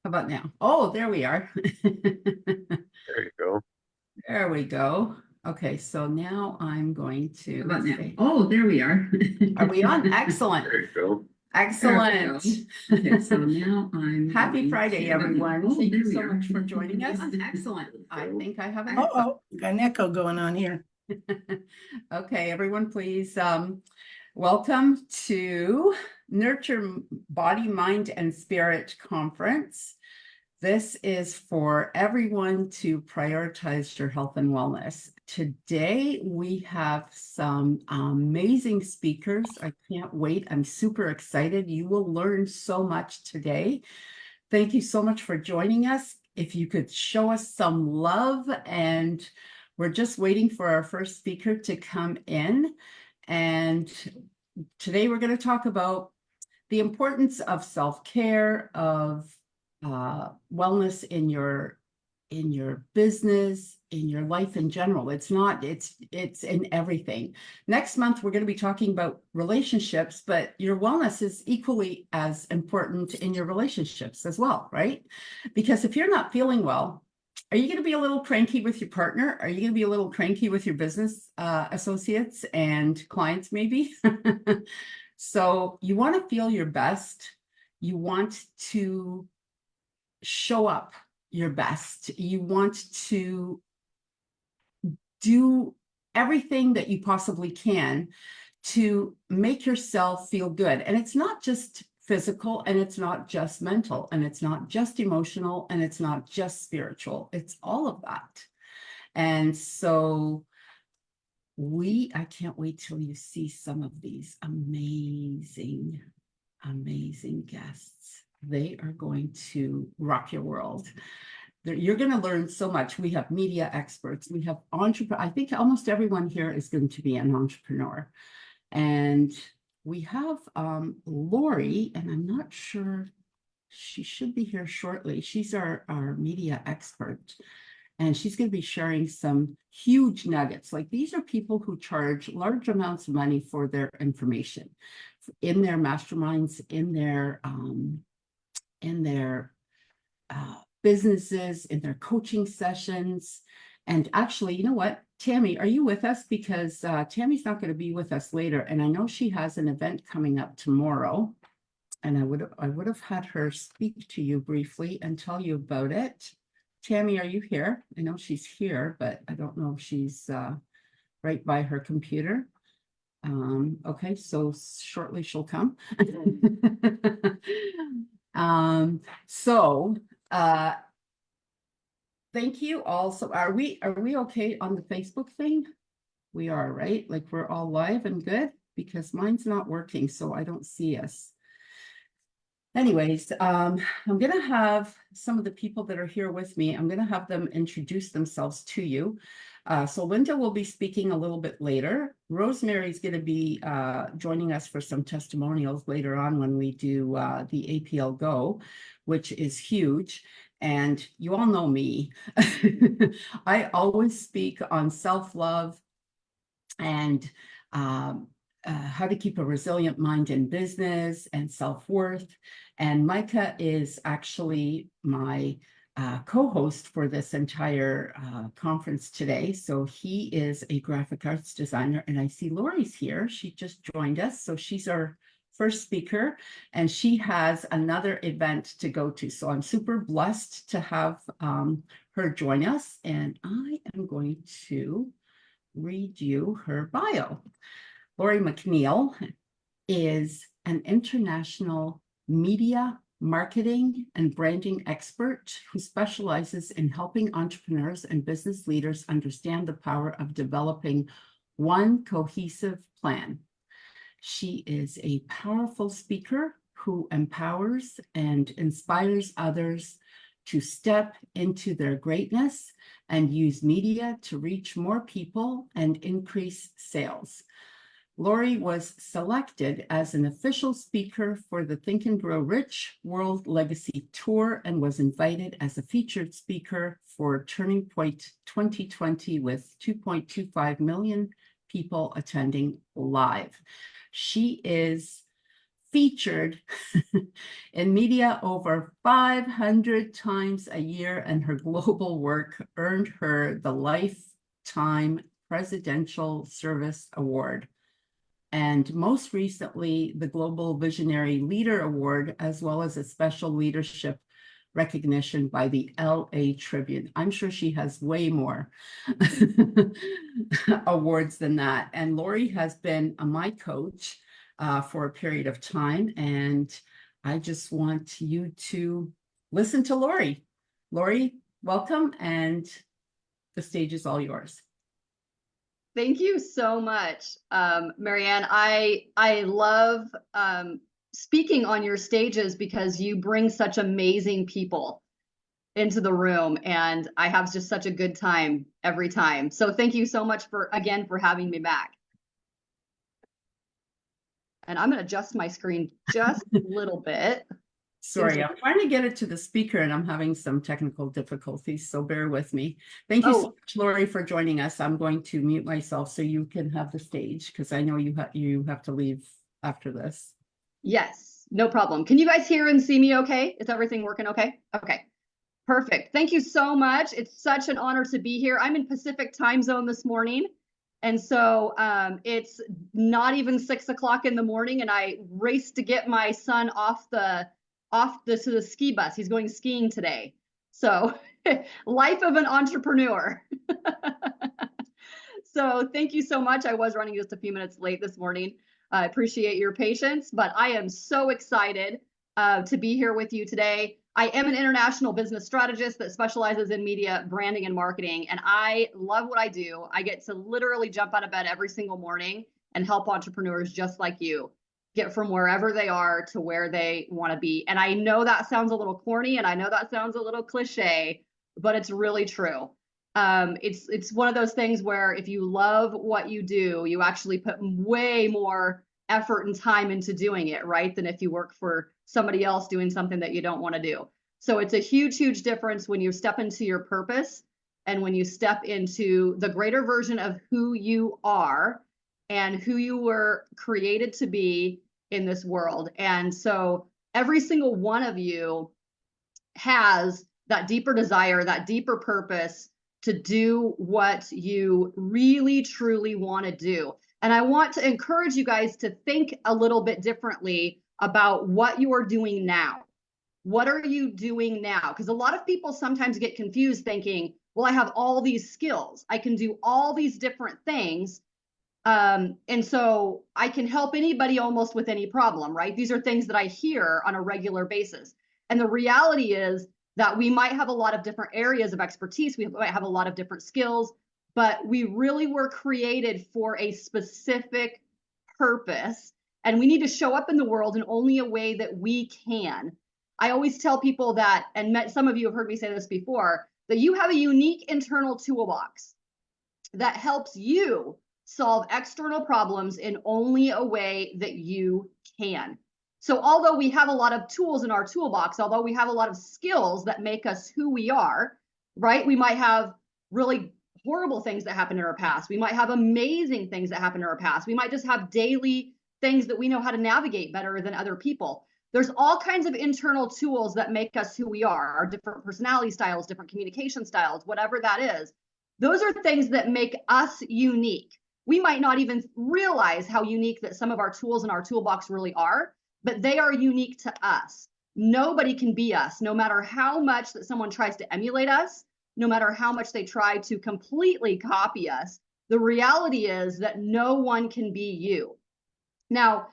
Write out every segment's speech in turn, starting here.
How about now? Oh, there we are. There you go. There we go. Okay, so now I'm going to. How about now? Say, Oh, there we are. are we on? Excellent. There you go. Excellent. Okay, so now I'm Happy Friday, everyone. Oh, Thank there you we so are. much for joining us. Excellent. I think I have an Uh-oh, got an echo going on here. Okay, everyone, please welcome to Nurture Body, Mind, and Spirit Conference. This is for everyone to prioritize your health and wellness. Today, we have some amazing speakers. I can't wait. I'm super excited. You will learn so much today. Thank you so much for joining us. If you could show us some love, and we're just waiting for our first speaker to come in. And today we're going to talk about the importance of self-care, of wellness in your business, in your life in general. It's in everything. Next month, we're going to be talking about relationships, but your wellness is equally as important in your relationships as well, right? Because if you're not feeling well, are you going to be a little cranky with your partner? Are you going to be a little cranky with your business associates and clients, maybe? So you want to feel your best. You want to show up your best. You want to do everything that you possibly can to make yourself feel good. And it's not just physical, and it's not just mental, and it's not just emotional, and it's not just spiritual. It's all of that. And so I can't wait till you see some of these amazing guests. They are going to rock your world. You're going to learn so much. We have media experts. We have entrepreneurs. I think almost everyone here is going to be an entrepreneur. And we have Lori, and I'm not sure, she should be here shortly. She's our media expert. And she's going to be sharing some huge nuggets. Like, these are people who charge large amounts of money for their information in their masterminds, in their businesses, in their coaching sessions. And actually, you know what? Tammy, are you with us? Because Tammy's not going to be with us later. And I know she has an event coming up tomorrow. And I would have had her speak to you briefly and tell you about it. Tammy, are you here? I know she's here, but I don't know if she's right by her computer. Okay, so shortly she'll come. So thank you all. So are we okay on the Facebook thing? We are, right? Like, we're all live and good, because mine's not working, so I don't see us. Anyways, I'm going to have some of the people that are here with me, I'm going to have them introduce themselves to you. So Linda will be speaking a little bit later. Rosemary's going to be joining us for some testimonials later on when we do the APL Go, which is huge. And you all know me. I always speak on self-love and how to keep a resilient mind in business and self-worth. And Micah is actually my co-host for this entire conference today. So he is a graphic arts designer, and I see Lori's here. She just joined us. So she's our first speaker, and she has another event to go to. So I'm super blessed to have her join us, and I am going to read you her bio. Lori McNeil is an international media marketing and branding expert who specializes in helping entrepreneurs and business leaders understand the power of developing one cohesive plan. She is a powerful speaker who empowers and inspires others to step into their greatness and use media to reach more people and increase sales. Lori was selected as an official speaker for the Think and Grow Rich World Legacy Tour and was invited as a featured speaker for Turning Point 2020 with 2.25 million people attending live. She is featured in media over 500 times a year, and her global work earned her the Lifetime Presidential Service Award, and most recently, the Global Visionary Leader Award, as well as a special leadership recognition by the LA Tribune. I'm sure she has way more awards than that. And Lori has been my coach for a period of time. And I just want you to listen to Lori. Lori, welcome. And the stage is all yours. Thank you so much, Marianne. I love speaking on your stages because you bring such amazing people into the room, and I have just such a good time every time. So thank you so much for having me back. And I'm going to adjust my screen just a little bit. Sorry, I'm trying to get it to the speaker and I'm having some technical difficulties, so bear with me. Thank you so much, Lori, for joining us. I'm going to mute myself so you can have the stage because I know you have to leave after this. Yes, no problem. Can you guys hear and see me okay? Is everything working okay? Okay, perfect. Thank you so much. It's such an honor to be here. I'm in Pacific time zone this morning. And so it's not even 6 o'clock in the morning, and I raced to get my son off to the ski bus. He's going skiing today. So life of an entrepreneur. So thank you so much. I was running just a few minutes late this morning. I appreciate your patience, but I am so excited to be here with you today. I am an international business strategist that specializes in media, branding, and marketing, and I love what I do. I get to literally jump out of bed every single morning and help entrepreneurs just like you get from wherever they are to where they want to be. And I know that sounds a little corny, and I know that sounds a little cliche, but it's really true. It's one of those things where if you love what you do, you actually put way more effort and time into doing it, right? Than if you work for somebody else doing something that you don't want to do. So it's a huge, huge difference when you step into your purpose and when you step into the greater version of who you are and who you were created to be in this world. And so every single one of you has that deeper desire, that deeper purpose to do what you really, truly want to do. And I want to encourage you guys to think a little bit differently about what you are doing now. What are you doing now? Because a lot of people sometimes get confused thinking, well, I have all these skills. I can do all these different things. And so I can help anybody almost with any problem, right? These are things that I hear on a regular basis. And the reality is that we might have a lot of different areas of expertise. We might have a lot of different skills, but we really were created for a specific purpose. And we need to show up in the world in only a way that we can. I always tell people that, and some of you have heard me say this before, that you have a unique internal toolbox that helps you solve external problems in only a way that you can. So although we have a lot of tools in our toolbox, although we have a lot of skills that make us who we are, right? We might have really horrible things that happen in our past. We might have amazing things that happen in our past. We might just have daily things that we know how to navigate better than other people. There's all kinds of internal tools that make us who we are, our different personality styles, different communication styles, whatever that is. Those are things that make us unique. We might not even realize how unique that some of our tools in our toolbox really are, but they are unique to us. Nobody can be us, no matter how much that someone tries to emulate us, no matter how much they try to completely copy us. The reality is that no one can be you. Now,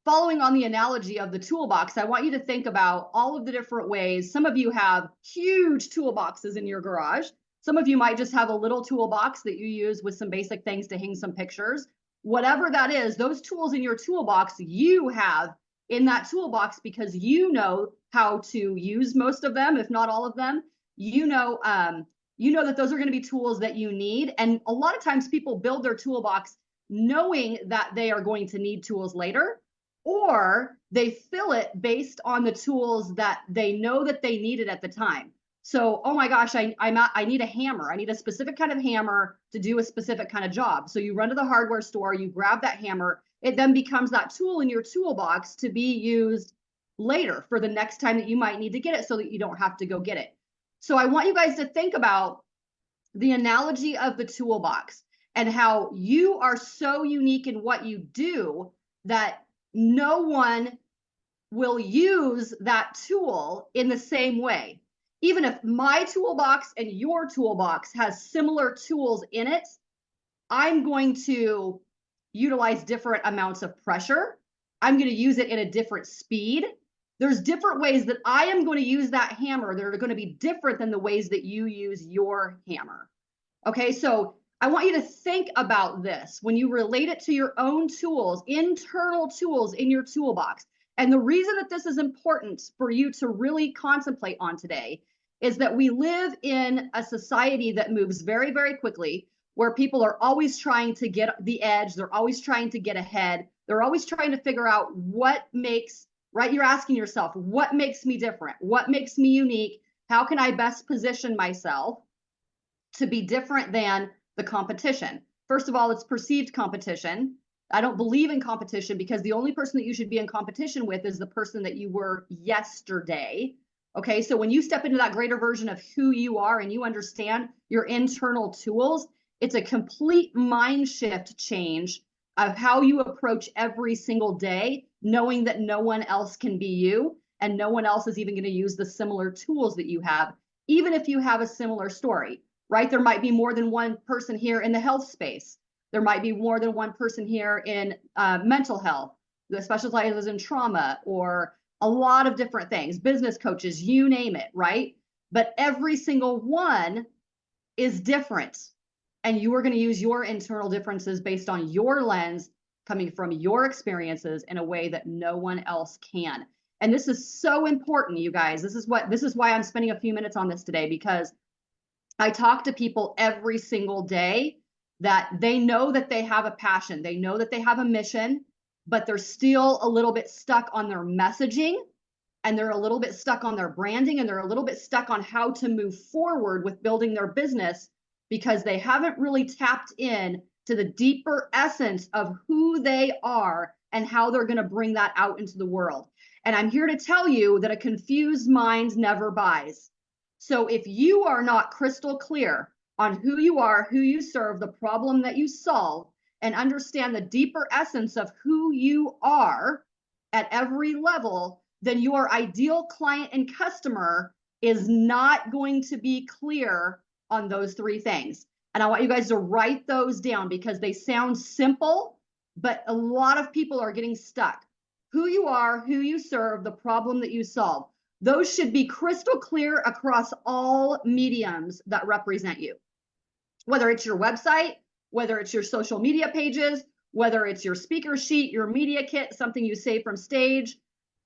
following on the analogy of the toolbox, I want you to think about all of the different ways. Some of you have huge toolboxes in your garage. Some of you might just have a little toolbox that you use with some basic things to hang some pictures. Whatever that is, those tools in your toolbox, you have in that toolbox because you know how to use most of them, if not all of them. You know that those are going to be tools that you need. And a lot of times people build their toolbox knowing that they are going to need tools later, or they fill it based on the tools that they know that they needed at the time. So, oh my gosh, I need a hammer. I need a specific kind of hammer to do a specific kind of job. So you run to the hardware store, you grab that hammer, it then becomes that tool in your toolbox to be used later for the next time that you might need to get it so that you don't have to go get it. So I want you guys to think about the analogy of the toolbox and how you are so unique in what you do that no one will use that tool in the same way. Even if my toolbox and your toolbox has similar tools in it, I'm going to utilize different amounts of pressure. I'm going to use it in a different speed. There's different ways that I am going to use that hammer that are going to be different than the ways that you use your hammer. Okay, so I want you to think about this when you relate it to your own tools, internal tools in your toolbox. And the reason that this is important for you to really contemplate on today is that we live in a society that moves very, very quickly, where people are always trying to get the edge. They're always trying to get ahead. They're always trying to figure out what makes, right? You're asking yourself, what makes me different? What makes me unique? How can I best position myself to be different than the competition? First of all, it's perceived competition. I don't believe in competition because the only person that you should be in competition with is the person that you were yesterday. Okay, so when you step into that greater version of who you are and you understand your internal tools, it's a complete mind shift change of how you approach every single day, knowing that no one else can be you and no one else is even going to use the similar tools that you have, even if you have a similar story. Right? There might be more than one person here in the health space. There might be more than one person here in mental health that specializes in trauma or a lot of different things, business coaches, you name it, right? But every single one is different. And you are going to use your internal differences based on your lens coming from your experiences in a way that no one else can. And this is so important, you guys. This is why I'm spending a few minutes on this today, because I talk to people every single day that they know that they have a passion. They know that they have a mission, but they're still a little bit stuck on their messaging, and they're a little bit stuck on their branding, and they're a little bit stuck on how to move forward with building their business because they haven't really tapped in to the deeper essence of who they are and how they're going to bring that out into the world. And I'm here to tell you that a confused mind never buys. So if you are not crystal clear on who you are, who you serve, the problem that you solve, and understand the deeper essence of who you are at every level, then your ideal client and customer is not going to be clear on those three things. And I want you guys to write those down because they sound simple, but a lot of people are getting stuck. Who you are, who you serve, the problem that you solve. Those should be crystal clear across all mediums that represent you. Whether it's your website, whether it's your social media pages, whether it's your speaker sheet, your media kit, something you say from stage,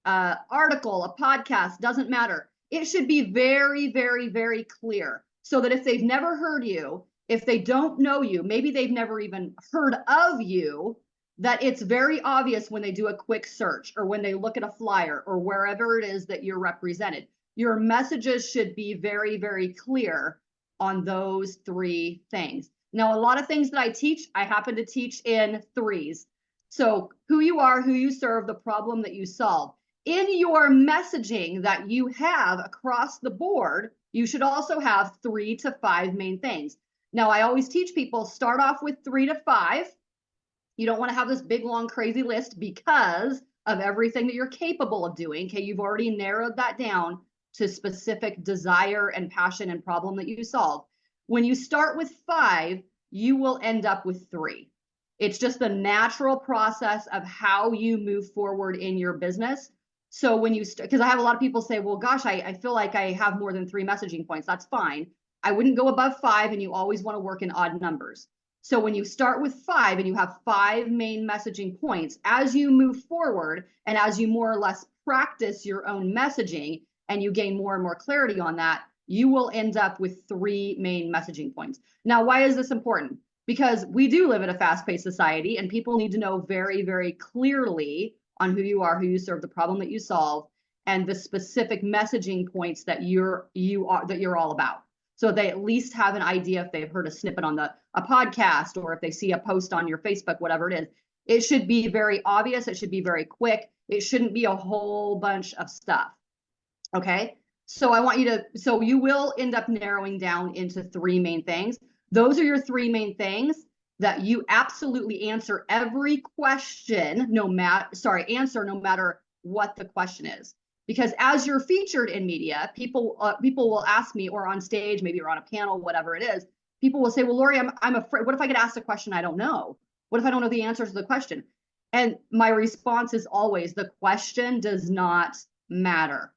article, a podcast, doesn't matter. It should be very, very, very clear so that if they've never heard you, if they don't know you, maybe they've never even heard of you, that it's very obvious when they do a quick search or when they look at a flyer or wherever it is that you're represented. Your messages should be very, very clear on those three things. Now, a lot of things that I teach, I happen to teach in threes. So who you are, who you serve, the problem that you solve. In your messaging that you have across the board, you should also have 3 to 5 main things. Now, I always teach people start off with 3 to 5. You don't want to have this big, long, crazy list because of everything that you're capable of doing. Okay, you've already narrowed that down to specific desire and passion and problem that you solve. When you start with 5, you will end up with 3. It's just the natural process of how you move forward in your business. So when you start, because I have a lot of people say, well, gosh, I feel like I have more than 3 messaging points. That's fine. I wouldn't go above 5, and you always want to work in odd numbers. So when you start with 5 and you have 5 main messaging points, as you move forward and as you more or less practice your own messaging and you gain more and more clarity on that, you will end up with 3 main messaging points. Now, why is this important? Because we do live in a fast-paced society and people need to know very, very clearly on who you are, who you serve, the problem that you solve, and the specific messaging points that you're all about. So they at least have an idea if they've heard a snippet on a podcast or if they see a post on your Facebook, whatever it is. It should be very obvious. It should be very quick. It shouldn't be a whole bunch of stuff. Okay. So I want you to, so you will end up narrowing down into 3 main things. Those are your 3 main things that you absolutely answer every question, answer no matter what the question is. Because as you're featured in media, people will ask me, or on stage, maybe you're on a panel, whatever it is, people will say, well, Lori, I'm afraid, what if I get asked a question I don't know? What if I don't know the answer to the question? And my response is always, the question does not matter.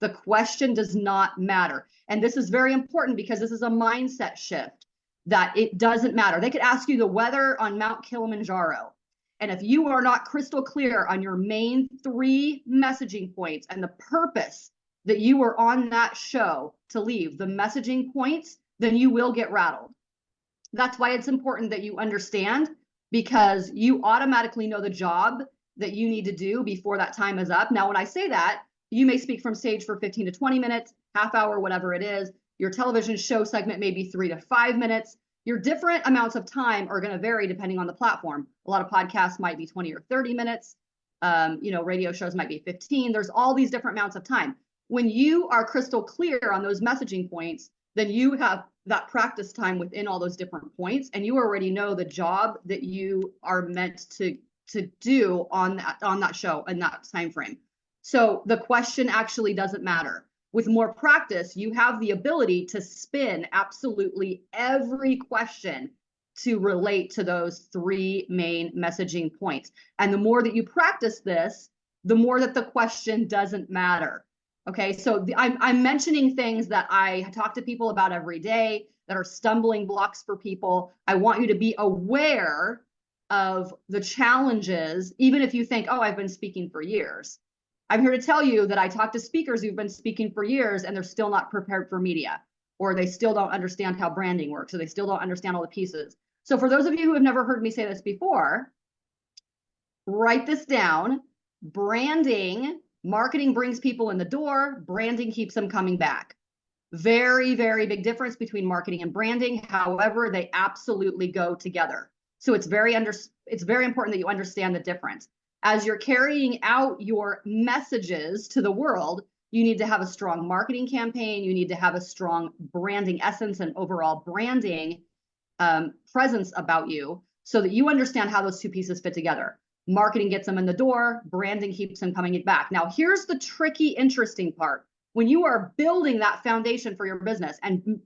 The question does not matter. And this is very important because this is a mindset shift, that it doesn't matter. They could ask you the weather on Mount Kilimanjaro. And if you are not crystal clear on your main 3 messaging points and the purpose that you were on that show to leave, the messaging points, then you will get rattled. That's why it's important that you understand, because you automatically know the job that you need to do before that time is up. Now, when I say that, you may speak from stage for 15 to 20 minutes, half hour, whatever it is. Your television show segment may be 3 to 5 minutes. Your different amounts of time are going to vary depending on the platform. A lot of podcasts might be 20 or 30 minutes. Radio shows might be 15. There's all these different amounts of time. When you are crystal clear on those messaging points, then you have that practice time within all those different points, and you already know the job that you are meant to do on that show and that time frame. So the question actually doesn't matter. With more practice, you have the ability to spin absolutely every question to relate to those 3 main messaging points. And the more that you practice this, the more that the question doesn't matter. Okay, so I'm mentioning things that I talk to people about every day that are stumbling blocks for people. I want you to be aware of the challenges, even if you think, oh, I've been speaking for years. I'm here to tell you that I talk to speakers who've been speaking for years and they're still not prepared for media, or they still don't understand how branding works, or they still don't understand all the pieces. So for those of you who have never heard me say this before, write this down. Marketing brings people in the door. Branding keeps them coming back. Very, very big difference between marketing and branding. However, they absolutely go together. So it's very important that you understand the difference. As you're carrying out your messages to the world, you need to have a strong marketing campaign. You need to have a strong branding essence and overall branding presence about you, so that you understand how those 2 pieces fit together. Marketing gets them in the door. Branding keeps them coming back. Now, here's the tricky, interesting part. When you are building that foundation for your business, and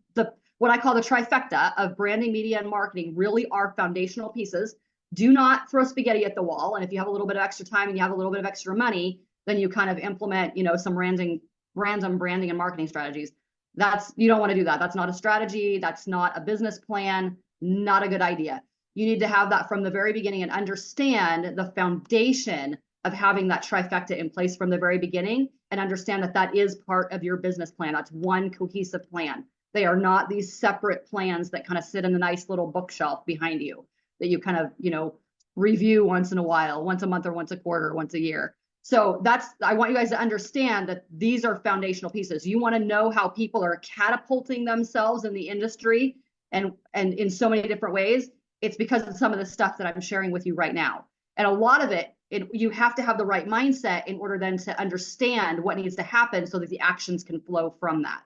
what I call the trifecta of branding, media, and marketing really are foundational pieces. Do not throw spaghetti at the wall. And if you have a little bit of extra time and you have a little bit of extra money, then you kind of implement, some random branding and marketing strategies. You don't want to do that. That's not a strategy. That's not a business plan. Not a good idea. You need to have that from the very beginning and understand the foundation of having that trifecta in place from the very beginning, and understand that that is part of your business plan. That's one cohesive plan. They are not these separate plans that kind of sit in the nice little bookshelf behind you that you kind of, review once in a while, once a month or once a quarter, once a year. So I want you guys to understand that these are foundational pieces. You want to know how people are catapulting themselves in the industry and in so many different ways. It's because of some of the stuff that I'm sharing with you right now. And a lot of it, you have to have the right mindset in order then to understand what needs to happen so that the actions can flow from that.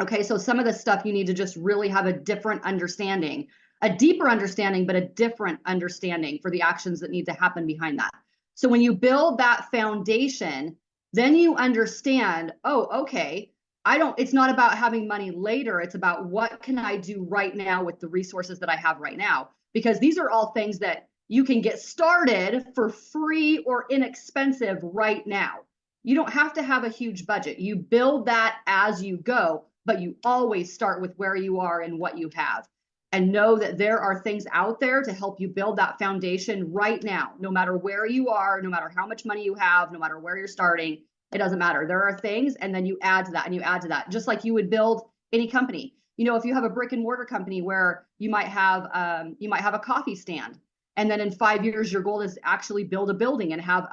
Okay, so some of the stuff you need to just really have a different understanding, a deeper understanding, but a different understanding for the actions that need to happen behind that. So when you build that foundation, then you understand, oh, okay, it's not about having money later. It's about what can I do right now with the resources that I have right now? Because these are all things that you can get started for free or inexpensive right now. You don't have to have a huge budget. You build that as you go, but you always start with where you are and what you have. And know that there are things out there to help you build that foundation right now, no matter where you are, no matter how much money you have, no matter where you're starting. It doesn't matter. There are things, and then you add to that and you add to that, just like you would build any company. If you have a brick and mortar company where you might have a coffee stand, and then in 5 years your goal is to actually build a building and have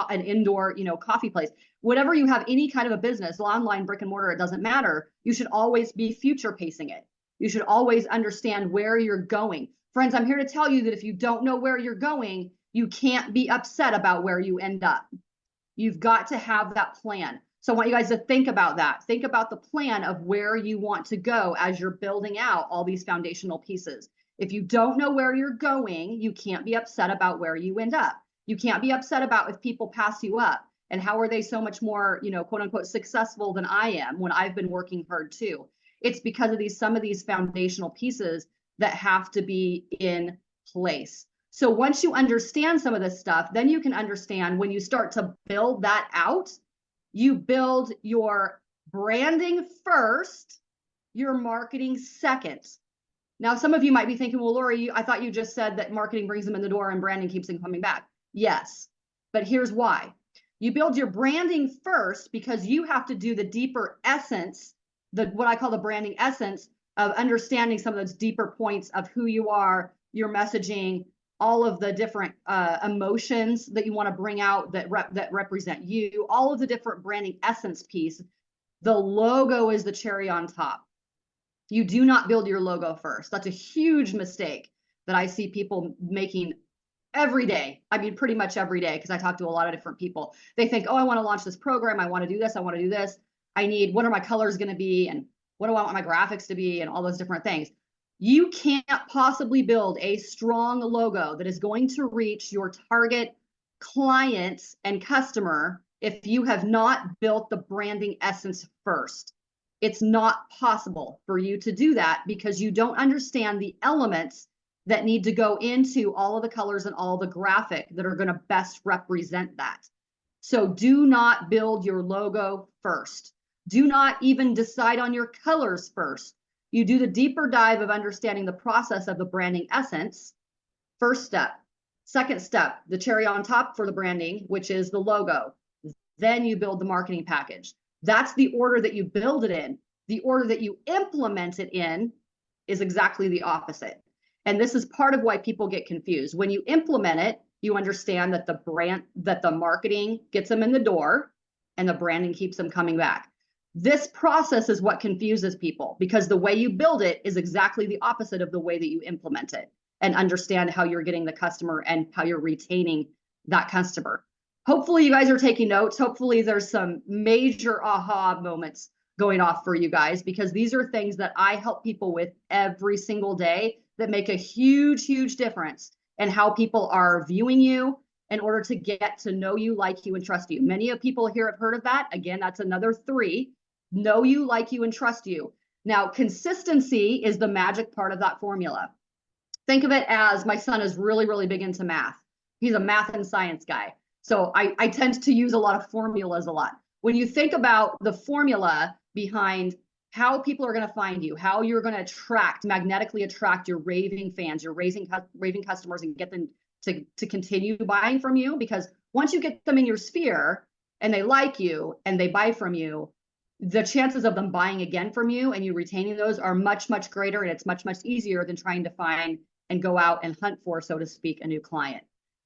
an indoor coffee place. Whatever you have, any kind of a business, online, brick and mortar, it doesn't matter. You should always be future pacing it. You should always understand where you're going. Friends, I'm here to tell you that if you don't know where you're going, you can't be upset about where you end up. You've got to have that plan. So I want you guys to think about that. Think about the plan of where you want to go as you're building out all these foundational pieces. If you don't know where you're going, you can't be upset about where you end up. You can't be upset about if people pass you up and how are they so much more, quote unquote, successful than I am when I've been working hard too. It's because of some of these foundational pieces that have to be in place. So once you understand some of this stuff, then you can understand when you start to build that out, you build your branding first, your marketing second. Now, some of you might be thinking, well, Lori, I thought you just said that marketing brings them in the door and branding keeps them coming back. Yes, but here's why. You build your branding first because you have to do the deeper essence, what I call the branding essence of understanding some of those deeper points of who you are, your messaging, all of the different emotions that you want to bring out that represent you, all of the different branding essence piece. The logo is the cherry on top. You do not build your logo first. That's a huge mistake that I see people making every day. I mean, pretty much every day, because I talk to a lot of different people. They think, oh, I want to launch this program. I want to do this. I want to do this. What are my colors going to be? And what do I want my graphics to be? And all those different things. You can't possibly build a strong logo that is going to reach your target clients and customer if you have not built the branding essence first. It's not possible for you to do that because you don't understand the elements that need to go into all of the colors and all the graphic that are going to best represent that. So do not build your logo first. Do not even decide on your colors first. You do the deeper dive of understanding the process of the branding essence. First step. Second step, the cherry on top for the branding, which is the logo. Then you build the marketing package. That's the order that you build it in. The order that you implement it in is exactly the opposite. And this is part of why people get confused. When you implement it, you understand that the marketing gets them in the door and the branding keeps them coming back. This process is what confuses people because the way you build it is exactly the opposite of the way that you implement it and understand how you're getting the customer and how you're retaining that customer. Hopefully you guys are taking notes. Hopefully there's some major aha moments going off for you guys because these are things that I help people with every single day that make a huge, huge difference in how people are viewing you in order to get to know you, like you, and trust you. Many of people here have heard of that. Again, that's another 3. Know you, like you, and trust you. Now, consistency is the magic part of that formula. Think of it as my son is really, really big into math. He's a math and science guy. So I tend to use a lot of formulas a lot. When you think about the formula behind how people are going to find you, how you're going to magnetically attract your raving fans, your raving customers and get them to continue buying from you, because once you get them in your sphere and they like you and they buy from you, the chances of them buying again from you and you retaining those are much, much greater. And it's much, much easier than trying to find and go out and hunt for, so to speak, a new client.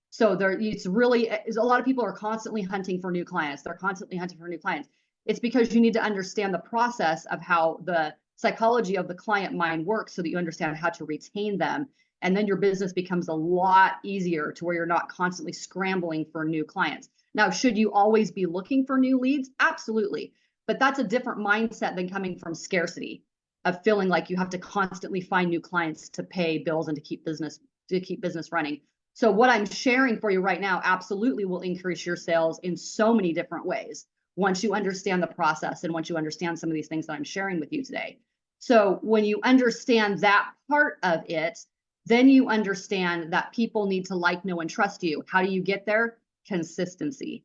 So it's a lot of people are constantly hunting for new clients. They're constantly hunting for new clients. It's because you need to understand the process of how the psychology of the client mind works so that you understand how to retain them. And then your business becomes a lot easier to where you're not constantly scrambling for new clients. Now, should you always be looking for new leads? Absolutely. But that's a different mindset than coming from scarcity, of feeling like you have to constantly find new clients to pay bills and to keep business running. So what I'm sharing for you right now absolutely will increase your sales in so many different ways once you understand the process and once you understand some of these things that I'm sharing with you today. So when you understand that part of it, then you understand that people need to like, know, and trust you. How do you get there? Consistency.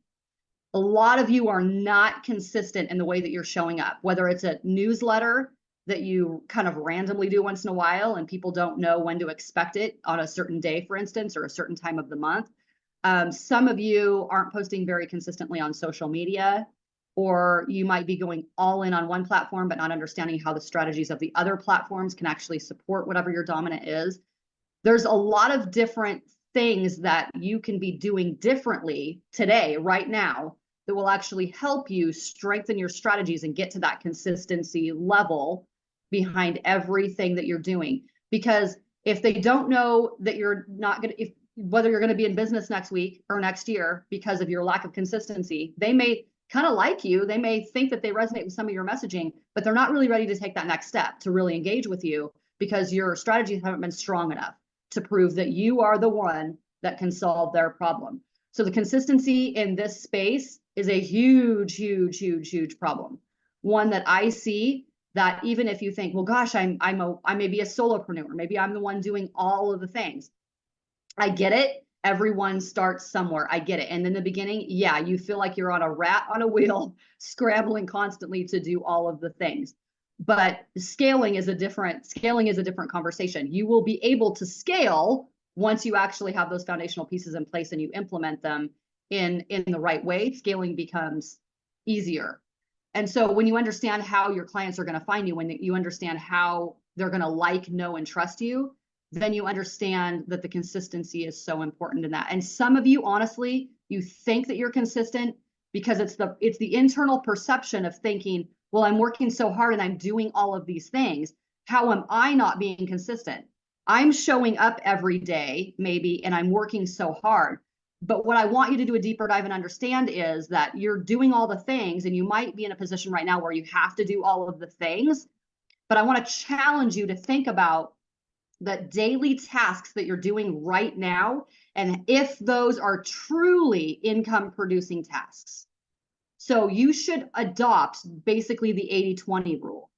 A lot of you are not consistent in the way that you're showing up, whether it's a newsletter that you kind of randomly do once in a while and people don't know when to expect it on a certain day, for instance, or a certain time of the month. Some of you aren't posting very consistently on social media, or you might be going all in on one platform, but not understanding how the strategies of the other platforms can actually support whatever your dominant is. There's a lot of different things that you can be doing differently today, right now, that will actually help you strengthen your strategies and get to that consistency level behind everything that you're doing. Because If they don't know that you're not going to, whether you're going to be in business next week or next year because of your lack of consistency, they may kind of like you. They may think that they resonate with some of your messaging, but they're not really ready to take that next step to really engage with you because your strategies haven't been strong enough to prove that you are the one that can solve their problem. So the consistency in this space is a huge, huge, huge, huge problem. One that I see that even if you think, well, gosh, I may be a solopreneur, maybe I'm the one doing all of the things. I get it. Everyone starts somewhere. I get it. And in the beginning, yeah, you feel like you're on a rat on a wheel, scrambling constantly to do all of the things. But scaling is a different conversation. You will be able to scale once you actually have those foundational pieces in place and you implement them in the right way. Scaling becomes easier. And so when you understand how your clients are going to find you, when you understand how they're going to like, know, and trust you, then you understand that the consistency is so important in that. And some of you, honestly, you think that you're consistent because it's the internal perception of thinking, well, I'm working so hard and I'm doing all of these things. How am I not being consistent? I'm showing up every day, maybe, and I'm working so hard. But what I want you to do a deeper dive and understand is that you're doing all the things, and you might be in a position right now where you have to do all of the things. But I want to challenge you to think about the daily tasks that you're doing right now, and if those are truly income producing tasks. So you should adopt basically the 80-20 rule.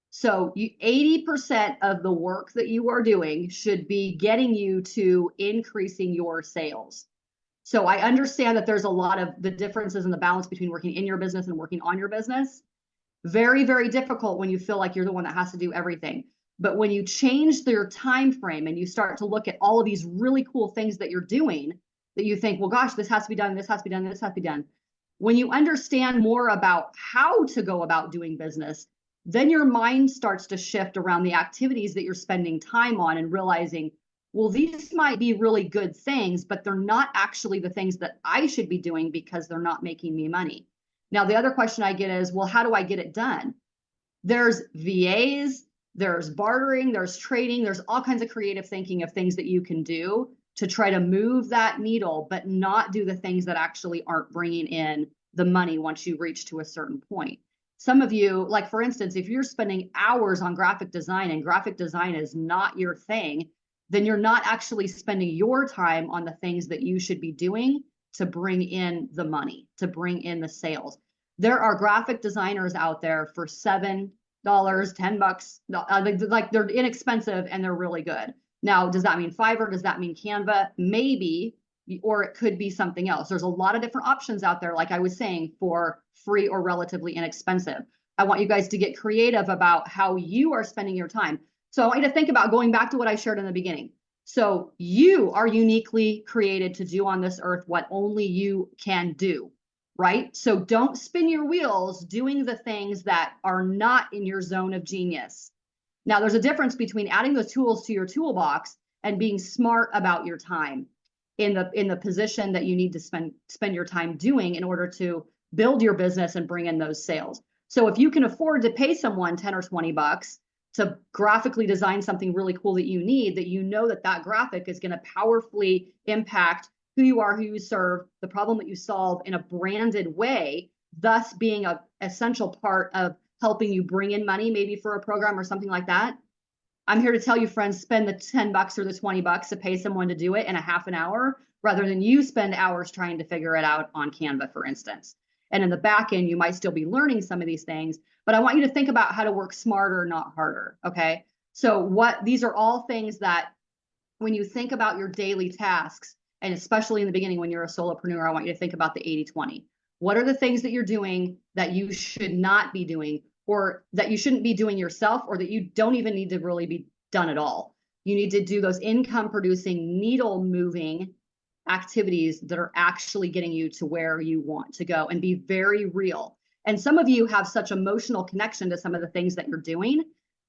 So 80% of the work that you are doing should be getting you to increasing your sales. So I understand that there's a lot of the differences in the balance between working in your business and working on your business. Very, very difficult when you feel like you're the one that has to do everything. But when you change your time frame and you start to look at all of these really cool things that you're doing, that you think, well, gosh, this has to be done, this has to be done, this has to be done. When you understand more about how to go about doing business, then your mind starts to shift around the activities that you're spending time on and realizing, well, these might be really good things, but they're not actually the things that I should be doing because they're not making me money. Now, the other question I get is, well, how do I get it done? There's VAs, there's bartering, there's trading, there's all kinds of creative thinking of things that you can do to try to move that needle, but not do the things that actually aren't bringing in the money once you reach to a certain point. Some of you, like for instance, if you're spending hours on graphic design and graphic design is not your thing, then you're not actually spending your time on the things that you should be doing to bring in the money, to bring in the sales. There are graphic designers out there for $7, $10, like they're inexpensive and they're really good. Now, does that mean Fiverr? Does that mean Canva? Maybe, or it could be something else. There's a lot of different options out there, like I was saying, for free or relatively inexpensive. I want you guys to get creative about how you are spending your time. So I want you to think about going back to what I shared in the beginning. So you are uniquely created to do on this earth what only you can do, right? So don't spin your wheels doing the things that are not in your zone of genius. Now, there's a difference between adding those tools to your toolbox and being smart about your time in the position that you need to spend your time doing in order to build your business and bring in those sales. So if you can afford to pay someone 10 or 20 bucks to graphically design something really cool that you need, that you know that graphic is going to powerfully impact who you are, who you serve, the problem that you solve in a branded way, thus being an essential part of helping you bring in money, maybe for a program or something like that. I'm here to tell you, friends, spend the 10 bucks or the 20 bucks to pay someone to do it in a half an hour, rather than you spend hours trying to figure it out on Canva, for instance. And in the back end, you might still be learning some of these things, but I want you to think about how to work smarter, not harder. Okay. So these are all things that when you think about your daily tasks, and especially in the beginning, when you're a solopreneur, I want you to think about the 80-20. What are the things that you're doing that you should not be doing, or that you shouldn't be doing yourself, or that you don't even need to really be done at all? You need to do those income producing, needle moving activities that are actually getting you to where you want to go, and be very real. And some of you have such emotional connection to some of the things that you're doing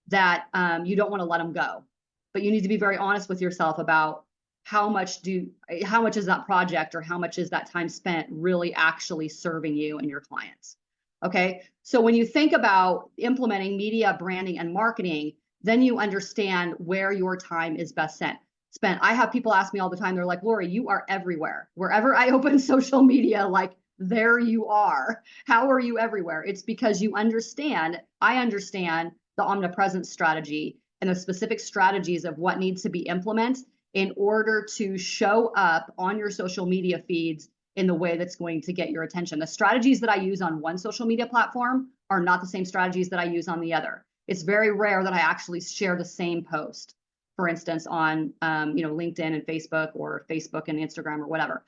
that you don't want to let them go. But you need to be very honest with yourself about how much is that project, or how much is that time spent really actually serving you and your clients. Okay. So when you think about implementing media, branding, and marketing, then you understand where your time is best spent. I have people ask me all the time, they're like, Lori, you are everywhere. Wherever I open social media, like there you are. How are you everywhere? It's because I understand the omnipresence strategy and the specific strategies of what needs to be implemented in order to show up on your social media feeds in the way that's going to get your attention. The strategies that I use on one social media platform are not the same strategies that I use on the other. It's very rare that I actually share the same post, for instance, on LinkedIn and Facebook, or Facebook and Instagram, or whatever.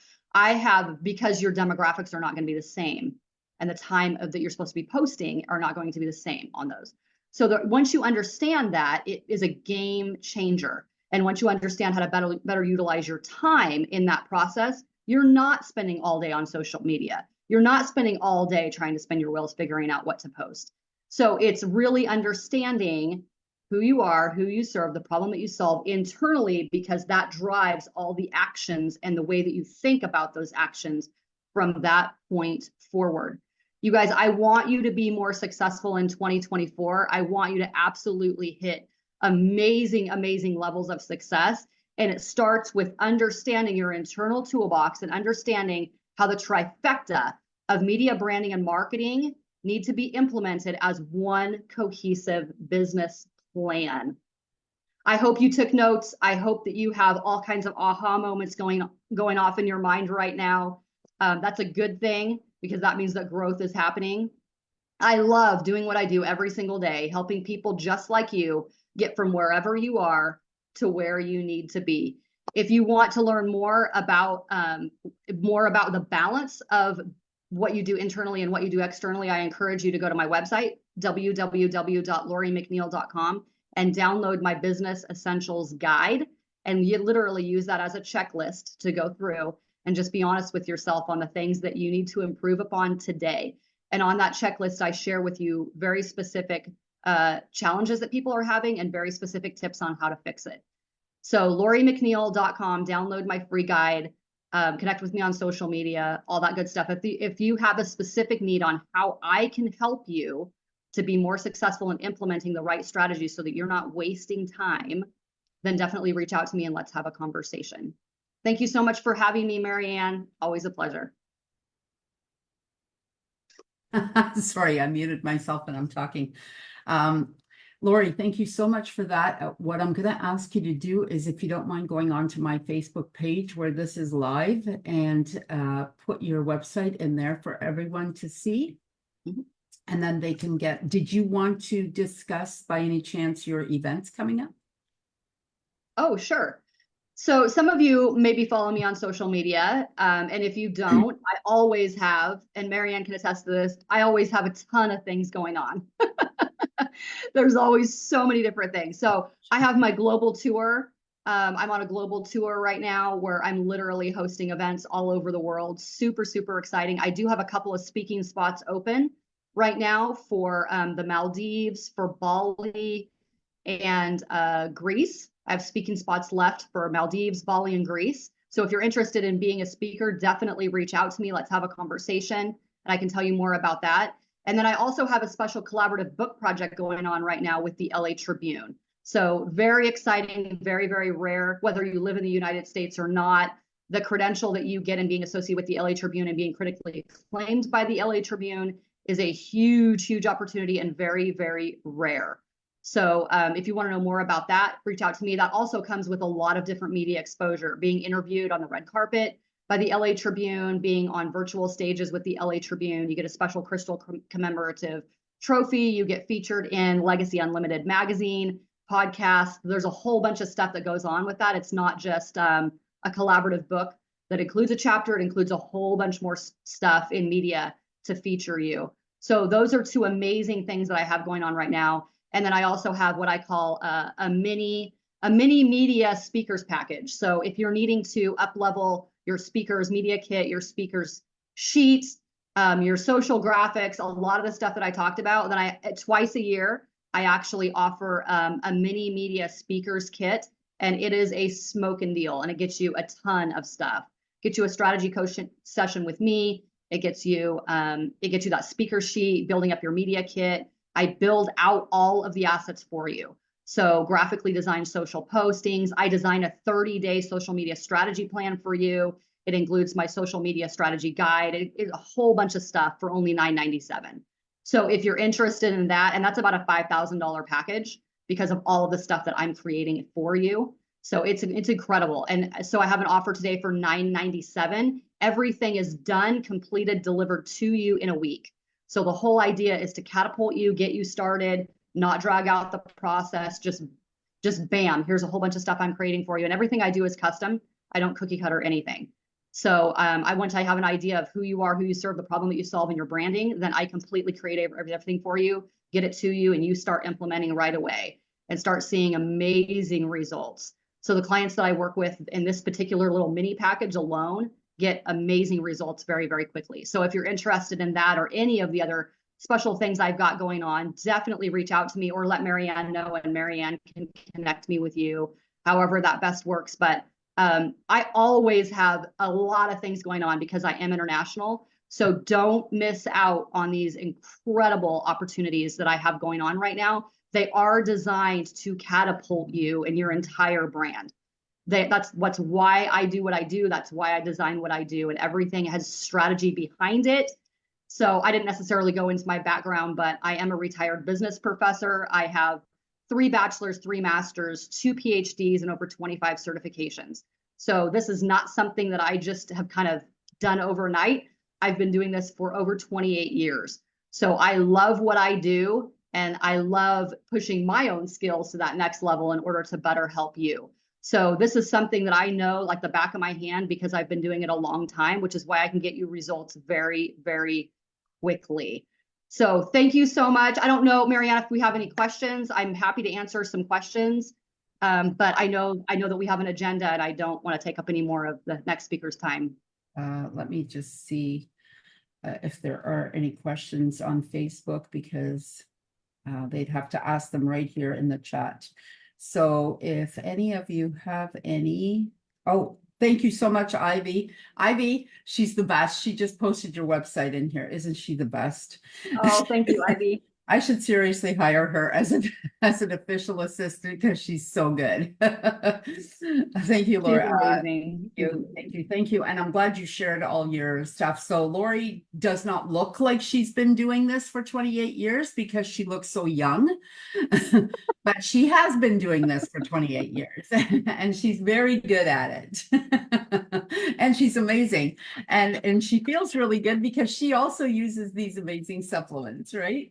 Because your demographics are not going to be the same, and the time that you're supposed to be posting are not going to be the same on those. So that once you understand that, it is a game changer. And once you understand how to better utilize your time in that process, you're not spending all day on social media. You're not spending all day trying to spin your wheels figuring out what to post. So it's really understanding who you are, who you serve, the problem that you solve internally, because that drives all the actions and the way that you think about those actions from that point forward. You guys, I want you to be more successful in 2024. I want you to absolutely hit amazing, amazing levels of success. And it starts with understanding your internal toolbox and understanding how the trifecta of media, branding, and marketing need to be implemented as one cohesive business plan. I hope you took notes. I hope that you have all kinds of aha moments going off in your mind right now. That's a good thing, because that means that growth is happening. I love doing what I do every single day, helping people just like you get from wherever you are to where you need to be. If you want to learn more about the balance of what you do internally and what you do externally, I encourage you to go to my website, www.lorimcneil.com, and download my Business Essentials Guide. And you literally use that as a checklist to go through and just be honest with yourself on the things that you need to improve upon today. And on that checklist, I share with you very specific challenges that people are having and very specific tips on how to fix it. So lorimcneil.com, download my free guide, connect with me on social media, all that good stuff. If you have a specific need on how I can help you to be more successful in implementing the right strategies so that you're not wasting time, then definitely reach out to me and let's have a conversation. Thank you so much for having me, Marianne. Always a pleasure. Sorry, I muted myself when I'm talking. Lori, thank you so much for that. What I'm going to ask you to do is, if you don't mind, going on to my Facebook page where this is live, and put your website in there for everyone to see. Mm-hmm. And then they can did you want to discuss by any chance your events coming up? Oh, sure. So some of you maybe follow me on social media. And if you don't, I always have, and Marianne can attest to this, I always have a ton of things going on. There's always so many different things. So I have my global tour. I'm on a global tour right now where I'm literally hosting events all over the world. Super, super exciting. I do have a couple of speaking spots open right now for the Maldives, for Bali, and Greece. I have speaking spots left for Maldives, Bali, and Greece. So if you're interested in being a speaker, definitely reach out to me. Let's have a conversation, and I can tell you more about that. And then I also have a special collaborative book project going on right now with the LA Tribune. So very exciting, very, very rare, whether you live in the United States or not. The credential that you get in being associated with the LA Tribune and being critically acclaimed by the LA Tribune is a huge, huge opportunity and very, very rare. So if you want to know more about that, reach out to me. That also comes with a lot of different media exposure, being interviewed on the red carpet by the LA Tribune, being on virtual stages with the LA Tribune. You get a special crystal commemorative trophy. You get featured in Legacy Unlimited magazine, podcast. There's a whole bunch of stuff that goes on with that. It's not just a collaborative book that includes a chapter. It includes a whole bunch more stuff in media to feature you. So those are two amazing things that I have going on right now. And then I also have what I call a mini media speakers package. So if you're needing to up-level your speakers media kit, your speakers sheets, your social graphics, a lot of the stuff that I talked about, then twice a year, I actually offer a mini media speakers kit, and it is a smoking deal, and it gets you a ton of stuff. Gets you a strategy coach session with me. It gets you that speaker sheet, building up your media kit. I build out all of the assets for you. So graphically designed social postings. I design a 30-day social media strategy plan for you. It includes my social media strategy guide. It's a whole bunch of stuff for only $9.97. So if you're interested in that, and that's about a $5,000 package because of all of the stuff that I'm creating for you. So it's incredible. And so I have an offer today for $9.97. Everything is done, completed, delivered to you in a week. So the whole idea is to catapult you, get you started, not drag out the process, just bam, here's a whole bunch of stuff I'm creating for you. And everything I do is custom. I don't cookie cutter anything. So once I have an idea of who you are, who you serve, the problem that you solve in your branding, then I completely create everything for you, get it to you, and you start implementing right away and start seeing amazing results. So the clients that I work with in this particular little mini package alone get amazing results very, very quickly. So if you're interested in that or any of the other special things I've got going on, definitely reach out to me or let Marianne know, and Marianne can connect me with you, however that best works. But I always have a lot of things going on because I am international. So don't miss out on these incredible opportunities that I have going on right now. They are designed to catapult you and your entire brand. That's why I do what I do. That's why I design what I do. And everything has strategy behind it. So I didn't necessarily go into my background, but I am a retired business professor. I have 3 bachelors, 3 masters, 2 PhDs, and over 25 certifications. So this is not something that I just have kind of done overnight. I've been doing this for over 28 years. So I love what I do, and I love pushing my own skills to that next level in order to better help you. So this is something that I know like the back of my hand because I've been doing it a long time, which is why I can get you results very, very quickly. So thank you so much. I don't know, Marianne, if we have any questions. I'm happy to answer some questions. But I know that we have an agenda and I don't want to take up any more of the next speaker's time. Let me just see if there are any questions on Facebook, because they'd have to ask them right here in the chat. So if any of you have any, oh, thank you so much, Ivy. Ivy, she's the best. She just posted your website in here. Isn't she the best? Oh, thank you, Ivy. I should seriously hire her as an official assistant because she's so good. Thank you, Laura. Amazing. Thank you. And I'm glad you shared all your stuff. So Lori does not look like she's been doing this for 28 years because she looks so young, but she has been doing this for 28 years and she's very good at it. And she's amazing. And she feels really good because she also uses these amazing supplements, right?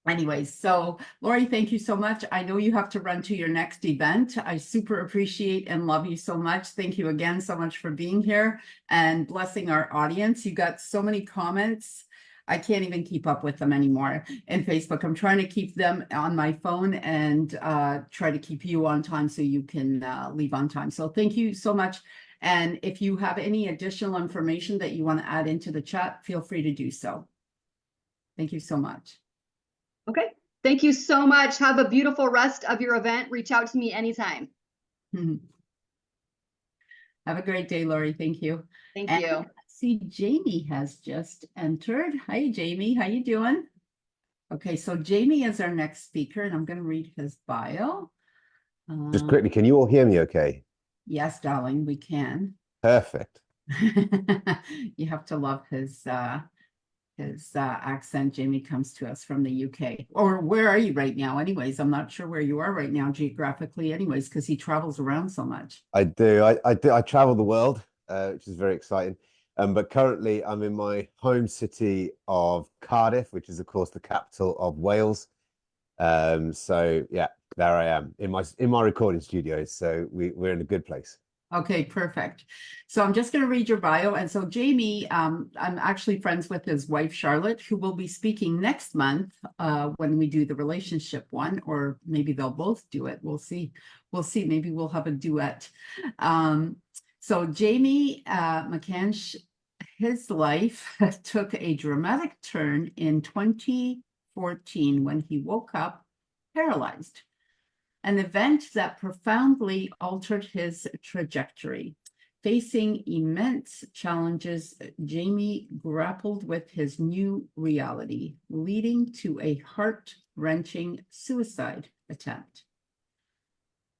Anyways, so Lori, thank you so much. I know you have to run to your next event. I super appreciate and love you so much. Thank you again so much for being here and blessing our audience. You got so many comments. I can't even keep up with them anymore in Facebook. I'm trying to keep them on my phone and try to keep you on time so you can leave on time. So thank you so much. And if you have any additional information that you want to add into the chat, feel free to do so. Thank you so much. Okay. Thank you so much. Have a beautiful rest of your event. Reach out to me anytime. Have a great day, Lori. Thank you. Thank And you. I see Jamie has just entered. Hi, Jamie. How you doing? Okay, so Jamie is our next speaker, and I'm going to read his bio. Just quickly, can you all hear me okay? Yes, darling, we can. Perfect. You have to love his accent. Jamie comes to us from the UK. Or where are you right now? Anyways, I'm not sure where you are right now geographically anyways, because he travels around so much. I do. I travel the world, which is very exciting. But currently I'm in my home city of Cardiff, which is of course the capital of Wales. So yeah, there I am in my recording studio. So we're in a good place. Okay, perfect. So I'm just going to read your bio. And so Jamie, I'm actually friends with his wife, Charlotte, who will be speaking next month when we do the relationship one, or maybe they'll both do it. We'll see. We'll see. Maybe we'll have a duet. So Jamie McCann, his life took a dramatic turn in 2014 when he woke up paralyzed. An event that profoundly altered his trajectory. Facing immense challenges, Jamie grappled with his new reality, leading to a heart-wrenching suicide attempt.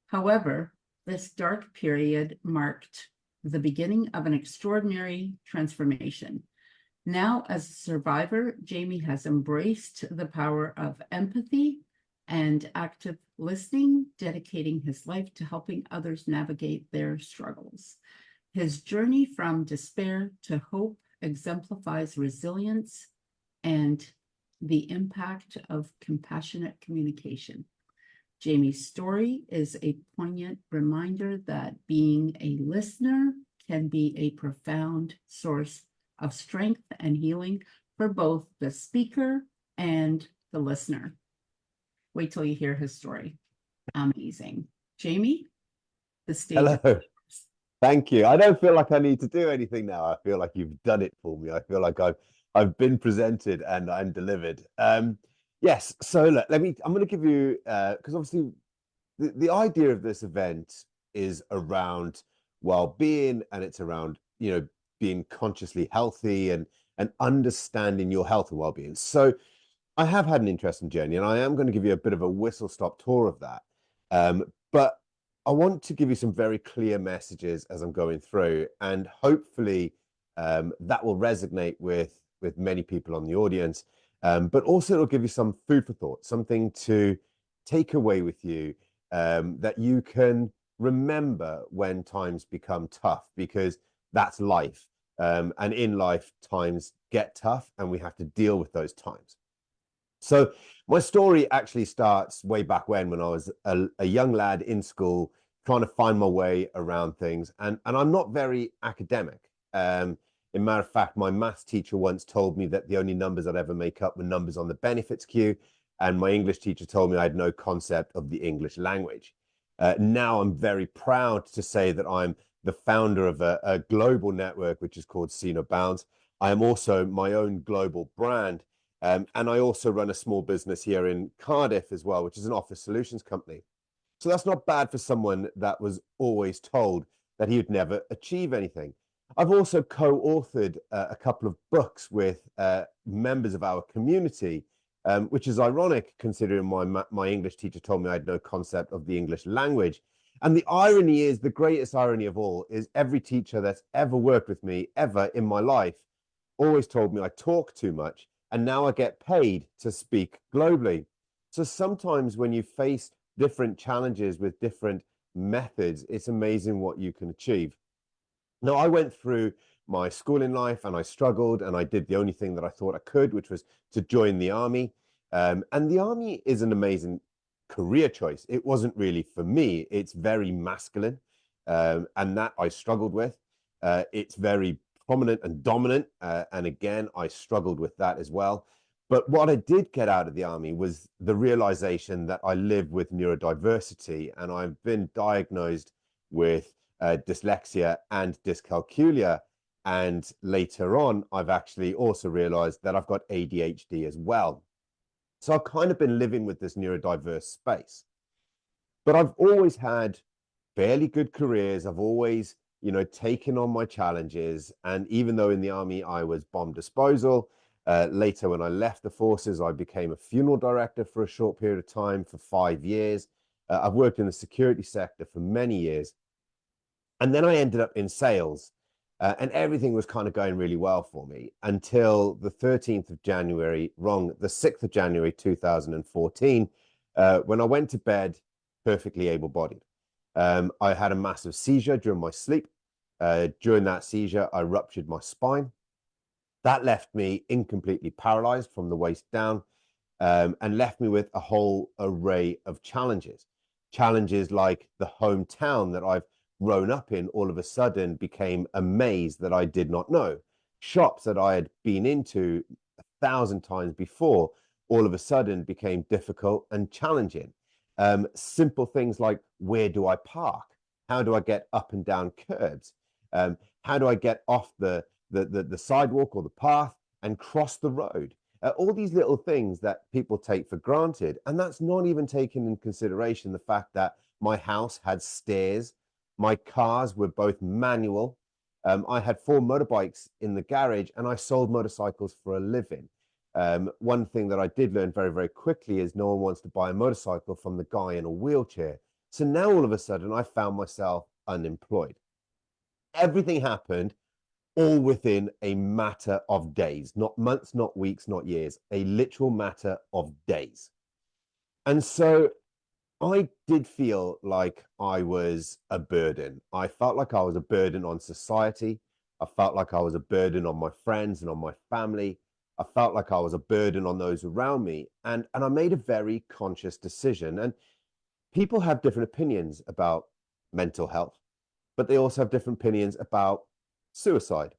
However, this dark period marked the beginning of an extraordinary transformation. Now, as a survivor, Jamie has embraced the power of empathy and active listening, dedicating his life to helping others navigate their struggles. His journey from despair to hope exemplifies resilience and the impact of compassionate communication. Jamie's story is a poignant reminder that being a listener can be a profound source of strength and healing for both the speaker and the listener. Wait till you hear his story. Amazing. Jamie, the stage. Hello. Thank you. I don't feel like I need to do anything now. I feel like you've done it for me. I feel like I've been presented and I'm delivered. Yes. So look, I'm going to give you because obviously the idea of this event is around well-being, and it's around being consciously healthy and understanding your health and well-being. So I have had an interesting journey, and I am going to give you a bit of a whistle-stop tour of that. But I want to give you some very clear messages as I'm going through, and hopefully that will resonate with many people on the audience. But also it'll give you some food for thought, something to take away with you that you can remember when times become tough, because that's life. And in life, times get tough and we have to deal with those times. So my story actually starts way back when I was a young lad in school, trying to find my way around things. And I'm not very academic. In matter of fact, my maths teacher once told me that the only numbers I'd ever make up were numbers on the benefits queue. And my English teacher told me I had no concept of the English language. Now I'm very proud to say that I'm the founder of a global network, which is called See No Bounds. I am also my own global brand. And I also run a small business here in Cardiff as well, which is an office solutions company. So that's not bad for someone that was always told that he would never achieve anything. I've also co-authored a couple of books with members of our community, which is ironic considering my English teacher told me I had no concept of the English language. And the irony is, the greatest irony of all, is every teacher that's ever worked with me, ever in my life, always told me I talk too much. And now I get paid to speak globally. So sometimes when you face different challenges with different methods, it's amazing what you can achieve. Now, I went through my schooling life and I struggled, and I did the only thing that I thought I could, which was to join the army. And the army is an amazing career choice. It wasn't really for me. It's very masculine, and that I struggled with. It's very prominent and dominant. And again, I struggled with that as well. But what I did get out of the army was the realization that I live with neurodiversity, and I've been diagnosed with dyslexia and dyscalculia. And later on, I've actually also realized that I've got ADHD as well. So I've kind of been living with this neurodiverse space. But I've always had fairly good careers. I've always taken on my challenges. And even though in the army I was bomb disposal, later when I left the forces, I became a funeral director for a short period of time for 5 years. I've worked in the security sector for many years. And then I ended up in sales, and everything was kind of going really well for me until the 13th of January, the 6th of January, 2014, when I went to bed perfectly able-bodied. I had a massive seizure during my sleep. During that seizure, I ruptured my spine. That left me incompletely paralyzed from the waist down, and left me with a whole array of challenges. Challenges like the hometown that I've grown up in all of a sudden became a maze that I did not know. Shops that I had been into 1,000 times before all of a sudden became difficult and challenging. Simple things like, where do I park? How do I get up and down curbs? How do I get off the sidewalk or the path and cross the road? All these little things that people take for granted. And that's not even taking in consideration the fact that my house had stairs My cars were both manual. I had 4 motorbikes in the garage, and I sold motorcycles for a living. One thing that I did learn very, very quickly is no one wants to buy a motorcycle from the guy in a wheelchair. So now all of a sudden I found myself unemployed. Everything happened all within a matter of days, not months, not weeks, not years, a literal matter of days. And so I did feel like I was a burden. I felt like I was a burden on society. I felt like I was a burden on my friends and on my family. I felt like I was a burden on those around me. And I made a very conscious decision. And people have different opinions about mental health, but they also have different opinions about suicide.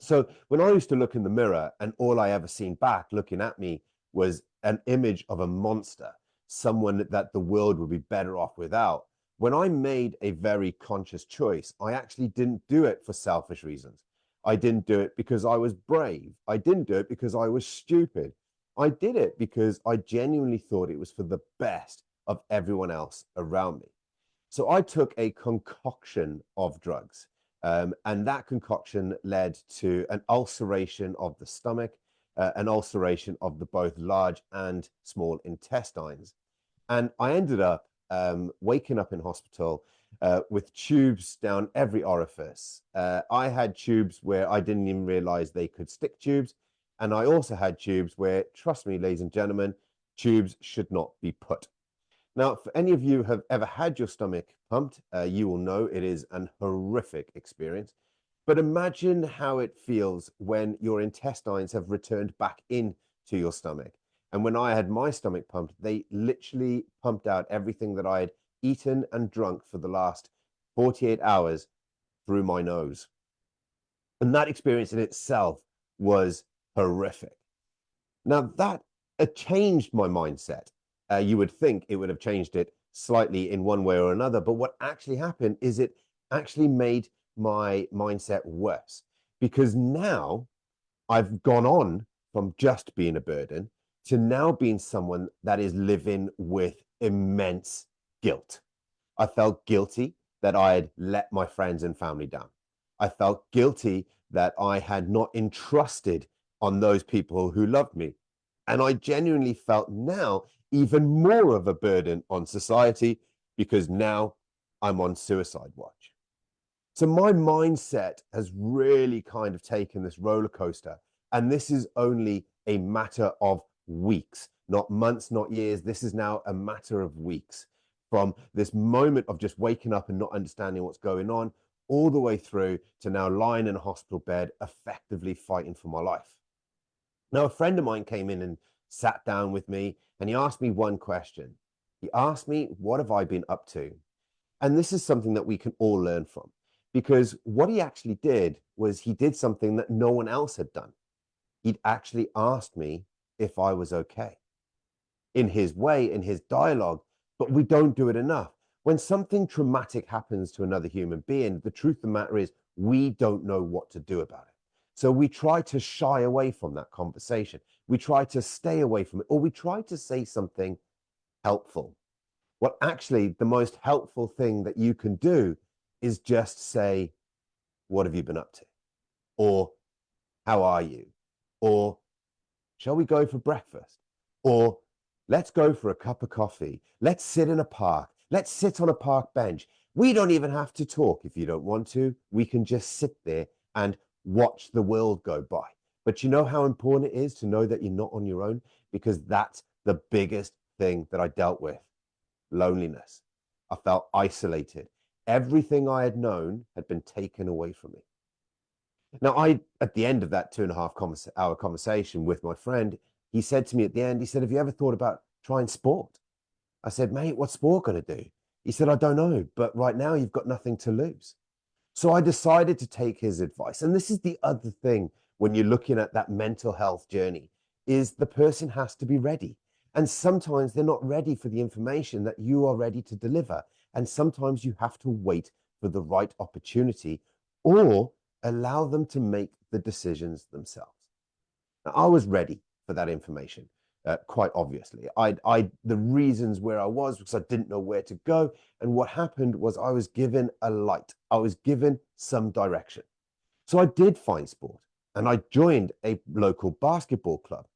So when I used to look in the mirror and all I ever seen back looking at me was an image of a monster, someone that the world would be better off without. When I made a very conscious choice, I actually didn't do it for selfish reasons. I didn't do it because I was brave. I didn't do it because I was stupid. I did it because I genuinely thought it was for the best of everyone else around me. So I took a concoction of drugs. And that concoction led to an ulceration of the stomach, an ulceration of the both large and small intestines. And I ended up waking up in hospital with tubes down every orifice. I had tubes where I didn't even realize they could stick tubes. And I also had tubes where, trust me, ladies and gentlemen, tubes should not be put. Now, for any of you who have ever had your stomach pumped, you will know it is an horrific experience. But imagine how it feels when your intestines have returned back into your stomach. And when I had my stomach pumped, they literally pumped out everything that I had eaten and drunk for the last 48 hours through my nose. And that experience in itself was horrific. Now, that changed my mindset. You would think it would have changed it slightly in one way or another. But what actually happened is it actually made my mindset worse, because now I've gone on from just being a burden to now being someone that is living with immense guilt. I felt guilty that I had let my friends and family down. I felt guilty that I had not entrusted on those people who loved me. And I genuinely felt now even more of a burden on society, because now I'm on suicide watch. So my mindset has really kind of taken this roller coaster. And this is only a matter of weeks, not months, not years. This is now a matter of weeks, from this moment of just waking up and not understanding what's going on, all the way through to now lying in a hospital bed, effectively fighting for my life. Now, a friend of mine came in and sat down with me, and he asked me one question. He asked me, what have I been up to? And this is something that we can all learn from, because what he actually did was he did something that no one else had done. He'd actually asked me if I was okay, in his way, in his dialogue, but we don't do it enough. When something traumatic happens to another human being, the truth of the matter is we don't know what to do about it. So we try to shy away from that conversation. We try to stay away from it, or we try to say something helpful. Well, actually, the most helpful thing that you can do is just say, what have you been up to? Or how are you? Or shall we go for breakfast? Or let's go for a cup of coffee. Let's sit in a park. Let's sit on a park bench. We don't even have to talk if you don't want to. We can just sit there and watch the world go by. But you know how important it is to know that you're not on your own? Because that's the biggest thing that I dealt with. Loneliness. I felt isolated. Everything I had known had been taken away from me. Now, at the end of that 2.5 hour conversation with my friend, he said to me at the end, he said, have you ever thought about trying sport? I said, mate, what's sport going to do? He said, I don't know, but right now you've got nothing to lose. So I decided to take his advice. And this is the other thing when you're looking at that mental health journey, is the person has to be ready. And sometimes they're not ready for the information that you are ready to deliver. And sometimes you have to wait for the right opportunity, or allow them to make the decisions themselves. Now, I was ready for that information. quite obviously. The reasons where I was because I didn't know where to go. And what happened was I was given a light. I was given some direction. So I did find sport and I joined a local basketball club.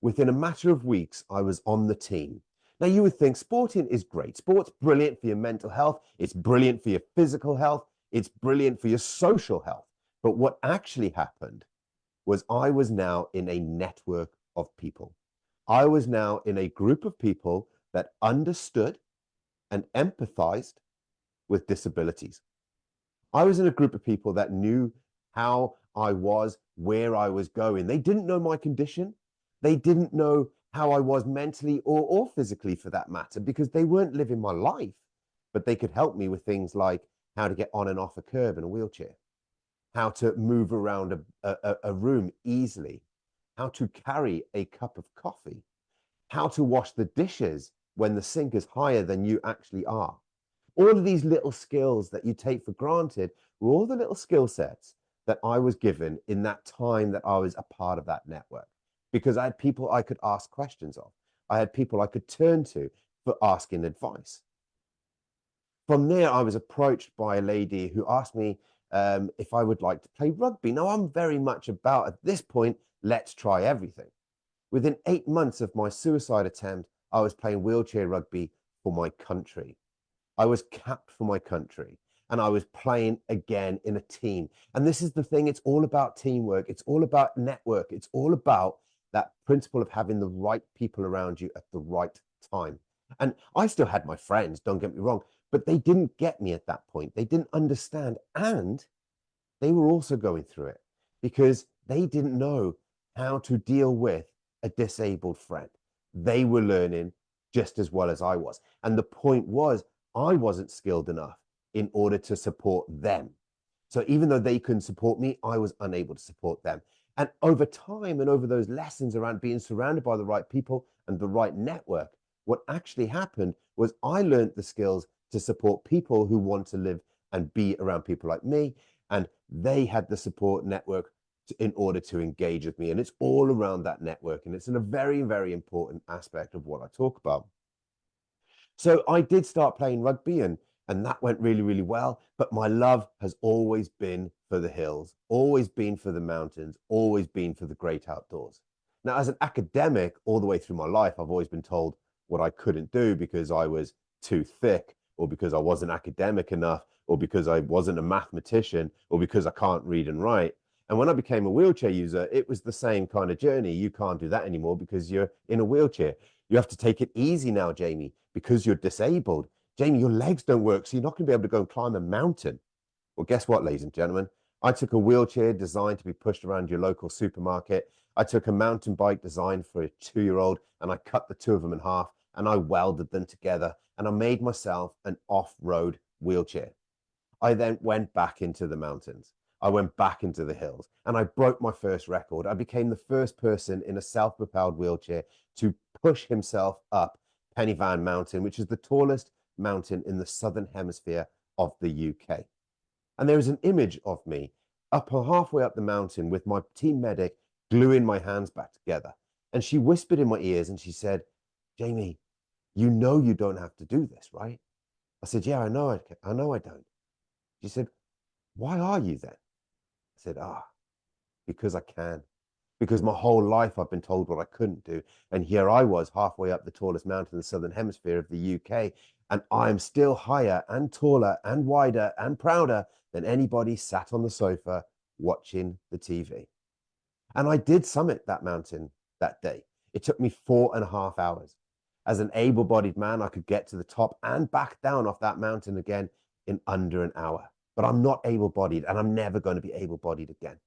Within a matter of weeks, I was on the team. Now, you would think sporting is great. Sport's brilliant for your mental health. It's brilliant for your physical health. It's brilliant for your social health. But what actually happened was I was now in a network of people. I was now in a group of people that understood and empathized with disabilities. I was in a group of people that knew how I was, where I was going. They didn't know my condition. They didn't know how I was mentally or physically for that matter, because they weren't living my life, but they could help me with things like how to get on and off a curb in a wheelchair, how to move around a room easily, how to carry a cup of coffee, how to wash the dishes when the sink is higher than you actually are. All of these little skills that you take for granted were all the little skill sets that I was given in that time that I was a part of that network, because I had people I could ask questions of. I had people I could turn to for asking advice. From there, I was approached by a lady who asked me if I would like to play rugby. Now, I'm very much about, at this point, let's try everything. Within 8 months of my suicide attempt, I was playing wheelchair rugby for my country. I was capped for my country and I was playing again in a team. And this is the thing, it's all about teamwork. It's all about network. It's all about that principle of having the right people around you at the right time. And I still had my friends, don't get me wrong, but they didn't get me at that point. They didn't understand. And they were also going through it because they didn't know how to deal with a disabled friend. They were learning just as well as I was. And the point was, I wasn't skilled enough in order to support them. So even though they couldn't support me, I was unable to support them. And over time and over those lessons around being surrounded by the right people and the right network, what actually happened was I learned the skills to support people who want to live and be around people like me. And they had the support network in order to engage with me. And it's all around that network. And it's a very, very important aspect of what I talk about. So I did start playing rugby and that went really, really well. But my love has always been for the hills, always been for the mountains, always been for the great outdoors. Now, as an academic, all the way through my life, I've always been told what I couldn't do because I was too thick, or because I wasn't academic enough, or because I wasn't a mathematician, or because I can't read and write. And when I became a wheelchair user, it was the same kind of journey. You can't do that anymore because you're in a wheelchair. You have to take it easy now, Jamie, because you're disabled. Jamie, your legs don't work, so you're not going to be able to go and climb a mountain. Well, guess what, ladies and gentlemen? I took a wheelchair designed to be pushed around your local supermarket. I took a mountain bike designed for a 2-year-old and I cut the two of them in half and I welded them together and I made myself an off-road wheelchair. I then went back into the mountains. I went back into the hills and I broke my first record. I became the first person in a self-propelled wheelchair to push himself up Pennyvan Mountain, which is the tallest mountain in the southern hemisphere of the UK. And there is an image of me up halfway up the mountain with my team medic gluing my hands back together. And she whispered in my ears and she said, Jamie, you know you don't have to do this, right? I said, yeah, I know I don't. She said, why are you then? I said, because I can. Because my whole life I've been told what I couldn't do. And here I was halfway up the tallest mountain in the southern hemisphere of the UK. And I'm still higher and taller and wider and prouder than anybody sat on the sofa watching the TV. And I did summit that mountain that day. It took me 4.5 hours. As an able-bodied man, I could get to the top and back down off that mountain again in under an hour. But I'm not able-bodied and I'm never going to be able-bodied again.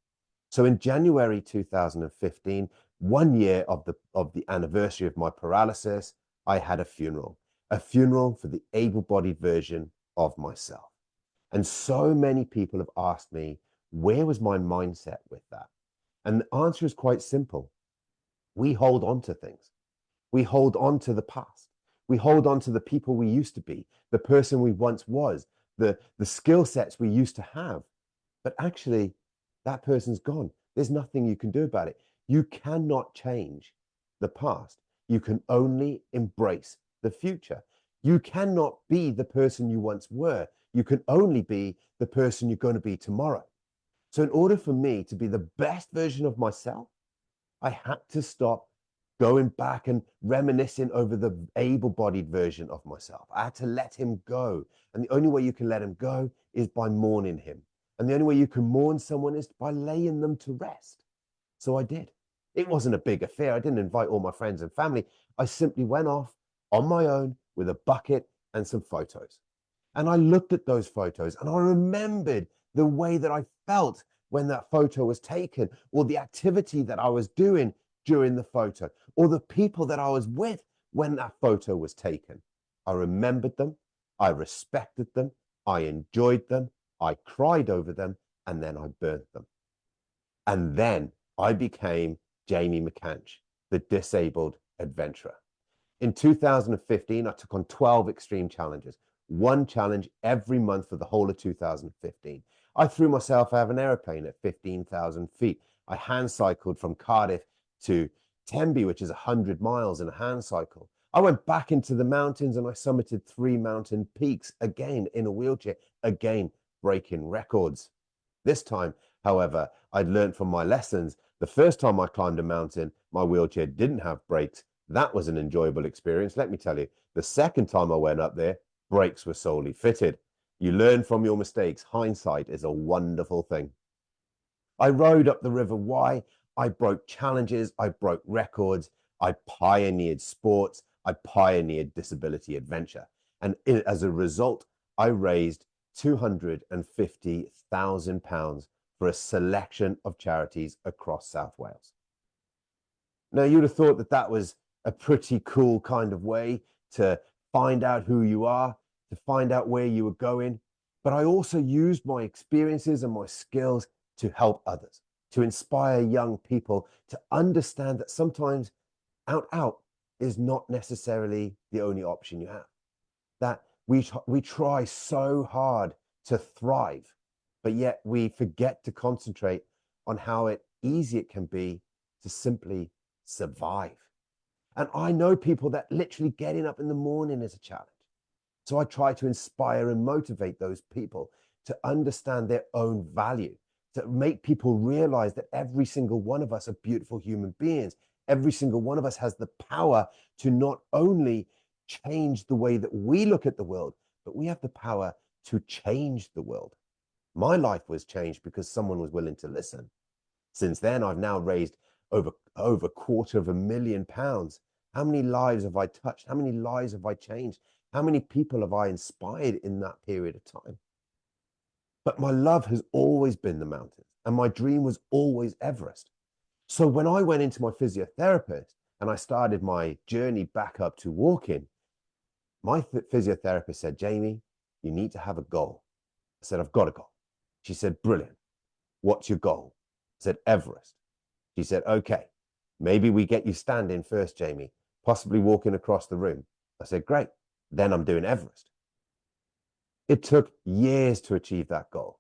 So in January 2015, 1 year of the anniversary of my paralysis, I had a funeral for the able-bodied version of myself. And so many people have asked me, where was my mindset with that? And the answer is quite simple. We hold on to things. We hold on to the past. We hold on to the people we used to be, the person we once was, the skill sets we used to have. But actually, that person's gone. There's nothing you can do about it. You cannot change the past. You can only embrace the future. You cannot be the person you once were. You can only be the person you're going to be tomorrow. So in order for me to be the best version of myself, I had to stop going back and reminiscing over the able-bodied version of myself. I had to let him go. And the only way you can let him go is by mourning him. And the only way you can mourn someone is by laying them to rest. So I did. It wasn't a big affair. I didn't invite all my friends and family. I simply went off on my own with a bucket and some photos. And I looked at those photos and I remembered the way that I felt when that photo was taken, or the activity that I was doing during the photo, or the people that I was with when that photo was taken. I remembered them, I respected them, I enjoyed them, I cried over them, and then I burnt them. And then I became Jamie McCanch, the disabled adventurer. In 2015, I took on 12 extreme challenges, one challenge every month for the whole of 2015. I threw myself out of an airplane at 15,000 feet. I hand cycled from Cardiff to Tenby, which is 100 miles in a hand cycle. I went back into the mountains and I summited 3 mountain peaks, again in a wheelchair, again breaking records. This time, however, I'd learned from my lessons. The first time I climbed a mountain, my wheelchair didn't have brakes. That was an enjoyable experience, let me tell you. The second time I went up there, brakes were solely fitted. You learn from your mistakes. Hindsight is a wonderful thing. I rode up the River Wye. I broke challenges. I broke records. I pioneered sports. I pioneered disability adventure. And as a result, I raised £250,000 for a selection of charities across South Wales. Now, you'd have thought that that was a pretty cool kind of way to find out who you are, to find out where you were going. But I also used my experiences and my skills to help others, to inspire young people to understand that sometimes out is not necessarily the only option you have. That we try so hard to thrive, but yet we forget to concentrate on how easy it can be to simply survive. And I know people that literally getting up in the morning is a challenge. So I try to inspire and motivate those people to understand their own value, to make people realize that every single one of us are beautiful human beings. Every single one of us has the power to not only change the way that we look at the world, but we have the power to change the world. My life was changed because someone was willing to listen. Since then, I've now raised over £250,000. How many lives have I touched? How many lives have I changed? How many people have I inspired in that period of time? But my love has always been the mountains, and my dream was always Everest. So when I went into my physiotherapist and I started my journey back up to walking, my physiotherapist said, Jamie, you need to have a goal. I said, I've got a goal. She said, brilliant. What's your goal? I said, Everest. She said, okay, maybe we get you standing first, Jamie, possibly walking across the room. I said, great. Then I'm doing Everest. It took years to achieve that goal.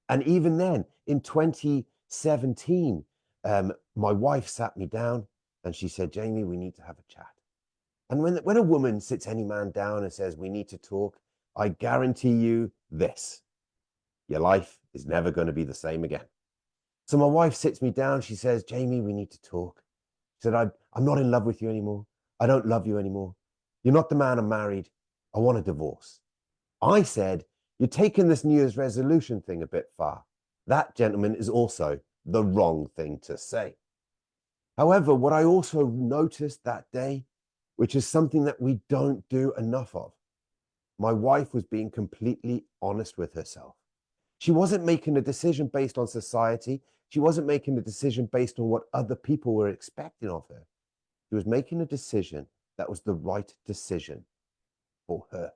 And even then, in 2017, my wife sat me down and she said, Jamie, we need to have a chat. And when a woman sits any man down and says, we need to talk, I guarantee you this, your life is never going to be the same again. So my wife sits me down. She says, Jamie, we need to talk. She said, I'm not in love with you anymore. I don't love you anymore. You're not the man I'm married. I want a divorce. I said, you're taking this New Year's resolution thing a bit far. That, gentleman, is also the wrong thing to say. However, what I also noticed that day, which is something that we don't do enough of, my wife was being completely honest with herself. She wasn't making a decision based on society. She wasn't making a decision based on what other people were expecting of her. She was making a decision that was the right decision for her.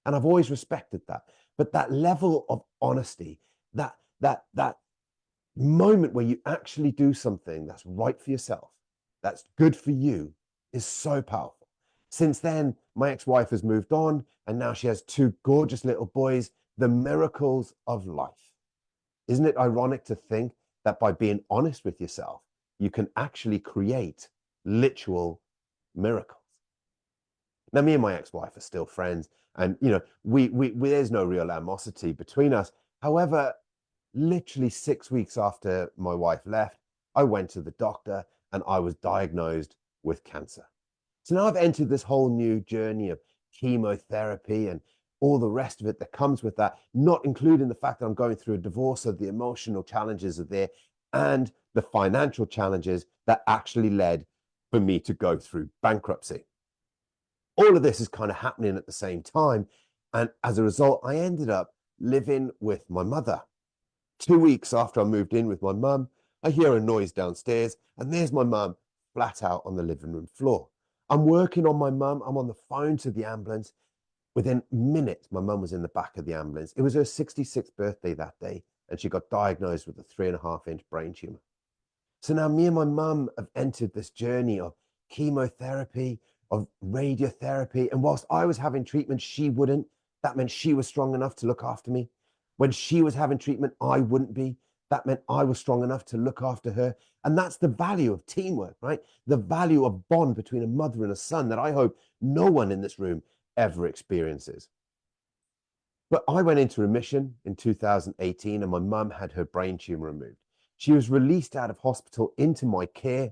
And I've always respected that. But that level of honesty, that moment where you actually do something that's right for yourself, that's good for you, is so powerful. Since then, my ex-wife has moved on, and now she has 2 gorgeous little boys. The miracles of life. Isn't it ironic to think that by being honest with yourself, you can actually create literal miracles. Now, me and my ex-wife are still friends, and we there's no real animosity between us. However, literally 6 weeks after my wife left, I went to the doctor and I was diagnosed with cancer. So now I've entered this whole new journey of chemotherapy and all the rest of it that comes with that, not including the fact that I'm going through a divorce, so the emotional challenges are there, and the financial challenges that actually led for me to go through bankruptcy. All of this is kind of happening at the same time. And as a result, I ended up living with my mother. 2 weeks after I moved in with my mum, I hear a noise downstairs, and there's my mum flat out on the living room floor. I'm working on my mum. I'm on the phone to the ambulance. Within minutes, my mum was in the back of the ambulance. It was her 66th birthday that day, and she got diagnosed with a 3.5-inch brain tumor. So now me and my mum have entered this journey of chemotherapy, of radiotherapy. And whilst I was having treatment, she wouldn't. That meant she was strong enough to look after me. When she was having treatment, I wouldn't be. That meant I was strong enough to look after her. And that's the value of teamwork, right? The value of bond between a mother and a son that I hope no one in this room ever experiences. But I went into remission in 2018, and my mum had her brain tumor removed. She was released out of hospital into my care,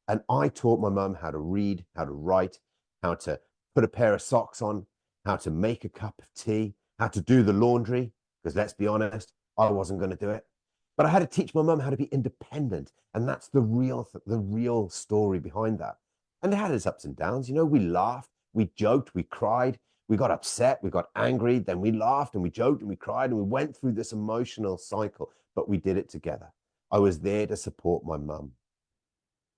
and I taught my mum how to read, how to write, how to put a pair of socks on, how to make a cup of tea, how to do the laundry, because let's be honest, I wasn't going to do it. But I had to teach my mum how to be independent, and that's the real story behind that. And it had its ups and downs. We laughed, we joked, we cried, we got upset, we got angry, then we laughed and we joked and we cried, and we went through this emotional cycle, but we did it together. I was there to support my mum.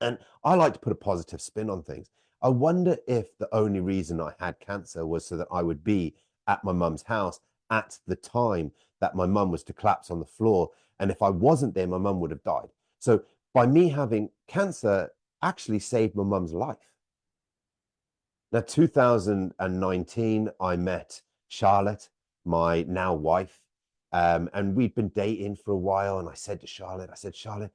And I like to put a positive spin on things. I wonder if the only reason I had cancer was so that I would be at my mum's house at the time that my mum was to collapse on the floor. And if I wasn't there, my mum would have died. So by me having cancer actually saved my mum's life. Now, 2019, I met Charlotte, my now wife, and we'd been dating for a while. And I said to Charlotte, Charlotte,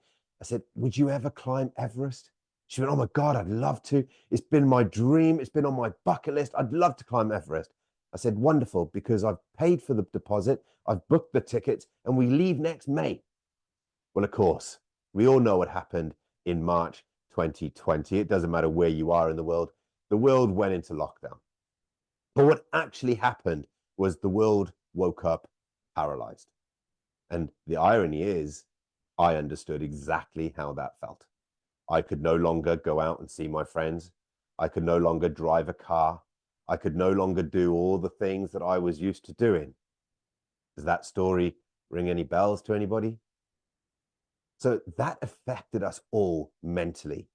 would you ever climb Everest? She went, oh my God, I'd love to. It's been my dream. It's been on my bucket list. I'd love to climb Everest. I said, wonderful, because I've paid for the deposit, I've booked the tickets, and we leave next May. Well, of course, we all know what happened in March 2020. It doesn't matter where you are in the world went into lockdown. But what actually happened was the world woke up paralyzed. And the irony is, I understood exactly how that felt. I could no longer go out and see my friends. I could no longer drive a car. I could no longer do all the things that I was used to doing. Does that story ring any bells to anybody? So that affected us all mentally.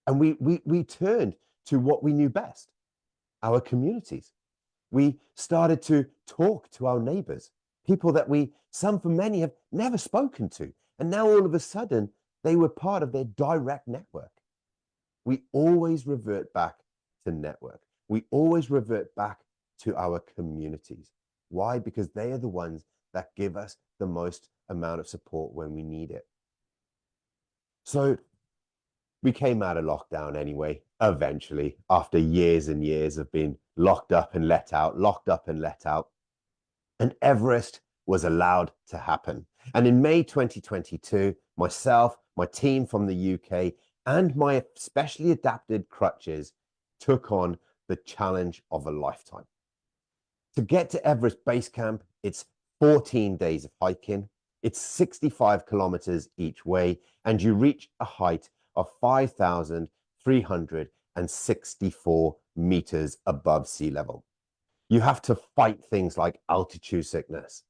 And we turned to what we knew best, our communities. We started to talk to our neighbors, people that some for many have never spoken to. And now all of a sudden, they were part of their direct network. We always revert back to network. We always revert back to our communities. Why? Because they are the ones that give us the most amount of support when we need it. So we came out of lockdown anyway, eventually, after years and years of being locked up and let out, locked up and let out. And Everest was allowed to happen. And in May 2022, myself, my team from the UK, and my specially adapted crutches took on the challenge of a lifetime. To get to Everest Base Camp, it's 14 days of hiking, it's 65 kilometers each way, and you reach a height of 5,364 meters above sea level. You have to fight things like altitude sickness,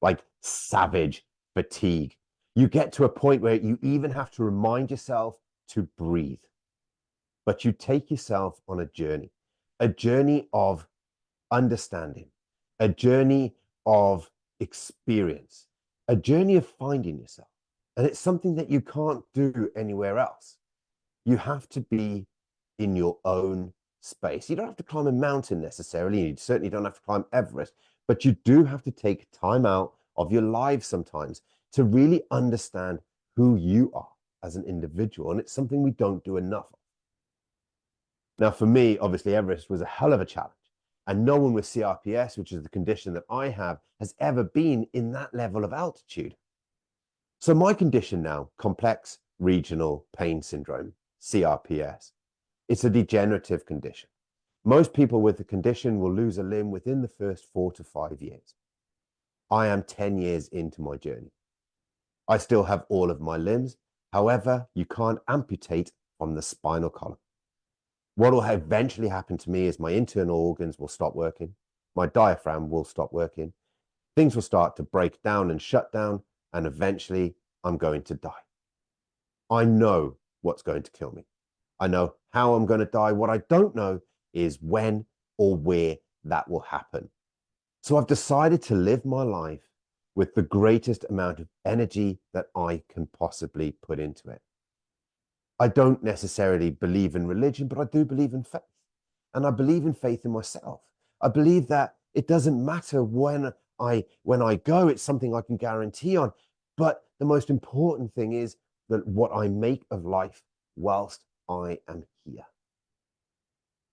like savage fatigue. You get to a point where you even have to remind yourself to breathe. But you take yourself on a journey of understanding, a journey of experience, a journey of finding yourself. And it's something that you can't do anywhere else. You have to be in your own space. You don't have to climb a mountain necessarily. You certainly don't have to climb Everest, but you do have to take time out of your lives sometimes to really understand who you are as an individual. And it's something we don't do enough of. Now, for me, obviously, Everest was a hell of a challenge. And no one with CRPS, which is the condition that I have, has ever been in that level of altitude. So my condition now, complex regional pain syndrome, CRPS, it's a degenerative condition. Most people with the condition will lose a limb within the first 4 to 5 years. I am 10 years into my journey. I still have all of my limbs. However, you can't amputate from the spinal column. What will eventually happen to me is my internal organs will stop working. My diaphragm will stop working. Things will start to break down and shut down, and eventually I'm going to die. I know what's going to kill me. I know how I'm going to die. What I don't know is when or where that will happen. So I've decided to live my life with the greatest amount of energy that I can possibly put into it. I don't necessarily believe in religion, but I do believe in faith. And I believe in faith in myself. I believe that it doesn't matter when I go, it's something I can guarantee on. But the most important thing is that what I make of life whilst I am here.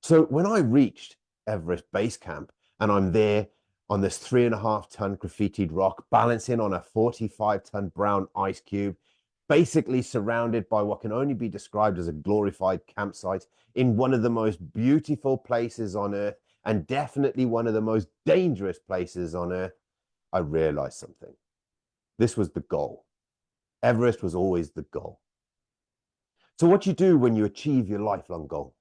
So when I reached Everest Base Camp and I'm there on this 3.5-ton graffitied rock, balancing on a 45-ton brown ice cube, basically surrounded by what can only be described as a glorified campsite in one of the most beautiful places on earth, and definitely one of the most dangerous places on earth, I realized something. This was the goal. Everest was always the goal. So what you do when you achieve your lifelong goal?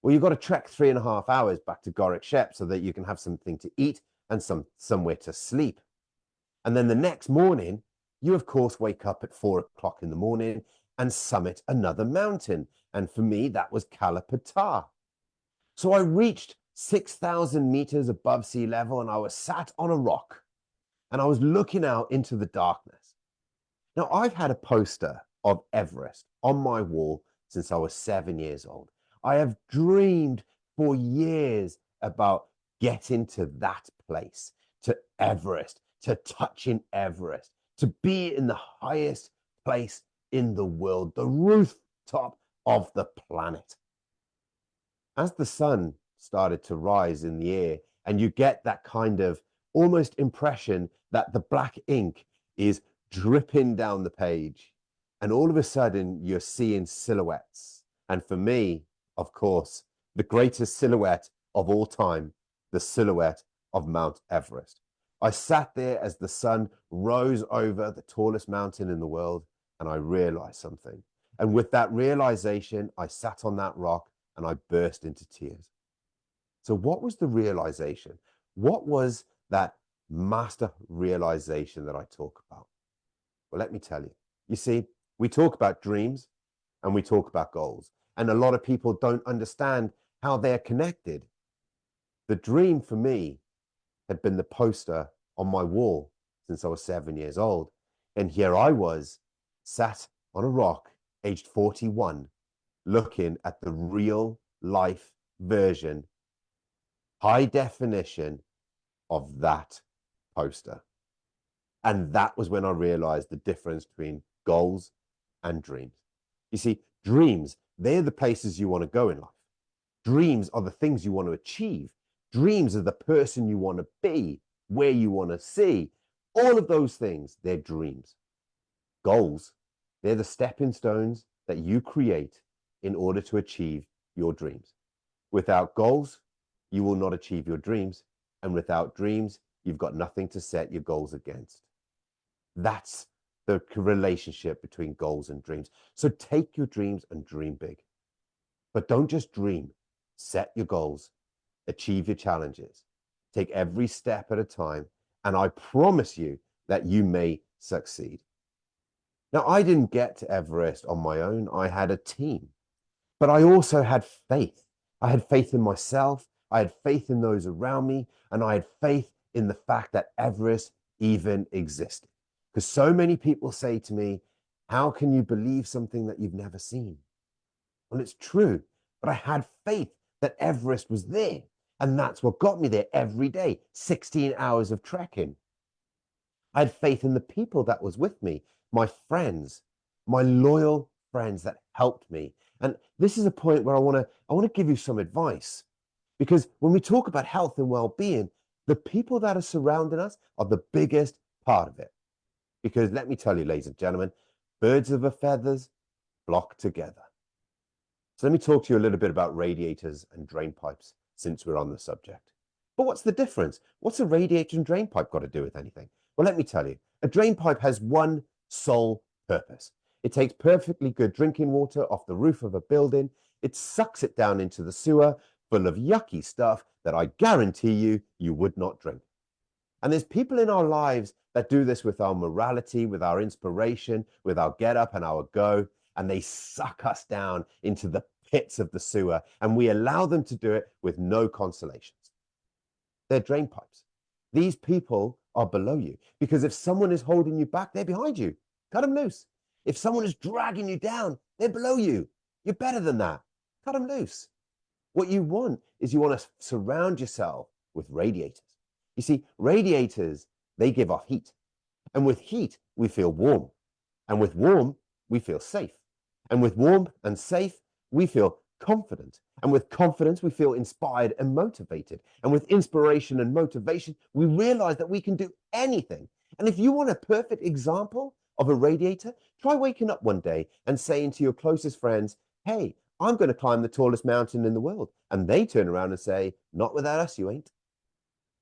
Well, you've got to trek 3.5 hours back to Gorik Shep so that you can have something to eat and somewhere to sleep. And then the next morning, you of course wake up at 4 o'clock in the morning and summit another mountain. And for me, that was Kala Patthar. So I reached 6,000 meters above sea level and I was sat on a rock and I was looking out into the darkness. Now, I've had a poster of Everest on my wall since I was 7 years old. I have dreamed for years about getting to that place, to Everest, to touching Everest, to be in the highest place in the world, the rooftop of the planet. As the sun started to rise in the air, and you get that kind of almost impression that the black ink is dripping down the page, and all of a sudden you're seeing silhouettes. And for me, of course, the greatest silhouette of all time, the silhouette of Mount Everest. I sat there as the sun rose over the tallest mountain in the world, and I realized something. And with that realization, I sat on that rock and I burst into tears. So what was the realization? What was that master realization that I talk about? Well, let me tell you. You see, we talk about dreams and we talk about goals. And a lot of people don't understand how they're connected. The dream for me had been the poster on my wall since I was 7 years old. And here I was, sat on a rock, aged 41, looking at the real life version, high definition of that poster. And that was when I realized the difference between goals and dreams. You see, dreams, they're the places you want to go in life. Dreams are the things you want to achieve. Dreams are the person you want to be, where you want to see. All of those things, they're dreams. Goals, they're the stepping stones that you create in order to achieve your dreams. Without goals, you will not achieve your dreams. And without dreams, you've got nothing to set your goals against. That's the relationship between goals and dreams. So take your dreams and dream big. But don't just dream. Set your goals. Achieve your challenges. Take every step at a time. And I promise you that you may succeed. Now, I didn't get to Everest on my own. I had a team. But I also had faith. I had faith in myself. I had faith in those around me. And I had faith in the fact that Everest even existed. Because so many people say to me, how can you believe something that you've never seen? Well, it's true. But I had faith that Everest was there. And that's what got me there every day, 16 hours of trekking. I had faith in the people that was with me, my friends, my loyal friends that helped me. And this is a point where I want to give you some advice, because when we talk about health and well-being, the people that are surrounding us are the biggest part of it. Because let me tell you, ladies and gentlemen, birds of a feathers flock together. So let me talk to you a little bit about radiators and drain pipes, since we're on the subject. But what's the difference? What's a radiator and drain pipe got to do with anything? Well, let me tell you, a drain pipe has one sole purpose. It takes perfectly good drinking water off the roof of a building. It sucks it down into the sewer full of yucky stuff that I guarantee you would not drink. And there's people in our lives that do this with our morality, with our inspiration, with our get up and our go, and they suck us down into the pits of the sewer, and we allow them to do it with no consolations. They're drain pipes. These people are below you, because if someone is holding you back, they're behind you. Cut them loose. If someone is dragging you down, they're below you. You're better than that. Cut them loose. What you want is you want to surround yourself with radiators. You see, radiators, they give off heat. And with heat, we feel warm. And with warm, we feel safe. And with warm and safe, we feel confident. And with confidence, we feel inspired and motivated. And with inspiration and motivation, we realize that we can do anything. And if you want a perfect example of a radiator, try waking up one day and saying to your closest friends, hey, I'm going to climb the tallest mountain in the world. And they turn around and say, not without us, you ain't.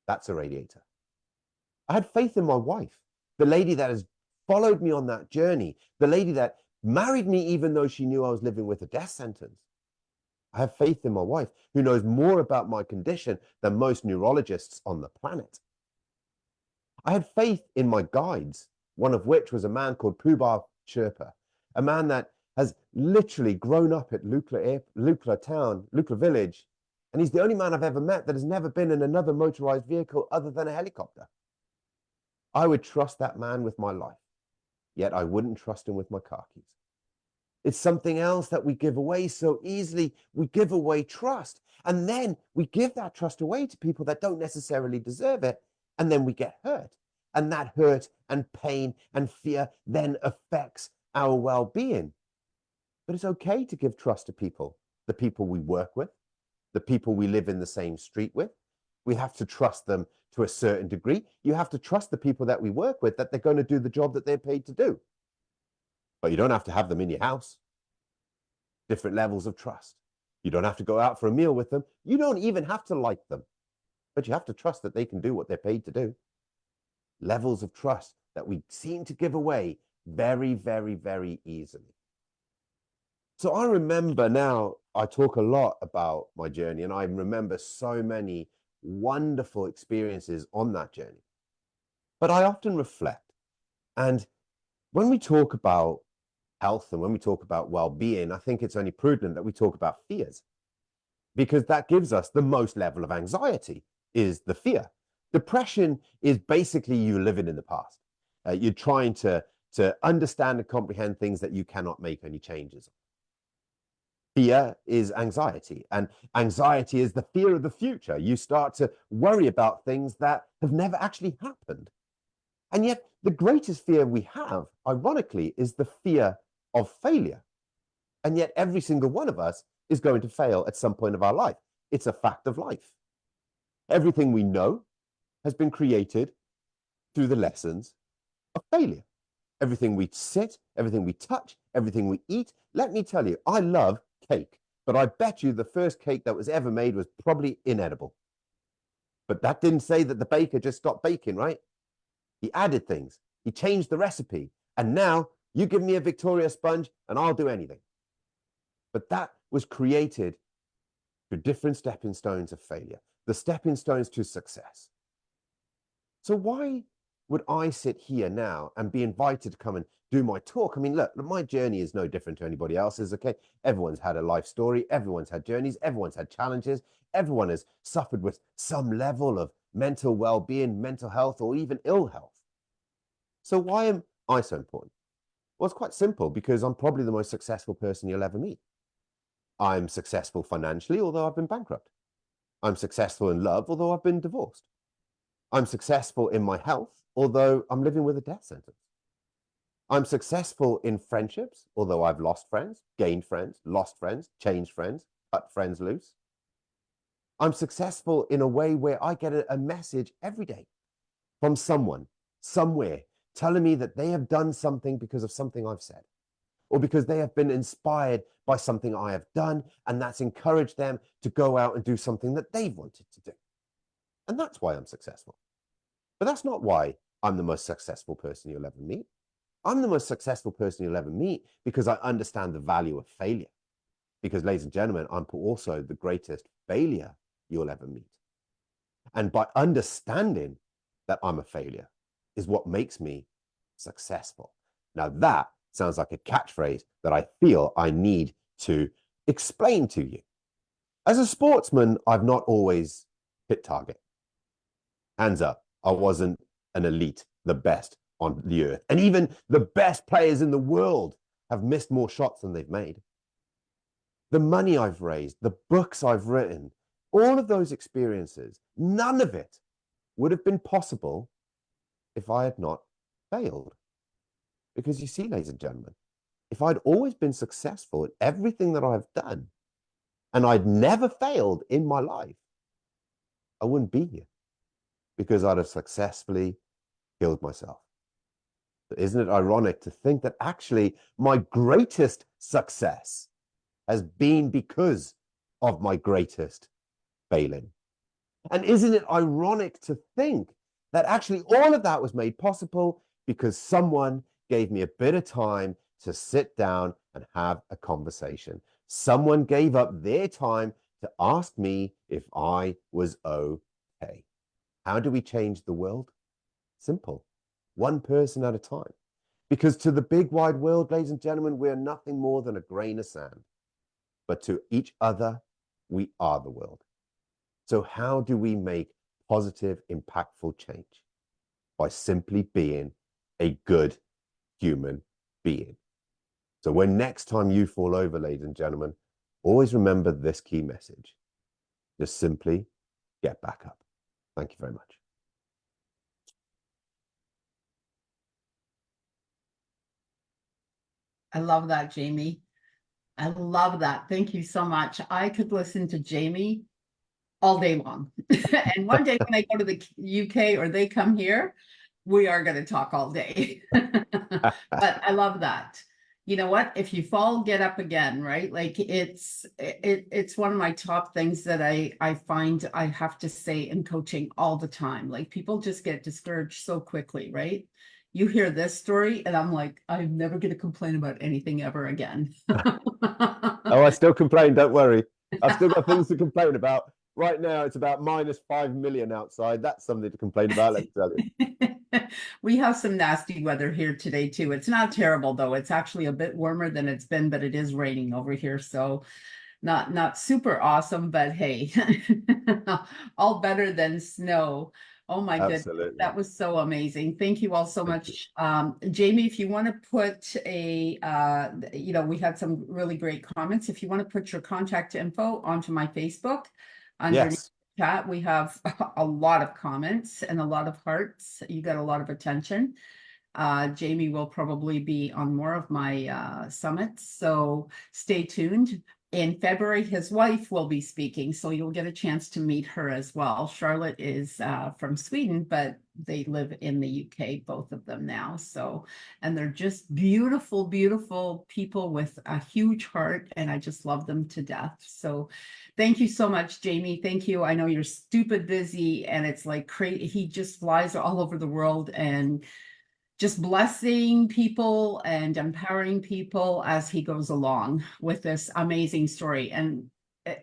That's a radiator. I had faith in my wife, the lady that has followed me on that journey, the lady that married me even though she knew I was living with a death sentence. I have faith in my wife, who knows more about my condition than most neurologists on the planet. I had faith in my guides, one of which was a man called Poobah Sherpa, a man that has literally grown up at Lukla village, and he's the only man I've ever met that has never been in another motorized vehicle other than a helicopter. I would trust that man with my life, yet I wouldn't trust him with my car keys. It's something else that we give away so easily. We give away trust, and then we give that trust away to people that don't necessarily deserve it, and then we get hurt. And that hurt and pain and fear then affects our well-being. But it's okay to give trust to people, the people we work with, the people we live in the same street with. We have to trust them to a certain degree. You have to trust the people that we work with, that they're going to do the job that they're paid to do. But you don't have to have them in your house. Different levels of trust. You don't have to go out for a meal with them. You don't even have to like them. But you have to trust that they can do what they're paid to do. Levels of trust that we seem to give away very, very, very easily. So I remember now, I talk a lot about my journey, and I remember so many wonderful experiences on that journey. But I often reflect, and when we talk about health and when we talk about well-being, I think it's only prudent that we talk about fears, because that gives us the most level of anxiety, is the fear. Depression is basically you living in the past. You're trying to understand and comprehend things that you cannot make any changes on. Fear is anxiety, and anxiety is the fear of the future. You start to worry about things that have never actually happened. And yet the greatest fear we have, ironically, is the fear of failure. And yet every single one of us is going to fail at some point of our life. It's a fact of life. Everything we know has been created through the lessons of failure. Everything we sit, everything we touch, everything we eat. Let me tell you, I love cake, but I bet you the first cake that was ever made was probably inedible. But that didn't say that the baker just stopped baking, right? He added things. He changed the recipe. And now you give me a Victoria sponge and I'll do anything. But that was created through different stepping stones of failure, the stepping stones to success. So why would I sit here now and be invited to come and do my talk? I mean, look, my journey is no different to anybody else's, okay? Everyone's had a life story. Everyone's had journeys. Everyone's had challenges. Everyone has suffered with some level of mental well-being, mental health, or even ill health. So why am I so important? Well, it's quite simple, because I'm probably the most successful person you'll ever meet. I'm successful financially, although I've been bankrupt. I'm successful in love, although I've been divorced. I'm successful in my health, although I'm living with a death sentence. I'm successful in friendships, although I've lost friends, gained friends, lost friends, changed friends, cut friends loose. I'm successful in a way where I get a message every day from someone, somewhere, telling me that they have done something because of something I've said, or because they have been inspired by something I have done, and that's encouraged them to go out and do something that they've wanted to do. And that's why I'm successful. But that's not why I'm the most successful person you'll ever meet. I'm the most successful person you'll ever meet because I understand the value of failure. Because, ladies and gentlemen, I'm also the greatest failure you'll ever meet. And by understanding that I'm a failure is what makes me successful. Now, that sounds like a catchphrase that I feel I need to explain to you. As a sportsman, I've not always hit target. Hands up, I wasn't an elite, the best on the earth. And even the best players in the world have missed more shots than they've made. The money I've raised, the books I've written, all of those experiences, none of it would have been possible if I had not failed. Because you see, ladies and gentlemen, if I'd always been successful in everything that I've done, and I'd never failed in my life, I wouldn't be here because I'd have successfully killed myself. But isn't it ironic to think that actually my greatest success has been because of my greatest failing? And isn't it ironic to think that actually all of that was made possible because someone gave me a bit of time to sit down and have a conversation? Someone gave up their time to ask me if I was okay. How do we change the world? Simple. One person at a time. Because to the big wide world, ladies and gentlemen, we're nothing more than a grain of sand. But to each other, we are the world. So how do we make positive, impactful change? By simply being a good human being. So when next time you fall over, ladies and gentlemen, always remember this key message. Just simply get back up. Thank you very much. I love that, Jamie. I love that. Thank you so much. I could listen to Jamie all day long. And one day when I go to the UK or they come here, we are going to talk all day. But I love that. You know what? If you fall, get up again, right? Like it's one of my top things that I find I have to say in coaching all the time. Like people just get discouraged so quickly, right? You hear this story and I'm like, I'm never going to complain about anything ever again. Oh, I still complain, don't worry. I've still got things to complain about. Right now, it's about -5 million outside. That's something to complain about, let me tell you. We have some nasty weather here today too. It's not terrible though. It's actually a bit warmer than it's been, but it is raining over here. So not super awesome, but hey, all better than snow. Oh my goodness, Absolutely. that was so amazing. Thank you all so Thank much. Jamie, if you want to put a, we had some really great comments. If you want to put your contact info onto my Facebook, underneath Yes. the chat, we have a lot of comments and a lot of hearts. You got a lot of attention. Jamie will probably be on more of my summits, so stay tuned. In February, his wife will be speaking, so you'll get a chance to meet her as well. Charlotte is from Sweden, but they live in the UK, both of them now. So, and they're just beautiful, beautiful people with a huge heart, and I just love them to death. So thank you so much, Jamie. Thank you. I know you're stupid busy, and it's like crazy. He just flies all over the world and just blessing people and empowering people as he goes along with this amazing story. And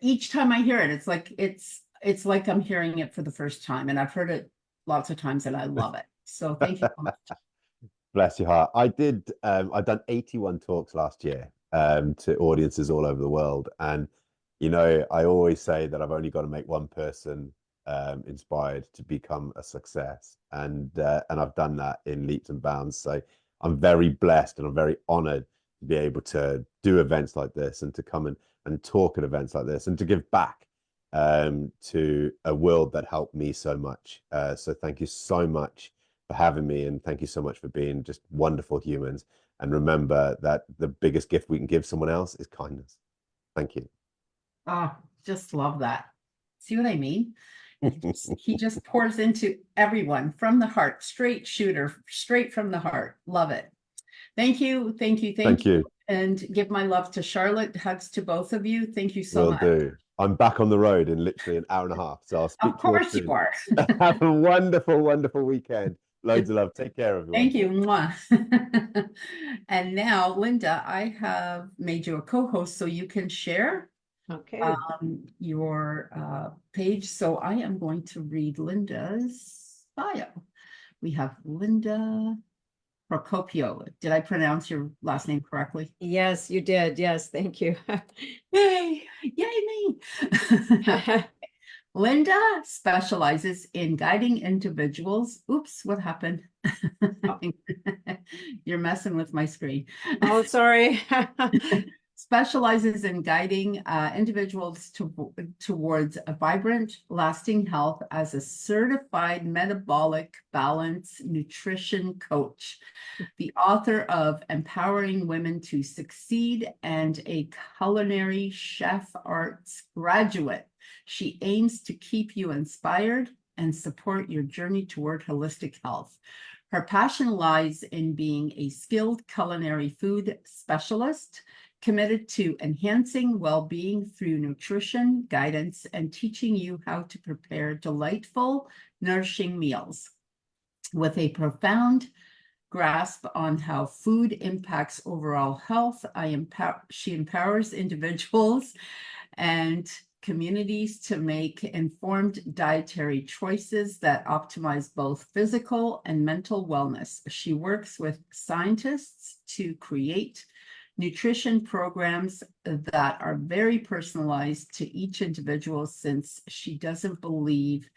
each time I hear it, it's like I'm hearing it for the first time, and I've heard it lots of times and I love it. So thank you so much. Bless your heart. I've done 81 talks last year to audiences all over the world. And, I always say that I've only got to make one person inspired to become a success. And I've done that in leaps and bounds. So I'm very blessed and I'm very honored to be able to do events like this and to come and talk at events like this and to give back to a world that helped me so much. So thank you so much for having me, and thank you so much for being just wonderful humans. And remember that the biggest gift we can give someone else is kindness. Thank you. Oh, just love that. See what I mean? He just pours into everyone from the heart, straight shooter, straight from the heart. Love it. Thank you, thank you, Thank you. And give my love to Charlotte. Hugs to both of you. Thank you so Will much. do. I'm back on the road in literally an hour and a half, so I'll speak Of to you all course you soon. are. Have a wonderful, wonderful weekend. Loads of love. Take care, everyone. Thank you. Mwah. And now, Linda, I have made you a co-host so you can share Okay. your page. So I am going to read Linda's bio. We have Linda Procopio. Did I pronounce your last name correctly? Yes, you did. Yes, thank you. Yay, me. Linda specializes in guiding individuals. Oops, what happened? You're messing with my screen. Oh, sorry. Specializes in guiding individuals towards a vibrant, lasting health as a certified metabolic balance nutrition coach, the author of Empowering Women to Succeed, and a culinary chef arts graduate. She aims to keep you inspired and support your journey toward holistic health. Her passion lies in being a skilled culinary food specialist, committed to enhancing well-being through nutrition, guidance, and teaching you how to prepare delightful, nourishing meals. With a profound grasp on how food impacts overall health, she empowers individuals and communities to make informed dietary choices that optimize both physical and mental wellness. She works with scientists to create nutrition programs that are very personalized to each individual, since she doesn't believe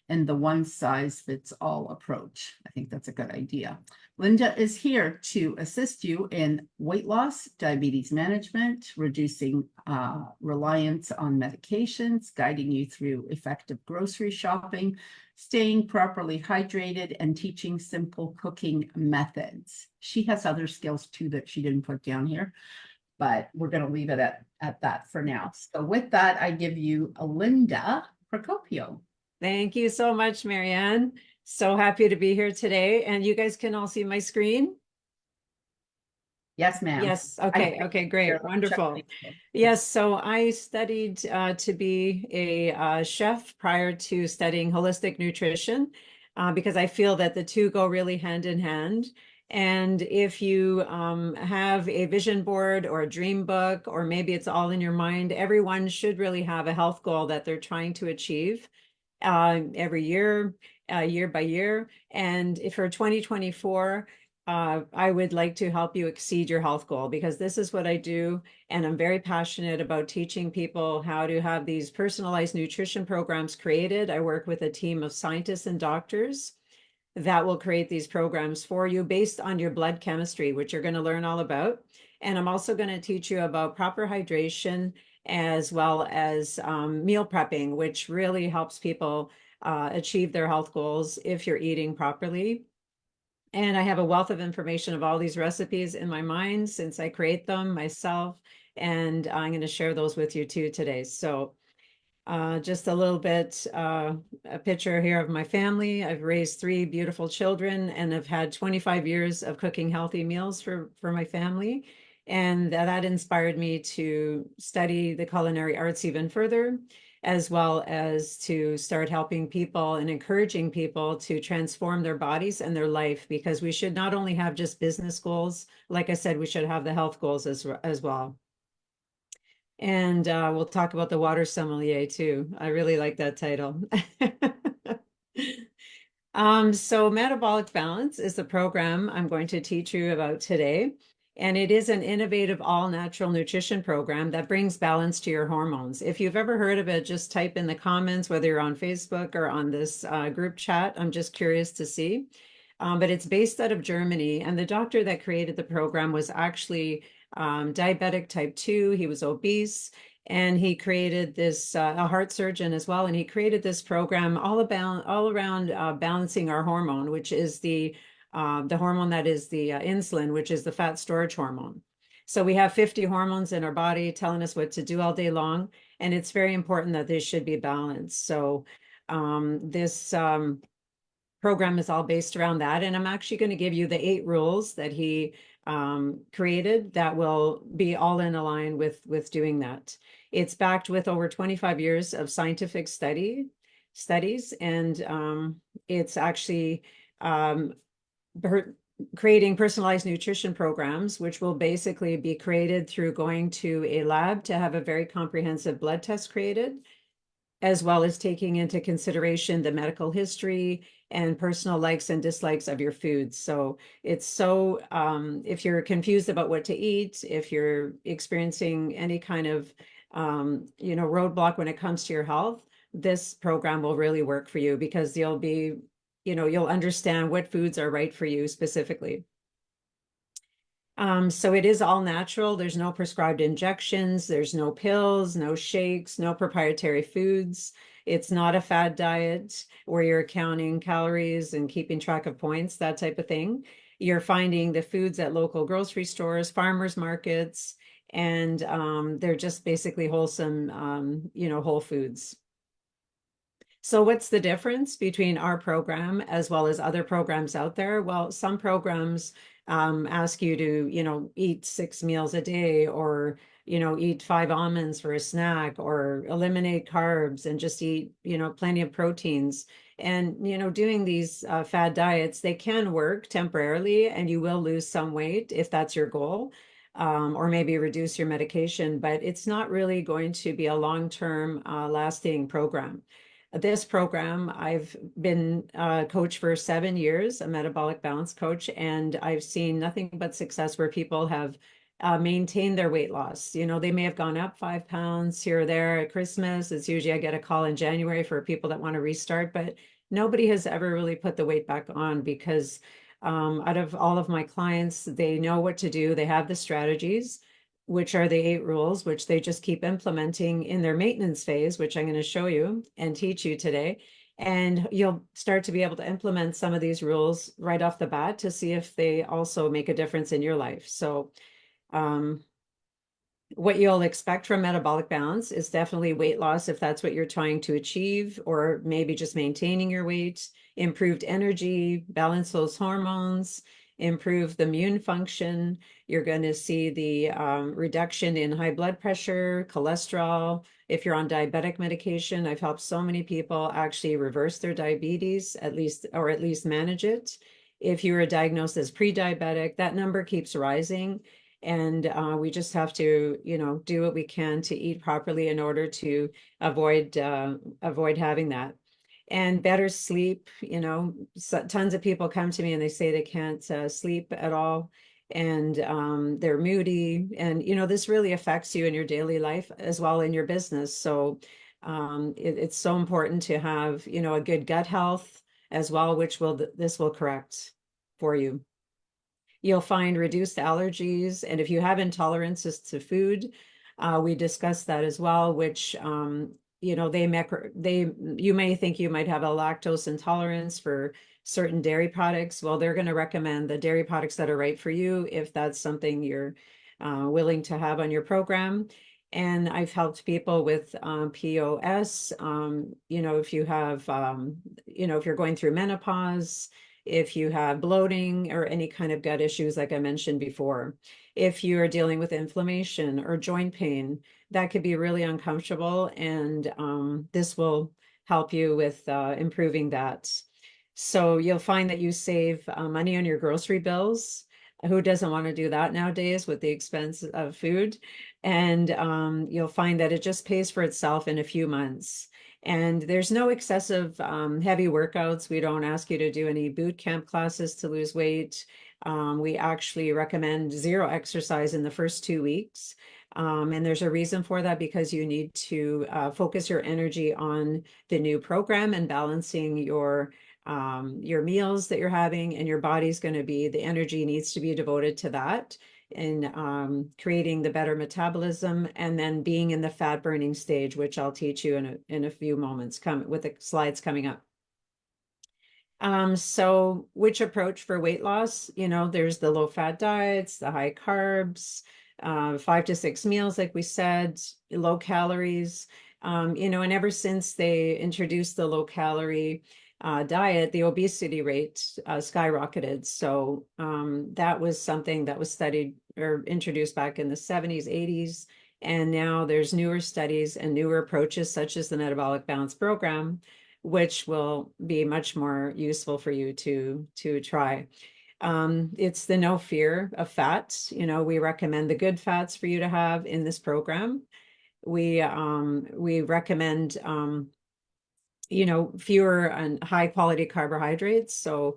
in the one-size-fits-all approach. I think that's a good idea. Linda is here to assist you in weight loss, diabetes management, reducing reliance on medications, guiding you through effective grocery shopping, staying properly hydrated, and teaching simple cooking methods. She has other skills too that she didn't put down here, but we're going to leave it at that for now. So with that, I give you Linda Procopio. Thank you so much, Marianne. So happy to be here today. And you guys can all see my screen? Yes, ma'am. Yes. Okay. Okay, great. Wonderful. Yes. So I studied to be a chef prior to studying holistic nutrition because I feel that the two go really hand in hand. And if you have a vision board or a dream book, or maybe it's all in your mind, everyone should really have a health goal that they're trying to achieve every year, year by year. And if for 2024, I would like to help you exceed your health goal, because this is what I do. And I'm very passionate about teaching people how to have these personalized nutrition programs created. I work with a team of scientists and doctors that will create these programs for you based on your blood chemistry, which you're going to learn all about. And I'm also going to teach you about proper hydration, as well as meal prepping, which really helps people achieve their health goals if you're eating properly. And I have a wealth of information of all these recipes in my mind since I create them myself. And I'm going to share those with you too today. So just a little bit, a picture here of my family. I've raised 3 beautiful children and have had 25 years of cooking healthy meals for my family. And that inspired me to study the culinary arts even further, as well as to start helping people and encouraging people to transform their bodies and their life, because we should not only have just business goals. Like I said, we should have the health goals as well. And we'll talk about the water sommelier too. I really like that title. So Metabolic Balance is the program I'm going to teach you about today. And it is an innovative all-natural nutrition program that brings balance to your hormones. If you've ever heard of it, just type in the comments, whether you're on Facebook or on this group chat. I'm just curious to see. But it's based out of Germany. And the doctor that created the program was actually diabetic type 2. He was obese, And he created this, a heart surgeon as well, and he created this program all around balancing our hormone, which is the hormone that is the insulin, which is the fat storage hormone. So we have 50 hormones in our body telling us what to do all day long, and it's very important that they should be balanced. So this program is all based around that, and I'm actually going to give you the 8 rules that he created that will be all in line with doing that. It's backed with over 25 years of scientific studies, and it's actually creating personalized nutrition programs, which will basically be created through going to a lab to have a very comprehensive blood test created, as well as taking into consideration the medical history and personal likes and dislikes of your foods. So it's so, if you're confused about what to eat, if you're experiencing any kind of, roadblock when it comes to your health, this program will really work for you, because you'll be, you'll understand what foods are right for you specifically. So it is all natural. There's no prescribed injections. There's no pills, no shakes, no proprietary foods. It's not a fad diet where you're counting calories and keeping track of points, that type of thing. You're finding the foods at local grocery stores, farmers markets, and they're just basically wholesome, whole foods. So what's the difference between our program as well as other programs out there? Well, some programs ask you to, eat 6 meals a day, or, eat 5 almonds for a snack, or eliminate carbs and just eat, plenty of proteins. And, doing these fad diets, they can work temporarily, and you will lose some weight if that's your goal. Or maybe reduce your medication, but it's not really going to be a long-term lasting program. This program, I've been a coach for 7 years, a metabolic balance coach, and I've seen nothing but success where people have maintained their weight loss. They may have gone up 5 pounds here or there at Christmas. It's usually I get a call in January for people that want to restart, but nobody has ever really put the weight back on, because out of all of my clients, they know what to do. They have the strategies, which are the 8 rules, which they just keep implementing in their maintenance phase, which I'm going to show you and teach you today. And you'll start to be able to implement some of these rules right off the bat to see if they also make a difference in your life. So what you'll expect from metabolic balance is definitely weight loss, if that's what you're trying to achieve, or maybe just maintaining your weight, improved energy, balance those hormones, improve the immune function. You're going to see the reduction in high blood pressure, cholesterol. If you're on diabetic medication, I've helped so many people actually reverse their diabetes, at least manage it. If you were diagnosed as pre-diabetic, that number keeps rising. And we just have to, do what we can to eat properly in order to avoid having that. And better sleep, tons of people come to me and they say they can't sleep at all, and they're moody, and this really affects you in your daily life as well in your business. So it's so important to have, a good gut health as well, which this will correct for you. You'll find reduced allergies, and if you have intolerances to food, we discussed that as well, which you may think you might have a lactose intolerance for certain dairy products. Well, they're going to recommend the dairy products that are right for you if that's something you're willing to have on your program. And I've helped people with POS, if you have, if you're going through menopause, if you have bloating or any kind of gut issues, like I mentioned before. If you are dealing with inflammation or joint pain, that could be really uncomfortable, and this will help you with improving that. So you'll find that you save money on your grocery bills. Who doesn't want to do that nowadays with the expense of food? And you'll find that it just pays for itself in a few months. And there's no excessive heavy workouts. We don't ask you to do any boot camp classes to lose weight. We actually recommend 0 exercise in the first 2 weeks. And there's a reason for that, because you need to focus your energy on the new program and balancing your meals that you're having, and your body's going to be, the energy needs to be devoted to that. in creating the better metabolism, and then being in the fat burning stage, which I'll teach you in a few moments, with the slides coming up. So which approach for weight loss? There's the low fat diets, the high carbs, 5 to 6 meals, like we said, low calories. And ever since they introduced the low calorie diet, the obesity rate skyrocketed. So that was something that was studied or introduced back in the 70s, 80s. And now there's newer studies and newer approaches, such as the Metabolic Balance Program, which will be much more useful for you to try. It's the no fear of fat. We recommend the good fats for you to have in this program. We recommend fewer and high quality carbohydrates. So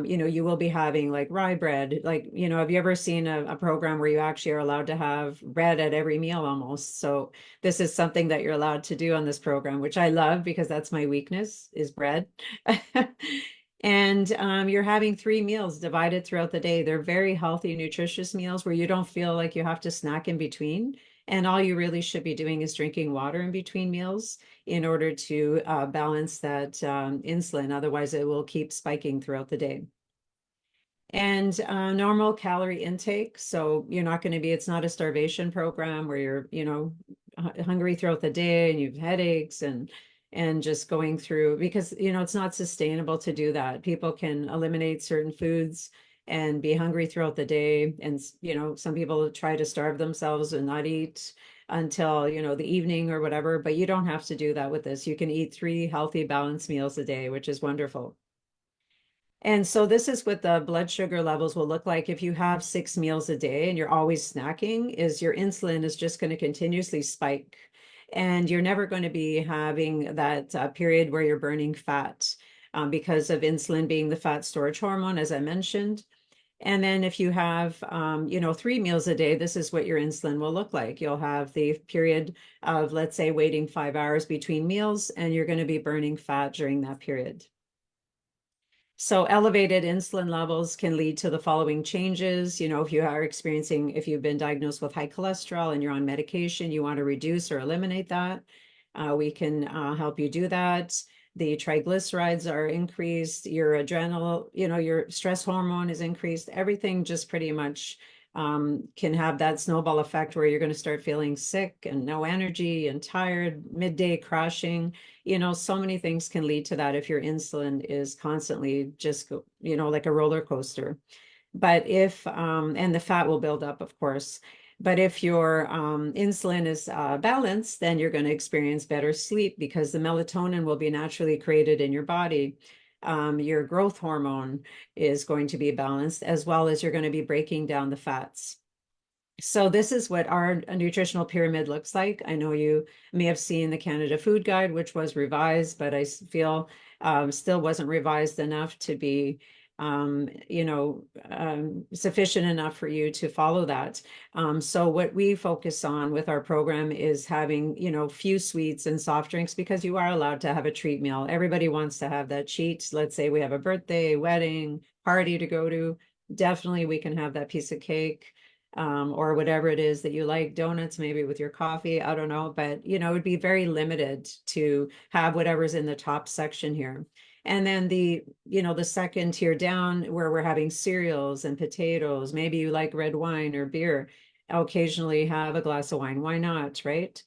you will be having like rye bread. Like, have you ever seen a program where you actually are allowed to have bread at every meal almost? So this is something that you're allowed to do on this program, which I love because that's my weakness, is bread. And you're having 3 meals divided throughout the day. They're very healthy, nutritious meals where you don't feel like you have to snack in between. And all you really should be doing is drinking water in between meals in order to balance that insulin. Otherwise, it will keep spiking throughout the day. And normal calorie intake. So you're not going to be, it's not a starvation program where you're, hungry throughout the day and you have headaches and just going through, because, it's not sustainable to do that. People can eliminate certain foods and be hungry throughout the day. And, some people try to starve themselves and not eat until, the evening or whatever, but you don't have to do that with this. You can eat 3 healthy, balanced meals a day, which is wonderful. And so this is what the blood sugar levels will look like if you have 6 meals a day and you're always snacking, is your insulin is just going to continuously spike. And you're never going to be having that period where you're burning fat because of insulin being the fat storage hormone, as I mentioned. And then if you have, 3 meals a day, this is what your insulin will look like. You'll have the period of, let's say, waiting 5 hours between meals, and you're going to be burning fat during that period. So elevated insulin levels can lead to the following changes. If you've been diagnosed with high cholesterol and you're on medication, you want to reduce or eliminate that. We can help you do that. The triglycerides are increased, your adrenal, your stress hormone is increased. Everything just pretty much can have that snowball effect where you're going to start feeling sick and no energy and tired, midday crashing. So many things can lead to that if your insulin is constantly just, like a roller coaster. But and the fat will build up, of course. But if your insulin is balanced, then you're going to experience better sleep because the melatonin will be naturally created in your body. Your growth hormone is going to be balanced, as well as you're going to be breaking down the fats. So this is what our nutritional pyramid looks like. I know you may have seen the Canada Food Guide, which was revised, but I feel still wasn't revised enough to be sufficient enough for you to follow that. So what we focus on with our program is having, few sweets and soft drinks, because you are allowed to have a treat meal. Everybody wants to have that cheat. Let's say we have a birthday, wedding, party to go to. Definitely we can have that piece of cake. Or whatever it is that you like, donuts maybe with your coffee, I don't know, but it would be very limited to have whatever's in the top section here. And then the second tier down, where we're having cereals and potatoes, maybe you like red wine or beer, occasionally have a glass of wine, why not, right?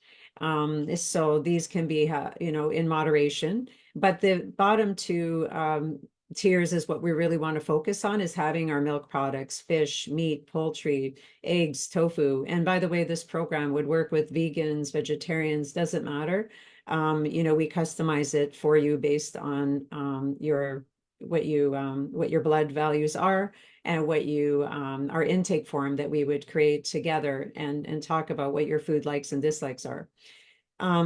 So these can be in moderation, but the bottom 2 tiers is what we really want to focus on, is having our milk products, fish, meat, poultry, eggs, tofu. And by the way, this program would work with vegans, vegetarians, doesn't matter. We customize it for you based on what your blood values are and what our intake form that we would create together and talk about what your food likes and dislikes are.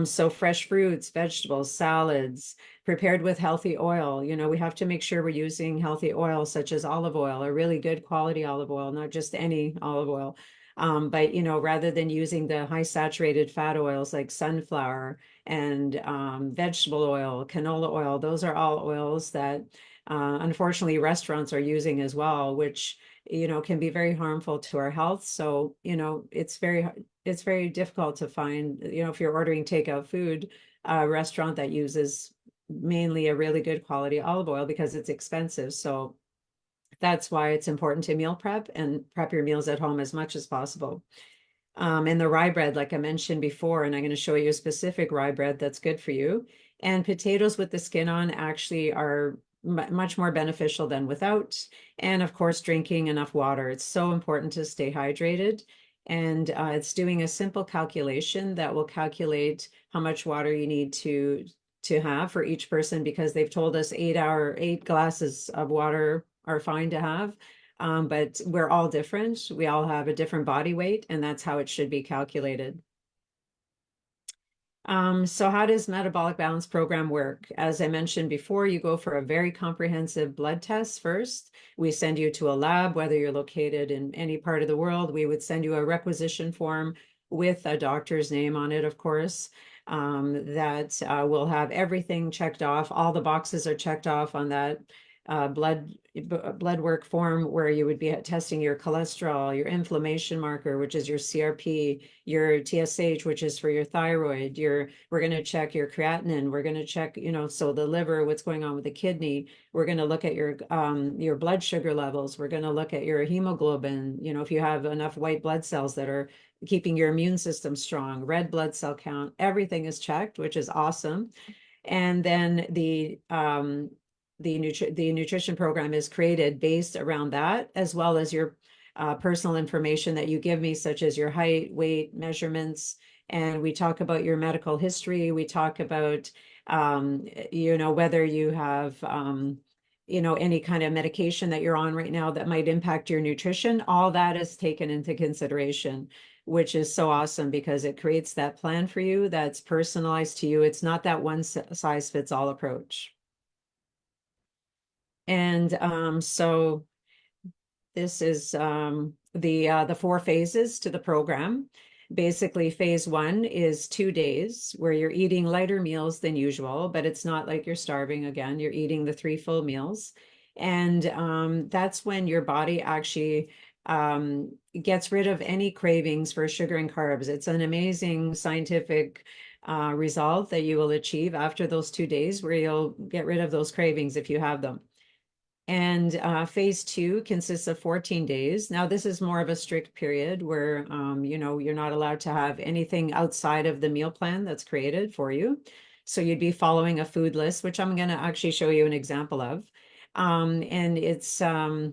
So fresh fruits, vegetables, salads, prepared with healthy oil. We have to make sure we're using healthy oil, such as olive oil, a really good quality olive oil, not just any olive oil. But, rather than using the high saturated fat oils like sunflower and vegetable oil, canola oil, those are all oils that unfortunately restaurants are using as well, which, you know, can be very harmful to our health. So, you know, it's very difficult to find, you know, if you're ordering takeout food, a restaurant that uses mainly a really good quality olive oil because it's expensive. So that's why it's important to meal prep and prep your meals at home as much as possible. And the rye bread, like I mentioned before, and I'm going to show you a specific rye bread that's good for you. And potatoes with the skin on actually are much more beneficial than without. And of course, drinking enough water. It's so important to stay hydrated. And it's doing a simple calculation that will calculate how much water you need to have for each person, because they've told us 8 glasses of water are fine to have. But we're all different. We all have a different body weight, and that's how it should be calculated. So how does Metabolic Balance Program work? As I mentioned before, you go for a very comprehensive blood test first. We send you to a lab, whether you're located in any part of the world. We would send you a requisition form with a doctor's name on it, of course, that will have everything checked off. All the boxes are checked off on that blood work form, where you would be testing your cholesterol, your inflammation marker, which is your CRP, your TSH, which is for your thyroid. We're going to check your creatinine. We're going to check, you know, so the liver, what's going on with the kidney. We're going to look at your blood sugar levels. We're going to look at your hemoglobin, you know, if you have enough white blood cells that are keeping your immune system strong, red blood cell count, everything is checked, which is awesome. And then the nutrition program is created based around that, as well as your personal information that you give me, such as your height, weight, measurements. And we talk about your medical history. We talk about, you know, whether you have, you know, any kind of medication that you're on right now that might impact your nutrition. All that is taken into consideration, which is so awesome because it creates that plan for you that's personalized to you. It's not that one size fits all approach. And so this is the 4 phases to the program. Basically, phase 1 is 2 days where you're eating lighter meals than usual, but it's not like you're starving again. You're eating the 3 full meals. And that's when your body actually gets rid of any cravings for sugar and carbs. It's an amazing scientific result that you will achieve after those 2 days, where you'll get rid of those cravings if you have them. And phase 2 consists of 14 days. Now, this is more of a strict period where, you know, you're not allowed to have anything outside of the meal plan that's created for you. So you'd be following a food list, which I'm going to actually show you an example of. And it's a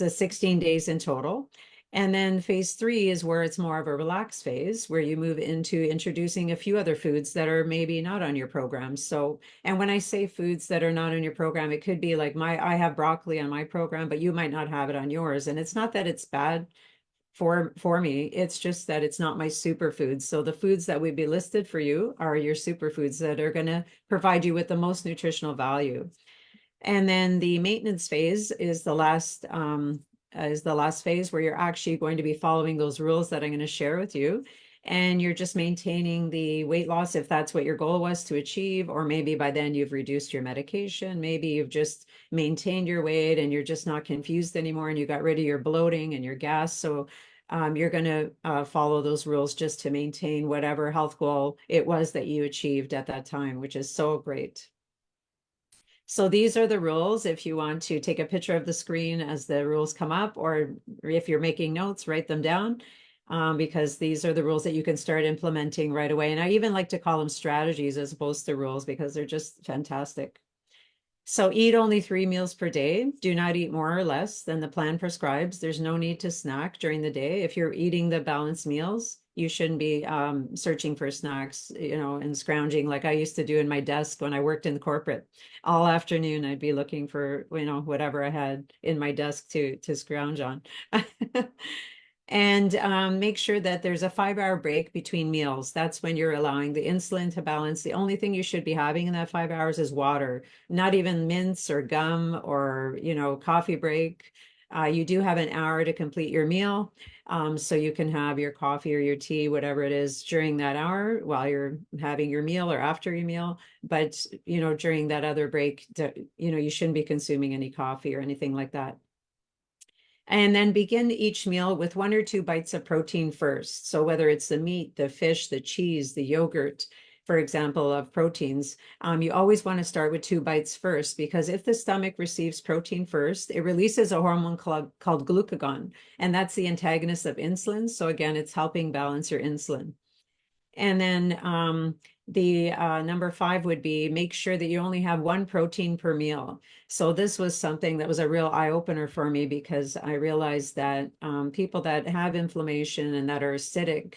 16 days in total. And then phase 3 is where it's more of a relaxed phase, where you move into introducing a few other foods that are maybe not on your program. So, and when I say foods that are not on your program, it could be like I have broccoli on my program, but you might not have it on yours. And it's not that it's bad for me, it's just that it's not my superfoods. So the foods that would be listed for you are your superfoods that are going to provide you with the most nutritional value. And then the maintenance phase is the last phase, where you're actually going to be following those rules that I'm going to share with you. And you're just maintaining the weight loss if that's what your goal was to achieve, or maybe by then you've reduced your medication. Maybe you've just maintained your weight and you're just not confused anymore, and you got rid of your bloating and your gas. So you're going to follow those rules just to maintain whatever health goal it was that you achieved at that time, which is so great. So these are the rules. If you want to take a picture of the screen as the rules come up, or if you're making notes, write them down, because these are the rules that you can start implementing right away. And I even like to call them strategies as opposed to rules, because they're just fantastic. So eat only 3 meals per day. Do not eat more or less than the plan prescribes. There's no need to snack during the day. If you're eating the balanced meals, you shouldn't be searching for snacks, you know, and scrounging like I used to do in my desk when I worked in corporate. All afternoon, I'd be looking for, you know, whatever I had in my desk to scrounge on. And make sure that there's a 5-hour break between meals. That's when you're allowing the insulin to balance. The only thing you should be having in that 5 hours is water, not even mints or gum or, you know, coffee break. You do have an hour to complete your meal. So you can have your coffee or your tea, whatever it is, during that hour while you're having your meal or after your meal. But, during that other break, you shouldn't be consuming any coffee or anything like that. And then begin each meal with 1 or 2 bites of protein first. So whether it's the meat, the fish, the cheese, the yogurt, for example, of proteins, you always want to start with 2 bites first, because if the stomach receives protein first, it releases a hormone called glucagon, and that's the antagonist of insulin. So again, it's helping balance your insulin. And then the number 5 would be make sure that you only have 1 protein per meal. So this was something that was a real eye opener for me, because I realized that people that have inflammation and that are acidic,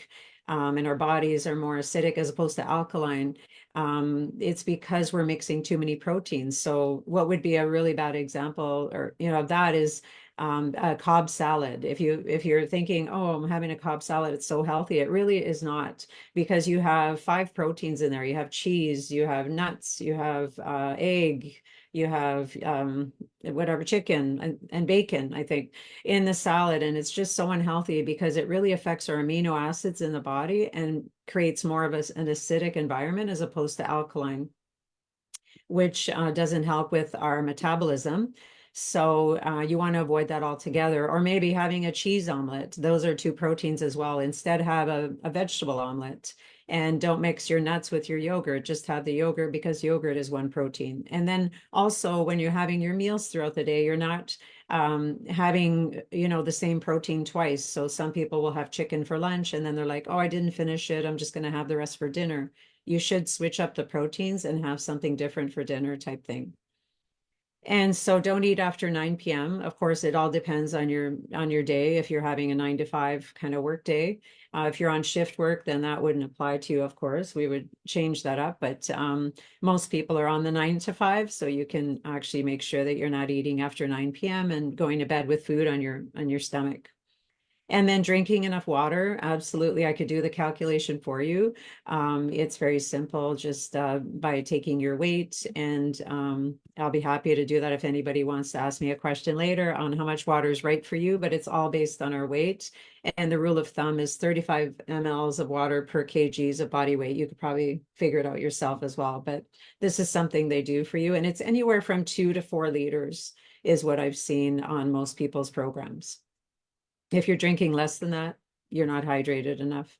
and our bodies are more acidic as opposed to alkaline, it's because we're mixing too many proteins. So what would be a really bad example, or of that, is a Cobb salad. If you're thinking, oh, I'm having a Cobb salad, it's so healthy, it really is not, because you have 5 proteins in there. You have cheese, you have nuts, you have egg, you have whatever, chicken and bacon, I think, in the salad. And it's just so unhealthy because it really affects our amino acids in the body and creates more of an acidic environment as opposed to alkaline, which doesn't help with our metabolism. So you want to avoid that altogether. Or maybe having a cheese omelet. Those are 2 proteins as well. Instead, have a vegetable omelet. And don't mix your nuts with your yogurt. Just have the yogurt, because yogurt is 1 protein. And then also, when you're having your meals throughout the day, you're not having, the same protein twice. So some people will have chicken for lunch, and then they're like, oh, I didn't finish it, I'm just going to have the rest for dinner. You should switch up the proteins and have something different for dinner, type thing. And so don't eat after 9 p.m. Of course, it all depends on your day. If you're having a 9 to 5 kind of work day, if you're on shift work, then that wouldn't apply to you. Of course, we would change that up. But most people are on the 9 to 5, so you can actually make sure that you're not eating after 9 p.m. and going to bed with food on your stomach. And then drinking enough water. Absolutely. I could do the calculation for you. It's very simple, just by taking your weight. And I'll be happy to do that if anybody wants to ask me a question later on how much water is right for you, but it's all based on our weight. And the rule of thumb is 35 mLs of water per kgs of body weight. You could probably figure it out yourself as well, but this is something they do for you. And it's anywhere from 2 to 4 liters is what I've seen on most people's programs. If you're drinking less than that, you're not hydrated enough.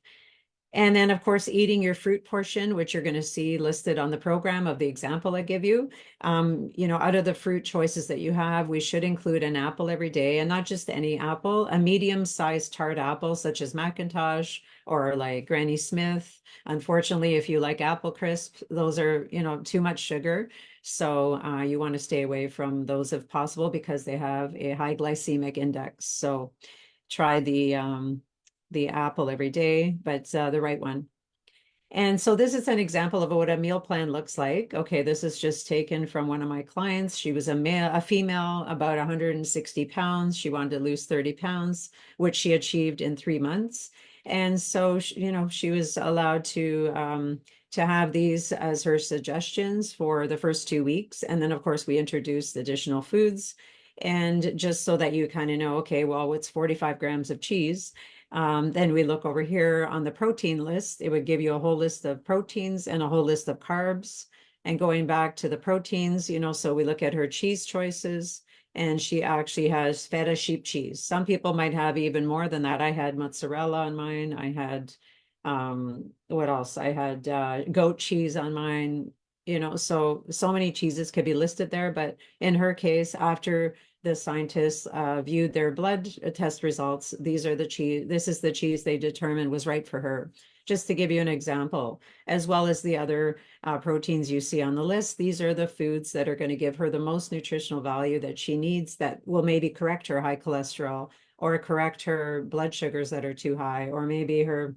And then, of course, eating your fruit portion, which you're going to see listed on the program of the example I give you. Out of the fruit choices that you have, we should include an apple every day, and not just any apple, a medium-sized tart apple, such as Macintosh or like Granny Smith. Unfortunately, if you like apple crisp, those are, too much sugar. So you want to stay away from those if possible, because they have a high glycemic index. So try the apple every day, but the right one. And so this is an example of what a meal plan looks like. Okay, this is just taken from one of my clients. She was a female, about 160 pounds. She wanted to lose 30 pounds, which she achieved in 3 months. And so, she was allowed to have these as her suggestions for the first 2 weeks. And then, of course, we introduced additional foods. And just so that you kind of know, okay, well, it's 45 grams of cheese. Then we look over here on the protein list. It would give you a whole list of proteins and a whole list of carbs. And going back to the proteins, so we look at her cheese choices, and she actually has feta sheep cheese. Some people might have even more than that. I had mozzarella on mine. I had, what else? I had goat cheese on mine. So many cheeses could be listed there. But in her case, after the scientists viewed their blood test results, this is the cheese they determined was right for her. Just to give you an example, as well as the other proteins you see on the list, these are the foods that are going to give her the most nutritional value that she needs, that will maybe correct her high cholesterol, or correct her blood sugars that are too high, or maybe her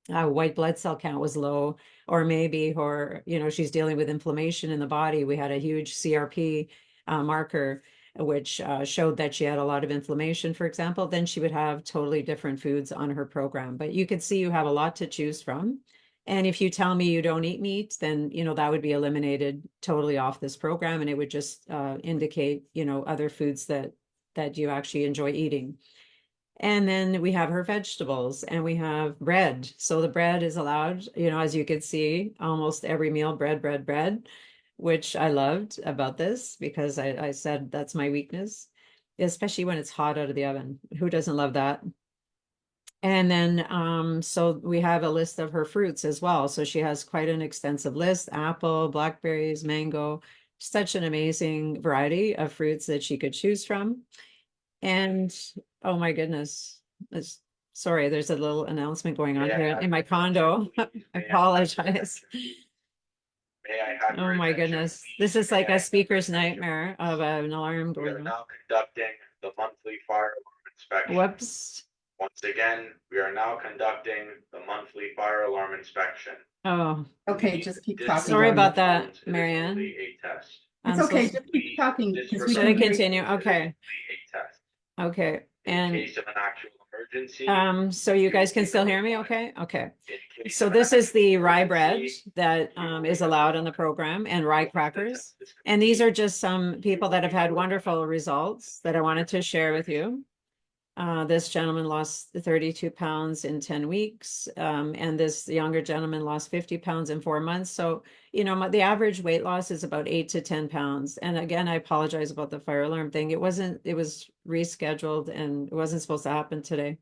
white blood cell count was low, or maybe her, she's dealing with inflammation in the body. We had a huge CRP marker, which showed that she had a lot of inflammation, for example. Then she would have totally different foods on her program. But you can see you have a lot to choose from. And if you tell me you don't eat meat, then, that would be eliminated totally off this program. And it would just indicate, other foods that that you actually enjoy eating. And then we have her vegetables and we have bread. So the bread is allowed, you know, as you can see, almost every meal, bread, bread, bread, which I loved about this because I said that's my weakness, especially when it's hot out of the oven. Who doesn't love that? And then, so we have a list of her fruits as well. So she has quite an extensive list: apple, blackberries, mango, such an amazing variety of fruits that she could choose from. And oh my goodness, sorry, there's a little announcement going on here in my condo. I apologize. May I have Oh your my attention, goodness, please? this is May like I a have your speaker's attention? nightmare of an alarm We are going on. now conducting the monthly fire alarm inspection. Whoops. Once again, we are now conducting the monthly fire alarm inspection. Oh, Okay, Please just keep disregard talking. sorry about the that, phones. It is Marianne. only a test. It's I'm okay, supposed just keep talking because we Should I can hear you. continue? It is Okay, only a test. okay. In And case of an actual emergency. so you we guys will can be still hear me? notified. Okay, okay. In case So of an this is the actual rye bread emergency, that we will is be allowed in the notified. program, and rye Once the crackers. test is And these are complete, just some people that have had wonderful results that I wanted to share with you. This gentleman lost 32 pounds in 10 weeks, and this younger gentleman lost 50 pounds in 4 months. So, you know, the average weight loss is about 8 to 10 pounds. And again, I apologize about the fire alarm thing. It was rescheduled and it wasn't supposed to happen today.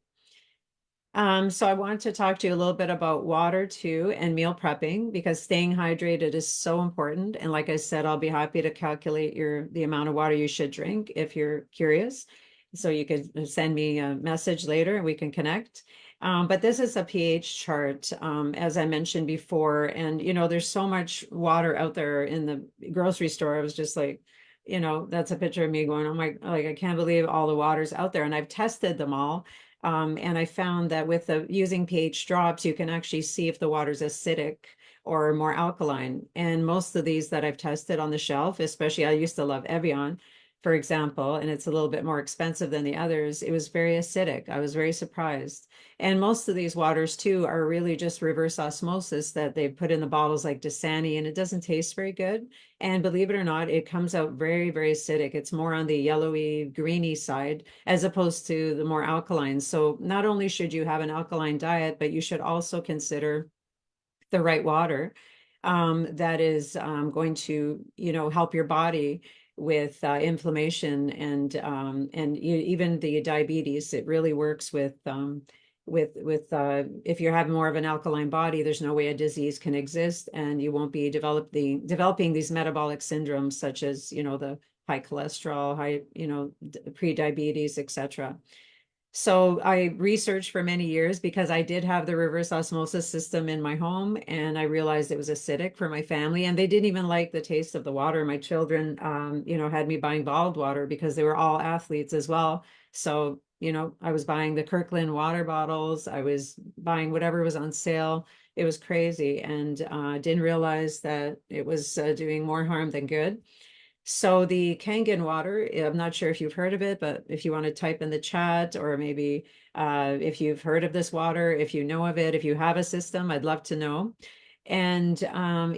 So I wanted to talk to you a little bit about water too and meal prepping, because staying hydrated is so important. And like I said, I'll be happy to calculate the amount of water you should drink if you're curious. So you could send me a message later and we can connect. But this is a pH chart, as I mentioned before. And, you know, there's so much water out there in the grocery store. I was just like, you know, that's a picture of me going, oh my, like, I can't believe all the water's out there. And I've tested them all. And I found that with using pH drops, you can actually see if the water's acidic or more alkaline. And most of these that I've tested on the shelf, especially I used to love Evian, for example, and it's a little bit more expensive than the others, it was very acidic. I was very surprised. And most of these waters too are really just reverse osmosis that they put in the bottles like Dasani, and it doesn't taste very good. And believe it or not, it comes out very, very acidic. It's more on the yellowy, greeny side as opposed to the more alkaline. So not only should you have an alkaline diet, but you should also consider the right water that is going to, you know, help your body with inflammation and even the diabetes. It really works with if you're having more of an alkaline body, there's no way a disease can exist, and you won't be developing these metabolic syndromes such as, you know, the high cholesterol, high, you know, pre-diabetes, etc. So I researched for many years because I did have the reverse osmosis system in my home, and I realized it was acidic for my family, and they didn't even like the taste of the water. My children, you know, had me buying bottled water because they were all athletes as well. So, you know, I was buying the Kirkland water bottles. I was buying whatever was on sale. It was crazy, and didn't realize that it was doing more harm than good. So the Kangen water, I'm not sure if you've heard of it, but if you want to type in the chat, or maybe if you've heard of this water, if you know of it, if you have a system, I'd love to know. And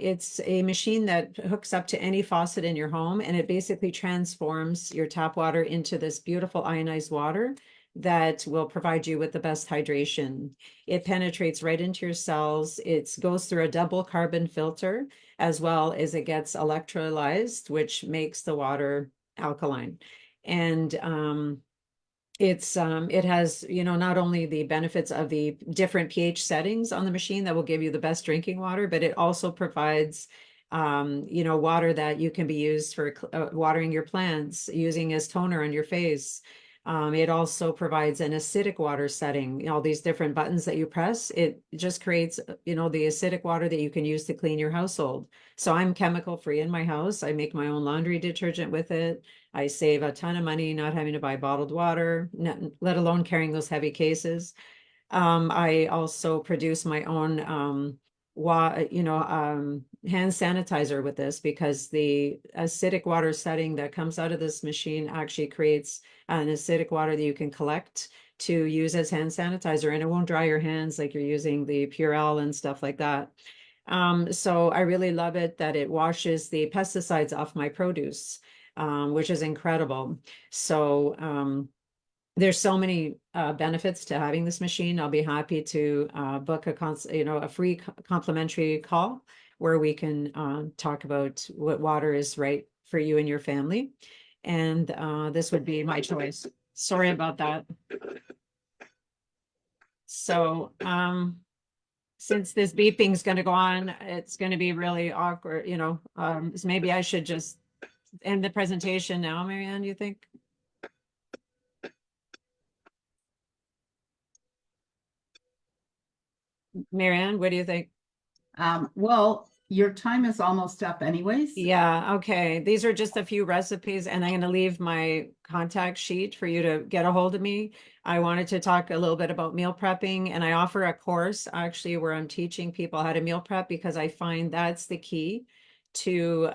it's a machine that hooks up to any faucet in your home, and it basically transforms your tap water into this beautiful ionized water that will provide you with the best hydration. It penetrates right into your cells. It goes through a double carbon filter, as well as it gets electrolyzed, which makes the water alkaline. And it has, you know, not only the benefits of the different pH settings on the machine that will give you the best drinking water, but it also provides you know, water that you can be used for watering your plants, using as toner on your face. It also provides an acidic water setting, all these different buttons that you press. It just creates, you know, the acidic water that you can use to clean your household. So I'm chemical free in my house. I make my own laundry detergent with it. I save a ton of money not having to buy bottled water, let alone carrying those heavy cases. I also produce my own hand sanitizer with this, because the acidic water setting that comes out of this machine actually creates an acidic water that you can collect to use as hand sanitizer, and it won't dry your hands like you're using the Purell and stuff like that. So I really love it that it washes the pesticides off my produce. which is incredible. So there's so many benefits to having this machine. I'll be happy to book a free complimentary call where we can talk about what water is right for you and your family. And this would be my choice. Sorry about that. So since this beeping is going to go on, it's going to be really awkward, so maybe I should just end the presentation now, Marianne, you think? Marianne, what do you think? Well, your time is almost up anyways. Yeah, okay. These are just a few recipes, and I'm going to leave my contact sheet for you to get a hold of me. I wanted to talk a little bit about meal prepping, and I offer a course actually where I'm teaching people how to meal prep because I find that's the key to,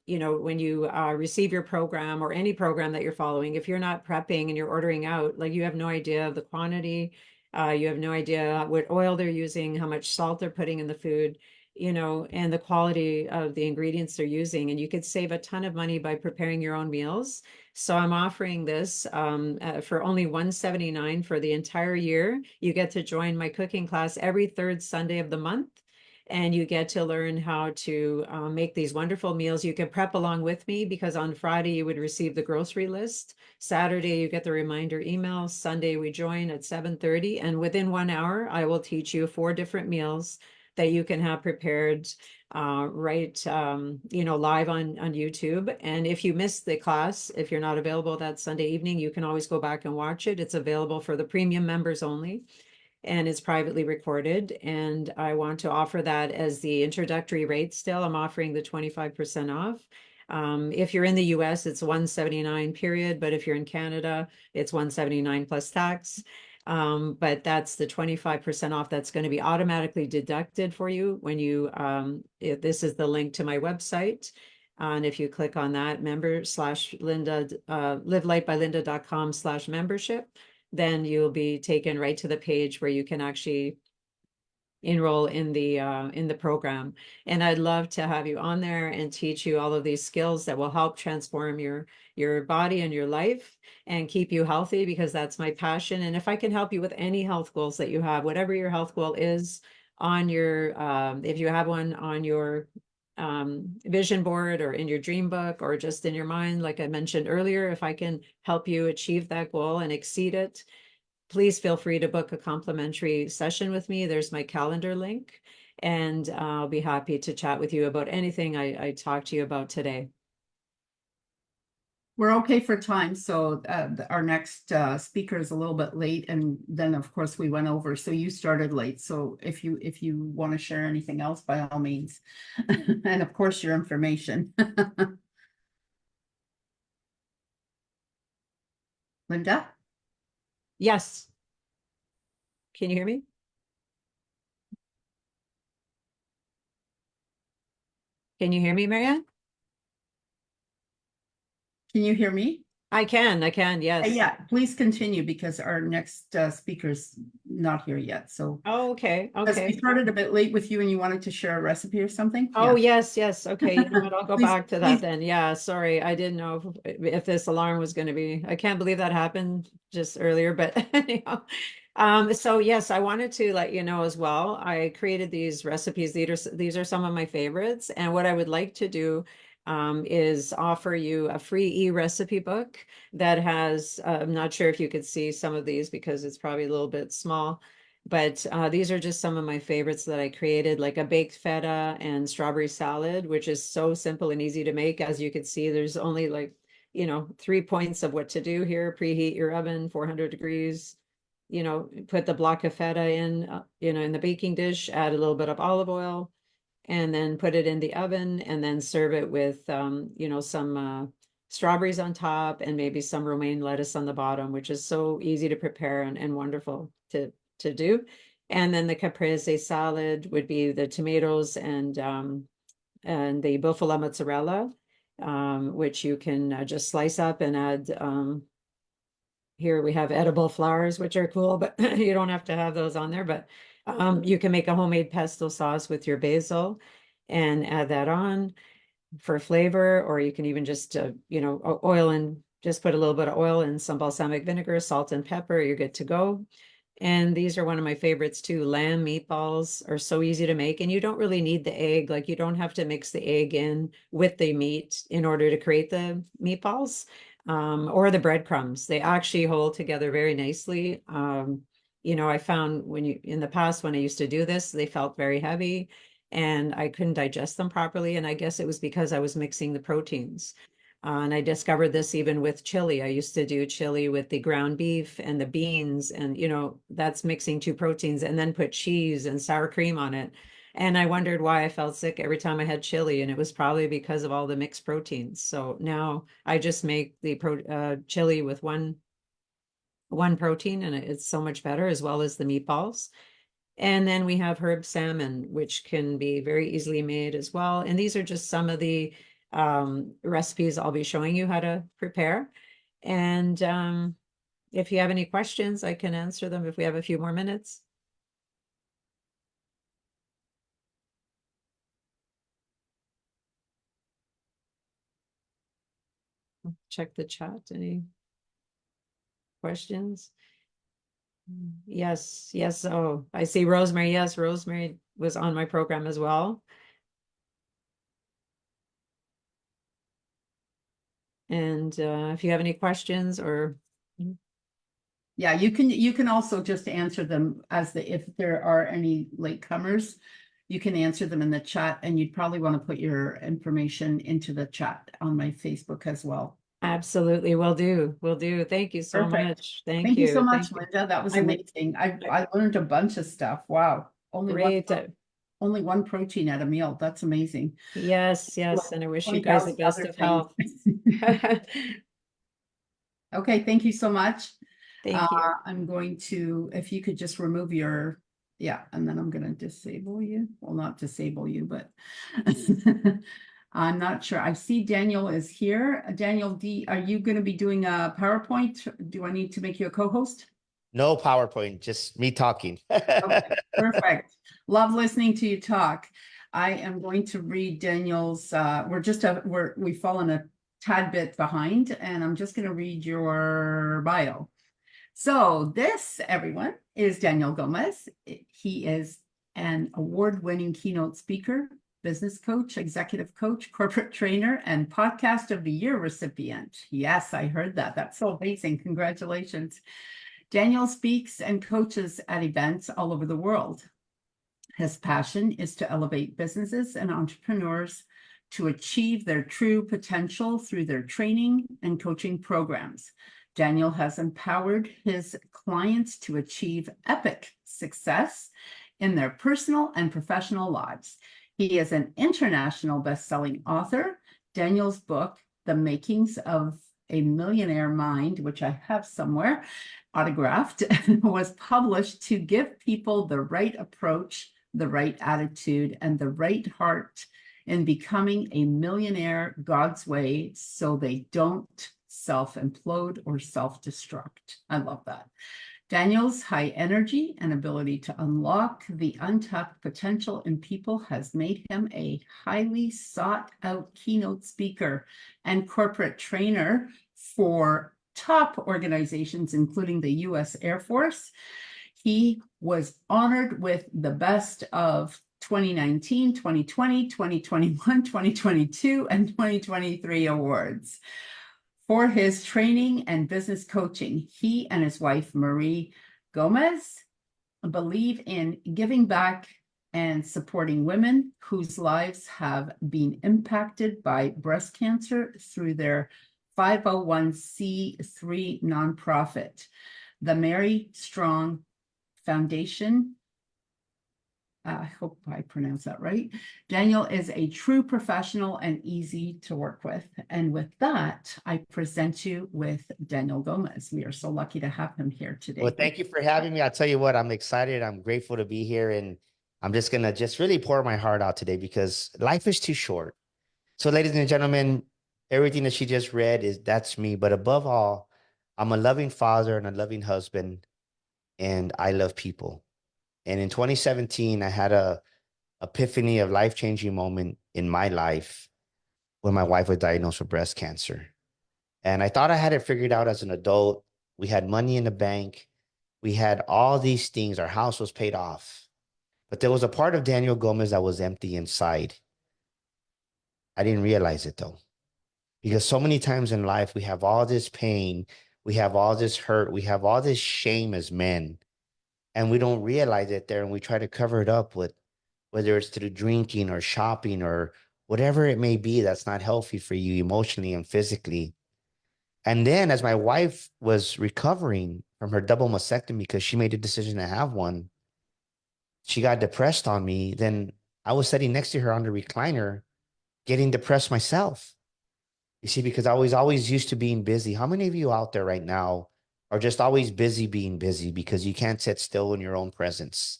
when you receive your program or any program that you're following. If you're not prepping and you're ordering out, like you have no idea of the quantity, you have no idea what oil they're using, how much salt they're putting in the food, and the quality of the ingredients they're using. And you could save a ton of money by preparing your own meals. So I'm offering this for only $179 for the entire year. You get to join my cooking class every third Sunday of the month. And you get to learn how to make these wonderful meals. You can prep along with me because on Friday you would receive the grocery list. Saturday you get the reminder email. Sunday we join at 7:30. And within 1 hour, I will teach you 4 different meals that you can have prepared live on YouTube. And if you miss the class, if you're not available that Sunday evening, you can always go back and watch it. It's available for the premium members only, and it's privately recorded. And I want to offer that as the introductory rate still. I'm offering the 25% off. If you're in the US, it's $179 period, but if you're in Canada, it's $179 plus tax. But that's the 25% off that's going to be automatically deducted for you when you, this is the link to my website. And if you click on that, member/Linda, livelightbylinda.com/membership, then you'll be taken right to the page where you can actually enroll in the program. And I'd love to have you on there and teach you all of these skills that will help transform your body and your life and keep you healthy, because that's my passion. And if I can help you with any health goals that you have, whatever your health goal is on your if you have one on your vision board or in your dream book or just in your mind, like I mentioned earlier, if I can help you achieve that goal and exceed it, please feel free to book a complimentary session with me. There's my calendar link, and I'll be happy to chat with you about anything I talked to you about today. We're okay for time, so our next speaker is a little bit late, and then of course we went over, so you started late. So if you want to share anything else, by all means, and of course your information. Linda? Yes. Can you hear me? Can you hear me, Marianne? Can you hear me? I can, yes. Yeah, please continue because our next speaker's not here yet. So, Oh, okay, because we okay. started a bit late with you and you wanted to share a recipe or something? Oh, Yeah. yes. Okay, you know what? I'll go Please- back to please. that then. Yeah, sorry. I didn't know if this alarm was going to be, I can't believe that happened just earlier, but anyhow. So yes, I wanted to let you know as well. I created these recipes. These are some of my favorites. And what I would like to do is offer you a free e-recipe book that has, I'm not sure if you could see some of these because it's probably a little bit small. But these are just some of my favorites that I created, like a baked feta and strawberry salad, which is so simple and easy to make. As you can see, there's only 3 points of what to do here. Preheat your oven, 400 degrees, put the block of feta in, in the baking dish, add a little bit of olive oil, and then put it in the oven, and then serve it with, some strawberries on top and maybe some romaine lettuce on the bottom, which is so easy to prepare and wonderful to do. And then the caprese salad would be the tomatoes and the bufala mozzarella, which you can just slice up and add. Here we have edible flowers, which are cool, but you don't have to have those on there. But you can make a homemade pesto sauce with your basil and add that on. for flavor, or you can even just, oil and just put a little bit of oil and some balsamic vinegar, salt and pepper, you're good to go. And these are one of my favorites too. Lamb meatballs are so easy to make, and you don't really need the egg. Like, you don't have to mix the egg in with the meat in order to create the meatballs, or the breadcrumbs. They actually hold together very nicely. I found in the past, when I used to do this, they felt very heavy and I couldn't digest them properly. And I guess it was because I was mixing the proteins. And I discovered this even with chili. I used to do chili with the ground beef and the beans, and that's mixing two proteins, and then put cheese and sour cream on it. And I wondered why I felt sick every time I had chili, and it was probably because of all the mixed proteins. So now I just make the chili with one protein, and it's so much better, as well as the meatballs. And then we have herb salmon, which can be very easily made as well. And these are just some of the recipes I'll be showing you how to prepare. And if you have any questions, I can answer them if we have a few more minutes. Check the chat. Any questions? Yes, yes. Oh, I see Rosemary. Yes, Rosemary was on my program as well. And if you have any questions or Yeah, you can also just answer them if there are any latecomers, you can answer them in the chat, and you'd probably want to put your information into the chat on my Facebook as well. absolutely, will do. Will do. Thank you so Perfect. much. Thank Thank you so you. much, Thank you. Linda. That was I would- amazing. I learned a bunch of stuff. Wow. Great. Only one protein at a meal. That's amazing. Yes, yes. And I wish you guys the 20,000 best other of health. Okay, thank you so much. Thank you. I'm going to, if you could just remove yeah, and then I'm going to disable you. Well, not disable you, but I'm not sure. I see Daniel is here. Daniel D, are you going to be doing a PowerPoint? Do I need to make you a co-host? No PowerPoint, just me talking. Okay, perfect. Love listening to you talk. I am going to read Daniel's, we've fallen a tad bit behind, and I'm just going to read your bio. So this, everyone, is Daniel Gomez. He is an award-winning keynote speaker, business coach, executive coach, corporate trainer, and podcast of the year recipient. Yes, I heard that. That's so amazing. Congratulations. Daniel speaks and coaches at events all over the world. His passion is to elevate businesses and entrepreneurs to achieve their true potential through their training and coaching programs. Daniel has empowered his clients to achieve epic success in their personal and professional lives. He is an international best-selling author. Daniel's book, The Makings of a Millionaire Mind, which I have somewhere autographed, was published to give people the right approach, the right attitude, and the right heart in becoming a millionaire God's way, so they don't self-implode or self-destruct. I love that. Daniel's high energy and ability to unlock the untapped potential in people has made him a highly sought out keynote speaker and corporate trainer for top organizations, including the U.S. Air Force. He was honored with the best of 2019, 2020, 2021, 2022, and 2023 awards. For his training and business coaching, he and his wife, Marie Gomez, believe in giving back and supporting women whose lives have been impacted by breast cancer through their 501c3 nonprofit, the Mary Strong Foundation. I hope I pronounced that right. Daniel is a true professional and easy to work with. And with that, I present you with Daniel Gomez. We are so lucky to have him here today. Well, thank you for having me. I'll tell you what, I'm excited. I'm grateful to be here. And I'm just going to really pour my heart out today because life is too short. So ladies and gentlemen, everything that she just read that's me. But above all, I'm a loving father and a loving husband, and I love people. And in 2017, I had a epiphany of life-changing moment in my life when my wife was diagnosed with breast cancer. And I thought I had it figured out as an adult. We had money in the bank. We had all these things. Our house was paid off. But there was a part of Daniel Gomez that was empty inside. I didn't realize it though. Because so many times in life, we have all this pain, we have all this hurt, we have all this shame as men, and we don't realize it there, and we try to cover it up with whether it's through drinking or shopping or whatever it may be that's not healthy for you emotionally and physically. And then as my wife was recovering from her double mastectomy because she made a decision to have one, she got depressed on me. Then I was sitting next to her on the recliner, getting depressed myself. You see, because I was always used to being busy. How many of you out there right now are just always busy being busy because you can't sit still in your own presence?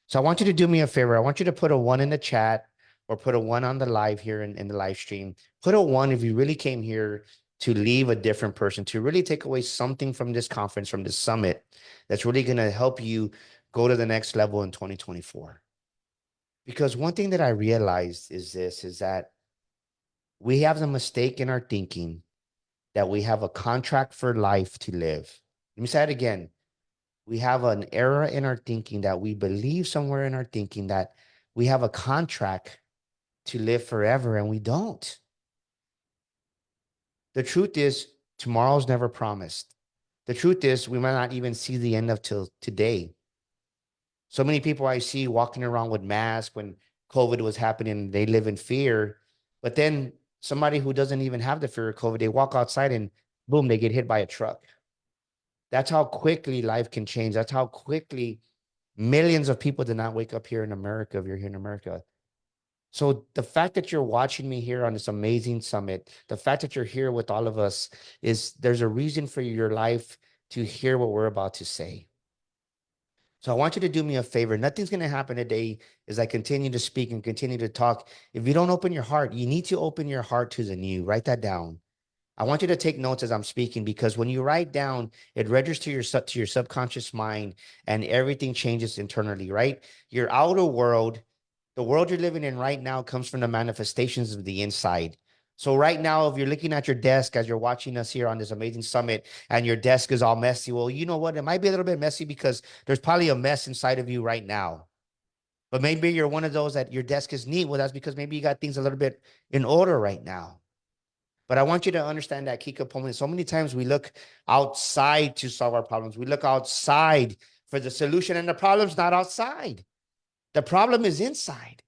So I want you to do me a favor. I want you to put a 1 in the chat or put a 1 on the live here in the live stream. Put a 1 if you really came here to leave a different person, to really take away something from this conference, from this summit, that's really going to help you go to the next level in 2024. Because one thing that I realized is this, is that we have the mistake in our thinking that we have a contract for life to live. Let me say it again. We have an error in our thinking that we believe somewhere in our thinking that we have a contract to live forever, and we don't. The truth is, tomorrow's never promised. The truth is, we might not even see the end of till today. So many people I see walking around with masks when COVID was happening, they live in fear. But then somebody who doesn't even have the fear of COVID, they walk outside and boom, they get hit by a truck. That's how quickly life can change. That's how quickly millions of people did not wake up here in America, if you're here in America. So the fact that you're watching me here on this amazing summit, the fact that you're here with all of us, is there's a reason for your life to hear what we're about to say. So I want you to do me a favor. Nothing's going to happen today as I continue to speak and continue to talk. If you don't open your heart, you need to open your heart to the new. Write that down. I want you to take notes as I'm speaking, because when you write down, it registers to your subconscious mind and everything changes internally, right? Your outer world, the world you're living in right now, comes from the manifestations of the inside. So right now, if you're looking at your desk as you're watching us here on this amazing summit and your desk is all messy, well, you know what? It might be a little bit messy because there's probably a mess inside of you right now. But maybe you're one of those that your desk is neat. Well, that's because maybe you got things a little bit in order right now. But I want you to understand that key component. So many times we look outside to solve our problems. We look outside for the solution, and the problem's not outside. The problem is inside.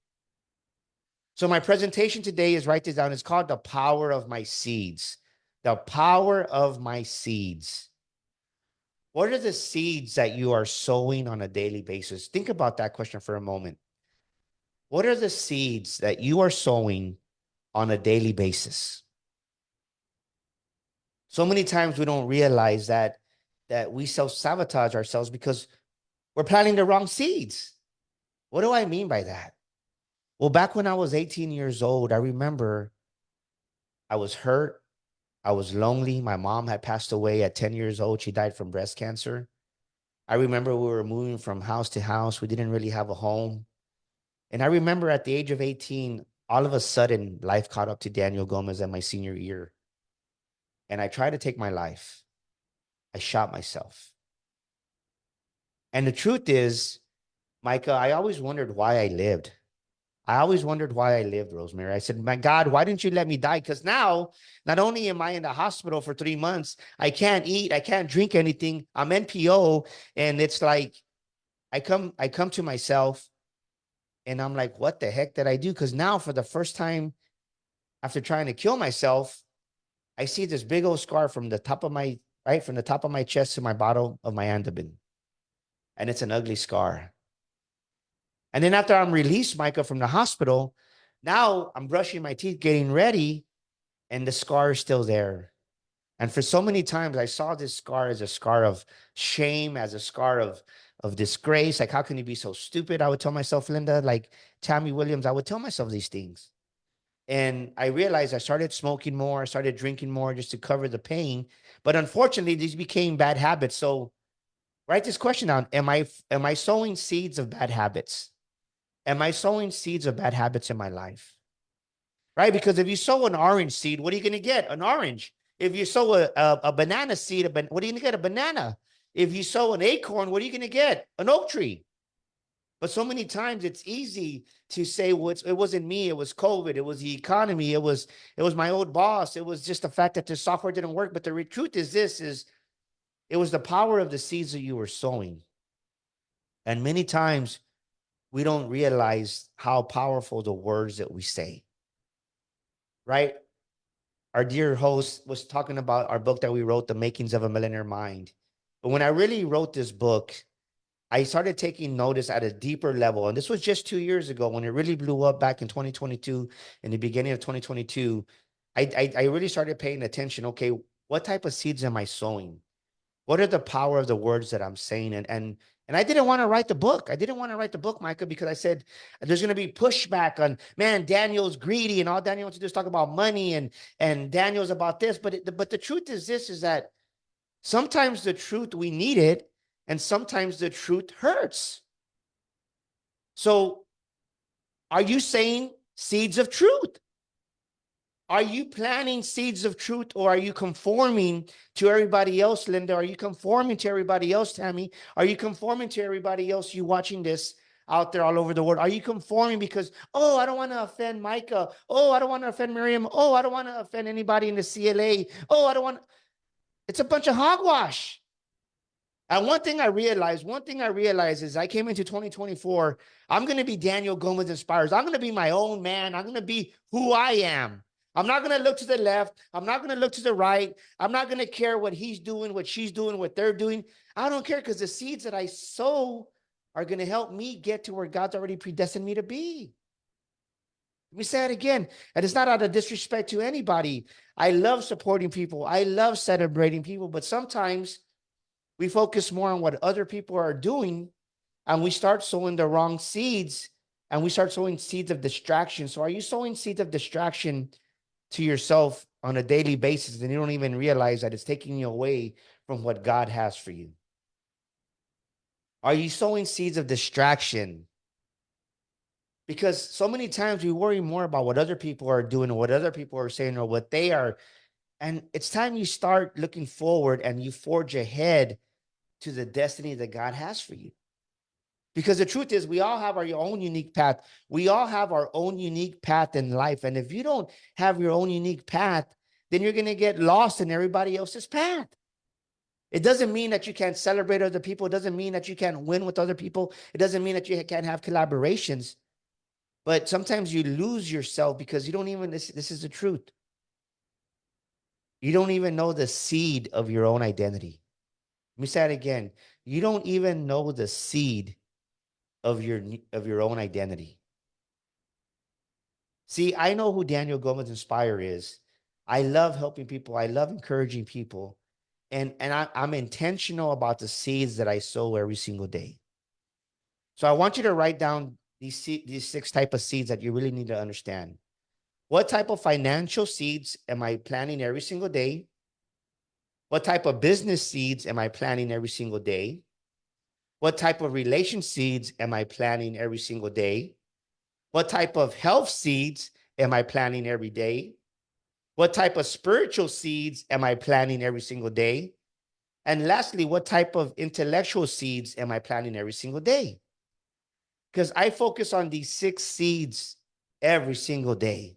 So my presentation today is, write this down. It's called The Power of My Seeds. The power of my seeds. What are the seeds that you are sowing on a daily basis? Think about that question for a moment. What are the seeds that you are sowing on a daily basis? So many times we don't realize that we self-sabotage ourselves because we're planting the wrong seeds. What do I mean by that? Well, back when I was 18 years old, I remember I was hurt. I was lonely. My mom had passed away at 10 years old. She died from breast cancer. I remember we were moving from house to house. We didn't really have a home. And I remember at the age of 18, all of a sudden, life caught up to Daniel Gomez at my senior year. And I tried to take my life. I shot myself. And the truth is, Micah, I always wondered why I lived. I always wondered why I lived, Rosemary. I said, my God, why didn't you let me die? Because now, not only am I in the hospital for 3 months, I can't eat, I can't drink anything. I'm NPO. And it's like, I come to myself and I'm like, what the heck did I do? Because now for the first time after trying to kill myself, I see this big old scar from the top of my, right, from the top of my chest to my bottom of my abdomen. And it's an ugly scar. And then after I'm released, Micah, from the hospital, now I'm brushing my teeth, getting ready, and the scar is still there. And for so many times, I saw this scar as a scar of shame, as a scar of disgrace. Like, how can you be so stupid? I would tell myself, Linda, like Tammy Williams, I would tell myself these things. And I realized I started smoking more, I started drinking more just to cover the pain. But unfortunately, these became bad habits. So write this question down. Am I sowing seeds of bad habits? Am I sowing seeds of bad habits in my life? right? Because if you sow an orange seed, what are you going to get? An orange. If you sow a banana seed, what are you going to get? A banana. If you sow an acorn, what are you going to get? An oak tree. But so many times it's easy to say, well, it wasn't me. It was COVID. It was the economy. It was my old boss. It was just the fact that the software didn't work. But the truth is it was the power of the seeds that you were sowing. And many times we don't realize how powerful the words that we say, right? Our dear host was talking about our book that we wrote, The Makings of a Millionaire Mind. But when I really wrote this book, I started taking notice at a deeper level. And this was just 2 years ago when it really blew up back in 2022, in the beginning of 2022. I really started paying attention. Okay, what type of seeds am I sowing? What are the power of the words that I'm saying? And I didn't want to write the book. I didn't want to write the book, Micah, because I said there's going to be pushback on, man, Daniel's greedy and all Daniel wants to do is talk about money and Daniel's about this. But the truth is this, is that sometimes the truth, we need it, and sometimes the truth hurts. So are you saying seeds of truth? Are you planting seeds of truth, or are you conforming to everybody else, Linda? Are you conforming to everybody else, Tammy? Are you conforming to everybody else, you watching this out there all over the world? Are you conforming because, oh, I don't want to offend Micah. Oh, I don't want to offend Miriam. Oh, I don't want to offend anybody in the CLA. Oh, I don't want. It's a bunch of hogwash. And one thing I realized is I came into 2024, I'm going to be Daniel Gomez Inspires. I'm going to be my own man. I'm going to be who I am. I'm not going to look to the left. I'm not going to look to the right. I'm not going to care what he's doing, what she's doing, what they're doing. I don't care, because the seeds that I sow are going to help me get to where God's already predestined me to be. Let me say it again. And it's not out of disrespect to anybody. I love supporting people. I love celebrating people. But sometimes we focus more on what other people are doing, and we start sowing the wrong seeds, and we start sowing seeds of distraction. So are you sowing seeds of distraction to yourself on a daily basis, and you don't even realize that it's taking you away from what God has for you? Are you sowing seeds of distraction? Because so many times we worry more about what other people are doing, or what other people are saying, or what they are. And it's time you start looking forward and you forge ahead to the destiny that God has for you. Because the truth is, we all have our own unique path. We all have our own unique path in life. And if you don't have your own unique path, then you're going to get lost in everybody else's path. It doesn't mean that you can't celebrate other people. It doesn't mean that you can't win with other people. It doesn't mean that you can't have collaborations. But sometimes you lose yourself because you don't even, this is the truth. You don't even know the seed of your own identity. Let me say it again. You don't even know the seed of your own identity. See, I know who Daniel Gomez Inspire is. I love helping people. I love encouraging people. And I'm intentional about the seeds that I sow every single day. So I want you to write down these 6 type of seeds that you really need to understand. What type of financial seeds am I planting every single day? What type of business seeds am I planting every single day? What type of relation seeds am I planting every single day? What type of health seeds am I planting every day? What type of spiritual seeds am I planting every single day? And lastly, what type of intellectual seeds am I planting every single day? Because I focus on these 6 seeds every single day.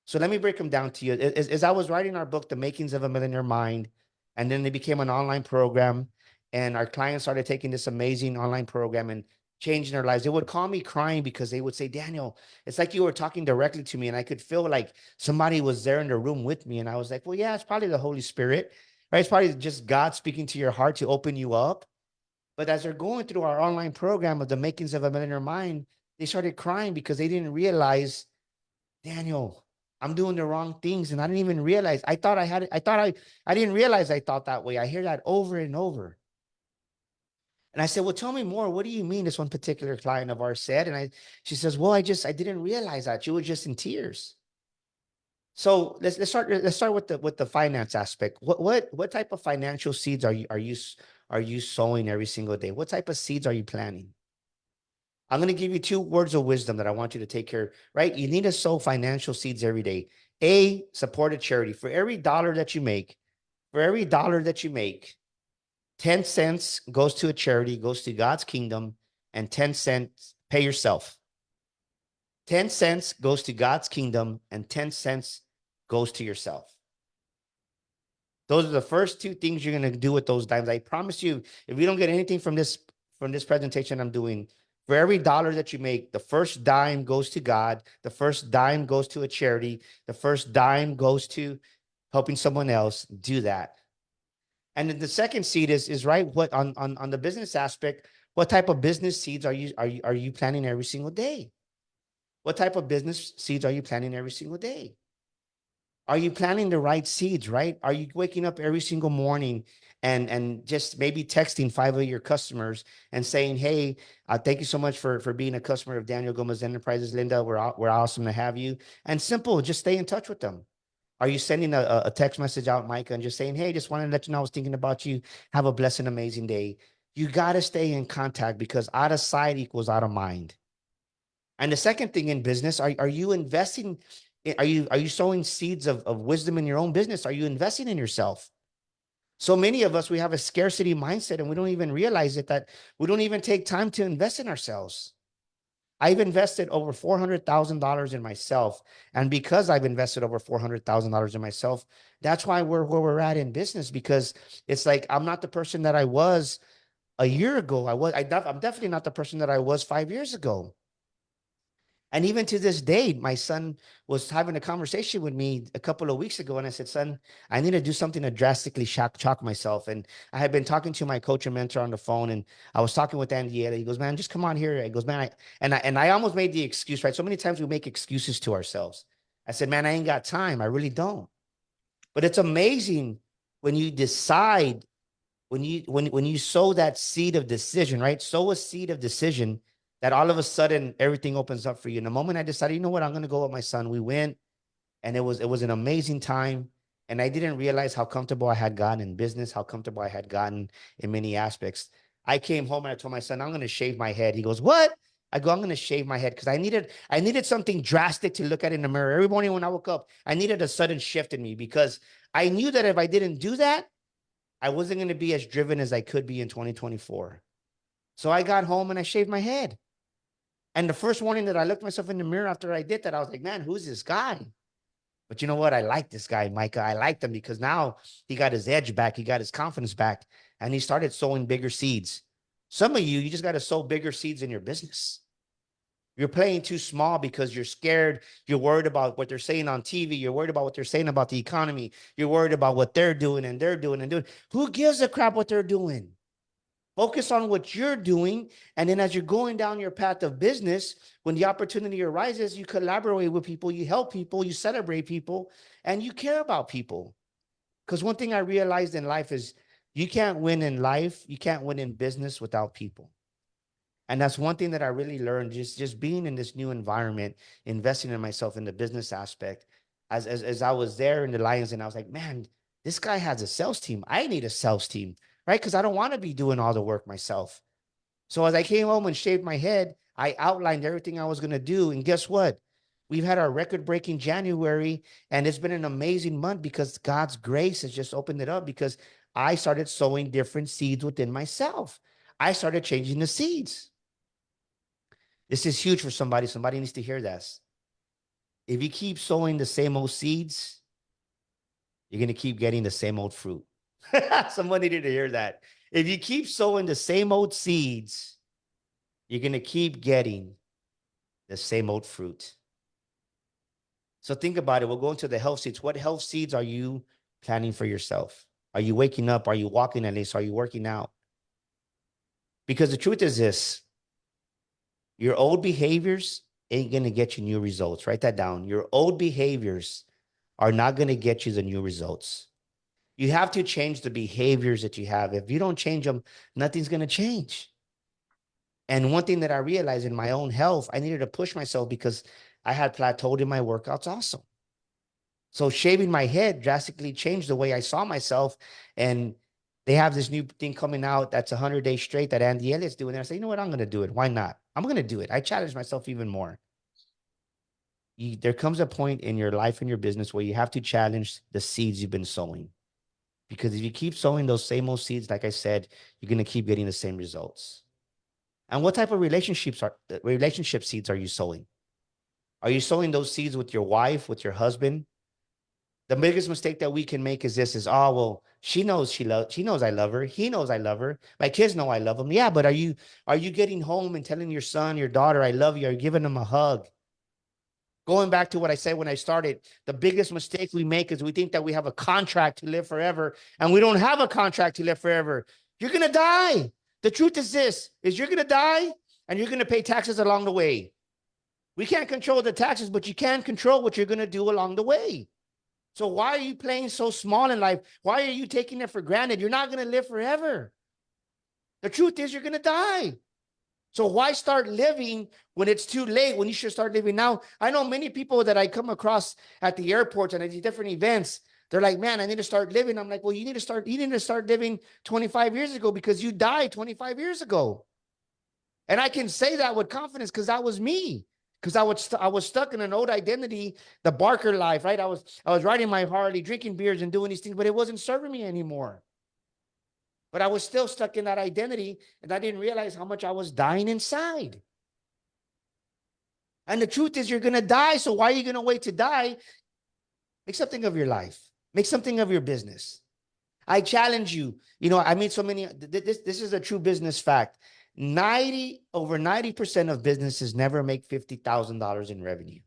So let me break them down to you. As I was writing our book, The Makings of a Millionaire Mind, and then it became an online program, and our clients started taking this amazing online program and changing their lives. They would call me crying because they would say, Daniel, it's like you were talking directly to me, and I could feel like somebody was there in the room with me. And I was like, well, yeah, it's probably the Holy Spirit, right? It's probably just God speaking to your heart to open you up. But as they're going through our online program of The Makings of a Millionaire Mind, they started crying because they didn't realize, Daniel, I'm doing the wrong things. And I didn't even realize. I didn't realize I thought that way. I hear that over and over. And I said, well, tell me more. What do you mean? This one particular client of ours said. And she says, well, I didn't realize that. You were just in tears. So let's start with the finance aspect. What type of financial seeds are you sowing every single day? What type of seeds are you planting? I'm going to give you 2 words of wisdom that I want you to take care of, right? You need to sow financial seeds every day. A, support a charity. For every dollar that you make, 10 cents goes to a charity, goes to God's kingdom, and 10 cents pay yourself. 10 cents goes to God's kingdom, and 10 cents goes to yourself. Those are the first 2 things you're going to do with those dimes. I promise you, if you don't get anything from this presentation I'm doing, for every dollar that you make, the first dime goes to God, the first dime goes to a charity, the first dime goes to helping someone else. Do that. And then the second seed is right. What on the business aspect, what type of business seeds are you planting every single day? What type of business seeds are you planting every single day? Are you planting the right seeds, right? Are you waking up every single morning and just maybe texting 5 of your customers and saying, hey, thank you so much for being a customer of Daniel Gomez Enterprises, Linda. We're awesome to have you. And simple, just stay in touch with them. Are you sending a text message out, Micah, and just saying, hey, just wanted to let you know I was thinking about you. Have a blessed and amazing day. You got to stay in contact because out of sight equals out of mind. And the second thing in business, are you investing? Are you sowing seeds of wisdom in your own business? Are you investing in yourself? So many of us, we have a scarcity mindset and we don't even realize it, that we don't even take time to invest in ourselves. I've invested over $400,000 in myself. And because I've invested over $400,000 in myself, that's why we're where we're at in business, because it's like, I'm not the person that I was a year ago. I'm definitely not the person that I was 5 years ago. And even to this day, my son was having a conversation with me a couple of weeks ago. And I said, son, I need to do something to drastically shock myself. And I had been talking to my coach and mentor on the phone. And I was talking with Andy. He goes, man, just come on here. He goes, man, I almost made the excuse, right? So many times we make excuses to ourselves. I said, man, I ain't got time. I really don't. But it's amazing when you decide, when you sow that seed of decision, right? Sow a seed of decision, that all of a sudden everything opens up for you. And the moment I decided, you know what, I'm going to go with my son, we went, and it was an amazing time. And I didn't realize how comfortable I had gotten in business, how comfortable I had gotten in many aspects. I came home and I told my son, I'm going to shave my head. He goes, what? I go, I'm going to shave my head, because I needed something drastic to look at in the mirror. Every morning when I woke up, I needed a sudden shift in me, because I knew that if I didn't do that, I wasn't going to be as driven as I could be in 2024. So I got home and I shaved my head. And the first morning that I looked myself in the mirror after I did that, I was like, man, who's this guy? But you know what? I like this guy, Micah. I liked him because now he got his edge back. He got his confidence back, and he started sowing bigger seeds. Some of you just got to sow bigger seeds in your business. You're playing too small because you're scared. You're worried about what they're saying on TV. You're worried about what they're saying about the economy. You're worried about what they're doing and they're doing and doing. Who gives a crap what they're doing? Focus on what you're doing. And then as you're going down your path of business, when the opportunity arises, you collaborate with people, you help people, you celebrate people, and you care about people. Because one thing I realized in life is you can't win in life, you can't win in business without people. And that's one thing that I really learned, just being in this new environment, investing in myself in the business aspect. As I was there in the Lions, and I was like, man, this guy has a sales team. I need a sales team, right? Because I don't want to be doing all the work myself. So as I came home and shaved my head, I outlined everything I was going to do. And guess what? We've had our record-breaking January, and it's been an amazing month because God's grace has just opened it up, because I started sowing different seeds within myself. I started changing the seeds. This is huge for somebody. Somebody needs to hear this. If you keep sowing the same old seeds, you're going to keep getting the same old fruit. Somebody needed to hear that. If you keep sowing the same old seeds, you're going to keep getting the same old fruit. So think about it. We'll go into the health seeds. What health seeds are you planning for yourself? Are you waking up? Are you walking at least? Are you working out? Because the truth is this: your old behaviors ain't going to get you new results. Write that down. Your old behaviors are not going to get you the new results. You have to change the behaviors that you have. If you don't change them, nothing's going to change. And one thing that I realized in my own health, I needed to push myself because I had plateaued in my workouts also. So shaving my head drastically changed the way I saw myself. And They have this new thing coming out that's 100 days straight that Andy Elliott's doing. And I say, you know what? I'm going to do it. Why not? I'm going to do it. I challenge myself even more. There comes a point in your life and your business where you have to challenge the seeds you've been sowing. Because if you keep sowing those same old seeds, like I said, you're going to keep getting the same results. And what type of relationship seeds are you sowing? Are you sowing those seeds with your wife, with your husband? The biggest mistake that we can make is this: oh, well, she knows she knows I love her. He knows I love her. My kids know I love them. Yeah, but are you getting home and telling your son, your daughter, I love you? Are you giving them a hug? Going back to what I said when I started, the biggest mistake we make is we think that we have a contract to live forever, and we don't have a contract to live forever. You're going to die. The truth is this, is you're going to die and you're going to pay taxes along the way. We can't control the taxes, but you can control what you're going to do along the way. So why are you playing so small in life? Why are you taking it for granted? You're not going to live forever. The truth is you're going to die. So why start living when it's too late, when you should start living now? I know many people that I come across at the airports and at these different events. They're like, man, I need to start living. I'm like, well, you need to start living 25 years ago because you died 25 years ago. And I can say that with confidence because that was me. Because I was stuck in an old identity, the Barker life, right? I was riding my Harley, drinking beers and doing these things, but it wasn't serving me anymore. But I was still stuck in that identity, and I didn't realize how much I was dying inside. And the truth is you're going to die, so why are you going to wait to die? Make something of your life. Make something of your business. I challenge you. You know, I meet so many, this is a true business fact. Over 90% of businesses never make $50,000 in revenue.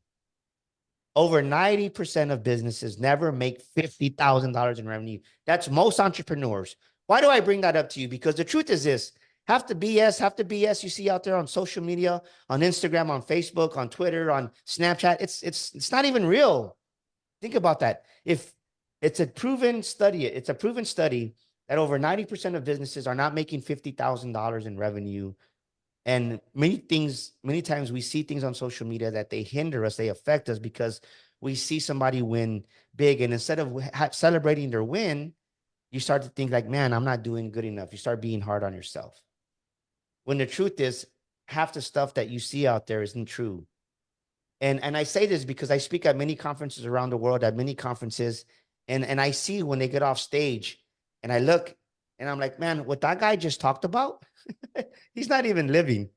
Over 90% of businesses never make $50,000 in revenue. That's most entrepreneurs. Why do I bring that up to you? Because the truth is this: half the BS you see out there on social media, on Instagram, on Facebook, on Twitter, on Snapchat, it's not even real. Think about that. If it's a proven study that over 90% of businesses are not making $50,000 in revenue. And many times we see things on social media that they hinder us, they affect us because we see somebody win big. And instead of celebrating their win, you start to think like, man, I'm not doing good enough. You start being hard on yourself. When the truth is, half the stuff that you see out there isn't true. And I say this because I speak at many conferences around the world, at many conferences, and I see when they get off stage and I look and I'm like, man, what that guy just talked about, he's not even living.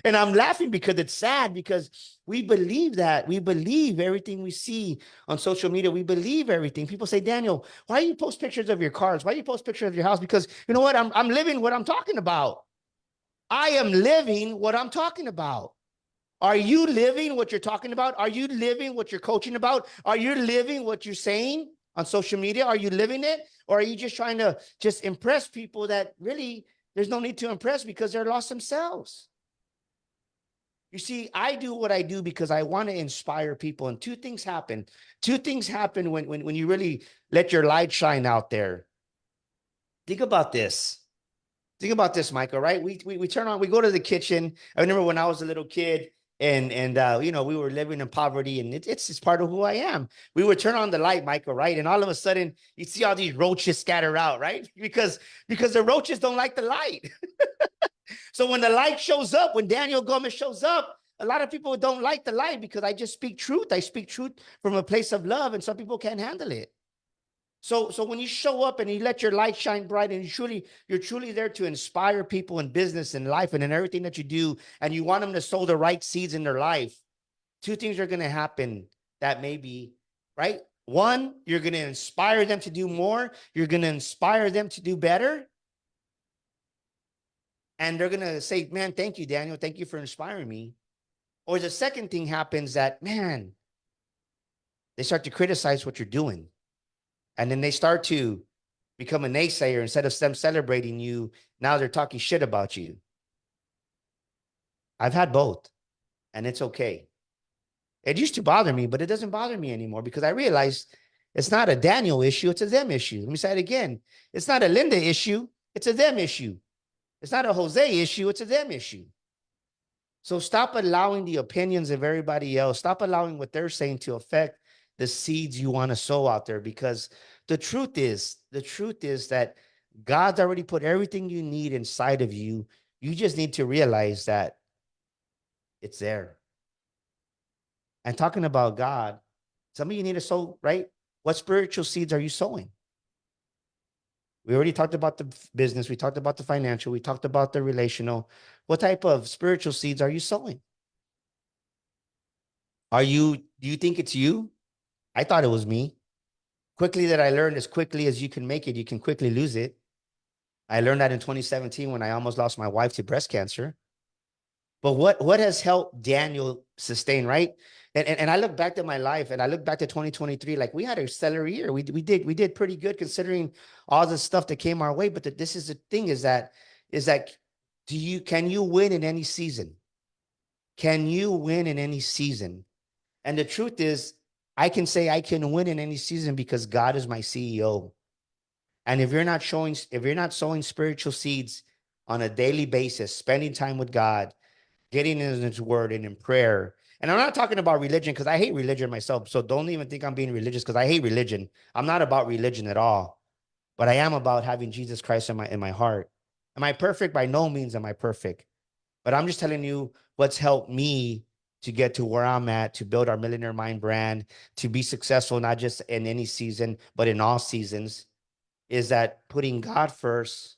And I'm laughing because it's sad, because we believe that. We believe everything we see on social media. We believe everything. People say, Daniel, why do you post pictures of your cars? Why do you post pictures of your house? Because you know what? I'm living what I'm talking about. I am living what I'm talking about. Are you living what you're talking about? Are you living what you're coaching about? Are you living what you're saying on social media? Are you living it? Or are you just trying to just impress people that really there's no need to impress because they're lost themselves? You see, I do what I do because I want to inspire people. And two things happen. Two things happen when you really let your light shine out there. Think about this. Think about this, Michael, right? We turn on, we go to the kitchen. I remember when I was a little kid and you know, we were living in poverty, and it's part of who I am. We would turn on the light, Michael, right? And all of a sudden you see all these roaches scatter out, right? Because the roaches don't like the light. So when the light shows up, when Daniel Gomez shows up, a lot of people don't like the light because I just speak truth. I speak truth from a place of love, and some people can't handle it. So when you show up and you let your light shine bright, and you're truly there to inspire people in business and life and in everything that you do, and you want them to sow the right seeds in their life, two things are going to happen that may be, right? One, you're going to inspire them to do more. You're going to inspire them to do better. And they're going to say, man, thank you, Daniel. Thank you for inspiring me. Or the second thing happens that, man, they start to criticize what you're doing. And then they start to become a naysayer. Instead of them celebrating you, now they're talking shit about you. I've had both, and it's okay. It used to bother me, but it doesn't bother me anymore because I realized it's not a Daniel issue, it's a them issue. Let me say it again. It's not a Linda issue, it's a them issue. It's not a Jose issue, it's a them issue. So stop allowing the opinions of everybody else. Stop allowing what they're saying to affect the seeds you want to sow out there, because the truth is that God's already put everything you need inside of you. You just need to realize that it's there. And talking about God, some of you need to sow, right? What spiritual seeds are you sowing? We already talked about the business. We talked about the financial. We talked about the relational. What type of spiritual seeds are you sowing? Do you think it's you? I thought it was me. Quickly that I learned, as quickly as you can make it, you can quickly lose it. I learned that in 2017 when I almost lost my wife to breast cancer. But what has helped Daniel sustain, right? And I look back at my life and I look back to 2023, like we had a stellar year. We did pretty good considering all the stuff that came our way. But this is the thing is that can you win in any season? Can you win in any season? And the truth is, I can say I can win in any season because God is my CEO. And if you're not sowing spiritual seeds on a daily basis, spending time with God, getting in his word and in prayer. And I'm not talking about religion because I hate religion myself. So don't even think I'm being religious because I hate religion. I'm not about religion at all, but I am about having Jesus Christ in my heart. Am I perfect? By no means am I perfect. But I'm just telling you what's helped me to get to where I'm at, to build our Millionaire Mind brand, to be successful, not just in any season, but in all seasons, is that putting God first,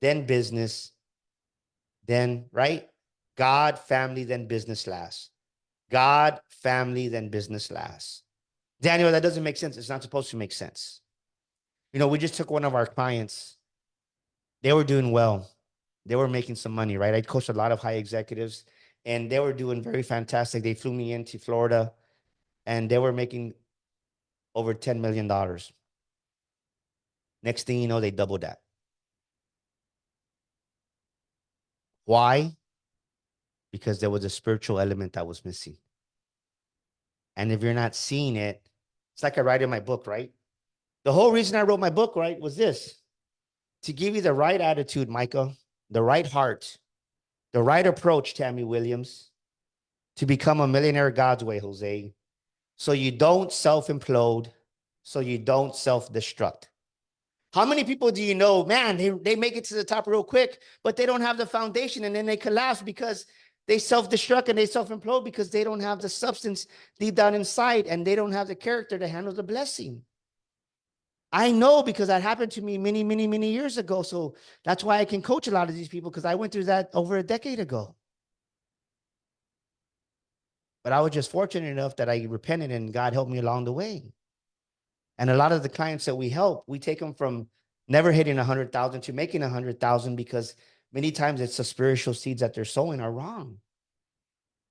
then business, then, right? God, family, then business last. God, family, then business last. Daniel, that doesn't make sense. It's not supposed to make sense. You know, we just took one of our clients. They were doing well. They were making some money, right? I coached a lot of high executives and they were doing very fantastic. They flew me into Florida and they were making over $10 million. Next thing you know, they doubled that. Why? Because there was a spiritual element that was missing. And if you're not seeing it, it's like I write in my book, right? The whole reason I wrote my book, right, was this: to give you the right attitude, Micah, the right heart, the right approach, Tammy Williams, to become a millionaire God's way, Jose. So you don't self-implode, so you don't self-destruct. How many people do you know, man, they make it to the top real quick, but they don't have the foundation and then they collapse because they self-destruct and they self-implode because they don't have the substance deep down inside and they don't have the character to handle the blessing. I know because that happened to me many, many, many years ago. So that's why I can coach a lot of these people because I went through that over a decade ago. But I was just fortunate enough that I repented and God helped me along the way. And a lot of the clients that we help, we take them from never hitting 100,000 to making 100,000 because many times it's the spiritual seeds that they're sowing are wrong.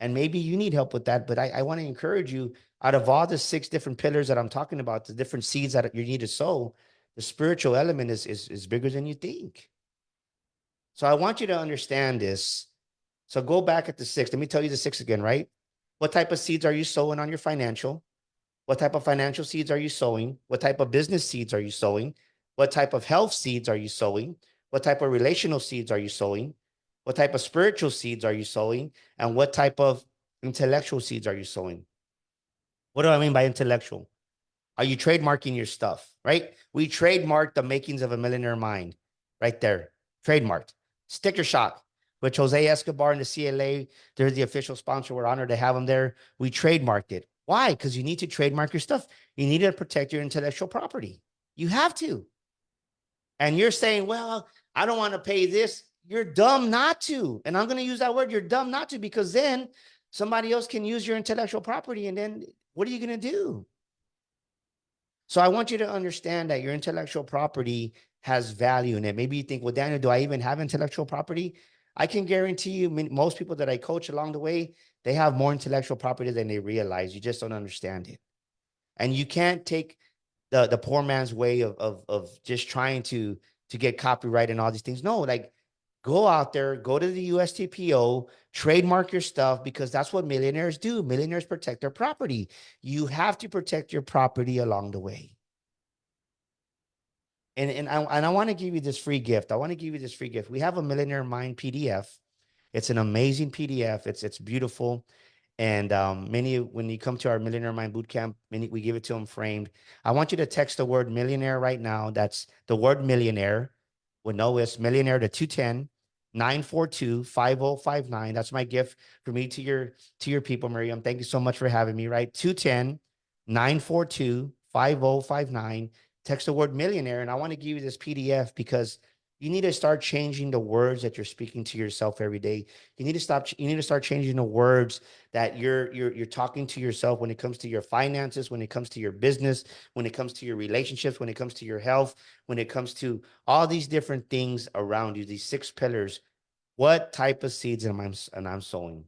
And maybe you need help with that. But I want to encourage you, out of all the 6 different pillars that I'm talking about, the different seeds that you need to sow, the spiritual element is bigger than you think. So I want you to understand this. So go back at the 6. Let me tell you the 6 again, right? What type of seeds are you sowing on your financial? What type of financial seeds are you sowing? What type of business seeds are you sowing? What type of health seeds are you sowing? What type of relational seeds are you sowing? What type of spiritual seeds are you sowing? And what type of intellectual seeds are you sowing? What do I mean by intellectual? Are you trademarking your stuff, right? We trademarked the makings of a millionaire mind right there. Trademarked. Sticker shock. With Jose Escobar and the CLA, they're the official sponsor. We're honored to have them there. We trademarked it. Why? Because you need to trademark your stuff. You need to protect your intellectual property. You have to. And you're saying, well, I don't want to pay this. You're dumb not to. And I'm going to use that word. You're dumb not to, because then somebody else can use your intellectual property. And then what are you going to do? So I want you to understand that your intellectual property has value in it. Maybe you think, well, Daniel, do I even have intellectual property? I can guarantee you most people that I coach along the way, they have more intellectual property than they realize. You just don't understand it. And you can't take the poor man's way of just trying to get copyright and all these things. No, like, go out there, go to the USTPO, trademark your stuff, because that's what millionaires do. Millionaires protect their property. You have to protect your property along the way. And I want to give you this free gift. We have a Millionaire Mind PDF. It's an amazing PDF. It's beautiful. And many, when you come to our Millionaire Mind Bootcamp, we give it to them framed. I want you to text the word millionaire right now. That's the word millionaire with no S, millionaire to 210-942-5059. That's my gift for me to your people, Miriam. Thank you so much for having me, right? 210-942-5059. Text the word millionaire. And I want to give you this PDF because you need to start changing the words that you're speaking to yourself every day. You need to start changing the words that you're talking to yourself when it comes to your finances, when it comes to your business, when it comes to your relationships, when it comes to your health, when it comes to all these different things around you, these 6 pillars. What type of seeds am I'm sowing?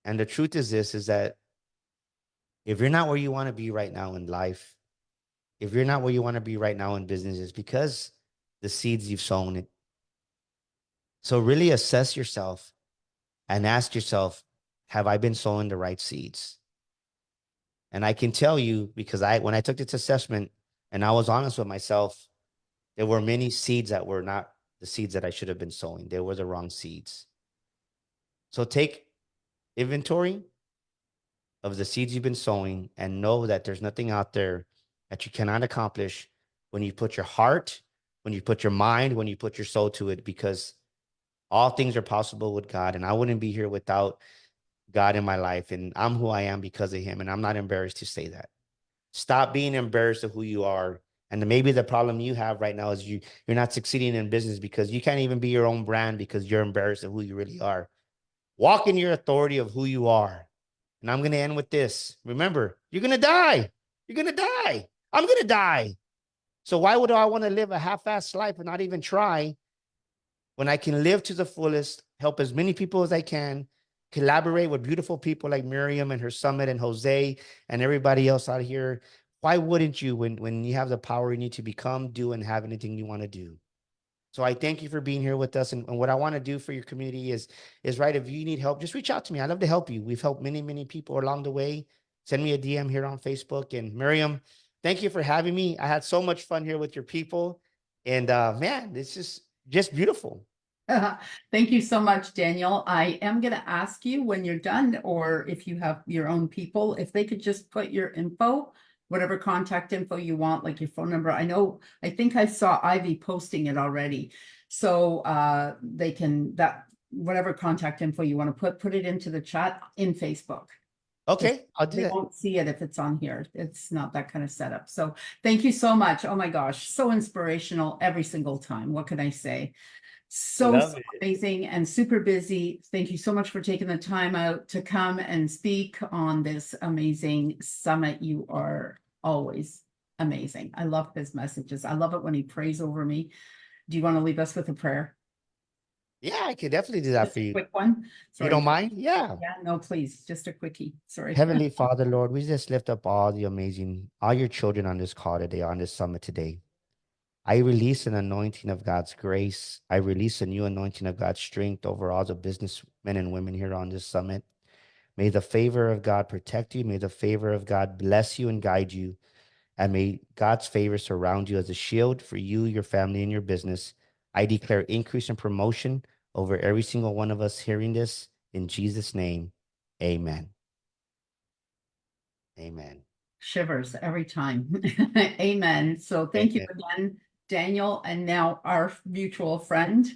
And the truth is this, is that if you're not where you want to be right now in life, if you're not where you want to be right now in business, it's because the seeds you've sown it. So really assess yourself and ask yourself, have I been sowing the right seeds? And I can tell you, because when I took this assessment and I was honest with myself, there were many seeds that were not the seeds that I should have been sowing. They were the wrong seeds. So take inventory of the seeds you've been sowing and know that there's nothing out there that you cannot accomplish when you put your heart, when you put your mind, when you put your soul to it, because all things are possible with God. And I wouldn't be here without God in my life. And I'm who I am because of him. And I'm not embarrassed to say that. Stop being embarrassed of who you are. And maybe the problem you have right now is you're not succeeding in business because you can't even be your own brand because you're embarrassed of who you really are. Walk in your authority of who you are. And I'm going to end with this. Remember, you're going to die. You're going to die. I'm going to die. So why would I want to live a half-assed life and not even try when I can live to the fullest, help as many people as I can, collaborate with beautiful people like Miriam and her summit and Jose and everybody else out here? Why wouldn't you when you have the power in you to become, do, and have anything you want to do? So I thank you for being here with us. And what I want to do for your community is right, if you need help, just reach out to me. I'd love to help you. We've helped many, many people along the way. Send me a DM here on Facebook. And Miriam, thank you for having me. I had so much fun here with your people. And man, it's just beautiful. Thank you so much, Daniel. I am going to ask you when you're done, or if you have your own people, if they could just put your info, whatever contact info you want, like your phone number. I think I saw Ivy posting it already. So they can, whatever contact info you want to put it into the chat in Facebook. Okay, I'll do They that. won't see it if it's on here. It's not that kind of setup. So thank you so much. Oh my gosh, so inspirational every single time. What can I say? So amazing and super busy. Thank you so much for taking the time out to come and speak on this amazing summit. You are always amazing. I love his messages. I love it when he prays over me. Do you want to leave us with a prayer? Yeah, I could definitely do that Just for a you. quick one. You don't mind? Yeah. Yeah, no, please. Just a quickie. Sorry. Heavenly Father, Lord, we just lift up all your children on this call today, on this summit today. I release an anointing of God's grace. I release a new anointing of God's strength over all the businessmen and women here on this summit. May the favor of God protect you. May the favor of God bless you and guide you. And may God's favor surround you as a shield for you, your family, and your business. I declare increase and promotion over every single one of us hearing this. In Jesus' name, amen. Amen. Shivers every time. Amen. So thank you again, Daniel. And now our mutual friend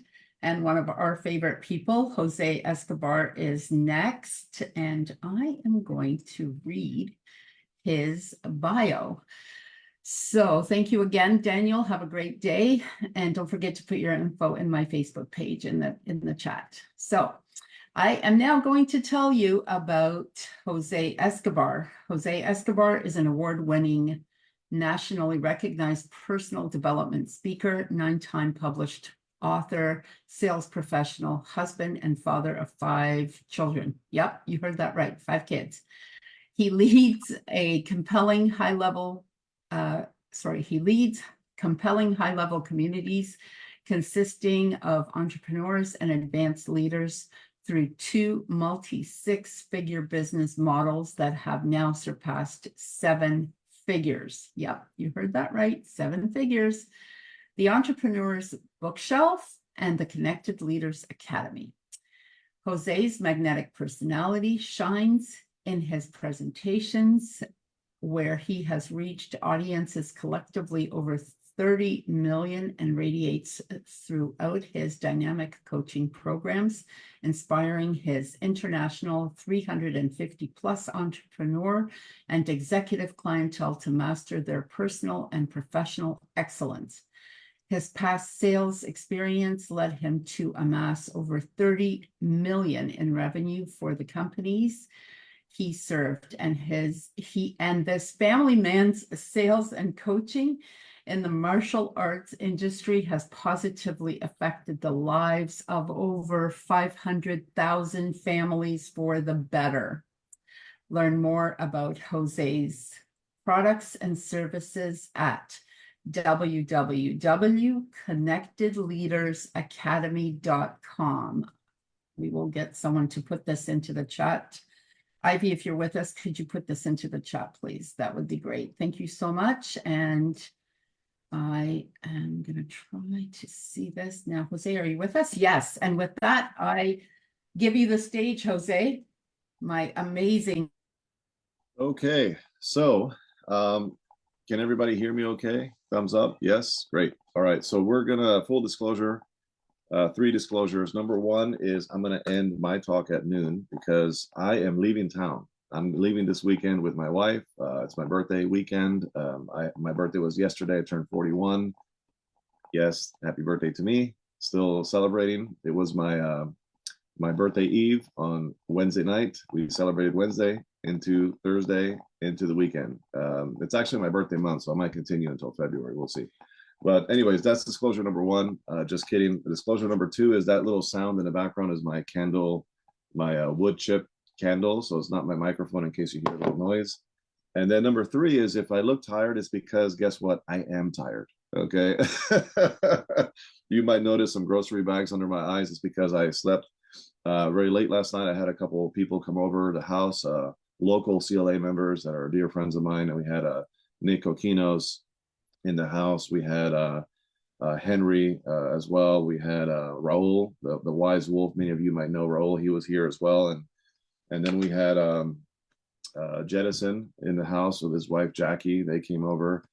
and one of our favorite people, Jose Escobar, is next. And I am going to read his bio. So thank you again, Daniel. Have a great day. And don't forget to put your info in my Facebook page in the chat. So I am now going to tell you about Jose Escobar. Jose Escobar is an award-winning, nationally recognized personal development speaker, 9-time published author, sales professional, husband, and father of 5 children. Yep, you heard that right, 5 kids. He leads compelling high-level communities consisting of entrepreneurs and advanced leaders through 2 multi-6-figure business models that have now surpassed 7 figures. Yep, you heard that right, 7 figures. The Entrepreneur's Bookshelf and the Connected Leaders Academy. Jose's magnetic personality shines in his presentations, where he has reached audiences collectively over 30 million and radiates throughout his dynamic coaching programs, inspiring his international 350 plus entrepreneur and executive clientele to master their personal and professional excellence. His past sales experience led him to amass over 30 million in revenue for the companies he served, and this family man's sales and coaching in the martial arts industry has positively affected the lives of over 500,000 families for the better. Learn more about Jose's products and services at www.connectedleadersacademy.com. We will get someone to put this into the chat. Ivy, if you're with us, could you put this into the chat, please? That would be great. Thank you so much. And I am going to try to see this now. Jose, are you with us? Yes. And with that, I give you the stage, Jose, my amazing. Okay, so can everybody hear me okay? Thumbs up? Yes, great. All right, so we're gonna, full disclosure, 3 disclosures. Number 1 is I'm gonna end my talk at noon because I am leaving town. I'm leaving this weekend with my wife. It's my birthday weekend. My birthday was yesterday. I turned 41. Yes, happy birthday to me. Still celebrating. It was my my birthday eve on Wednesday night. We celebrated Wednesday into Thursday into the weekend. It's actually my birthday month, so I might continue until February. We'll see. But anyways, that's disclosure number 1. Just kidding. Disclosure number 2 is that little sound in the background is my candle, my wood chip candle. So it's not my microphone in case you hear a little noise. And then number 3 is if I look tired, it's because guess what? I am tired. Okay. You might notice some grocery bags under my eyes. It's because I slept very late last night. I had a couple of people come over the house, local CLA members that are dear friends of mine. And we had Nick Coquinos in the house. We had Henry as well. We had Raul, the wise wolf. Many of you might know Raul. He was here as well. And then we had Jettison in the house with his wife, Jackie. They came over.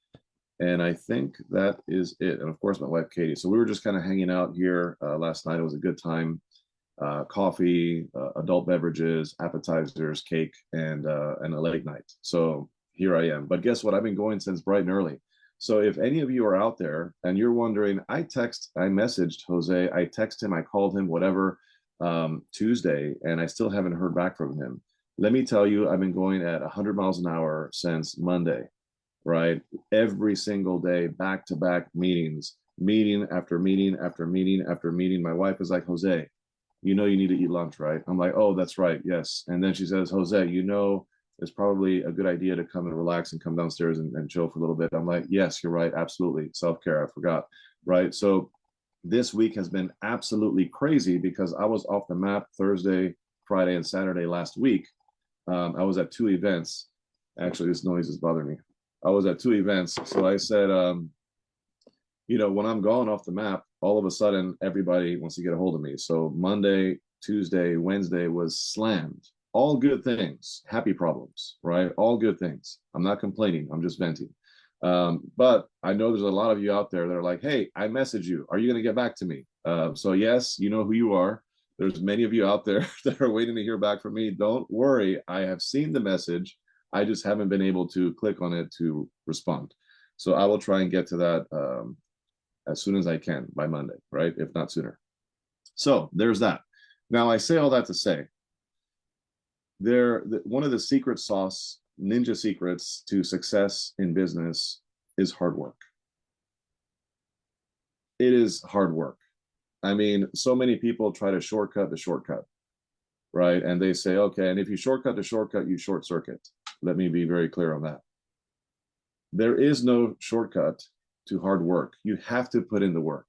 And I think that is it. And of course, my wife, Katie. So we were just kind of hanging out here last night. It was a good time. Coffee, adult beverages, appetizers, cake, and a late night. So here I am. But guess what? I've been going since bright and early. So if any of you are out there and you're wondering, I messaged Jose, I texted him, I called him, whatever, Tuesday, and I still haven't heard back from him. Let me tell you, I've been going at 100 miles an hour since Monday, right? Every single day, back-to-back meetings, meeting after meeting after meeting after meeting. My wife is like, Jose, you know you need to eat lunch, right? I'm like, oh, that's right, yes. And then she says, Jose, you know it's probably a good idea to come and relax and come downstairs and chill for a little bit. I'm like, yes, you're right, absolutely. Self-care, I forgot, right? So this week has been absolutely crazy because I was off the map Thursday, Friday, and Saturday last week. I was at 2 events. Actually, this noise is bothering me. I was at 2 events. So I said, you know, when I'm gone off the map, all of a sudden, everybody wants to get a hold of me. So Monday, Tuesday, Wednesday was slammed. All good things, happy problems, right? All good things. I'm not complaining. I'm just venting. But I know there's a lot of you out there that are like, hey, I messaged you. Are you going to get back to me? So yes, you know who you are. There's many of you out there that are waiting to hear back from me. Don't worry. I have seen the message. I just haven't been able to click on it to respond. So I will try and get to that as soon as I can by Monday, right? If not sooner. So there's that. Now I say all that to say, one of the secret sauce, ninja secrets to success in business is hard work. It is hard work. I mean, so many people try to shortcut the shortcut, right? And they say, okay, and if you shortcut the shortcut, you short circuit. Let me be very clear on that. There is no shortcut to hard work. You have to put in the work.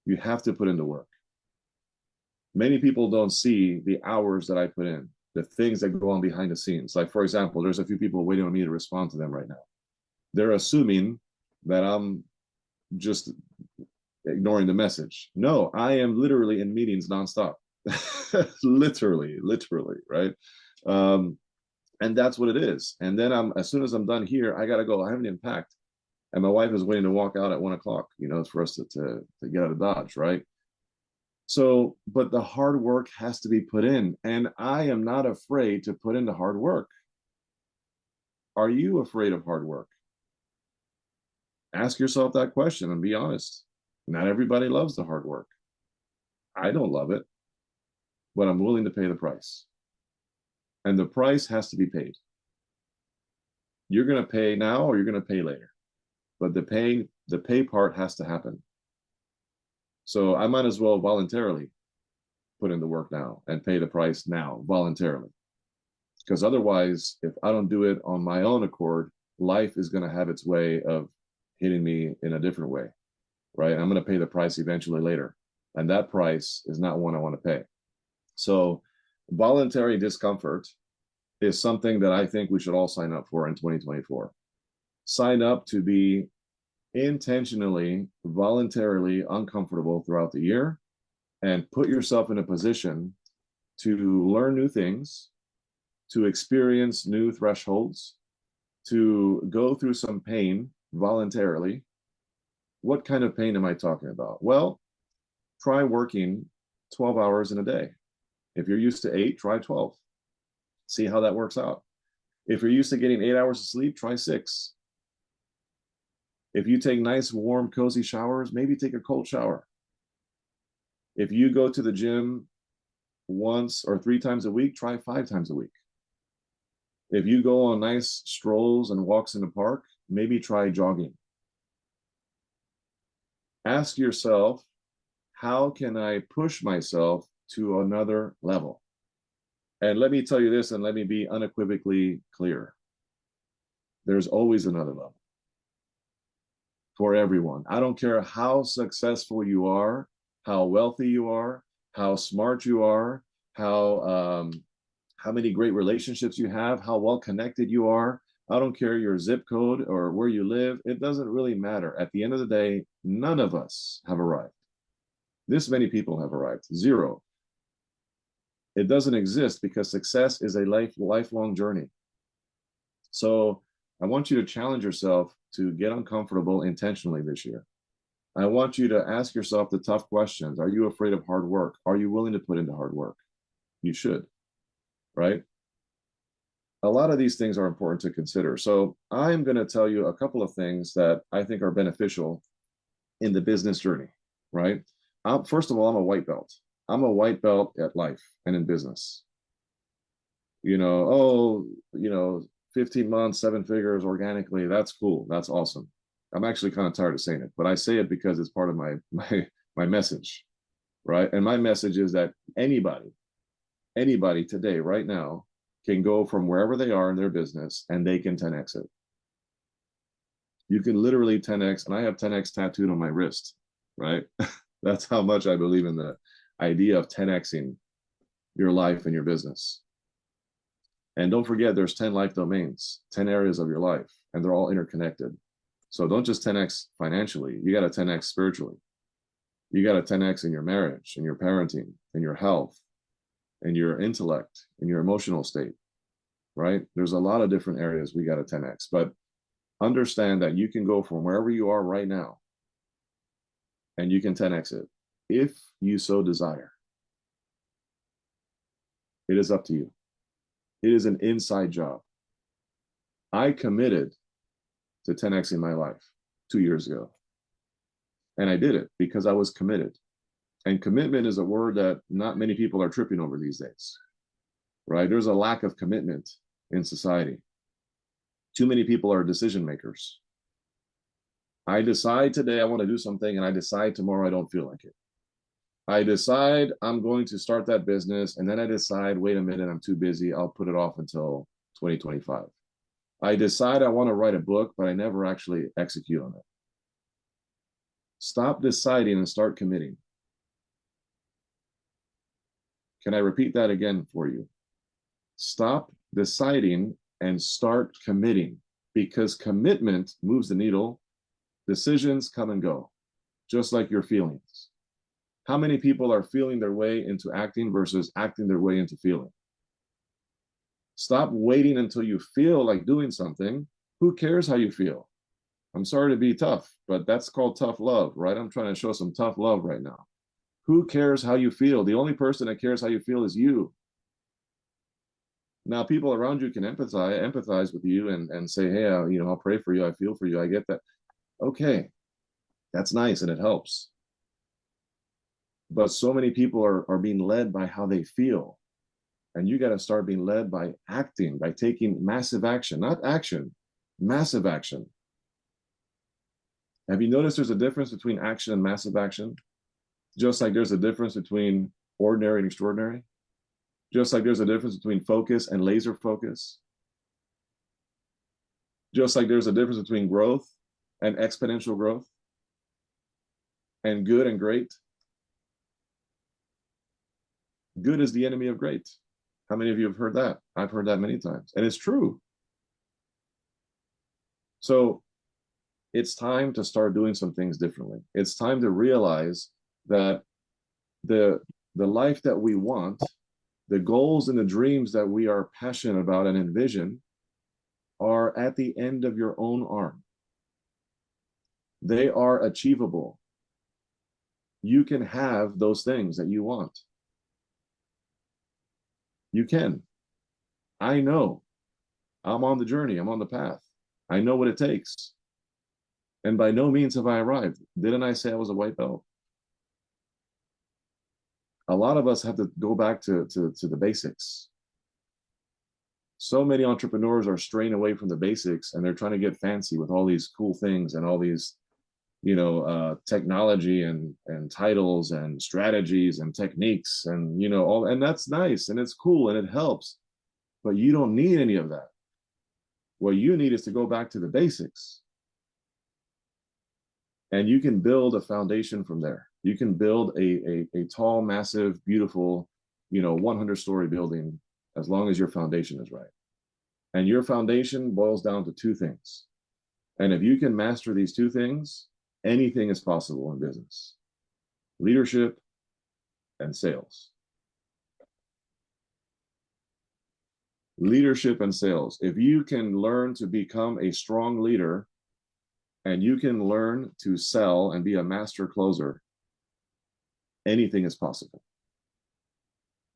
You have to put in the work. Many people don't see the hours that I put in, the things that go on behind the scenes. Like, for example, there's a few people waiting on me to respond to them right now. They're assuming that I'm just ignoring the message. No, I am literally in meetings nonstop, literally, right? And that's what it is. And then as soon as I'm done here, I got to go. I have an impact. And my wife is waiting to walk out at 1 o'clock, for us to get out of Dodge, right? So, but the hard work has to be put in. And I am not afraid to put in the hard work. Are you afraid of hard work? Ask yourself that question and be honest. Not everybody loves the hard work. I don't love it, but I'm willing to pay the price. And the price has to be paid. You're going to pay now or you're going to pay later. But the pay part has to happen. So I might as well voluntarily put in the work now and pay the price now voluntarily. Because otherwise, if I don't do it on my own accord, life is going to have its way of hitting me in a different way, right? I'm going to pay the price eventually later. And that price is not one I want to pay. So voluntary discomfort is something that I think we should all sign up for in 2024. Sign up to be intentionally, voluntarily uncomfortable throughout the year and put yourself in a position to learn new things, to experience new thresholds, to go through some pain voluntarily. What kind of pain am I talking about? Well, try working 12 hours in a day. If you're used to 8, try 12. See how that works out. If you're used to getting 8 hours of sleep, try 6. If you take nice, warm, cozy showers, maybe take a cold shower. If you go to the gym once or 3 times a week, try 5 times a week. If you go on nice strolls and walks in the park, maybe try jogging. Ask yourself, how can I push myself to another level? And let me tell you this, and let me be unequivocally clear. There's always another level for everyone. I don't care how successful you are, how wealthy you are, how smart you are, how many great relationships you have, how well connected you are. I don't care your zip code or where you live. It doesn't really matter. At the end of the day, none of us have arrived. This many people have arrived. 0. It doesn't exist because success is a lifelong journey. So I want you to challenge yourself to get uncomfortable intentionally this year. I want you to ask yourself the tough questions. Are you afraid of hard work? Are you willing to put into hard work? You should, right? A lot of these things are important to consider. So I'm going to tell you a couple of things that I think are beneficial in the business journey, right? First of all, I'm a white belt. I'm a white belt at life and in business. 15 months, 7 figures organically, that's cool. That's awesome. I'm actually kind of tired of saying it, but I say it because it's part of my message, right? And my message is that anybody today, right now, can go from wherever they are in their business and they can 10x it. You can literally 10x, and I have 10x tattooed on my wrist, right? That's how much I believe in the idea of 10xing your life and your business. And don't forget, there's 10 life domains, 10 areas of your life, and they're all interconnected. So don't just 10x financially, you got to 10x spiritually. You got to 10x in your marriage, in your parenting, in your health, in your intellect, in your emotional state, right? There's a lot of different areas we got to 10x, but understand that you can go from wherever you are right now and you can 10x it if you so desire. It is up to you. It is an inside job. I committed to 10xing my life 2 years ago. And I did it because I was committed. And commitment is a word that not many people are tripping over these days, right? There's a lack of commitment in society. Too many people are decision makers. I decide today I want to do something, and I decide tomorrow I don't feel like it. I decide I'm going to start that business, and then I decide, wait a minute, I'm too busy. I'll put it off until 2025. I decide I want to write a book, but I never actually execute on it. Stop deciding and start committing. Can I repeat that again for you? Stop deciding and start committing, because commitment moves the needle. Decisions come and go, just like your feelings. How many people are feeling their way into acting versus acting their way into feeling? Stop waiting until you feel like doing something. Who cares how you feel? I'm sorry to be tough, but that's called tough love, right? I'm trying to show some tough love right now. Who cares how you feel? The only person that cares how you feel is you. Now, people around you can empathize with you and say, hey, I'll pray for you. I feel for you. I get that. Okay, that's nice and it helps. But so many people are being led by how they feel. And you got to start being led by acting, by taking massive action, not action, massive action. Have you noticed there's a difference between action and massive action? Just like there's a difference between ordinary and extraordinary. Just like there's a difference between focus and laser focus. Just like there's a difference between growth and exponential growth. And good and great. Good is the enemy of great. How many of you have heard that? I've heard that many times, and it's true. So it's time to start doing some things differently. It's time to realize that the life that we want, the goals and the dreams that we are passionate about and envision are at the end of your own arm. They are achievable. You can have those things that you want. You can. I know. I'm on the journey. I'm on the path. I know what it takes. And by no means have I arrived. Didn't I say I was a white belt? A lot of us have to go back to the basics. So many entrepreneurs are straying away from the basics and they're trying to get fancy with all these cool things and all these, technology and titles and strategies and techniques and, and that's nice and it's cool and it helps, but you don't need any of that. What you need is to go back to the basics. And you can build a foundation from there. You can build a tall, massive, beautiful, 100-story building as long as your foundation is right. And your foundation boils down to two things. And if you can master these two things, anything is possible in business: leadership and sales. Leadership and sales. If you can learn to become a strong leader and you can learn to sell and be a master closer, anything is possible.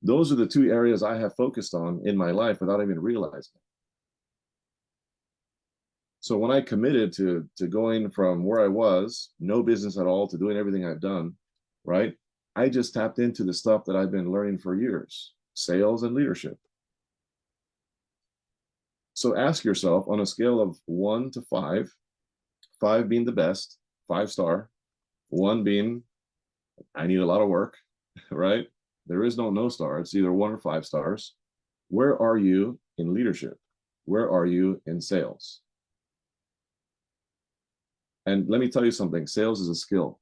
Those are the two areas I have focused on in my life without even realizing it. So when I committed to going from where I was, no business at all, to doing everything I've done, right? I just tapped into the stuff that I've been learning for years: sales and leadership. So ask yourself, on a scale of 1 to 5, 5 being the best, 5-star, 1 being I need a lot of work, right? There is no star. It's either 1 or 5 stars. Where are you in leadership? Where are you in sales? And let me tell you something, sales is a skill.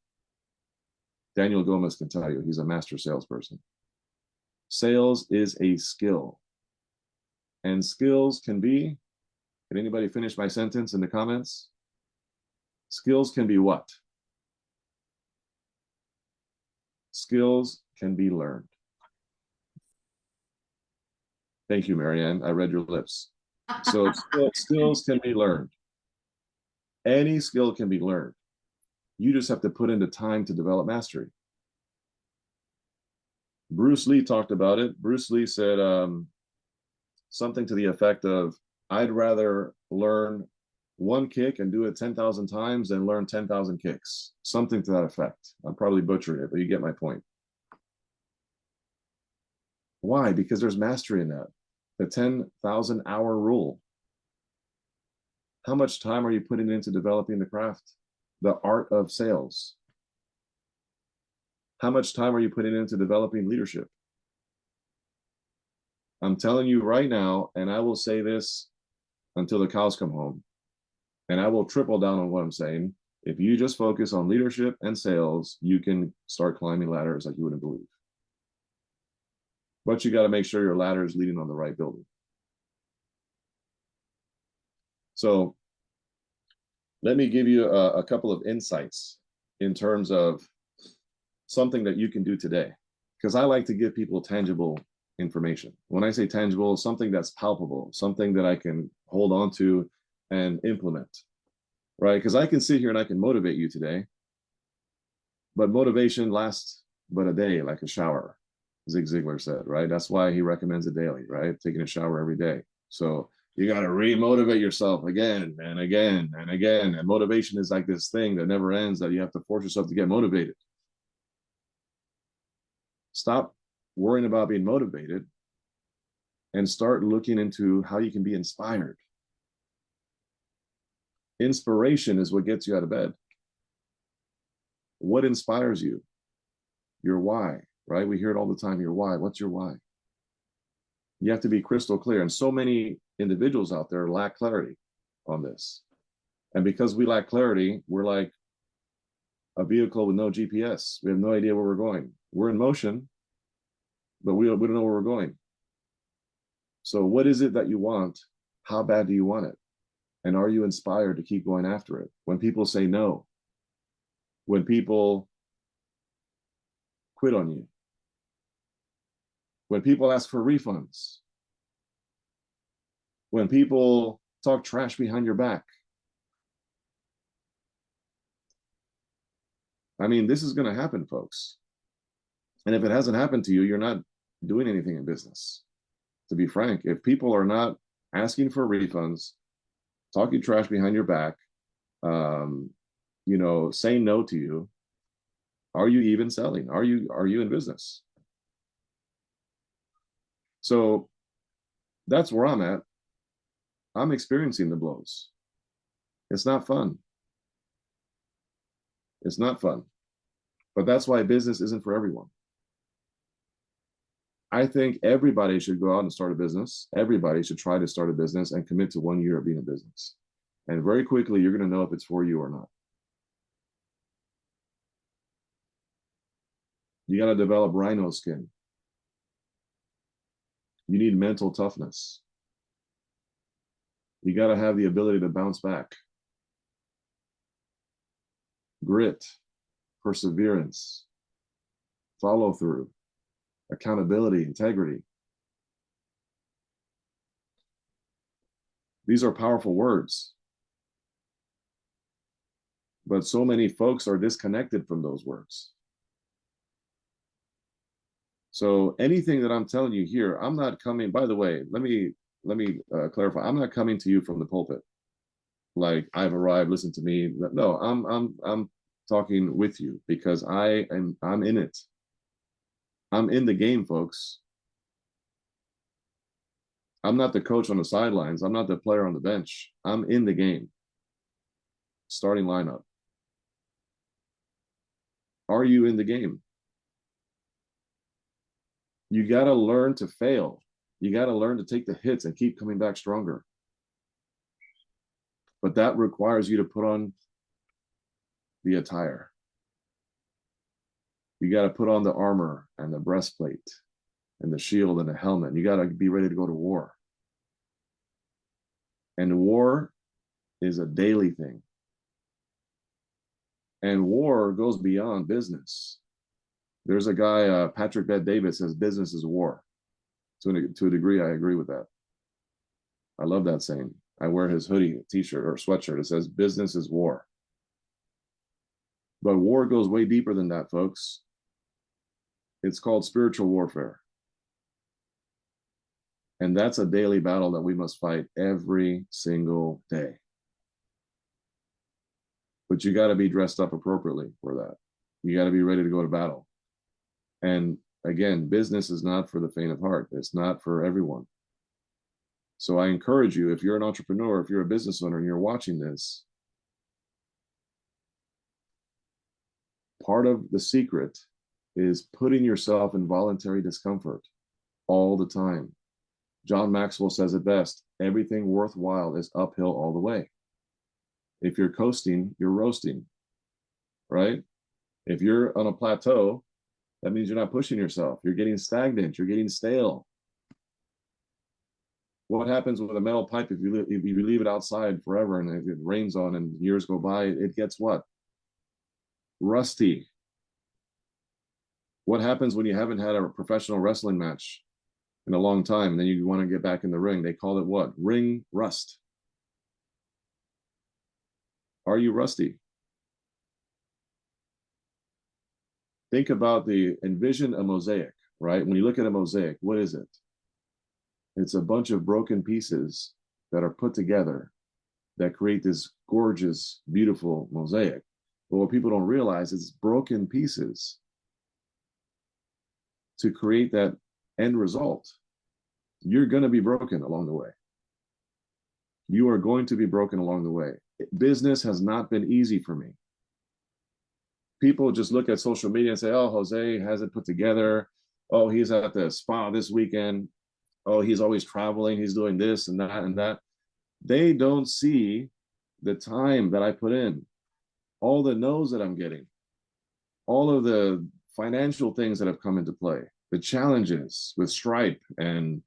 Daniel Gomez can tell you, he's a master salesperson. Sales is a skill. And skills can be, can anybody finish my sentence in the comments? Skills can be what? Skills can be learned. Thank you, Marianne. I read your lips. So skills can be learned. Any skill can be learned. You just have to put in the time to develop mastery. Bruce Lee talked about it. Bruce Lee said something to the effect of, I'd rather learn 1 kick and do it 10,000 times than learn 10,000 kicks. Something to that effect. I'm probably butchering it, but you get my point. Why? Because there's mastery in that. The 10,000 hour rule. How much time are you putting into developing the craft, the art of sales? How much time are you putting into developing leadership? I'm telling you right now, and I will say this until the cows come home, and I will triple down on what I'm saying. If you just focus on leadership and sales, you can start climbing ladders like you wouldn't believe. But you got to make sure your ladder is leading on the right building. So let me give you a couple of insights in terms of something that you can do today. Because I like to give people tangible information. When I say tangible, something that's palpable, something that I can hold on to and implement, right? Because I can sit here and I can motivate you today, but motivation lasts but a day, like a shower, Zig Ziglar said, right? That's why he recommends it daily, right? Taking a shower every day. So you got to re-motivate yourself again and again and again. And motivation is like this thing that never ends, that you have to force yourself to get motivated. Stop worrying about being motivated and start looking into how you can be inspired. Inspiration is what gets you out of bed. What inspires you? Your why, right? We hear it all the time, your why. What's your why? You have to be crystal clear. And so many individuals out there lack clarity on this. And because we lack clarity, we're like a vehicle with no GPS. We have no idea where we're going. We're in motion, but we don't know where we're going. So what is it that you want? How bad do you want it? And are you inspired to keep going after it? When people say no, when people quit on you, when people ask for refunds, when people talk trash behind your back. I mean, this is going to happen, folks. And if it hasn't happened to you, you're not doing anything in business. To be frank, if people are not asking for refunds, talking trash behind your back, saying no to you, are you even selling? Are you in business? So that's where I'm at. I'm experiencing the blows. It's not fun. It's not fun. But that's why business isn't for everyone. I think everybody should go out and start a business. Everybody should try to start a business and commit to 1 year of being a business. And very quickly, you're going to know if it's for you or not. You got to develop rhino skin. You need mental toughness. You got to have the ability to bounce back. Grit, perseverance, follow through, accountability, integrity. These are powerful words. But so many folks are disconnected from those words. So anything that I'm telling you here, I'm not coming, by the way, let me clarify. I'm not coming to you from the pulpit. Like I've arrived, listen to me. No, I'm talking with you because I'm in it. I'm in the game, folks. I'm not the coach on the sidelines. I'm not the player on the bench. I'm in the game. Starting lineup. Are you in the game? You got to learn to fail. You got to learn to take the hits and keep coming back stronger. But that requires you to put on the attire. You got to put on the armor and the breastplate and the shield and the helmet. You got to be ready to go to war. And war is a daily thing. And war goes beyond business. There's a guy, Patrick Bet-David, says business is war. To a degree, I agree with that. I love that saying. I wear his hoodie, t-shirt, or sweatshirt. It says business is war. But war goes way deeper than that, folks. It's called spiritual warfare. And that's a daily battle that we must fight every single day. But you got to be dressed up appropriately for that. You got to be ready to go to battle. And again, business is not for the faint of heart. It's not for everyone. So I encourage you, if you're an entrepreneur, if you're a business owner and you're watching this, part of the secret is putting yourself in voluntary discomfort all the time. John Maxwell says it best, everything worthwhile is uphill all the way. If you're coasting, you're roasting, right? If you're on a plateau, that means you're not pushing yourself. You're getting stagnant. You're getting stale. What happens with a metal pipe if you leave it outside forever and if it rains on and years go by, it gets what? Rusty. What happens when you haven't had a professional wrestling match in a long time, and then you want to get back in the ring? They call it what? Ring rust. Are you rusty? Think about envision a mosaic, right? When you look at a mosaic, what is it? It's a bunch of broken pieces that are put together that create this gorgeous, beautiful mosaic. But what people don't realize is broken pieces to create that end result. You're going to be broken along the way. You are going to be broken along the way. Business has not been easy for me. People just look at social media and say, oh, Jose has it put together. Oh, he's at the spa this weekend. Oh, he's always traveling. He's doing this and that and that. They don't see the time that I put in, all the no's that I'm getting, all of the financial things that have come into play, the challenges with Stripe and,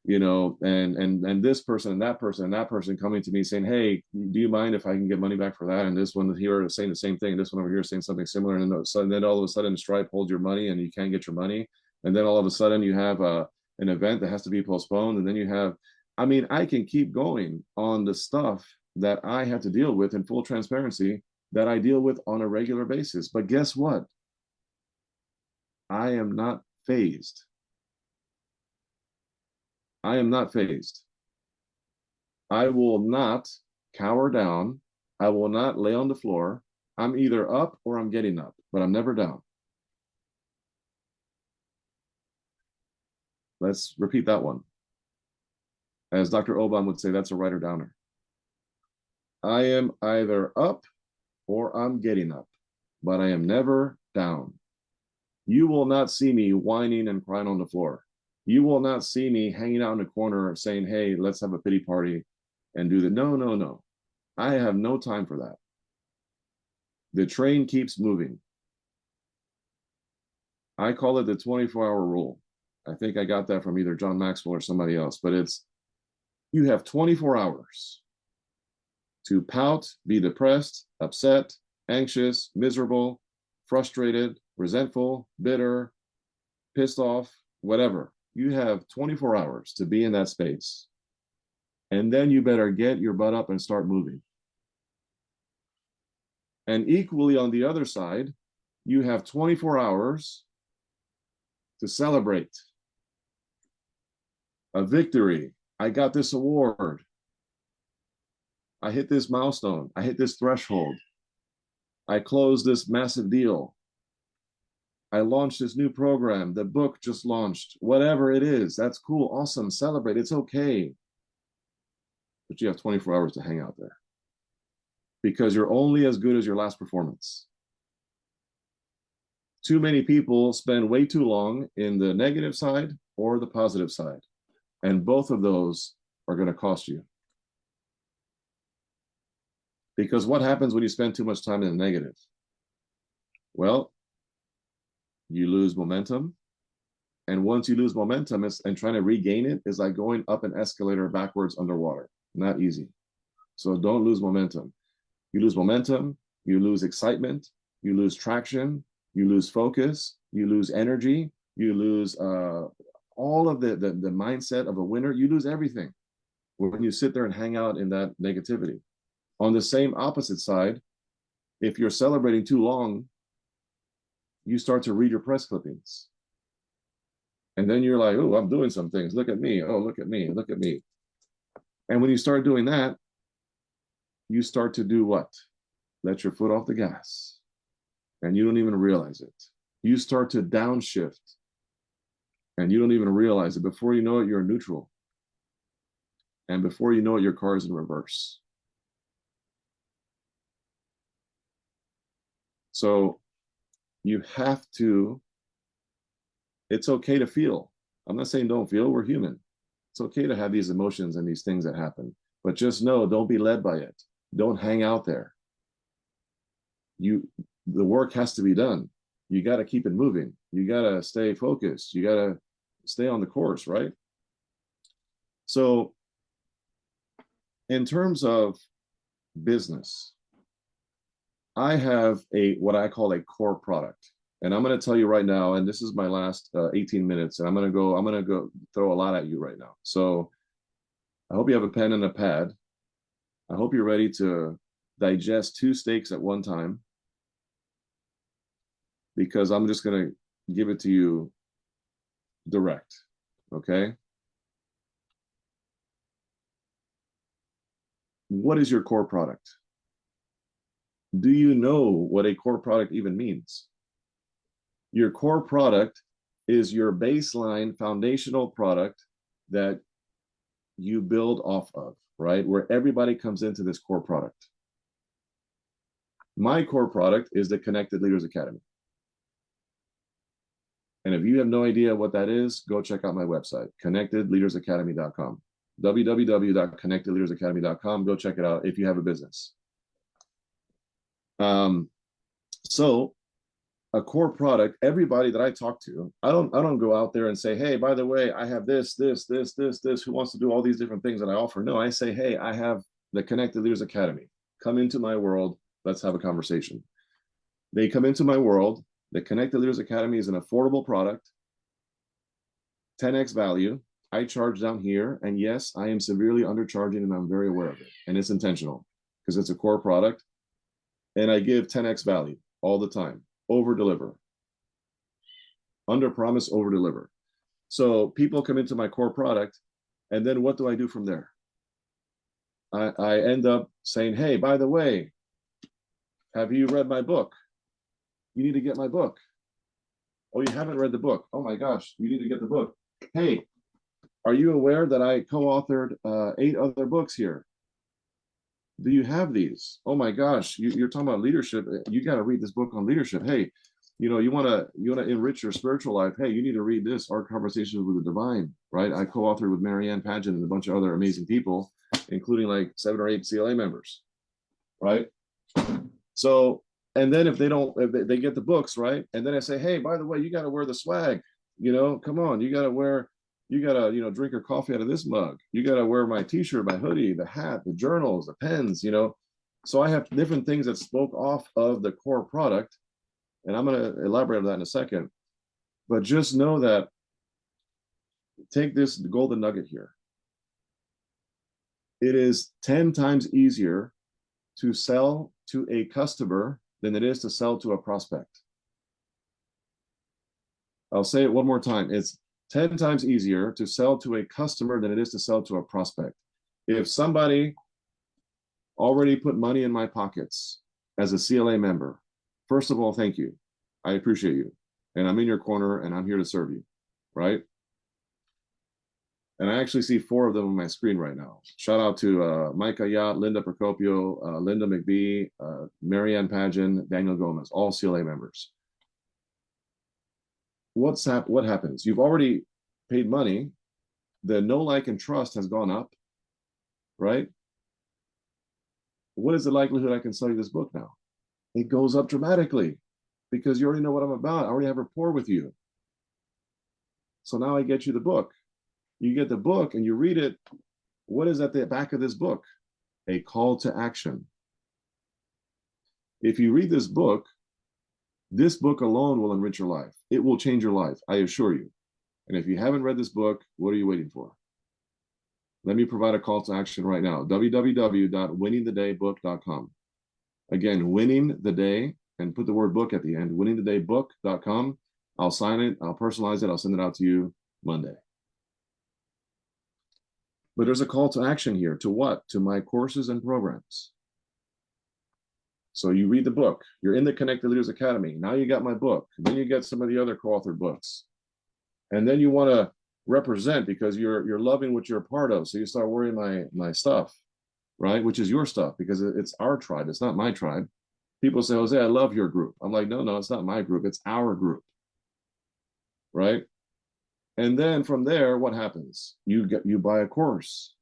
you know, and this person and that person coming to me saying, hey, do you mind if I can get money back for that? And this one here is saying the same thing. This one over here is saying something similar. And then all of a sudden Stripe holds your money and you can't get your money. And then all of a sudden you have an event that has to be postponed. And then you have, I mean, I can keep going on the stuff that I have to deal with in full transparency that I deal with on a regular basis. But guess what? I am not phased. I am not phased. I will not cower down. I will not lay on the floor. I'm either up or I'm getting up, but I'm never down. Let's repeat that one. As Dr. Obam would say, that's a writer downer. I am either up or I'm getting up, but I am never down. You will not see me whining and crying on the floor. You will not see me hanging out in a corner saying, hey, let's have a pity party and do that. No, no, no. I have no time for that. The train keeps moving. I call it the 24-hour rule. I think I got that from either John Maxwell or somebody else, but it's, you have 24 hours to pout, be depressed, upset, anxious, miserable, frustrated, resentful, bitter, pissed off, whatever. You have 24 hours to be in that space. And then you better get your butt up and start moving. And equally on the other side, you have 24 hours to celebrate a victory. I got this award. I hit this milestone. I hit this threshold. I closed this massive deal. I launched this new program. The book just launched. Whatever it is, that's cool, awesome, celebrate. It's okay. But you have 24 hours to hang out there because you're only as good as your last performance. Too many people spend way too long in the negative side or the positive side. And both of those are going to cost you. Because what happens when you spend too much time in the negative? Well, you lose momentum. And once you lose momentum, and trying to regain it is like going up an escalator backwards underwater. Not easy. So don't lose momentum. You lose momentum, you lose excitement, you lose traction, you lose focus, you lose energy, you lose all of the mindset of a winner. You lose everything when you sit there and hang out in that negativity. On the same opposite side, if you're celebrating too long, you start to read your press clippings. And then you're like, oh, I'm doing some things. Look at me. Oh, look at me. Look at me. And when you start doing that, you start to do what? Let your foot off the gas. And you don't even realize it. You start to downshift. And you don't even realize it. Before you know it, you're in neutral. And before you know it, your car is in reverse. So you have to, it's okay to feel. I'm not saying don't feel, we're human. It's okay to have these emotions and these things that happen, but just know, don't be led by it. Don't hang out there. The work has to be done. You got to keep it moving. You got to stay focused. You got to stay on the course, right? So in terms of business, I have what I call a core product. And I'm going to tell you right now, and this is my last 18 minutes, and I'm going to go throw a lot at you right now. So I hope you have a pen and a pad. I hope you're ready to digest 2 steaks at one time, because I'm just going to give it to you direct. Okay. What is your core product? Do you know what a core product even means? Your core product is your baseline foundational product that you build off of, right? Where everybody comes into this core product. My core product is the Connected Leaders Academy. And if you have no idea what that is, go check out my website, connectedleadersacademy.com. www.connectedleadersacademy.com. Go check it out if you have a business. So a core product, everybody that I talk to, I don't go out there and say, hey, by the way, I have this, who wants to do all these different things that I offer? No, I say, hey, I have the Connected Leaders Academy. Come into my world. Let's have a conversation. They come into my world. The Connected Leaders Academy is an affordable product, 10x value. I charge down here, and yes, I am severely undercharging, and I'm very aware of it. And it's intentional because it's a core product, and I give 10x value all the time. Over deliver, under promise, over deliver. So people come into my core product, and then what do I do from there? I end up saying, hey, by the way, have you read my book? You need to get my book. Oh, you haven't read the book. Oh my gosh, you need to get the book. Hey, are you aware that I co-authored 8 other books here? Do you have these? Oh my gosh, you're talking about leadership. You got to read this book on leadership. Hey, you want to enrich your spiritual life. Hey, you need to read this, Our Conversations with the Divine, right? I co-authored with Marianne Pageant and a bunch of other amazing people, including like 7 or 8 CLA members, right? So, and then if they get the books, right? And then I say, hey, by the way, you got to wear the swag, come on, you got to drink your coffee out of this mug. You got to wear my t-shirt, my hoodie, the hat, the journals, the pens, So I have different things that spoke off of the core product. And I'm going to elaborate on that in a second. But just know that, take this golden nugget here. It is 10 times easier to sell to a customer than it is to sell to a prospect. I'll say it one more time. It's 10 times easier to sell to a customer than it is to sell to a prospect. If somebody already put money in my pockets as a CLA member, first of all, thank you. I appreciate you. And I'm in your corner and I'm here to serve you, right? And I actually see 4 of them on my screen right now. Shout out to Micah Yacht, Linda Procopio, Linda McBee, Marianne Pageant, Daniel Gomez, all CLA members. What happens? You've already paid money. The know, like, and trust has gone up, right? What is the likelihood I can sell you this book now? It goes up dramatically because you already know what I'm about. I already have rapport with you. So now I get you the book. You get the book and you read it. What is at the back of this book? A call to action. If you read this book alone will enrich your life. It will change your life, I assure you. And if you haven't read this book, what are you waiting for? Let me provide a call to action right now. www.winningthedaybook.com. Again, winning the day, and put the word book at the end, winningthedaybook.com. I'll sign it, I'll personalize it, I'll send it out to you Monday. But there's a call to action here. To what? To my courses and programs. So you read the book. You're in the Connected Leaders Academy. Now you got my book. Then you get some of the other co-authored books. And then you want to represent because you're loving what you're a part of. So you start wearing my stuff, right? Which is your stuff because it's our tribe. It's not my tribe. People say, Jose, I love your group. I'm like, no, it's not my group. It's our group, right? And then from there, what happens? You buy a course.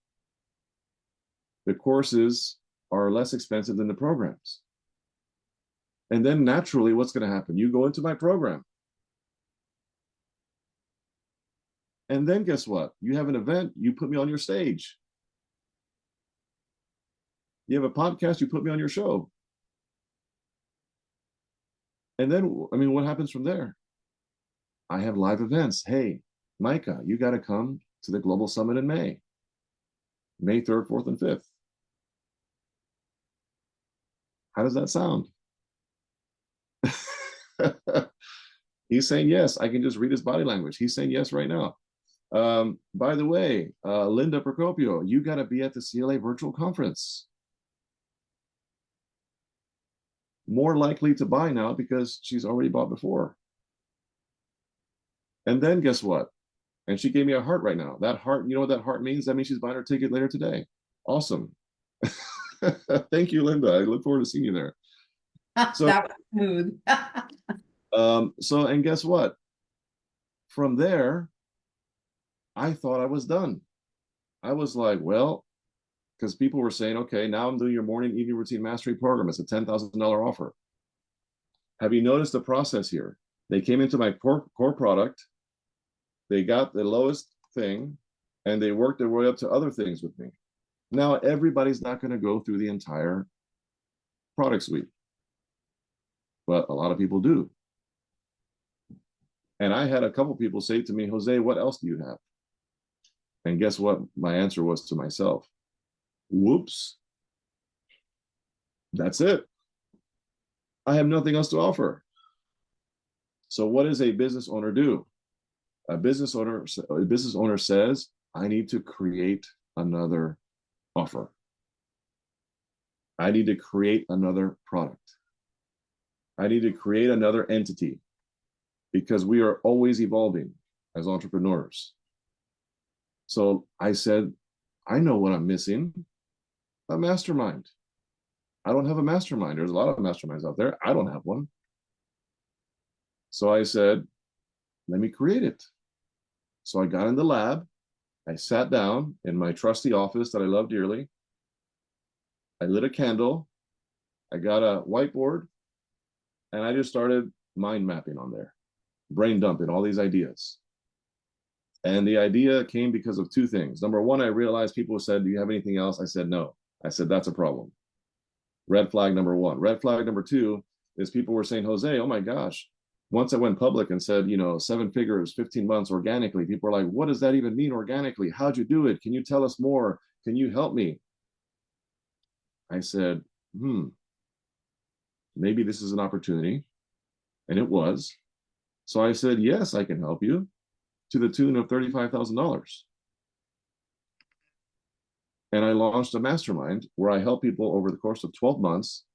The courses are less expensive than the programs. And then naturally, what's going to happen? You go into my program. And then guess what? You have an event, you put me on your stage. You have a podcast, you put me on your show. And then, I mean, what happens from there? I have live events. Hey, Micah, you got to come to the Global Summit in May, May 3rd, 4th, and 5th. How does that sound? He's saying yes. I can just read his body language. He's saying yes right now. By the way, Linda Procopio, you got to be at the CLA virtual conference. More likely to buy now because she's already bought before. And then guess what? And she gave me a heart right now. That heart, you know what that heart means? That means she's buying her ticket later today. Awesome. Thank you, Linda. I look forward to seeing you there. So, That was smooth. and guess what? From there, I thought I was done. I was like, well, because people were saying, okay, now I'm doing your morning evening routine mastery program. It's a $10,000 offer. Have you noticed the process here? They came into my core product, they got the lowest thing, and they worked their way up to other things with me. Now, everybody's not going to go through the entire product suite, but a lot of people do. And I had a couple people say to me, Jose, what else do you have? And guess what? My answer was to myself, whoops, that's it. I have nothing else to offer. So what does a business owner do? A business owner says, I need to create another offer. I need to create another product. I need to create another entity because we are always evolving as entrepreneurs. So I said, I know what I'm missing, a mastermind. I don't have a mastermind. There's a lot of masterminds out there. I don't have one. So I said, let me create it. So I got in the lab. I sat down in my trusty office that I love dearly. I lit a candle. I got a whiteboard and I just started mind mapping on there, brain dumping all these ideas. And the idea came because of two things. Number one, I realized people said, do you have anything else? I said, no. I said, that's a problem. Red flag number one. Red flag number two is people were saying, Jose, oh my gosh. Once I went public and said, 7 figures, 15 months organically, people were like, what does that even mean organically? How'd you do it? Can you tell us more? Can you help me? I said, maybe this is an opportunity. And it was. So I said, yes, I can help you to the tune of $35,000. And I launched a mastermind where I help people over the course of 12 months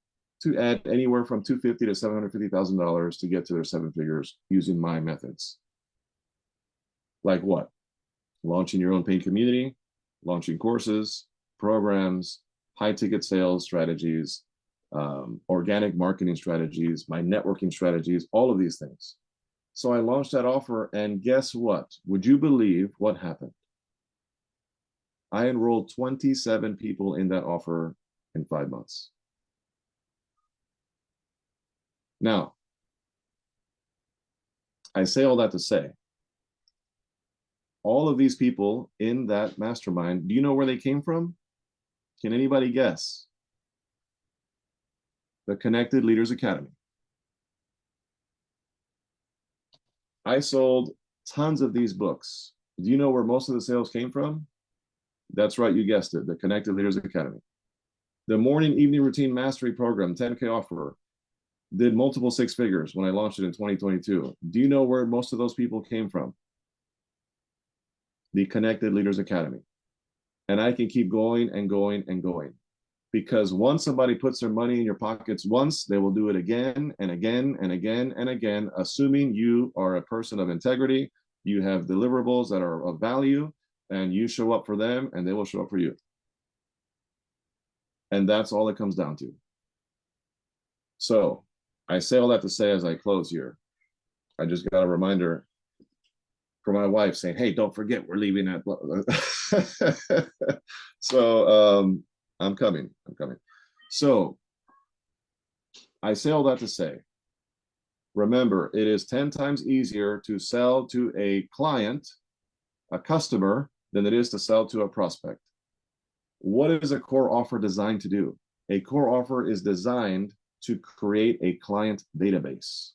to add anywhere from $250,000 to $750,000 to get to their 7 figures using my methods. Like what? Launching your own paid community, launching courses, programs, high ticket sales strategies, organic marketing strategies, my networking strategies, all of these things. So I launched that offer, and guess what? Would you believe what happened? I enrolled 27 people in that offer in 5 months. Now, I say all that to say, all of these people in that mastermind, do you know where they came from? Can anybody guess? The Connected Leaders Academy. I sold tons of these books. Do you know where most of the sales came from? That's right, you guessed it, the Connected Leaders Academy. The morning evening routine mastery program, 10K offer, did multiple 6 figures when I launched it in 2022. Do you know where most of those people came from? The Connected Leaders Academy. And I can keep going and going and going. Because once somebody puts their money in your pockets once, they will do it again and again and again and again, assuming you are a person of integrity, you have deliverables that are of value, and you show up for them and they will show up for you. And that's all it comes down to. So I say all that to say as I close here, I just got a reminder from my wife saying, hey, don't forget, we're leaving at so I'm coming. So I say all that to say, remember, it is 10 times easier to sell to a client, a customer, than it is to sell to a prospect. What is a core offer designed to do? A core offer is designed to create a client database.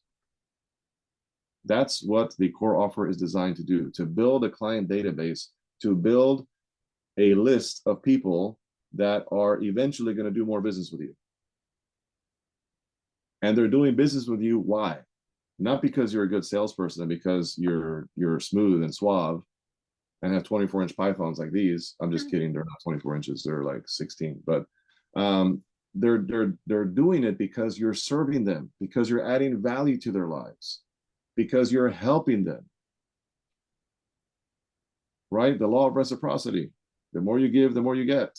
That's what the core offer is designed to do, to build a client database, to build a list of people that are eventually going to do more business with you. And they're doing business with you. Why? Not because you're a good salesperson and because you're smooth and suave and have 24-inch pythons like these. I'm just kidding. They're not 24 inches. They're like 16. But they're doing it because you're serving them, because you're adding value to their lives, because you're helping them. Right? The law of reciprocity. The more you give, the more you get.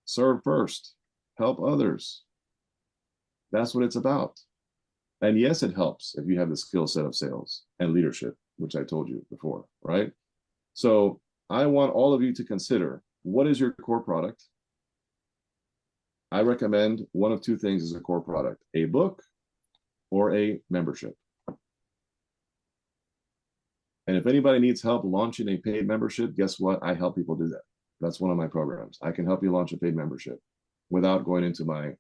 Serve first. Help others. That's what it's about. And yes, it helps if you have the skill set of sales and leadership, which I told you before, right? So I want all of you to consider, what is your core product? I recommend one of two things as a core product: a book or a membership. And if anybody needs help launching a paid membership, guess what? I help people do that. That's one of my programs. I can help you launch a paid membership without going into my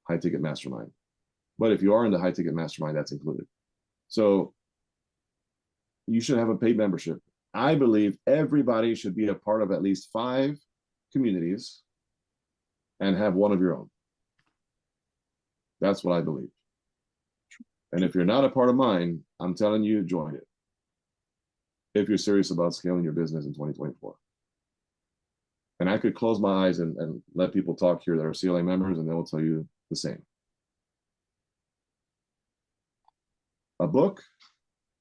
high ticket mastermind. But if you are in the high ticket mastermind, that's included. So you should have a paid membership. I believe everybody should be a part of at least 5 communities and have one of your own. That's what I believe. And if you're not a part of mine, I'm telling you, join it. If you're serious about scaling your business in 2024. And I could close my eyes and let people talk here that are CLA members, and they will tell you the same. A book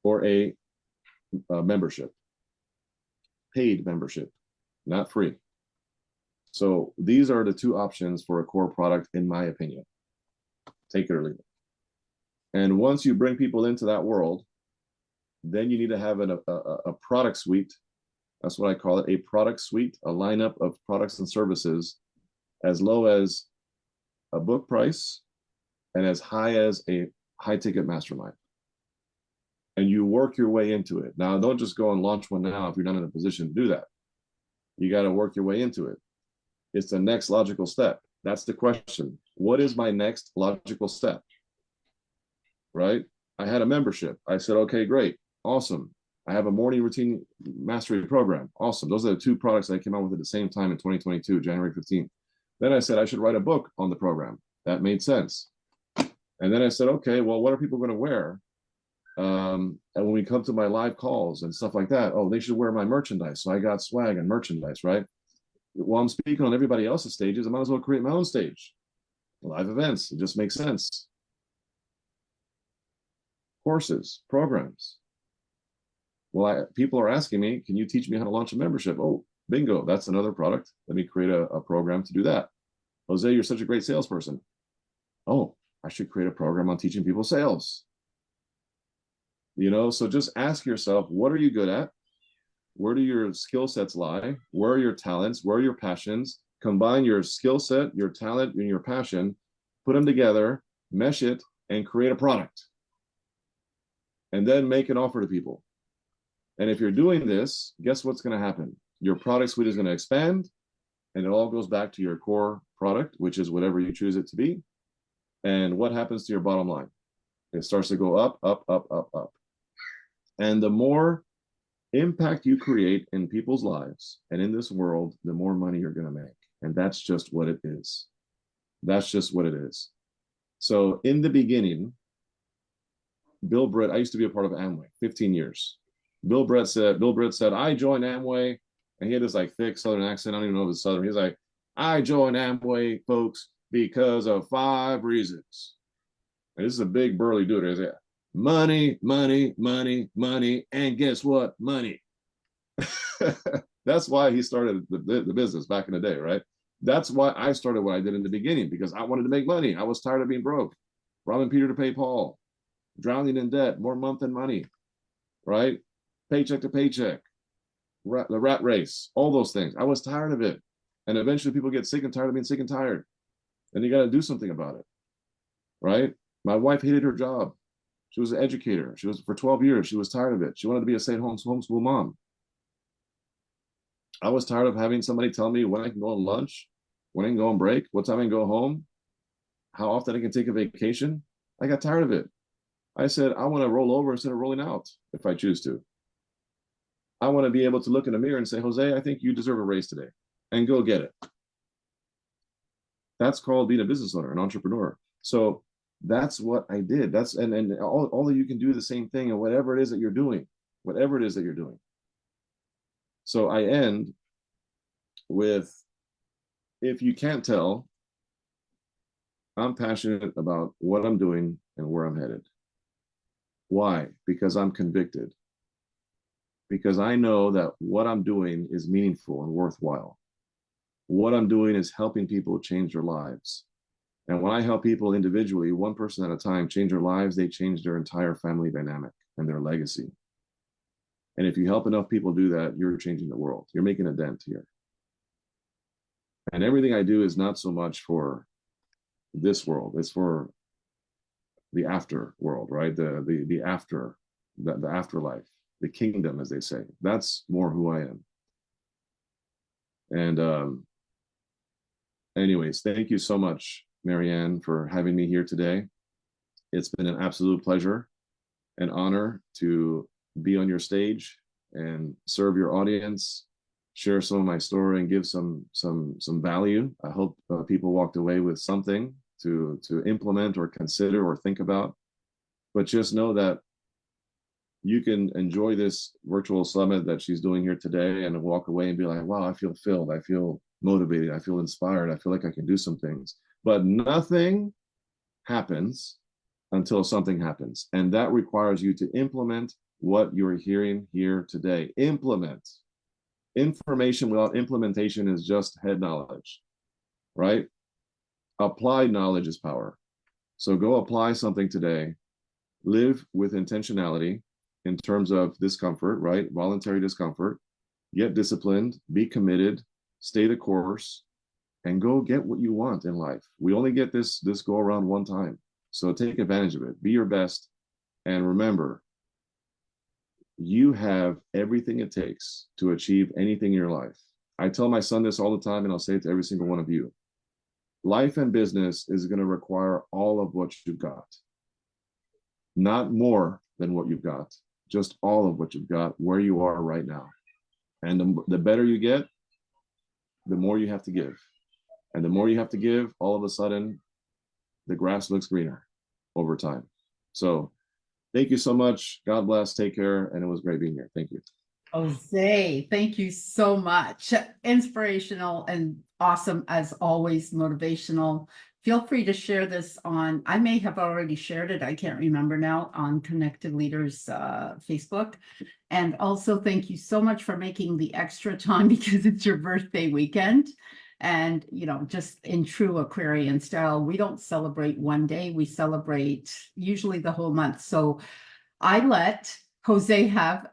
or a membership, paid membership, not free. So these are the 2 options for a core product, in my opinion. Take it or leave it. And once you bring people into that world, then you need to have a product suite. That's what I call it, a product suite, a lineup of products and services as low as a book price and as high as a high ticket mastermind. And you work your way into it. Now, don't just go and launch one now if you're not in a position to do that. You got to work your way into it. It's the next logical step. That's the question. What is my next logical step? Right? I had a membership. I said, okay, great. Awesome. I have a morning routine mastery program. Awesome. Those are the 2 products that I came out with at the same time in 2022, January 15th. Then I said I should write a book on the program. That made sense. And then I said, okay, well, what are people going to wear? And when we come to my live calls and stuff like that, oh, they should wear my merchandise. So I got swag and merchandise, right? While I'm speaking on everybody else's stages, I might as well create my own stage. Live events. It just makes sense. Courses, programs. Well, people are asking me, can you teach me how to launch a membership? Oh, bingo, that's another product. Let me create a program to do that. Jose, you're such a great salesperson. Oh, I should create a program on teaching people sales. You know, so just ask yourself, what are you good at? Where do your skill sets lie? Where are your talents? Where are your passions? Combine your skill set, your talent, and your passion, put them together, mesh it, and create a product. And then make an offer to people. And if you're doing this, guess what's going to happen? Your product suite is going to expand, and it all goes back to your core product, which is whatever you choose it to be. And what happens to your bottom line? It starts to go up, up, up, up, up. And the more impact you create in people's lives and in this world, the more money you're going to make. And that's just what it is. That's just what it is. So in the beginning, Bill Britt, I used to be a part of Amway, 15 years. Bill Britt said, I joined Amway, and he had this like thick Southern accent. I don't even know if it's Southern. He's like, I joined Amway, folks, because of 5 reasons. And this is a big burly dude. He's like, money, money, money, money, and guess what? Money. That's why he started the business back in the day, right? That's why I started what I did in the beginning, because I wanted to make money. I was tired of being broke, robbing Peter to pay Paul, drowning in debt, more month than money, right? Paycheck to paycheck, the rat race, all those things. I was tired of it. And eventually people get sick and tired of being sick and tired. And you got to do something about it, right? My wife hated her job. She was an educator. She was for 12 years. She was tired of it. She wanted to be a stay-at-home homeschool mom. I was tired of having somebody tell me when I can go on lunch, when I can go on break, what time I can go home. how often I can take a vacation. I got tired of it. I said, I want to roll over instead of rolling out if I choose to. I want to be able to look in the mirror and say, Jose, I think you deserve a raise today, and go get it. That's called being a business owner, an entrepreneur. So that's what I did. That's and all of you can do the same thing, and whatever it is that you're doing, whatever it is that you're doing. So I end with, if you can't tell, I'm passionate about what I'm doing and where I'm headed. Why? Because I'm convicted. Because I know that what I'm doing is meaningful and worthwhile. What I'm doing is helping people change their lives. And when I help people individually, one person at a time, change their lives, they change their entire family dynamic and their legacy. And if you help enough people do that, you're changing the world. You're making a dent here. And everything I do is not so much for this world, it's for the after world, right? The after, the afterlife, the kingdom, as they say. That's more who I am. And anyways, thank you so much, Marianne, for having me here today. It's been an absolute pleasure and honor to be on your stage and serve your audience, share some of my story, and give some value. I hope people walked away with something to implement or consider or think about. But just know that you can enjoy this virtual summit that she's doing here today and walk away and be like, wow, I feel filled, I feel motivated, I feel inspired, I feel like I can do some things. But nothing happens until something happens. And that requires you to implement what you're hearing here today. Implement. Information without implementation is just head knowledge, right? Applied knowledge is power. So go apply something today. Live with intentionality in terms of discomfort, right? Voluntary discomfort. Get disciplined, be committed, stay the course, and go get what you want in life. We only get this go around one time. So take advantage of it. Be your best. And remember, you have everything it takes to achieve anything in your life. I tell my son this all the time, and I'll say it to every single one of you. Life and business is going to require all of what you've got. Not more than what you've got, just all of what you've got where you are right now. And the better you get, the more you have to give. And the more you have to give, all of a sudden, the grass looks greener over time. So thank you so much. God bless. Take care. And it was great being here. Thank you. Jose, thank you so much. Inspirational and awesome as always, motivational. Feel free to share this on, I may have already shared it, I can't remember now, on Connected Leaders Facebook. And also thank you so much for making the extra time because it's your birthday weekend. And, you know, just in true Aquarian style, we don't celebrate one day, we celebrate usually the whole month. So I let Jose have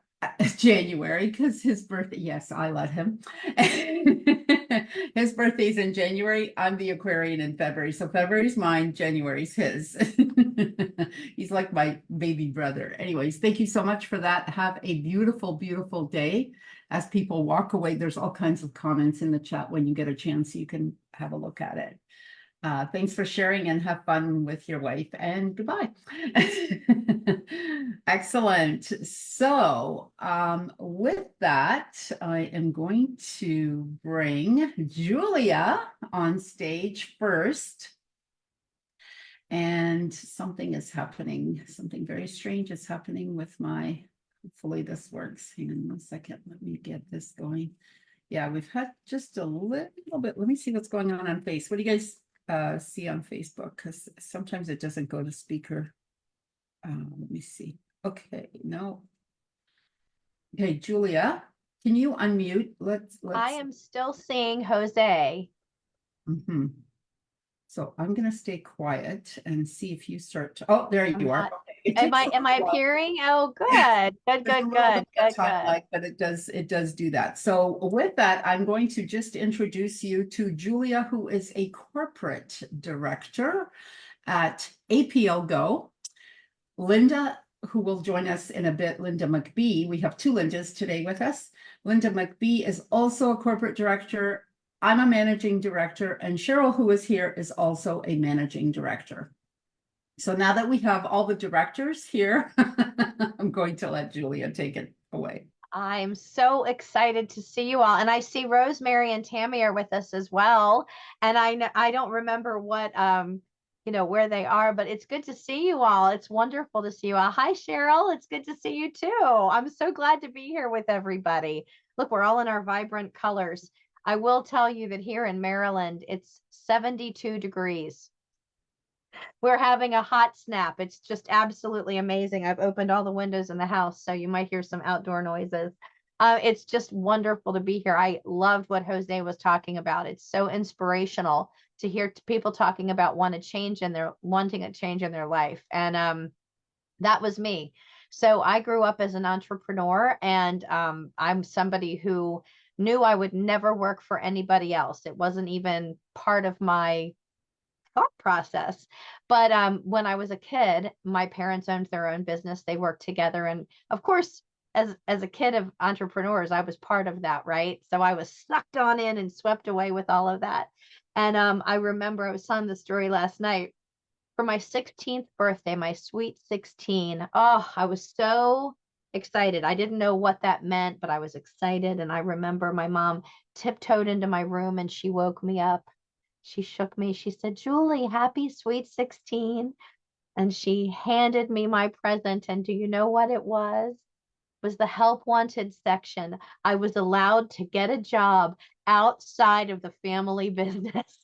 January because his birthday, yes, I let him. His birthday's in January. I'm the Aquarian in February. So February's mine, January's his. He's like my baby brother. Anyways, thank you so much for that. Have a beautiful, beautiful day. As people walk away, there's all kinds of comments in the chat. When you get a chance, you can have a look at it. Thanks for sharing and have fun with your wife, and goodbye. Excellent. So with that, I am going to bring Julia on stage first. And something is happening. Something very strange is happening with my, hopefully this works. Hang on 1 second. Let me get this going. Yeah, we've had just a little bit. Let me see what's going on Face. What do you guys see on Facebook? Because sometimes it doesn't go to speaker. Let me see. Okay, no. Okay, Julia, can you unmute? Let's. I am still seeing Jose. Mm-hmm. So I'm gonna stay quiet and see if you start to. Oh, there you are. Okay. Am I appearing? Oh, good. Good. Like, but it does do that. So with that, I'm going to just introduce you to Julia, who is a corporate director at APL Go. Linda, who will join us in a bit, Linda McBee. We have two Lindas today with us. Linda McBee is also a corporate director I'm a managing director, and Cheryl, who is here, is also a managing director. So now that we have all the directors here, I'm going to let Julia take it away. I'm so excited to see you all. And I see Rosemary and Tammy are with us as well. And I don't remember what where they are, but it's good to see you all. It's wonderful to see you all. Hi, Cheryl. It's good to see you too. I'm so glad to be here with everybody. Look, we're all in our vibrant colors. I will tell you that here in Maryland, it's 72 degrees. We're having a hot snap. It's just absolutely amazing. I've opened all the windows in the house, so you might hear some outdoor noises. It's just wonderful to be here. I loved what Jose was talking about. It's so inspirational to hear people talking about wanting a change in their life. And that was me. So I grew up as an entrepreneur, and I'm somebody who knew I would never work for anybody else. It wasn't even part of my thought process. But when I was a kid, my parents owned their own business. They worked together. And of course, as a kid of entrepreneurs, I was part of that, right? So I was sucked on in and swept away with all of that. And I remember I was telling the story last night. For my 16th birthday, my sweet 16, oh, I was so excited. I didn't know what that meant, but I was excited. And I remember my mom tiptoed into my room and she woke me up. She shook me. She said, Julie, happy sweet 16. And she handed me my present. And do you know what it was? It was the help wanted section. I was allowed to get a job outside of the family business.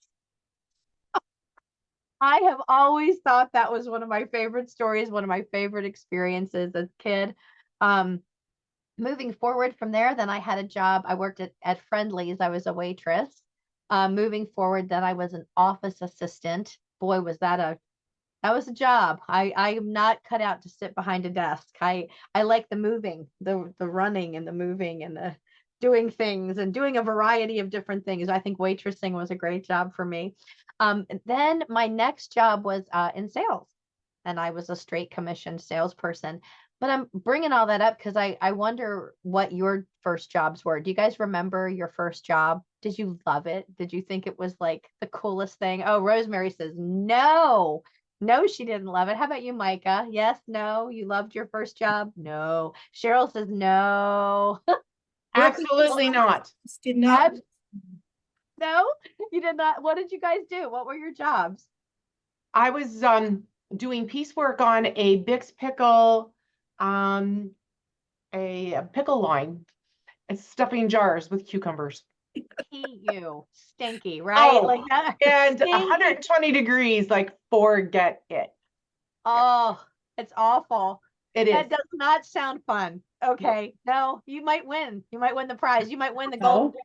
I have always thought that was one of my favorite stories, one of my favorite experiences as a kid. Moving forward from there, then I had a job. I worked at Friendly's. I was a waitress. Moving forward, then I was an office assistant. Boy, that was a job. I am not cut out to sit behind a desk. I like the moving, the running and the moving and the doing things and doing a variety of different things. I think waitressing was a great job for me. Then my next job was in sales, and I was a straight commission salesperson. But I'm bringing all that up because I wonder what your first jobs were. Do you guys remember your first job? Did you love it? Did you think it was like the coolest thing? Oh, Rosemary says no. No, she didn't love it. How about you, Micah? Yes, no, you loved your first job? No. Cheryl says no. Absolutely not. Did not. No, you did not. What did you guys do? What were your jobs? I was doing piecework on a Bix pickle, a pickle line. It's stuffing jars with cucumbers. You stinky, right? Oh, Like that. and Stinky. 120 degrees, like forget it. Oh, it's awful. It is. That does not sound fun. Okay. No, you might win. You might win the prize. You might win the No. gold.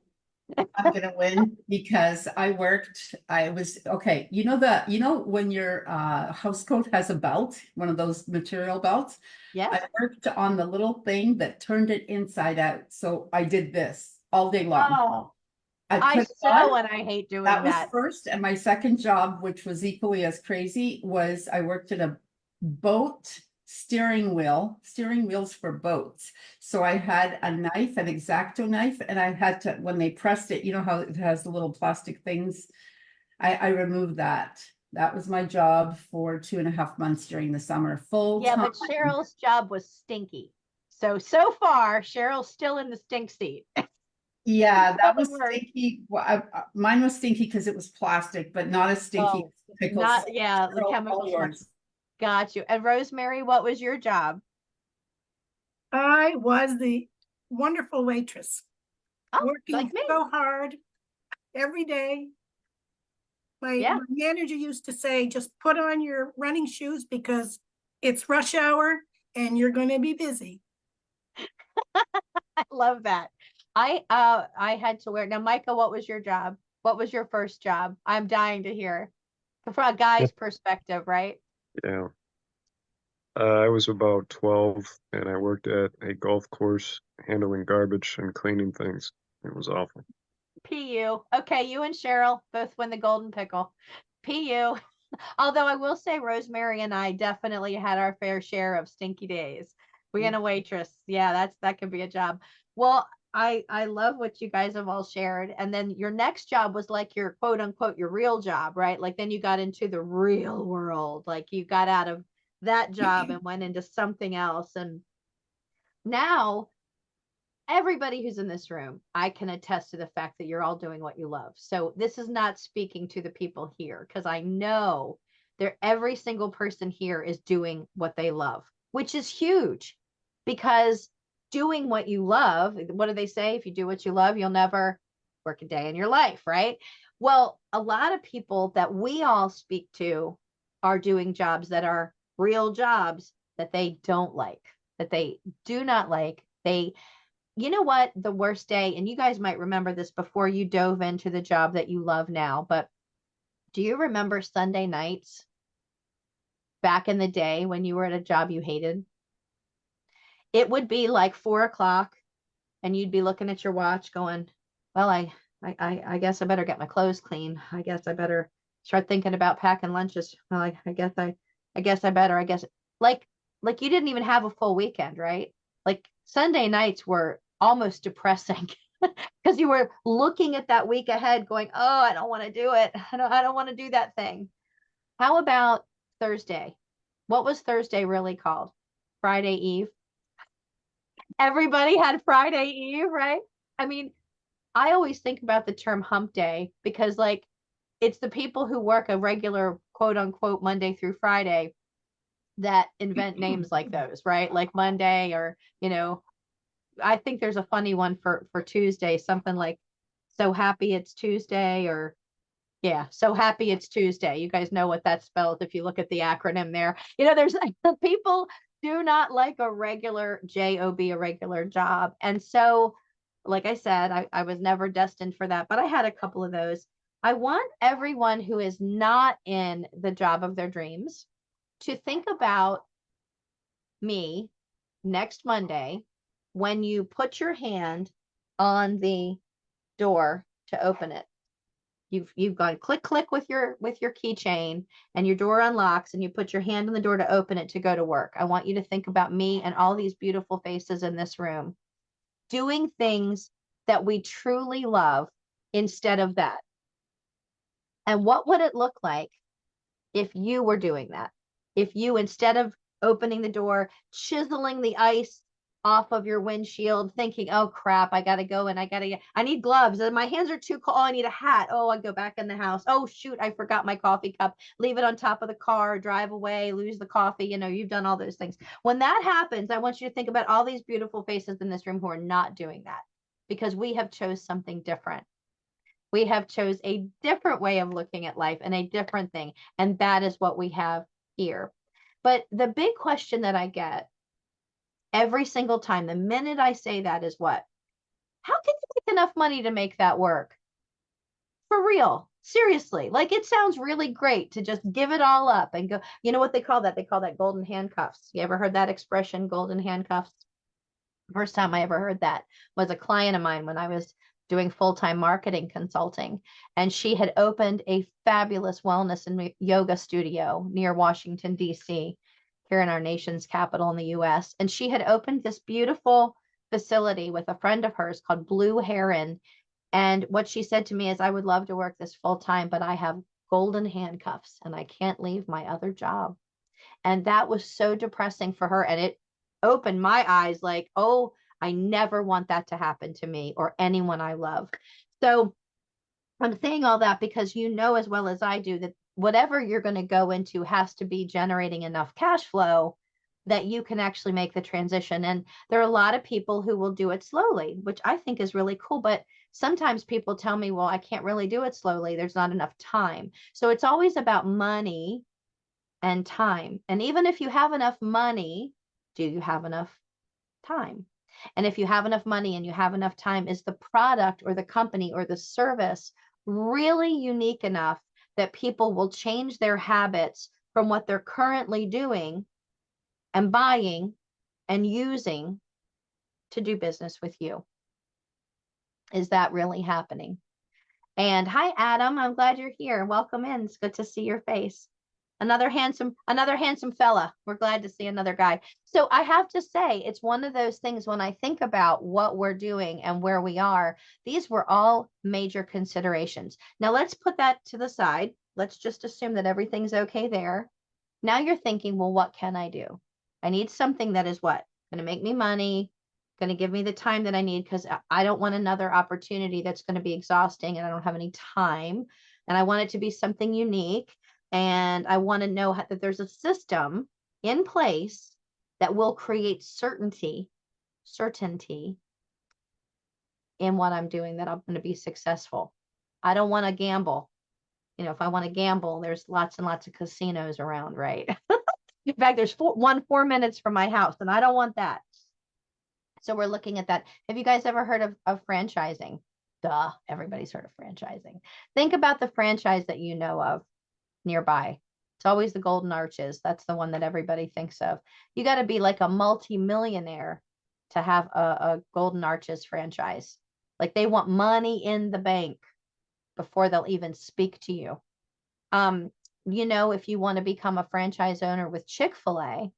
I'm gonna win because I was okay. You know when your house coat has a belt, one of those material belts? Yes. I worked on the little thing that turned it inside out. So I did this all day long. Oh, I I put it sew on. and I hate doing That was that. first, and my second job, which was equally as crazy, was I worked at a boat steering wheels for boats. So I had a knife, an X-Acto knife, and I had to, when they pressed it, you know how it has the little plastic things? I removed that. That was my job for 2.5 months during the summer, full Yeah, time. but Cheryl's job was stinky. So far, Cheryl's still in the stink seat. Yeah, that was Word. stinky. Well, mine was stinky because it was plastic, but not as stinky Oh, as pickles. not, yeah, the All chemicals. yours. Got you. And Rosemary, what was your job? I was the wonderful waitress, Oh, working like me. so hard every day. My manager used to say, just put on your running shoes because it's rush hour and you're going to be busy. I love that. I had to wear. Now, Micah, what was your job? What was your first job? I'm dying to hear from a guy's perspective, right? Yeah. I was about 12 and I worked at a golf course handling garbage and cleaning things. It was awful. PU. Okay, you and Cheryl both win the golden pickle. PU. Although I will say Rosemary and I definitely had our fair share of stinky days. Being a waitress, yeah, that could be a job. Well, I love what you guys have all shared. And then your next job was like your quote unquote your real job, right? Like then you got into the real world. Like you got out of that job and went into something else. And now everybody who's in this room, I can attest to the fact that you're all doing what you love. So this is not speaking to the people here because I know every single person here is doing what they love, which is huge because doing what you love, what do they say? If you do what you love, you'll never work a day in your life, right? Well, a lot of people that we all speak to are doing jobs that are real jobs that they don't like, that they do not like. You know what, the worst day, and you guys might remember this before you dove into the job that you love now, but do you remember Sunday nights back in the day when you were at a job you hated? It would be like 4 o'clock and you'd be looking at your watch going, well, I guess I better get my clothes clean. I guess I better start thinking about packing lunches. Well, I guess I better, I guess like you didn't even have a full weekend, right? Like Sunday nights were almost depressing because you were looking at that week ahead going, oh, I don't want to do it. I don't want to do that thing. How about Thursday? What was Thursday really called? Friday Eve. Everybody had Friday Eve, right? I mean, I always think about the term hump day because like it's the people who work a regular quote unquote Monday through Friday that invent names like those, right? Like Monday or, I think there's a funny one for Tuesday, something like so happy it's Tuesday or yeah, so happy it's Tuesday. You guys know what that spells if you look at the acronym there. There's people do not like a regular job, a regular job. And so, like I said, I was never destined for that, but I had a couple of those. I want everyone who is not in the job of their dreams to think about me next Monday when you put your hand on the door to open it. You've gone click click with your keychain and your door unlocks and you put your hand on the door to open it to go to work. I want you to think about me and all these beautiful faces in this room doing things that we truly love instead of that. And what would it look like if you were doing that? If you, instead of opening the door, chiseling the ice off of your windshield, thinking, oh crap, I gotta go and I need gloves and my hands are too cold. Oh, I need a hat. Oh, I go back in the house. Oh shoot, I forgot my coffee cup. Leave it on top of the car, drive away, lose the coffee. You've done all those things. When that happens, I want you to think about all these beautiful faces in this room who are not doing that because we have chose something different. We have chose a different way of looking at life and a different thing. And that is what we have here. But the big question that I get every single time, the minute I say that is what? How can you make enough money to make that work? For real. Seriously. Like it sounds really great to just give it all up and go. You know what they call that? They call that golden handcuffs. You ever heard that expression, golden handcuffs? First time I ever heard that was a client of mine when I was doing full-time marketing consulting. And she had opened a fabulous wellness and yoga studio near Washington, D.C., here in our nation's capital in the U.S. And she had opened this beautiful facility with a friend of hers called Blue Heron. And what she said to me is, I would love to work this full-time, but I have golden handcuffs and I can't leave my other job. And that was so depressing for her. And it opened my eyes like, oh, I never want that to happen to me or anyone I love. So I'm saying all that because you know as well as I do that whatever you're going to go into has to be generating enough cash flow that you can actually make the transition. And there are a lot of people who will do it slowly, which I think is really cool. But sometimes people tell me, well, I can't really do it slowly. There's not enough time. So it's always about money and time. And even if you have enough money, do you have enough time? And if you have enough money and you have enough time, is the product or the company or the service really unique enough that people will change their habits from what they're currently doing and buying and using to do business with you? Is that really happening? And hi, Adam. I'm glad you're here. Welcome in. It's good to see your face. Another handsome fella. We're glad to see another guy. So I have to say, it's one of those things when I think about what we're doing and where we are, these were all major considerations. Now let's put that to the side. Let's just assume that everything's okay there. Now you're thinking, well, what can I do? I need something that is what? Going to make me money, going to give me the time that I need, because I don't want another opportunity that's going to be exhausting and I don't have any time. And I want it to be something unique. And I want to know that there's a system in place that will create certainty in what I'm doing, that I'm going to be successful. I don't want to gamble. You know, if I want to gamble, there's lots and lots of casinos around, right? In fact, there's 4 minutes from my house, and I don't want that. So we're looking at that. Have you guys ever heard of franchising? Duh, everybody's heard of franchising. Think about the franchise that you know of nearby. It's always the Golden Arches. That's the one that everybody thinks of. You got to be like a multi-millionaire to have a Golden Arches franchise. Like they want money in the bank before they'll even speak to you. You know, if you want to become a franchise owner with Chick-fil-A,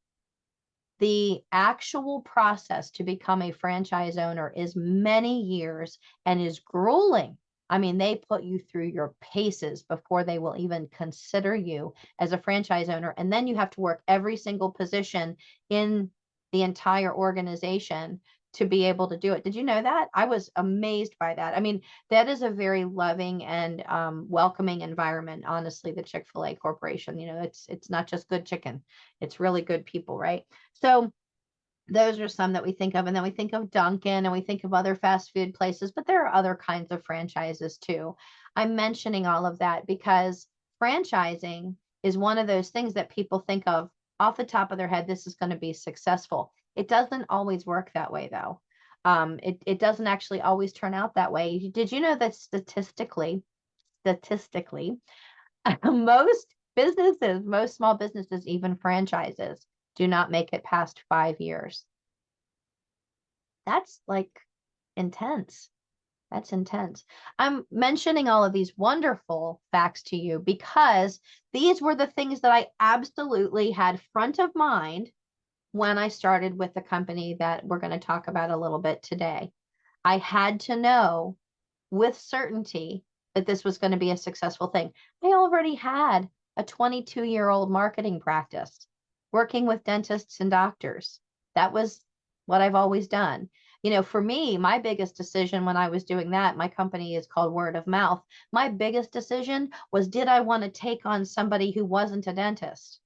the actual process to become a franchise owner is many years and is grueling. I mean, they put you through your paces before they will even consider you as a franchise owner. And then you have to work every single position in the entire organization to be able to do it. Did you know that? I was amazed by that. I mean, that is a very loving and welcoming environment. Honestly, the Chick-fil-A Corporation, you know, it's not just good chicken. It's really good people, right? So those are some that we think of. And then we think of Dunkin' and we think of other fast food places, but there are other kinds of franchises too. I'm mentioning all of that because franchising is one of those things that people think of off the top of their head. This is going to be successful. It doesn't always work that way though. It doesn't actually always turn out that way. Did you know that statistically, most businesses, most small businesses, even franchises, do not make it past 5 years? That's like intense. That's intense. I'm mentioning all of these wonderful facts to you because these were the things that I absolutely had front of mind when I started with the company that we're going to talk about a little bit today. I had to know with certainty that this was going to be a successful thing. I already had a 22-year-old marketing practice working with dentists and doctors. That was what I've always done. You know, for me, my biggest decision when I was doing that, my company is called Word of Mouth. My biggest decision was, did I want to take on somebody who wasn't a dentist?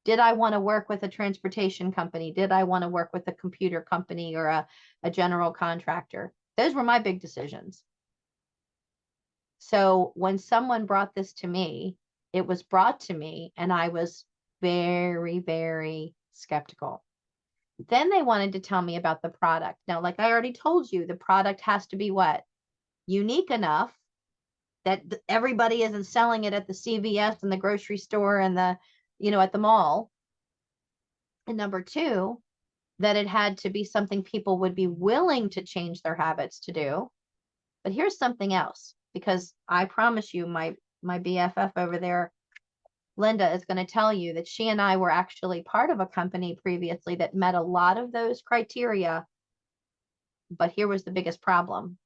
Did I want to work with a transportation company? Did I want to work with a computer company or a general contractor? Those were my big decisions. So when someone brought this to me, it was brought to me and I was very, very skeptical. Then they wanted to tell me about the product. Now, like I already told you, the product has to be what? Unique enough that everybody isn't selling it at the CVS and the grocery store and the, you know, at the mall. And number two, that it had to be something people would be willing to change their habits to do. But here's something else, because I promise you, my BFF over there, Linda, is going to tell you that she and I were actually part of a company previously that met a lot of those criteria. But here was the biggest problem.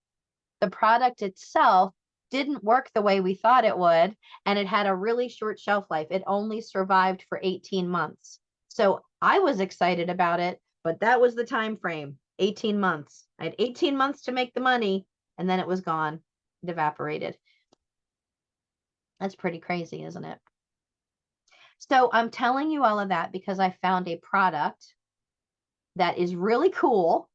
The product itself didn't work the way we thought it would, and it had a really short shelf life. It only survived for 18 months. So I was excited about it, but that was the time frame, 18 months. I had 18 months to make the money, and then it was gone. It evaporated. That's pretty crazy, isn't it? So I'm telling you all of that because I found a product that is really cool,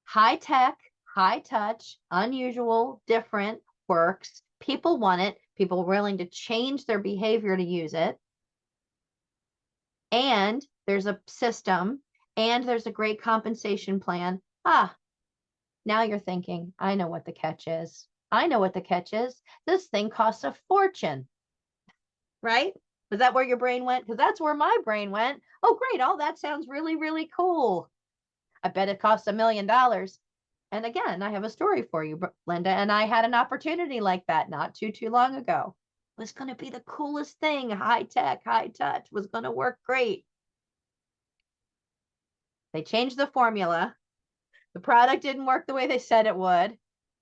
high tech, high touch, unusual, different, works. People want it. People are willing to change their behavior to use it. And there's a system and there's a great compensation plan. Now you're thinking, I know what the catch is. I know what the catch is. This thing costs a fortune, right? Is that where your brain went? Because that's where my brain went. Oh, great. All that sounds really, really cool. I bet it costs $1 million. And again, I have a story for you, Linda, and I had an opportunity like that not too long ago. was going to be the coolest thing. High tech, high touch, was going to work great. They changed the formula. The product didn't work the way they said it would.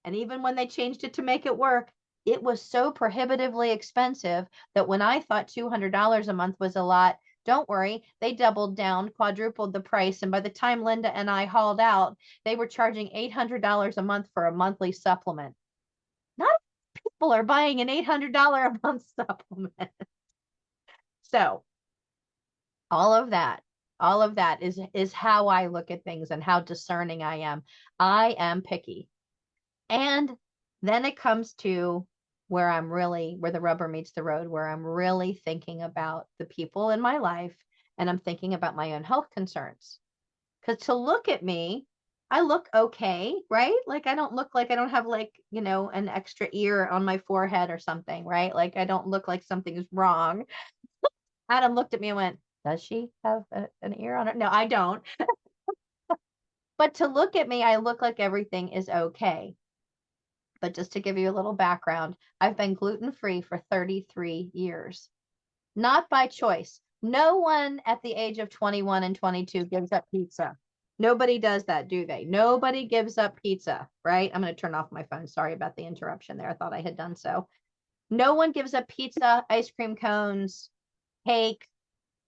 And even when they changed it to make it work, it was so prohibitively expensive that when I thought $200 a month was a lot, don't worry, they doubled down, quadrupled the price. And by the time Linda and I hauled out, they were charging $800 a month for a monthly supplement. Not people are buying an $800 a month supplement. So all of that is how I look at things and how discerning I am. I am picky. And then it comes to where the rubber meets the road, where I'm really thinking about the people in my life and I'm thinking about my own health concerns. Because to look at me, I look okay, right? Like I don't look like I don't have like, an extra ear on my forehead or something, right? Like I don't look like something's wrong. Adam looked at me and went, does she have an ear on her? No, I don't. But to look at me, I look like everything is okay. But just to give you a little background, I've been gluten-free for 33 years, not by choice. No one at the age of 21 and 22 gives up pizza. Nobody does that, do they? Nobody gives up pizza, right? I'm going to turn off my phone. Sorry about the interruption there. I thought I had done so. No one gives up pizza, ice cream cones, cake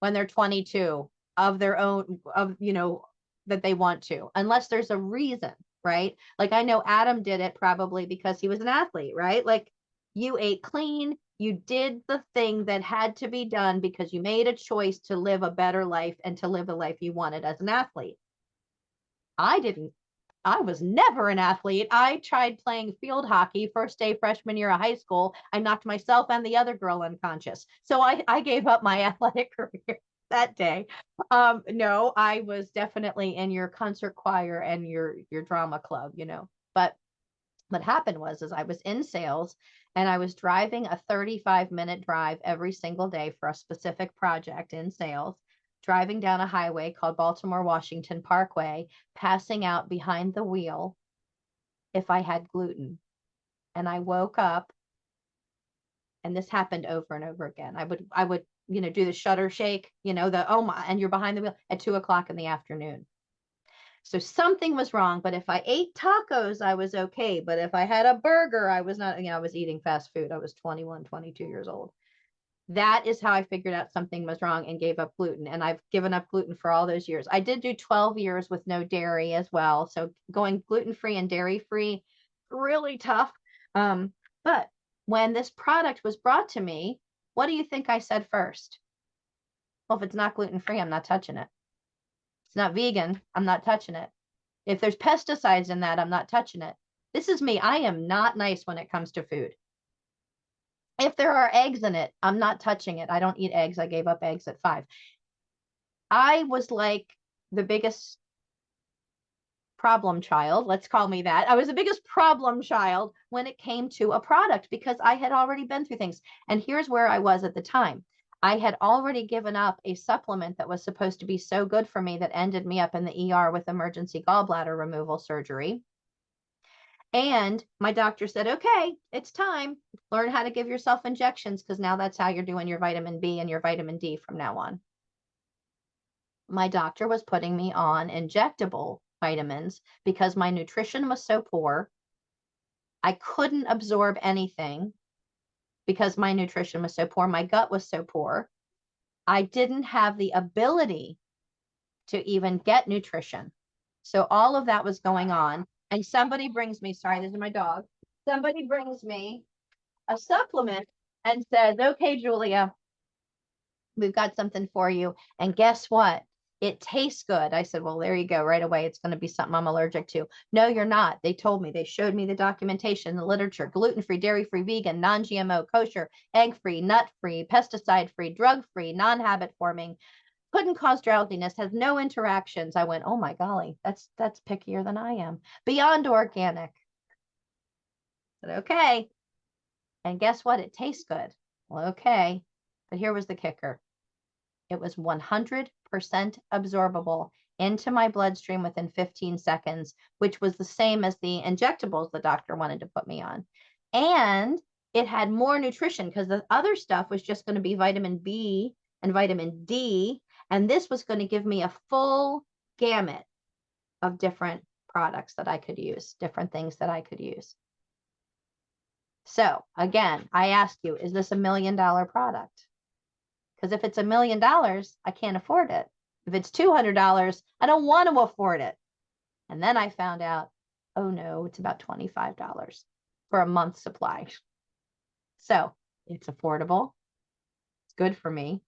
when they're 22 of their own, that they want to, unless there's a reason. Right? Like I know Adam did it probably because he was an athlete, right? Like you ate clean, you did the thing that had to be done because you made a choice to live a better life and to live the life you wanted as an athlete. I didn't. I was never an athlete. I tried playing field hockey first day freshman year of high school. I knocked myself and the other girl unconscious. So I gave up my athletic career that day. No, I was definitely in your concert choir and your drama club, But what happened was I was in sales and I was driving a 35-minute drive every single day for a specific project in sales, driving down a highway called Baltimore Washington Parkway, passing out behind the wheel if I had gluten. And I woke up, and this happened over and over again. I would do the shutter shake, and you're behind the wheel at 2:00 in the afternoon. So something was wrong, but if I ate tacos, I was okay. But if I had a burger, I was not, I was eating fast food. I was 21, 22 years old. That is how I figured out something was wrong and gave up gluten. And I've given up gluten for all those years. I did do 12 years with no dairy as well. So going gluten-free and dairy-free, really tough. But when this product was brought to me, what do you think I said first? Well, if it's not gluten-free, I'm not touching it. It's not vegan, I'm not touching it. If there's pesticides in that, I'm not touching it. This is me. I am not nice when it comes to food. If there are eggs in it, I'm not touching it. I don't eat eggs. I gave up eggs at 5. I was like the biggest problem child. Let's call me that. I was the biggest problem child when it came to a product because I had already been through things. And here's where I was at the time. I had already given up a supplement that was supposed to be so good for me that ended me up in the ER with emergency gallbladder removal surgery. And my doctor said, okay, it's time. Learn how to give yourself injections because now that's how you're doing your vitamin B and your vitamin D from now on. My doctor was putting me on injectable vitamins because my nutrition was so poor. I couldn't absorb anything because my nutrition was so poor. My gut was so poor. I didn't have the ability to even get nutrition. So all of that was going on. And somebody brings me, sorry, this is my dog. Somebody brings me a supplement and says, okay, Julia, we've got something for you. And guess what? It tastes good. I said, well, there you go. Right away, it's going to be something I'm allergic to. No, you're not. They told me. They showed me the documentation, the literature, gluten-free, dairy-free, vegan, non-GMO, kosher, egg-free, nut-free, pesticide-free, drug-free, non-habit forming, couldn't cause drowsiness, has no interactions. I went, oh my golly, that's pickier than I am. Beyond organic. I said, okay. And guess what? It tastes good. Well, okay. But here was the kicker. It was 100% absorbable into my bloodstream within 15 seconds, which was the same as the injectables the doctor wanted to put me on. And it had more nutrition because the other stuff was just going to be vitamin B and vitamin D. And this was going to give me a full gamut of different products that I could use, different things that I could use. So again, I ask you, is this $1 million product? Because if it's $1 million, I can't afford it. If it's $200, I don't want to afford it. And then I found out, oh no, it's about $25 for a month's supply. So it's affordable. It's good for me.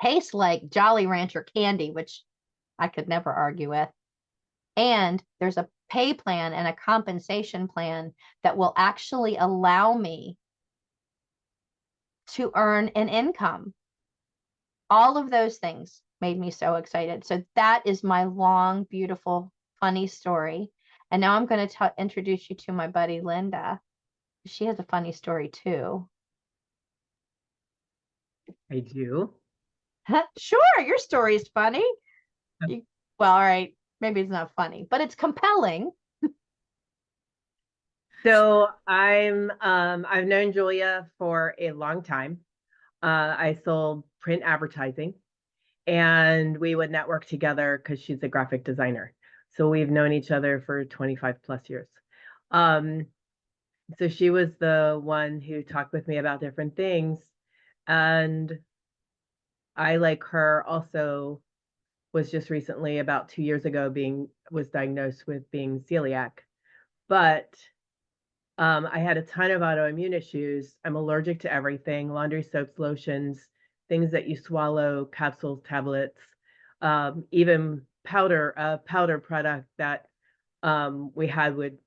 Tastes like Jolly Rancher candy, which I could never argue with. And there's a pay plan and a compensation plan that will actually allow me to earn an income. All of those things made me so excited. So that is my long, beautiful, funny story. And now I'm going to introduce you to my buddy, Linda. She has a funny story too. I do. Sure, your story is funny. Well, all right, maybe it's not funny, but it's compelling. So I've known Julia for a long time. I sold print advertising, and we would network together because she's a graphic designer. So we've known each other for 25 plus years. So she was the one who talked with me about different things. And I, like her, also was just recently, about 2 years ago, was diagnosed with being celiac. But I had a ton of autoimmune issues. I'm allergic to everything: laundry soaps, lotions, things that you swallow, capsules, tablets, even powder product that we had would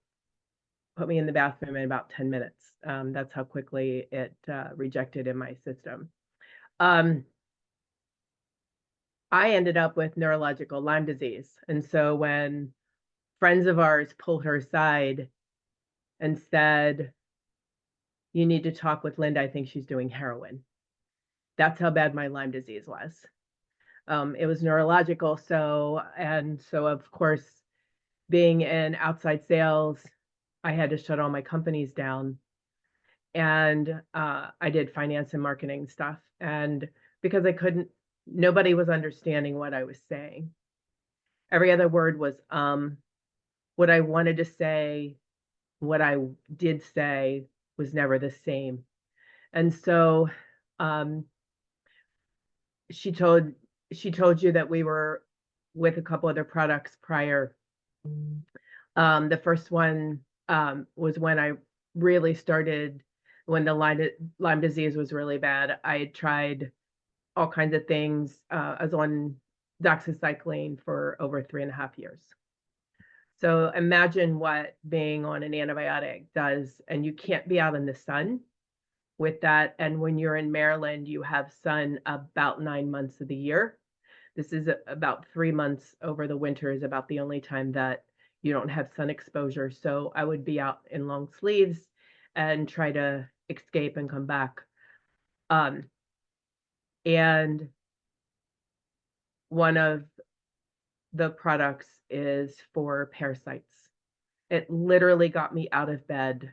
put me in the bathroom in about 10 minutes. That's how quickly it rejected in my system. I ended up with neurological Lyme disease. And so when friends of ours pulled her aside and said, "You need to talk with Linda, I think she's doing heroin." That's how bad my Lyme disease was. It was neurological. So of course, being in outside sales, I had to shut all my companies down. And I did finance and marketing stuff. And because nobody was understanding what I was saying. Every other word was what I wanted to say, what I did say was never the same. And so she told you that we were with a couple other products prior. The first one was when I really started, when the Lyme disease was really bad. I had tried all kinds of things. I was on doxycycline for over 3.5 years. So imagine what being on an antibiotic does, and you can't be out in the sun with that. And when you're in Maryland, you have sun about 9 months of the year. This is about 3 months over the winter is about the only time that you don't have sun exposure. So I would be out in long sleeves and try to escape and come back. And one of the products is for parasites. It literally got me out of bed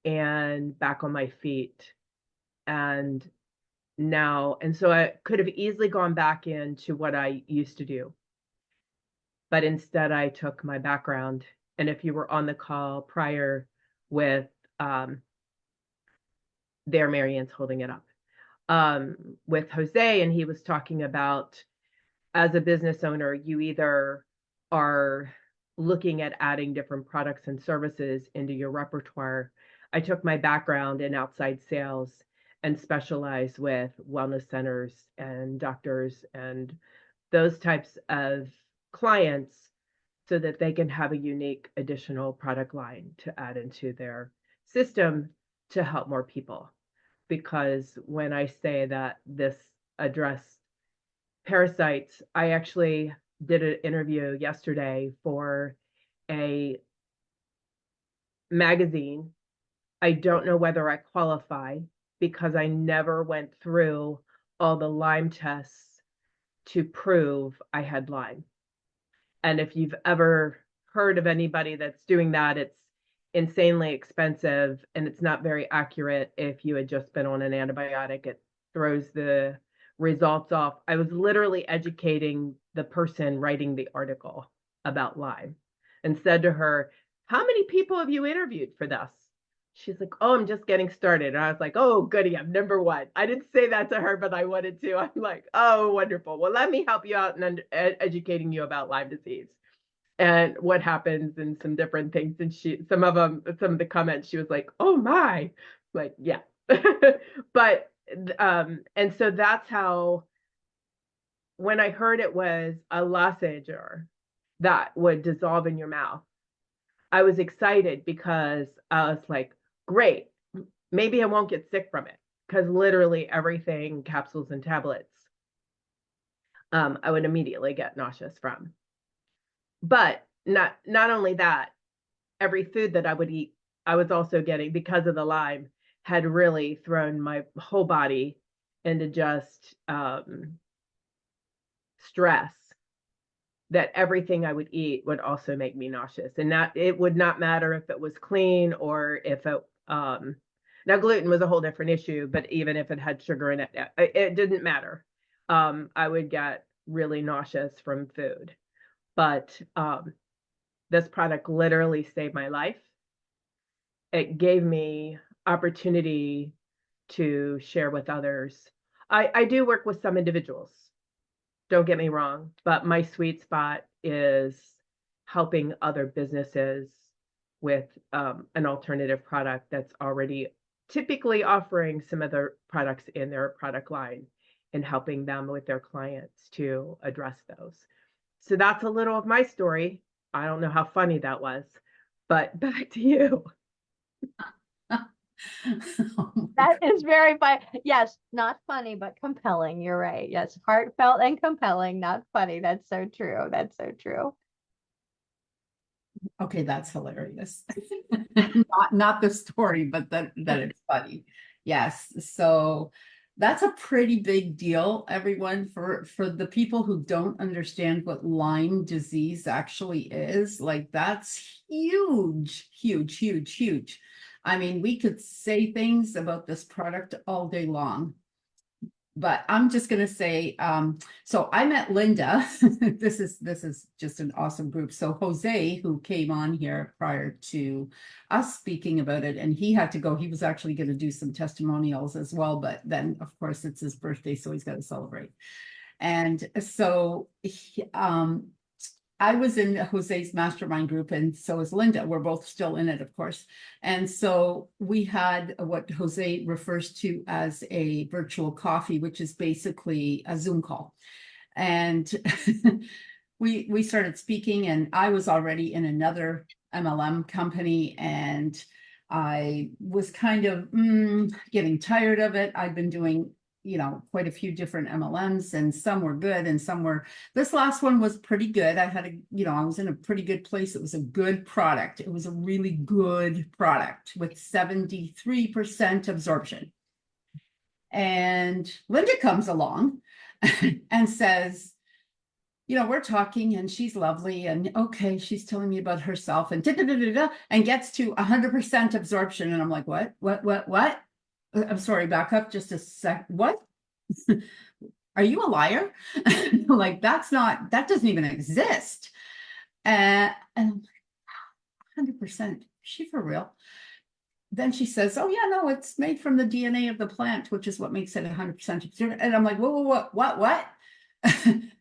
and back on my feet. And so I could have easily gone back into what I used to do. But instead I took my background. And if you were on the call prior with there, Marianne's holding it up, with Jose, and he was talking about, as a business owner, you either are looking at adding different products and services into your repertoire. I took my background in outside sales and specialized with wellness centers and doctors and those types of clients so that they can have a unique additional product line to add into their system to help more people. Because when I say that this addressed parasites, I actually did an interview yesterday for a magazine. I don't know whether I qualify because I never went through all the Lyme tests to prove I had Lyme. And if you've ever heard of anybody that's doing that, insanely expensive, and it's not very accurate if you had just been on an antibiotic. It throws the results off. I was literally educating the person writing the article about Lyme and said to her, how many people have you interviewed for this? She's like, oh, I'm just getting started. And I was like, oh, goody, I'm number one. I didn't say that to her, but I wanted to. I'm like, oh, wonderful. Well, let me help you out in educating you about Lyme disease and what happens and some different things. And some of the comments, she was like, oh my, like, yeah. But, and so that's how, when I heard it was a lozenger that would dissolve in your mouth, I was excited because I was like, great, maybe I won't get sick from it, because literally everything, capsules and tablets, I would immediately get nauseous from. But not only that, every food that I would eat, I was also getting, because of the Lyme, had really thrown my whole body into just stress, that everything I would eat would also make me nauseous. And that it would not matter if it was clean or if it, now gluten was a whole different issue, but even if it had sugar in it, it didn't matter. I would get really nauseous from food. But this product literally saved my life. It gave me opportunity to share with others. I do work with some individuals, don't get me wrong, but my sweet spot is helping other businesses with an alternative product that's already typically offering some other products in their product line, and helping them with their clients to address those. So that's a little of my story. I don't know how funny that was, but back to you. That is very fun. Yes, not funny, but compelling. You're right. Yes, heartfelt and compelling, not funny. That's so true. That's so true. Okay, that's hilarious. Not the story, but that it's funny. Yes, so that's a pretty big deal, everyone, for the people who don't understand what Lyme disease actually is. Like, that's huge, huge, huge, huge. I mean, we could say things about this product all day long, but I'm just going to say, so I met Linda. This is just an awesome group. So Jose, who came on here prior to us speaking about it, and he had to go. He was actually going to do some testimonials as well, but then of course it's his birthday, so he's got to celebrate. And so I was in Jose's mastermind group, and so is Linda. We're both still in it, of course. And so we had what Jose refers to as a virtual coffee, which is basically a Zoom call. And we started speaking, and I was already in another MLM company, and I was kind of getting tired of it. I've been doing quite a few different MLMs, and some were good and some were, this last one was pretty good. I had I was in a pretty good place. It was a good product. It was a really good product with 73% absorption. And Linda comes along and says, we're talking, and she's lovely, and okay, she's telling me about herself, and and gets to 100% absorption. And I'm like, what? I'm sorry, back up just a sec. What? Are you a liar? Like, that doesn't even exist. And I'm like, 100%, she for real? Then she says, oh yeah, no, it's made from the DNA of the plant, which is what makes it 100%. And I'm like, whoa, what?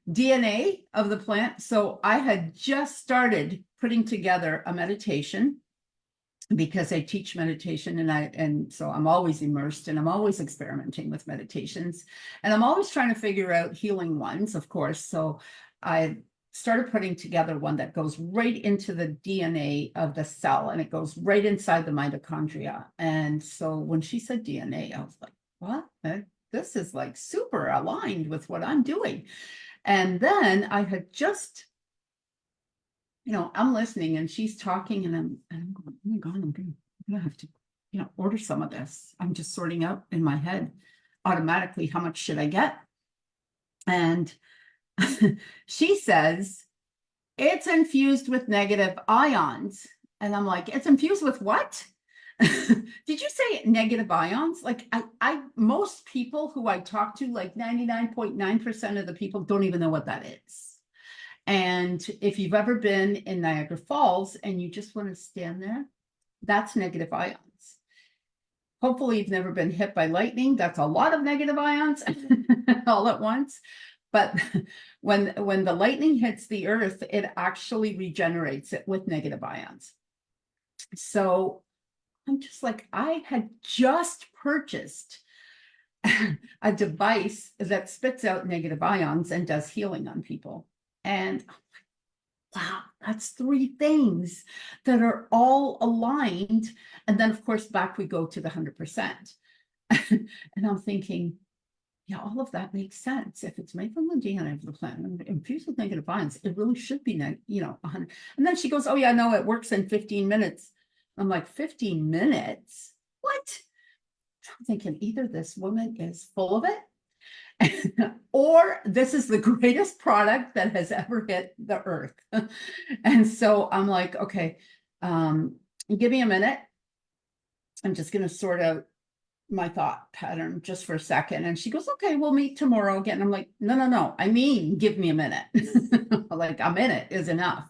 DNA of the plant. So I had just started putting together a meditation, because I teach meditation, and so I'm always immersed, and I'm always experimenting with meditations, and I'm always trying to figure out healing ones, of course. So I started putting together one that goes right into the DNA of the cell, and it goes right inside the mitochondria. And so when she said DNA, I was like, what? This is like super aligned with what I'm doing. And then I had just, I'm listening, and she's talking, and I'm going, oh my God, I'm gonna have to, order some of this. I'm just sorting out in my head automatically, how much should I get? And she says, it's infused with negative ions. And I'm like, it's infused with what? Did you say negative ions? Like most people who I talk to, like 99.9% of the people don't even know what that is. And if you've ever been in Niagara Falls and you just want to stand there, that's negative ions. Hopefully you've never been hit by lightning. That's a lot of negative ions all at once. But when the lightning hits the earth, it actually regenerates it with negative ions. So I'm just like, I had just purchased a device that spits out negative ions and does healing on people. And wow, that's 3 things that are all aligned. And then, of course, back we go to the 100%. And I'm thinking, yeah, all of that makes sense. If it's made from the DNA of the plant and infused with negative ions, it really should be, 100. And then she goes, oh, yeah, no, it works in 15 minutes. I'm like, 15 minutes? What? I'm thinking either this woman is full of it or this is the greatest product that has ever hit the earth. And so I'm like, okay, give me a minute. I'm just going to sort out my thought pattern just for a second. And she goes, okay, we'll meet tomorrow again. I'm like, no. I mean, give me a minute. Like a minute is enough.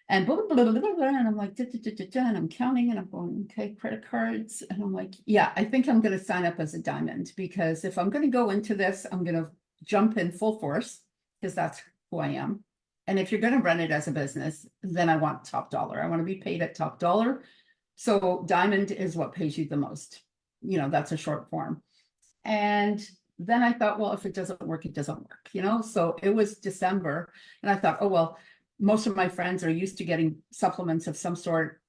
And blah, blah, blah, blah, blah, and I'm like, and I'm counting and I'm going, okay, credit cards. And I'm like, yeah, I think I'm going to sign up as a diamond because if I'm going to go into this, I'm going to jump in full force because that's who I am. And if you're going to run it as a business, then I want top dollar. I want to be paid at top dollar. So diamond is what pays you the most. That's a short form. And then I thought, well, if it doesn't work, it doesn't work, So it was December and I thought, oh, well, most of my friends are used to getting supplements of some sort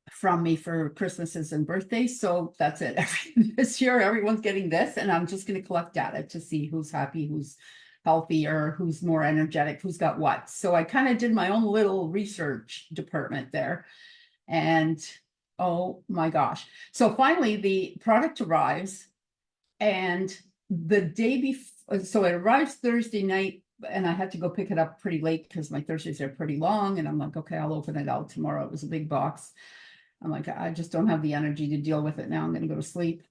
from me for Christmases and birthdays. So that's it. This year, everyone's getting this, and I'm just going to collect data to see who's happy, who's healthier, who's more energetic, who's got what. So I kind of did my own little research department there. And oh my gosh. So finally, the product arrives, and the day before, so it arrives Thursday night. And I had to go pick it up pretty late because my Thursdays are pretty long. And I'm like, okay, I'll open it out tomorrow. It was a big box. I'm like, I just don't have the energy to deal with it now. I'm going to go to sleep.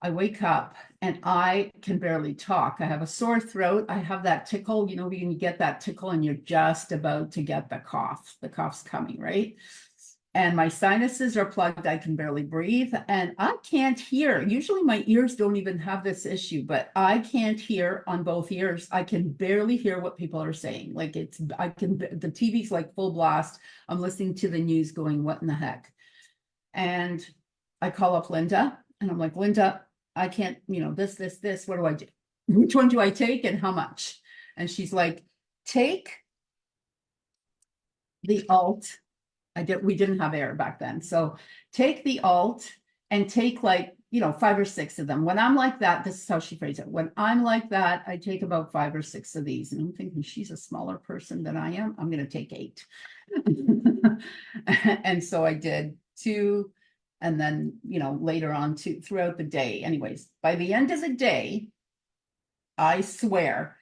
I wake up and I can barely talk. I have a sore throat. I have that tickle, when you get that tickle and you're just about to get the cough. The cough's coming, right? And my sinuses are plugged. I can barely breathe and I can't hear. Usually my ears don't even have this issue, but I can't hear on both ears. I can barely hear what people are saying. Like the TV's like full blast. I'm listening to the news going, what in the heck? And I call up Linda and I'm like, Linda, I can't, this, what do I do? Which one do I take and how much? And she's like, take the alt. We didn't have air back then. So take the alt and take 5 or 6 of them. When I'm like that, this is how she phrased it. When I'm like that, I take about 5 or 6 of these. And I'm thinking she's a smaller person than I am. I'm going to take 8. And so I did 2. And then, later on throughout the day. Anyways, by the end of the day, I swear,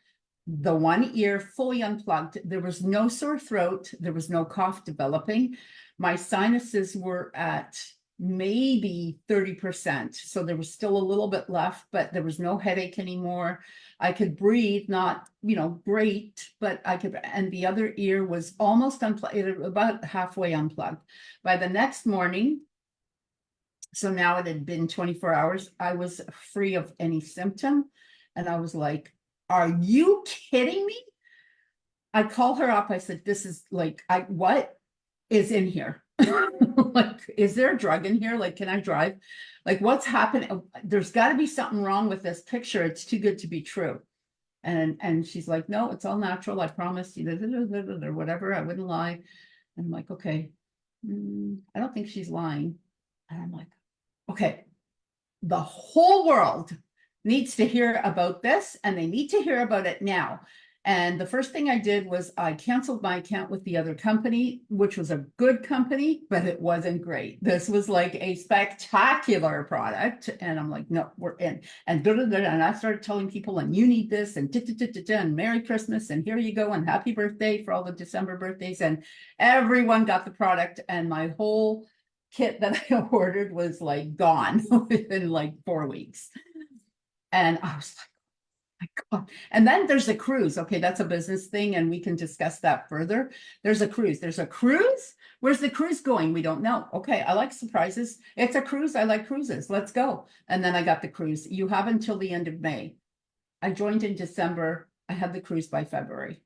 the one ear fully unplugged. There was no sore throat. There was no cough developing. My sinuses were at maybe 30%. So there was still a little bit left, but there was no headache anymore. I could breathe, not, great, but I could, and the other ear was almost unplugged, about halfway unplugged. By the next morning, so now it had been 24 hours, I was free of any symptom. And I was like, are you kidding me? I called her up. I said, this is what is in here? Like, is there a drug in here? Like, can I drive? Like, what's happening? There's got to be something wrong with this picture. It's too good to be true. And she's like, no, it's all natural. I promise you, or whatever. I wouldn't lie. And I'm like, okay, I don't think she's lying. And I'm like, okay, the whole world needs to hear about this and they need to hear about it now. And the first thing I did was I canceled my account with the other company, which was a good company, but it wasn't great. This was like a spectacular product. And I'm like, no, we're in. And and I started telling people, and you need this, and and Merry Christmas, and here you go, and happy birthday for all the December birthdays. And everyone got the product, and my whole kit that I ordered was like gone within like 4 weeks. And I was like, my God. And then there's a cruise. Okay, that's a business thing, and we can discuss that further. There's a cruise. There's a cruise? Where's the cruise going? We don't know. Okay, I like surprises. It's a cruise. I like cruises. Let's go. And then I got the cruise. You have until the end of May. I joined in December. I had the cruise by February.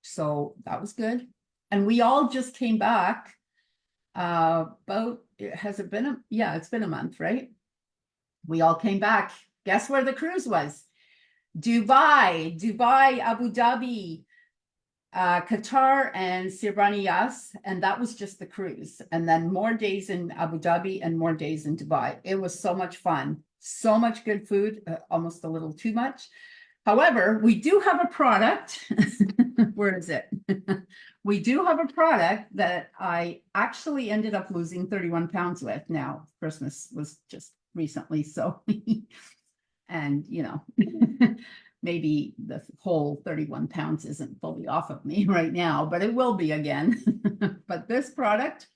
So that was good. And we all just came back has it been yeah, it's been a month, right? We all came back. Guess where the cruise was? Dubai, Abu Dhabi, Qatar, and Sirbaniyas, and that was just the cruise. And then more days in Abu Dhabi and more days in Dubai. It was so much fun, so much good food, almost a little too much. However, we do have a product. Where is it? We do have a product that I actually ended up losing 31 pounds with. Now, Christmas was just recently, so and you know, maybe the whole 31 pounds isn't fully off of me right now, but it will be again. But this product,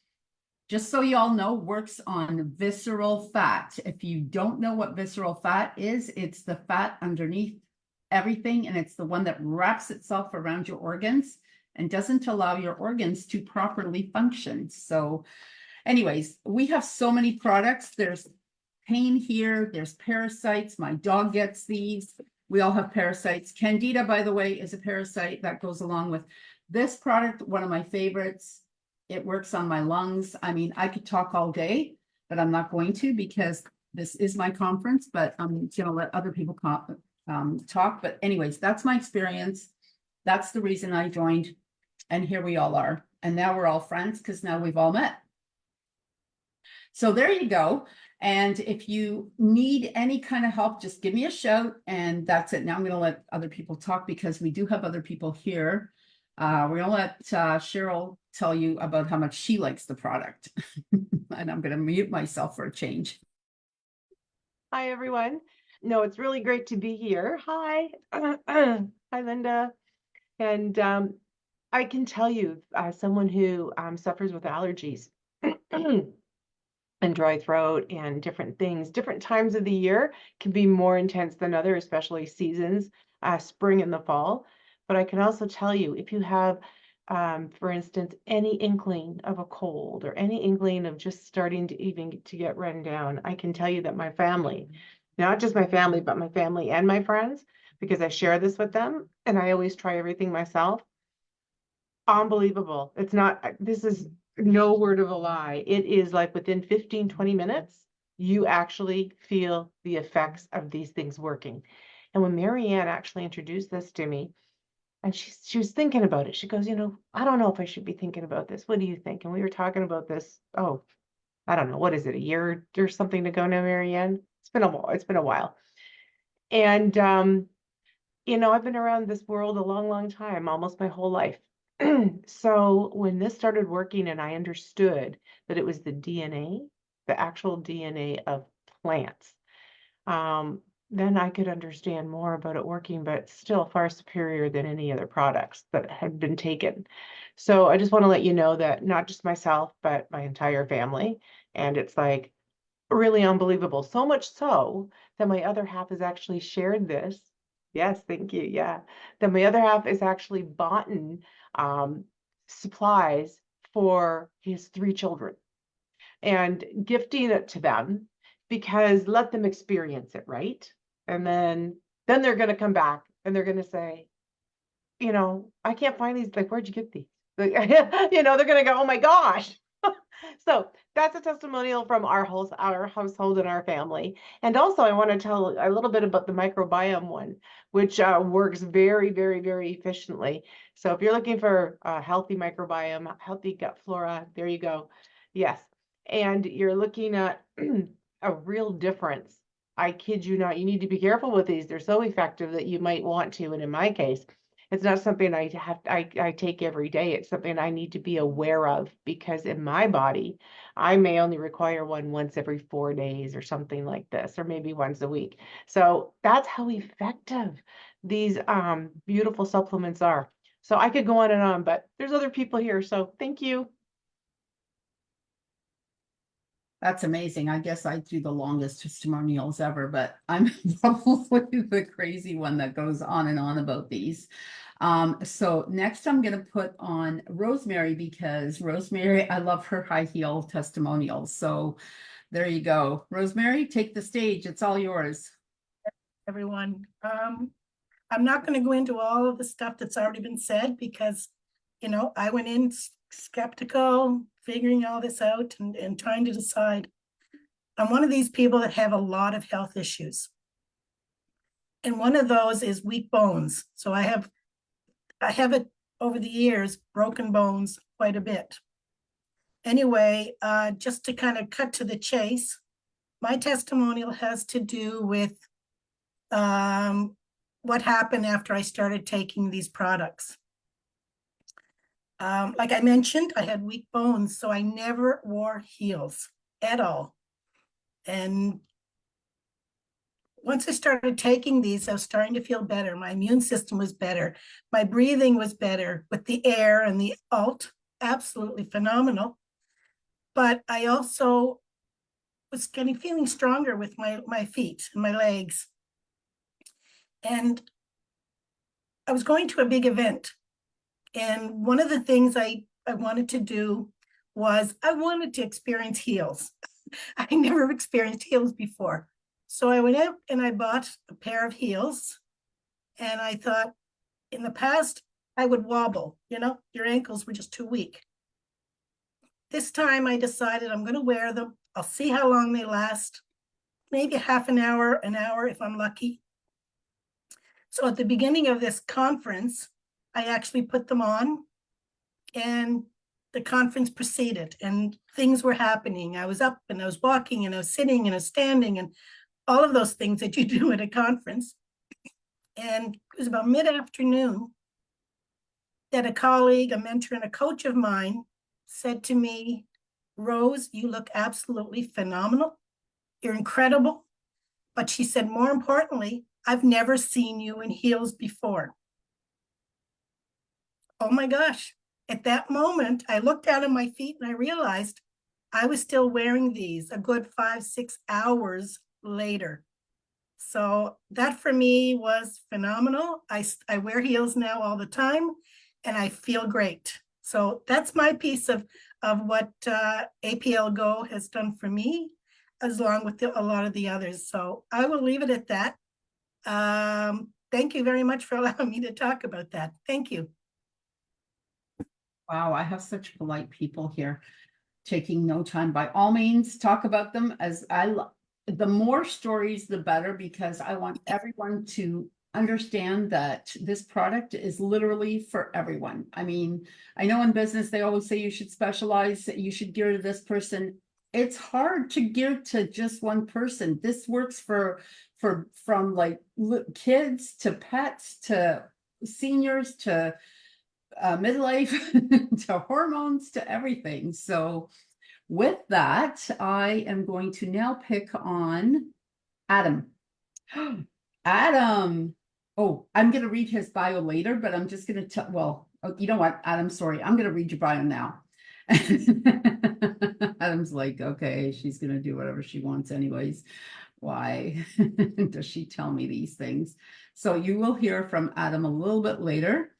just so you all know, works on visceral fat. If you don't know what visceral fat is, it's the fat underneath everything, and it's the one that wraps itself around your organs and doesn't allow your organs to properly function. So anyways, we have so many products. There's pain here, there's parasites. My dog gets these. We all have parasites. Candida, by the way, is a parasite that goes along with this product, one of my favorites. It works on my lungs. I mean, I could talk all day, but I'm not going to, because this is my conference, but I'm gonna let other people talk. But anyways, that's my experience. That's the reason I joined, and here we all are. And now we're all friends because now we've all met. So there you go. And if you need any kind of help, just give me a shout, and that's it. Now I'm going to let other people talk because we do have other people here. We're going to let Cheryl tell you about how much she likes the product. And I'm going to mute myself for a change. Hi, everyone. No, it's really great to be here. Hi. Hi, Linda. And I can tell you, someone who suffers with allergies and dry throat and different things, different times of the year can be more intense than other, especially seasons, spring and the fall. But I can also tell you, if you have, for instance, any inkling of a cold or any inkling of just starting to even to get run down, I can tell you that my family, not just my family, but my family and my friends, because I share this with them and I always try everything myself. Unbelievable. It's not, this is no word of a lie. It is like within 15, 20 minutes, you actually feel the effects of these things working. And when Marianne actually introduced this to me, and she was thinking about it, she goes, you know, I don't know if I should be thinking about this. What do you think? And we were talking about this, oh, I don't know, what is it, a year or something ago now, Marianne? It's been a while. And you know, I've been around this world a long, long time, almost my whole life. So when this started working and I understood that it was the DNA, the actual DNA of plants, then I could understand more about it working, but still far superior than any other products that had been taken. So I just want to let you know that not just myself, but my entire family. And it's like really unbelievable. So much so that my other half has actually shared this. Yes, thank you. Yeah. Then my other half is actually bought supplies for his 3 children and gifting it to them, because let them experience it, right? And then they're going to come back and they're going to say, you know, I can't find these. Like, where'd you get these? Like, you know, they're going to go, oh my gosh. So that's a testimonial from our household and our family. And also I want to tell a little bit about the microbiome one, which works very, very, very efficiently. So if you're looking for a healthy microbiome, healthy gut flora, there you go. Yes. And you're looking at a real difference. I kid you not, you need to be careful with these. They're so effective that you might want to, and in my case, It's not something I take every day. It's something I need to be aware of, because in my body, I may only require one once every 4 days or something like this, or maybe once a week. So that's how effective these beautiful supplements are. So I could go on and on, but there's other people here. So thank you. That's amazing. I guess I do the longest testimonials ever, but I'm probably the crazy one that goes on and on about these. So next I'm going to put on Rosemary, because Rosemary, I love her high heel testimonials. So there you go. Rosemary, take the stage. It's all yours. Everyone. I'm not going to go into all of the stuff that's already been said, because, you know, I went in skeptical, figuring all this out and trying to decide. I'm one of these people that have a lot of health issues. And one of those is weak bones. So I have it over the years, broken bones quite a bit. Anyway, just to kind of cut to the chase, my testimonial has to do with what happened after I started taking these products. Like I mentioned, I had weak bones, so I never wore heels at all. And once I started taking these, I was starting to feel better. My immune system was better. My breathing was better with the air and the alt, absolutely phenomenal. But I also was feeling stronger with my feet and my legs. And I was going to a big event. And one of the things I wanted to do was I wanted to experience heels. I never experienced heels before. So I went out and I bought a pair of heels. And I thought, in the past, I would wobble, you know, your ankles were just too weak. This time I decided I'm going to wear them. I'll see how long they last, maybe half an hour if I'm lucky. So at the beginning of this conference, I actually put them on, and the conference proceeded and things were happening. I was up and I was walking and I was sitting and I was standing and all of those things that you do at a conference. And it was about mid-afternoon that a colleague, a mentor, and a coach of mine said to me, Rose, you look absolutely phenomenal. You're incredible. But she said, more importantly, I've never seen you in heels before. Oh my gosh. At that moment, I looked down at my feet and I realized I was still wearing these a good 5-6 hours later. So that for me was phenomenal. I wear heels now all the time and I feel great. So that's my piece of what APL Go has done for me, as long with a lot of the others. So I will leave it at that. Thank you very much for allowing me to talk about that. Thank you. Wow, I have such polite people here, taking no time. By all means, talk about them. As the more stories, the better, because I want everyone to understand that this product is literally for everyone. I mean, I know in business, they always say you should specialize, you should gear to this person. It's hard to gear to just one person. This works from like kids to pets to seniors to midlife to hormones to everything. So with that, I am going to now pick on Adam. Adam. Oh, I'm going to read his bio later, but I'm just going to tell, well, you know what, Adam, sorry, I'm going to read your bio now. Adam's like, okay, she's going to do whatever she wants anyways. Why does she tell me these things? So you will hear from Adam a little bit later.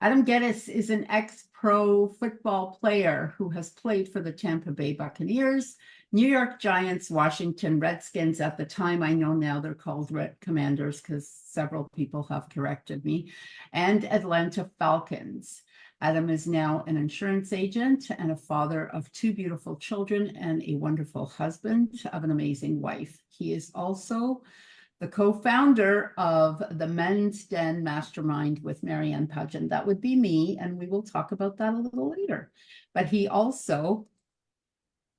Adam Geddes is an ex-pro football player who has played for the Tampa Bay Buccaneers, New York Giants, Washington Redskins. At the time, I know now they're called Red Commanders because several people have corrected me, and Atlanta Falcons. Adam is now an insurance agent and a father of 2 beautiful children and a wonderful husband of an amazing wife. He is also the co-founder of the Men's Den Mastermind with Marianne Pugin. That would be me, and we will talk about that a little later. But he also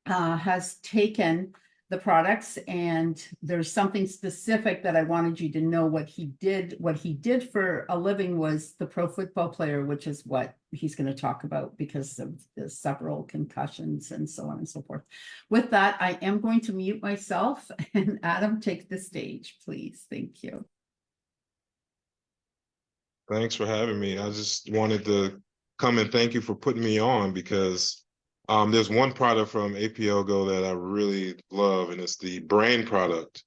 has taken the products, and there's something specific that I wanted you to know what he did. What he did for a living was the pro football player, which is what he's going to talk about because of the several concussions and so on and so forth. With that, I am going to mute myself, and Adam, take the stage, please. Thank you. Thanks for having me. I just wanted to come and thank you for putting me on, because there's one product from APL Go that I really love, and it's the brain product.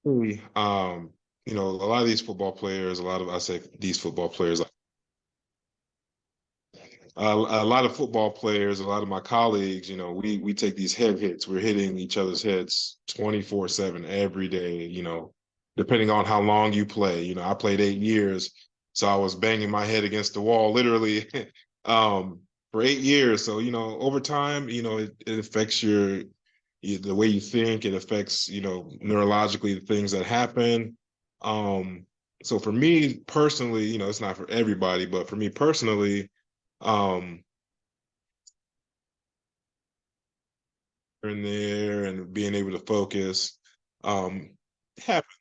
You know, a lot of these football players, I say these football players, a lot of football players, a lot of my colleagues, you know, we take these head hits. We're hitting each other's heads 24/7 every day, you know, depending on how long you play. You know, I played 8 years, so I was banging my head against the wall literally for 8 years. So, you know, over time, you know, it affects the way you think. It affects, you know, neurologically the things that happen. So for me personally, you know, it's not for everybody, but for me personally, in there and being able to focus, happen.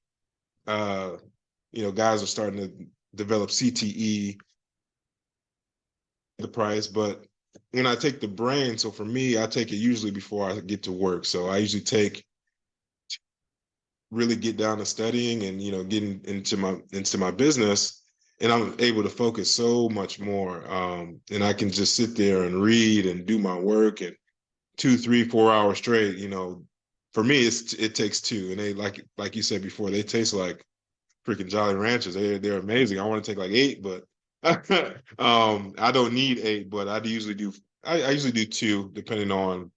You know, guys are starting to develop CTE, the price, but when I take the brain, so for me, I take it usually before I get to work. So I usually really get down to studying and, you know, getting into my business, and I'm able to focus so much more. And I can just sit there and read and do my work, and 2, 3, 4 hours straight. You know, for me, it takes 2, and they like you said before, they taste like freaking Jolly Ranchers. They're amazing. I want to take like 8, but I don't need 8, but I usually do 2, depending on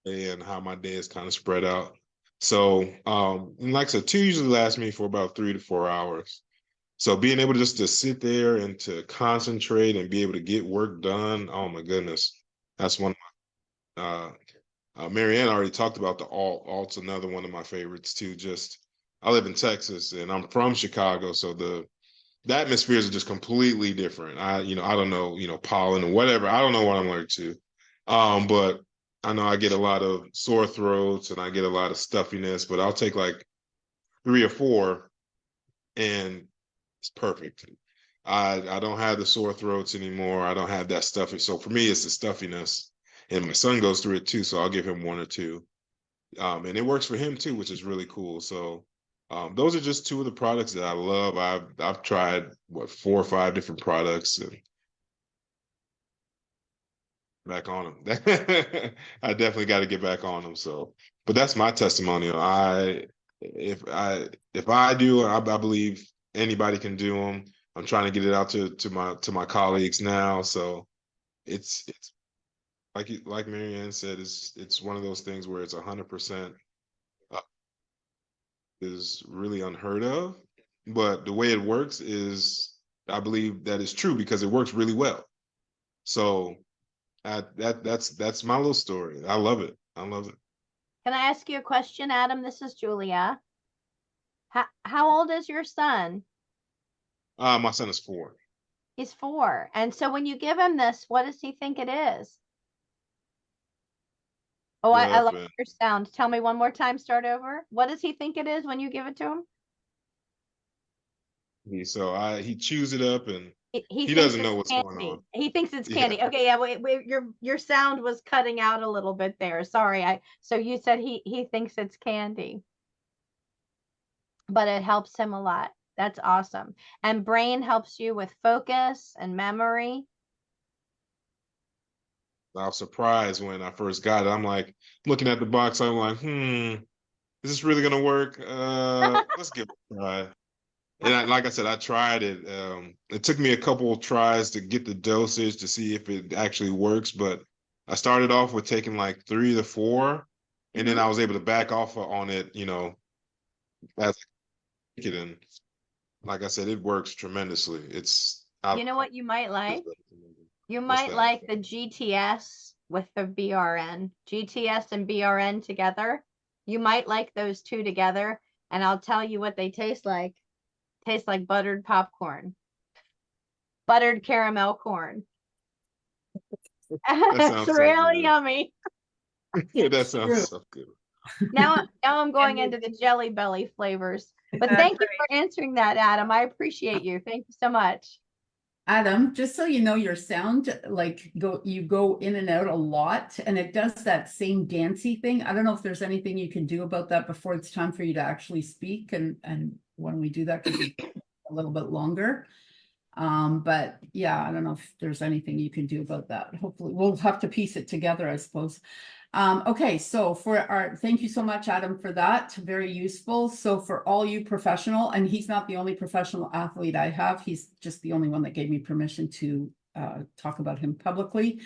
and how my day is kind of spread out. So, and like I said, 2 usually lasts me for about 3 to 4 hours. So being able just to sit there and to concentrate and be able to get work done, oh my goodness, that's one of my, Marianne already talked about the alt. Alt's another one of my favorites too. Just, I live in Texas and I'm from Chicago, so the atmospheres are just completely different. I don't know, you know, pollen or whatever. I don't know what I'm allergic to. But I know I get a lot of sore throats and I get a lot of stuffiness, but I'll take like 3 or 4 and it's perfect. I don't have the sore throats anymore. I don't have that stuffy. So for me, it's the stuffiness. And my son goes through it too, so I'll give him 1 or 2. And it works for him too, which is really cool. So those are just 2 of the products that I love. I've tried 4 or 5 different products and back on them. I definitely got to get back on them. So, but that's my testimonial. If I do, I believe anybody can do them. I'm trying to get it out to my colleagues now. So it's like Marianne said, it's one of those things where it's 100% is really unheard of, but the way it works is, I believe that is true because it works really well. So that's my little story. I love it. I love it. Can I ask you a question, Adam? This is Julia. How old is your son? My son is 4. He's 4. And so when you give him this, what does he think it is? Oh, I love your sound. Tell me one more time, start over. What does he think it is when you give it to him? He chews it up and he doesn't know what's going on. He thinks it's candy. Yeah. Okay, yeah, your sound was cutting out a little bit there. Sorry. So you said he thinks it's candy. But it helps him a lot. That's awesome. And brain helps you with focus and memory. I was surprised when I first got it. I'm like looking at the box. I'm like, is this really gonna work? Let's give it a try. And like I said, I tried it. It took me a couple of tries to get the dosage to see if it actually works. But I started off with taking like 3 to 4, and then I was able to back off on it. You know, as I take it, and like I said, it works tremendously. You know what you might like? You might like the GTS with the BRN. GTS and BRN together. You might like those 2 together. And I'll tell you what they taste like. Taste like buttered popcorn. Buttered caramel corn. It's really yummy. Yeah, that True. sounds so good. Now I'm going into the Jelly Belly flavors. But That's thank you for answering that, Adam. I appreciate you. Thank you so much. Adam, just so you know, your sound, like you go in and out a lot, and it does that same dancey thing. I don't know if there's anything you can do about that before it's time for you to actually speak, and when we do that, because it's a little bit longer. But yeah, I don't know if there's anything you can do about that. Hopefully, we'll have to piece it together, I suppose. Okay, so thank you so much, Adam, for that. Very useful. So for all you professional, and he's not the only professional athlete I have, he's just the only one that gave me permission to talk about him publicly.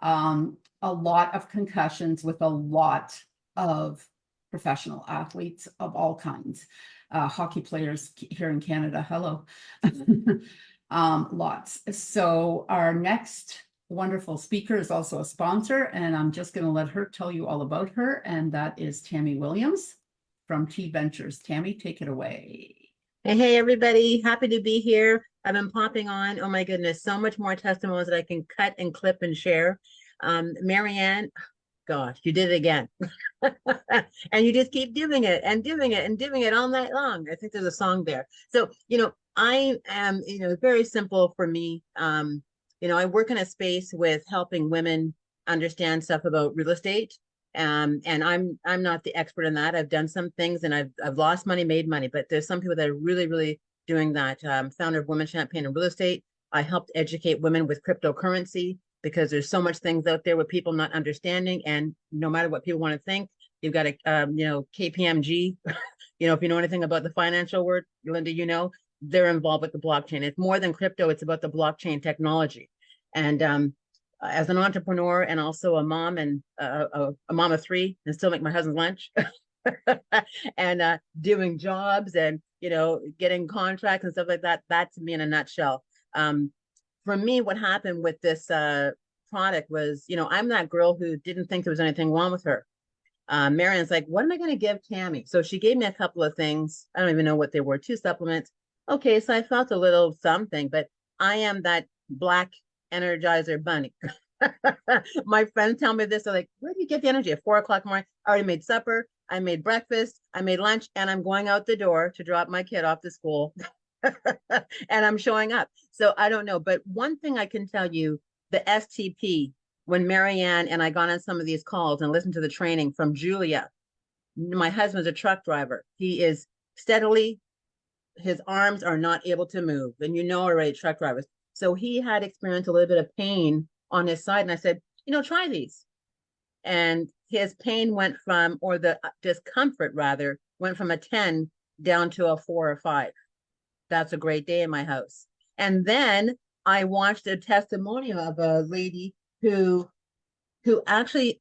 A lot of concussions with a lot of professional athletes of all kinds. Hockey players here in Canada, hello. Lots. So our next wonderful speaker is also a sponsor, and I'm just going to let her tell you all about her, and that is Tammy Williams from T Ventures. Tammy, take it away. Hey, everybody. Happy to be here. I've been popping on. Oh my goodness, so much more testimonials that I can cut and clip and share. Marianne, gosh, you did it again. And you just keep doing it and doing it and doing it all night long. I think there's a song there. So, I am, very simple for me. I work in a space with helping women understand stuff about real estate. And I'm not the expert in that. I've done some things and I've lost money, made money, but there's some people that are really, really doing that. Founder of Women Champagne in Real Estate. I helped educate women with cryptocurrency because there's so much things out there with people not understanding. And no matter what people want to think, you've got a, KPMG, if you know anything about the financial world, Linda, they're involved with the blockchain. It's more than crypto. It's about the blockchain technology. And as an entrepreneur and also a mom and a mom of three and still make my husband's lunch and doing jobs and, getting contracts and stuff like that. That's me in a nutshell. For me, what happened with this product was, I'm that girl who didn't think there was anything wrong with her. Marianne's like, what am I going to give Tammy? So she gave me a couple of things. I don't even know what they were, 2 supplements. Okay, so I felt a little something, but I am that black energizer bunny. My friends tell me this. They're like, where do you get the energy? At 4 o'clock in the morning, I already made supper. I made breakfast. I made lunch, and I'm going out the door to drop my kid off to school. And I'm showing up. So I don't know. But one thing I can tell you, the STP, when Marianne and I got on some of these calls and listened to the training from Julia, my husband's a truck driver. He is steadily, his arms are not able to move. And already truck drivers. So he had experienced a little bit of pain on his side. And I said, try these. And his pain went from, or the discomfort rather, went from a 10 down to a 4 or 5. That's a great day in my house. And then I watched a testimonial of a lady who actually,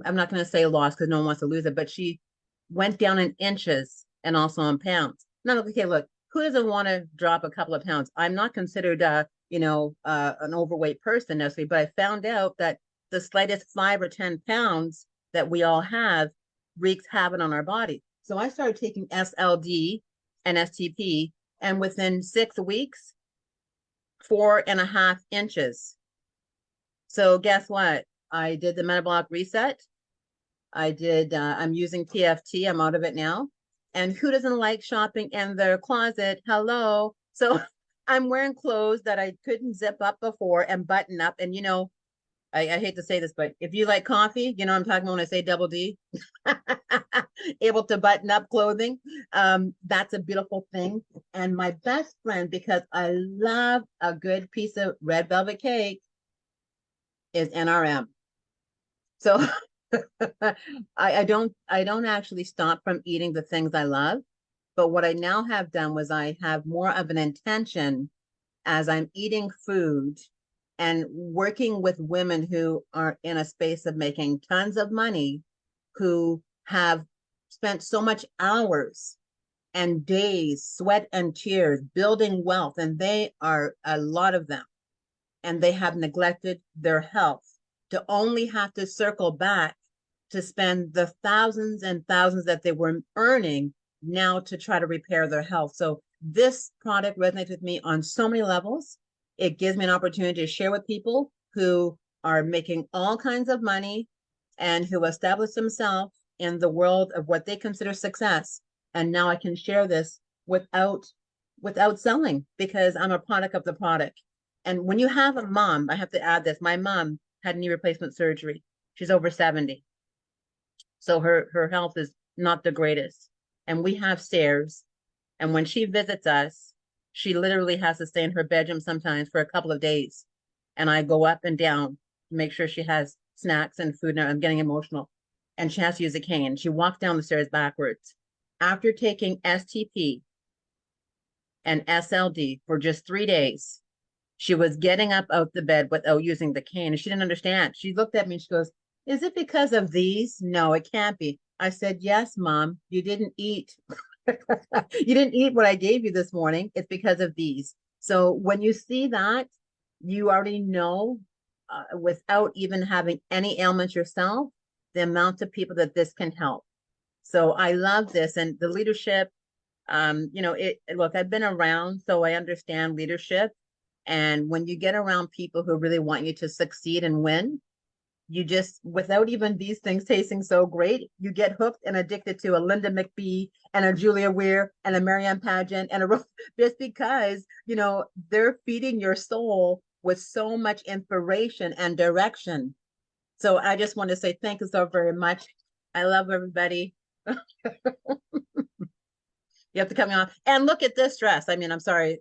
I'm not going to say lost because no one wants to lose it, but she went down in inches and also in pounds. Now, okay, look, who doesn't want to drop a couple of pounds? I'm not considered, an overweight person necessarily, but I found out that the slightest 5 or 10 pounds that we all have wreaks havoc on our body. So I started taking SLD and STP, and within 6 weeks, 4.5 inches. So guess what? I did the metabolic reset. I'm using TFT. I'm out of it now. And who doesn't like shopping in their closet? Hello. So I'm wearing clothes that I couldn't zip up before and button up. And I hate to say this, but if you like coffee, I'm talking about when I say double D, able to button up clothing. That's a beautiful thing. And my best friend, because I love a good piece of red velvet cake, is NRM. So I don't actually stop from eating the things I love. But what I now have done was I have more of an intention as I'm eating food and working with women who are in a space of making tons of money, who have spent so much hours and days, sweat and tears, building wealth. And they are a lot of them. And they have neglected their health to only have to circle back to spend the thousands and thousands that they were earning now to try to repair their health. So this product resonates with me on so many levels. It gives me an opportunity to share with people who are making all kinds of money and who established himself in the world of what they consider success. And now I can share this without selling, because I'm a product of the product. And when you have a mom, I have to add this, my mom had knee replacement surgery. She's over 70. So her health is not the greatest. And we have stairs. And when she visits us, she literally has to stay in her bedroom sometimes for a couple of days. And I go up and down to make sure she has snacks and food. And I'm getting emotional. And she has to use a cane. She walks down the stairs backwards. After taking STP and SLD for just 3 days, she was getting up out the bed without using the cane. And she didn't understand. She looked at me and she goes, "Is it because of these?" "No, it can't be." I said, "Yes, Mom, you didn't eat. You didn't eat what I gave you this morning. It's because of these." So when you see that, you already know, without even having any ailments yourself, the amount of people that this can help. So I love this, and the leadership, look, I've been around, so I understand leadership. And when you get around people who really want you to succeed and win, you just, without even these things tasting so great, you get hooked and addicted to a Linda McBee and a Julia Weir and a Marianne Pageant and just because, they're feeding your soul with so much inspiration and direction. So I just want to say thank you so very much. I love everybody. You have to cut me off. And look at this dress. I mean, I'm sorry.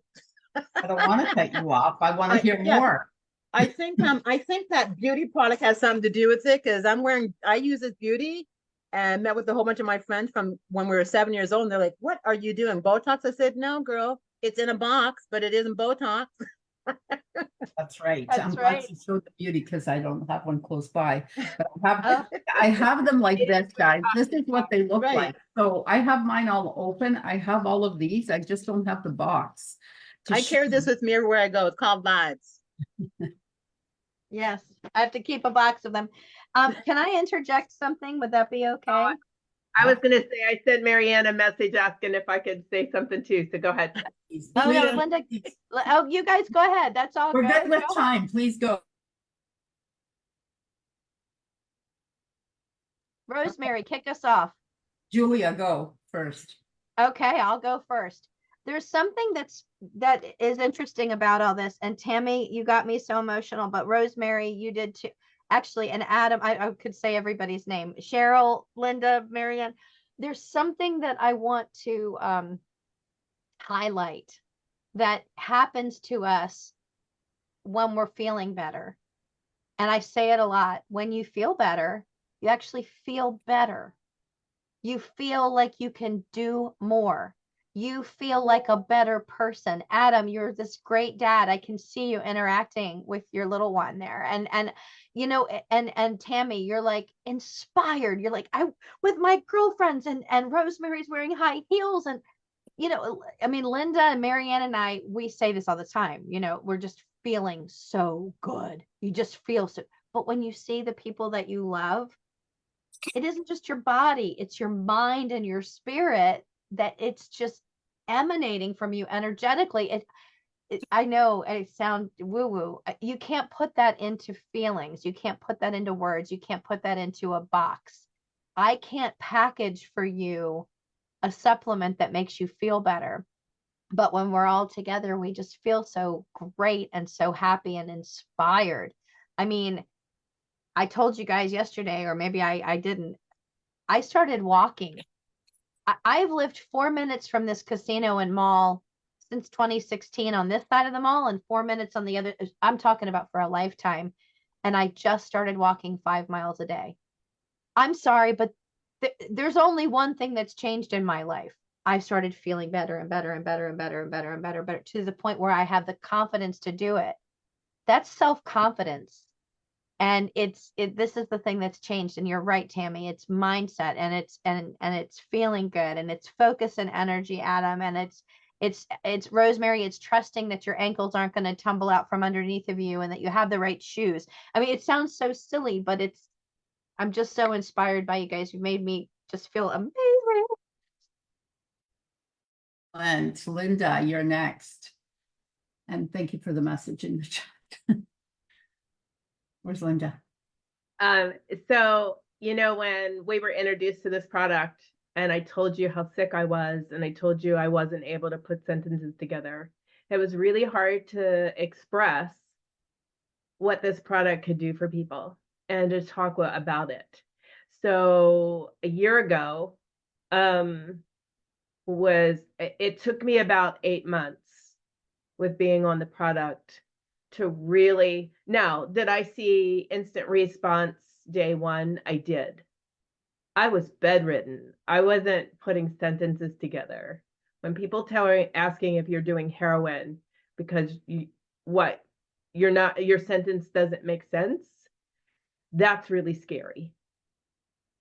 I don't want to cut you off. I want to hear more. I think that beauty product has something to do with it, because I use this beauty and met with a whole bunch of my friends from when we were 7 years old. And they're like, "What are you doing? Botox?" I said, "No, girl, it's in a box, but it isn't Botox." That's right. That's I'm right. glad you showed the beauty because I don't have one close by. But I have them like this, guys. This is what they look Right. like. So I have mine all open. I have all of these. I just don't have the box. I carry this with me everywhere I go. It's called Vibes. Yes, I have to keep a box of them. Can I interject something? Would that be okay? I was going to say, I sent Marianne a message asking if I could say something too. So go ahead. Oh, no, Linda. Oh, you guys go ahead. That's all We're good. good with time. Please go. Rosemary, kick us off. Julia, go first. Okay, I'll go first. There's something that is interesting about all this. And Tammy, you got me so emotional, but Rosemary, you did too. Actually, and Adam, I could say everybody's name. Cheryl, Linda, Marianne. There's something that I want to highlight that happens to us when we're feeling better. And I say it a lot. When you feel better, you actually feel better. You feel like you can do more. You feel like a better person. Adam, you're this great dad. I can see you interacting with your little one there. And Tammy, you're like inspired. You're like, I with my girlfriends, and Rosemary's wearing high heels. And I mean, Linda and Marianne and I, we say this all the time, we're just feeling so good. You just feel so, but when you see the people that you love, it isn't just your body, it's your mind and your spirit, that it's just emanating from you energetically. I know it sounds woo-woo. You can't put that into feelings. You can't put that into words. You can't put that into a box. I can't package for you a supplement that makes you feel better. But when we're all together, we just feel so great and so happy and inspired. I mean, I told you guys yesterday, or maybe I didn't. I started walking. I've lived 4 minutes from this casino and mall since 2016 on this side of the mall, and 4 minutes on the other. I'm talking about for a lifetime. And I just started walking 5 miles a day. I'm sorry, but there's only one thing that's changed in my life. I started feeling better and better and better and better and better and better, better, to the point where I have the confidence to do it. That's self-confidence. And this is the thing that's changed. And you're right, Tammy, it's mindset, and it's feeling good, and it's focus and energy, Adam. And it's Rosemary, it's trusting that your ankles aren't going to tumble out from underneath of you, and that you have the right shoes. I mean, it sounds so silly, but I'm just so inspired by you guys. You made me just feel amazing. And Linda, you're next. And thank you for the message in the chat. Where's Linda? So when we were introduced to this product and I told you how sick I was and I told you I wasn't able to put sentences together, it was really hard to express what this product could do for people and to talk about it. So a year ago, it took me about 8 months with being on the product to really, now, did I see instant response day one? I did. I was bedridden. I wasn't putting sentences together. When people asking if you're doing heroin because your sentence doesn't make sense, that's really scary.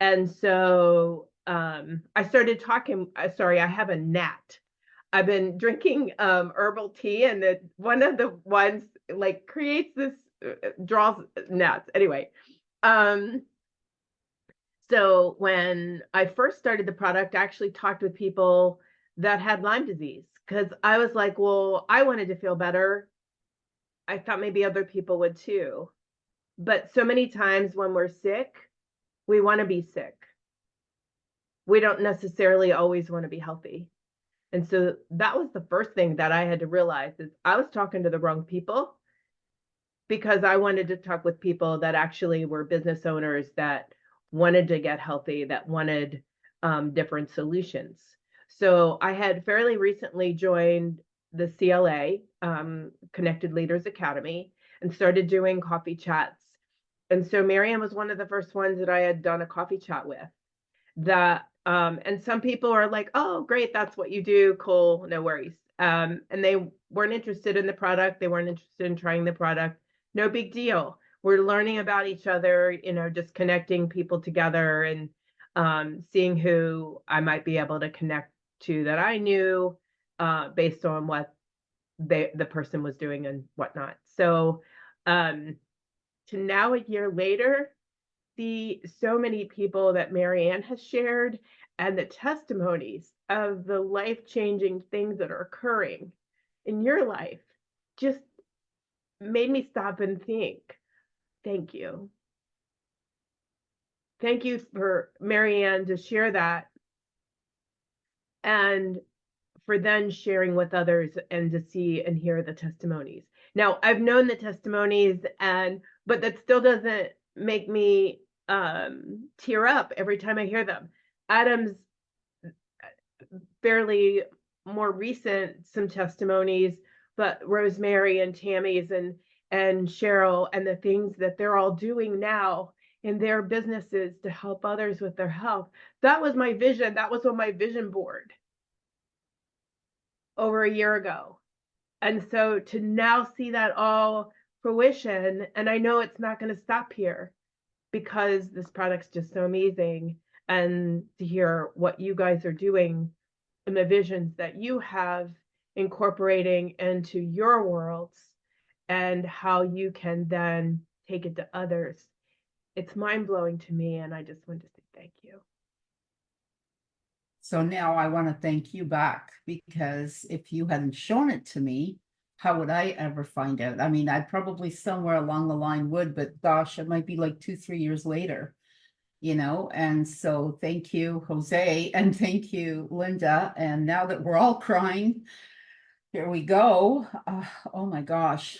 And so I started talking, sorry, I have a gnat. I've been drinking herbal tea, and one of the ones like creates this, draws gnats. Anyway, so when I first started the product, I actually talked with people that had Lyme disease because I was like, well, I wanted to feel better. I thought maybe other people would too. But so many times when we're sick, we want to be sick. We don't necessarily always want to be healthy. And so that was the first thing that I had to realize is I was talking to the wrong people because I wanted to talk with people that actually were business owners that wanted to get healthy, that wanted different solutions. So I had fairly recently joined the CLA, Connected Leaders Academy, and started doing coffee chats. And so Marianne was one of the first ones that I had done a coffee chat with. And some people are like, oh, great, that's what you do. Cool, no worries. And they weren't interested in the product. They weren't interested in trying the product. No big deal. We're learning about each other, just connecting people together and seeing who I might be able to connect to that I knew based on what the person was doing and whatnot. So to now a year later, see so many people that Marianne has shared and the testimonies of the life-changing things that are occurring in your life just made me stop and think, thank you. Thank you for Marianne to share that and for then sharing with others and to see and hear the testimonies. Now, I've known the testimonies but that still doesn't make me tear up every time I hear them. Adam's fairly more recent, some testimonies, but Rosemary and Tammy's and Cheryl and the things that they're all doing now in their businesses to help others with their health. That was my vision. That was on my vision board over a year ago. And so to now see that all fruition, and I know it's not going to stop here because this product's just so amazing, and to hear what you guys are doing and the visions that you have incorporating into your worlds and how you can then take it to others. It's mind-blowing to me, and I just want to say thank you. So now I want to thank you back, because if you hadn't shown it to me, how would I ever find out? I mean, I probably somewhere along the line would, but gosh, it might be like 2-3 years later, and so thank you, Jose, and thank you, Linda. And now that we're all crying, here we go. Oh my gosh.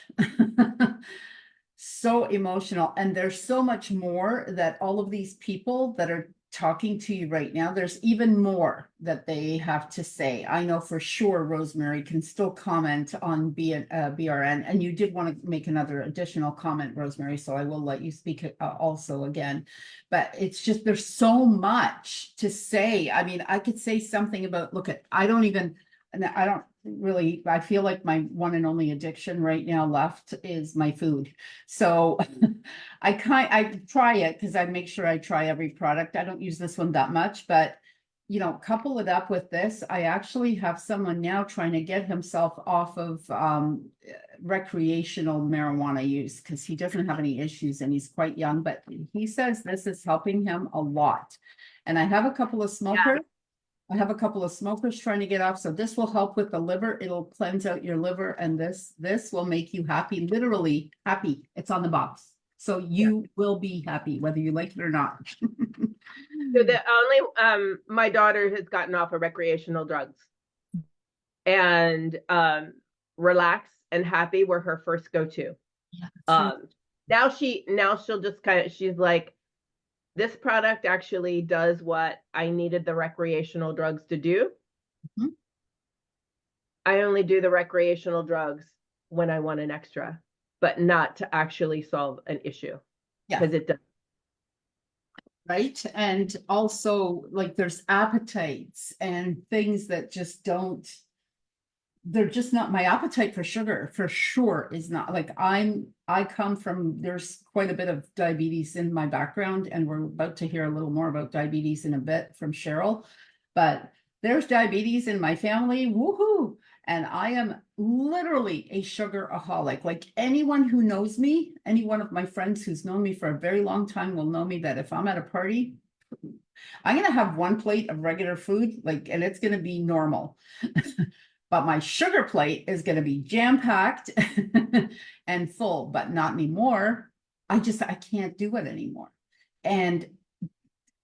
So emotional. And there's so much more that all of these people that are talking to you right now, there's even more that they have to say. I know for sure Rosemary can still comment on BRN, and you did want to make another additional comment, Rosemary, so I will let you speak also again. But it's just, there's so much to say. I mean, I could say something about, I feel like my one and only addiction right now left is my food. So I try it because I make sure I try every product. I don't use this one that much, but couple it up with this. I actually have someone now trying to get himself off of recreational marijuana use because he doesn't have any issues and he's quite young, but he says this is helping him a lot. And I have a couple of smokers. Yeah. I have a couple of smokers trying to get off. So this will help with the liver. It'll cleanse out your liver. And this will make you happy, literally happy. It's on the box. So you will be happy whether you like it or not. So the only my daughter has gotten off of recreational drugs, and relax and happy were her first go-to. Now she'll just kind of, she's like, this product actually does what I needed the recreational drugs to do. Mhm. I only do the recreational drugs when I want an extra, but not to actually solve an issue, Yeah. because it does. Right. And also, like, there's appetites and things that just don't, they're just not, my appetite for sugar for sure is not, like, I come from, there's quite a bit of diabetes in my background, and we're about to hear a little more about diabetes in a bit from Cheryl, but there's diabetes in my family. Woohoo. And I am literally a sugaraholic. Like, anyone who knows me, any one of my friends who's known me for a very long time will know me that if I'm at a party, I'm going to have one plate of regular food, like, and it's going to be normal. But my sugar plate is going to be jam-packed and full, but not anymore. I can't do it anymore. And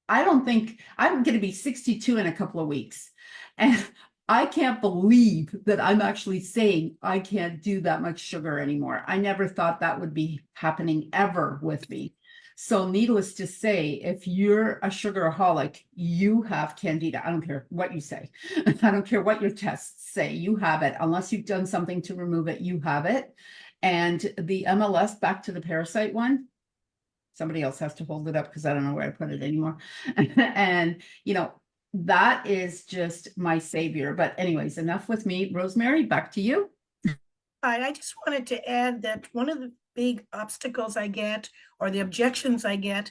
I don't think I'm going to be 62 in a couple of weeks. And I can't believe that I'm actually saying I can't do that much sugar anymore. I never thought that would be happening ever with me. So needless to say, if you're a sugaraholic, you have candida. I don't care what you say. I don't care what your tests say. You have it. Unless you've done something to remove it, you have it. And the MLS, back to the parasite one, somebody else has to hold it up because I don't know where I put it anymore. And, that is just my savior. But anyways, enough with me. Rosemary, back to you. I just wanted to add that one of the big obstacles I get, or the objections I get,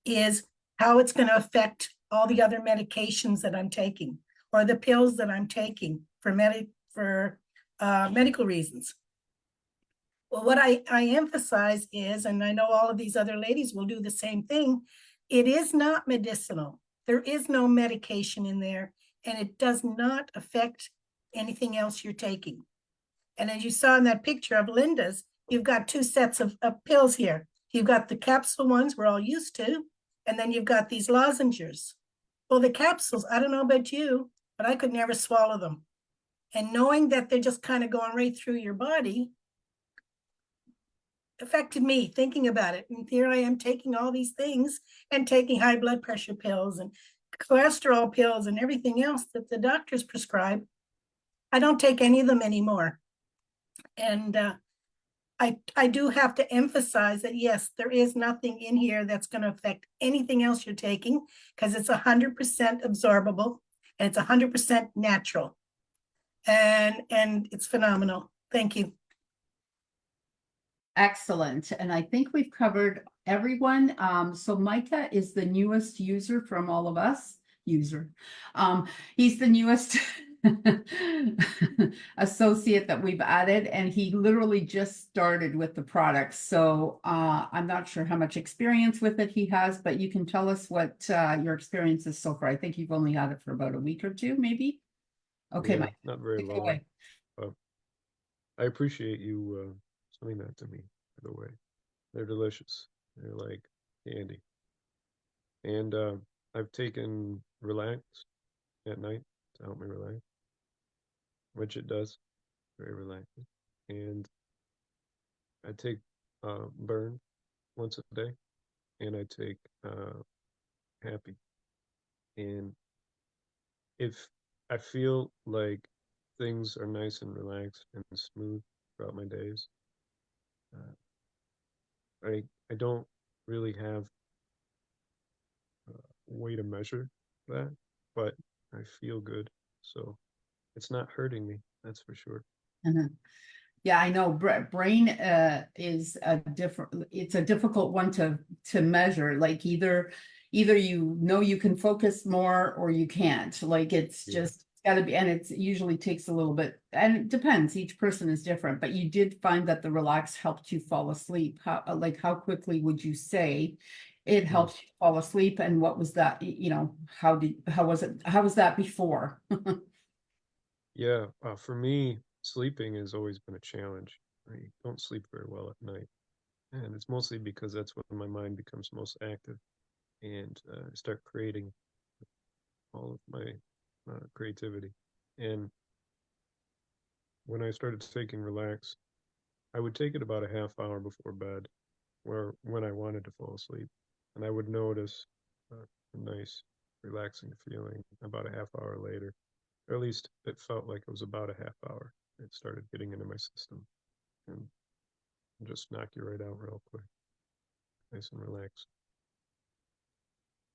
is how it's going to affect all the other medications that I'm taking, or the pills that I'm taking for medical reasons. Well, what I emphasize is, and I know all of these other ladies will do the same thing, it is not medicinal. There is no medication in there, and it does not affect anything else you're taking. And as you saw in that picture of Linda's, you've got two sets of pills here. You've got the capsule ones we're all used to, and then you've got these lozenges. Well, the capsules, I don't know about you, but I could never swallow them. And knowing that they're just kind of going right through your body affected me thinking about it. And here I am taking all these things and taking high blood pressure pills and cholesterol pills and everything else that the doctors prescribe. I don't take any of them anymore. And I do have to emphasize that, yes, there is nothing in here that's going to affect anything else you're taking, because it's 100% absorbable and it's 100% natural. And it's phenomenal. Thank you. Excellent. And I think we've covered everyone. So Micah is the newest user from all of us. He's the newest associate that we've added, and he literally just started with the product. So I'm not sure how much experience with it he has, but you can tell us what your experience is so far. I think you've only had it for about a week or two, maybe. Okay, Yeah, Mike. not very Take it long. away. I appreciate you selling that to me, by the way. They're delicious. They're like candy. And I've taken Relax at night to help me relax, which it does. Very relaxing. And I take Burn once a day, and I take Happy. And if I feel like things are nice and relaxed and smooth throughout my days, I don't really have a way to measure that, but I feel good. So it's not hurting me, that's for sure. Mhm. Yeah, I know brain is it's a difficult one to measure. Like either you can focus more or you can't. Like it's just got to be, and it usually takes a little bit, and it depends, each person is different, but you did find that the Relax helped you fall asleep. How quickly would you say it helped you fall asleep, and what was that, how was that before? Yeah, for me, sleeping has always been a challenge. I don't sleep very well at night. And it's mostly because that's when my mind becomes most active, and I start creating all of my creativity. And when I started taking relax, I would take it about a half hour before bed, where when I wanted to fall asleep, and I would notice a nice relaxing feeling about a half hour later, or at least it felt like it was about a half hour. It started getting into my system and just knock you right out real quick, nice and relaxed.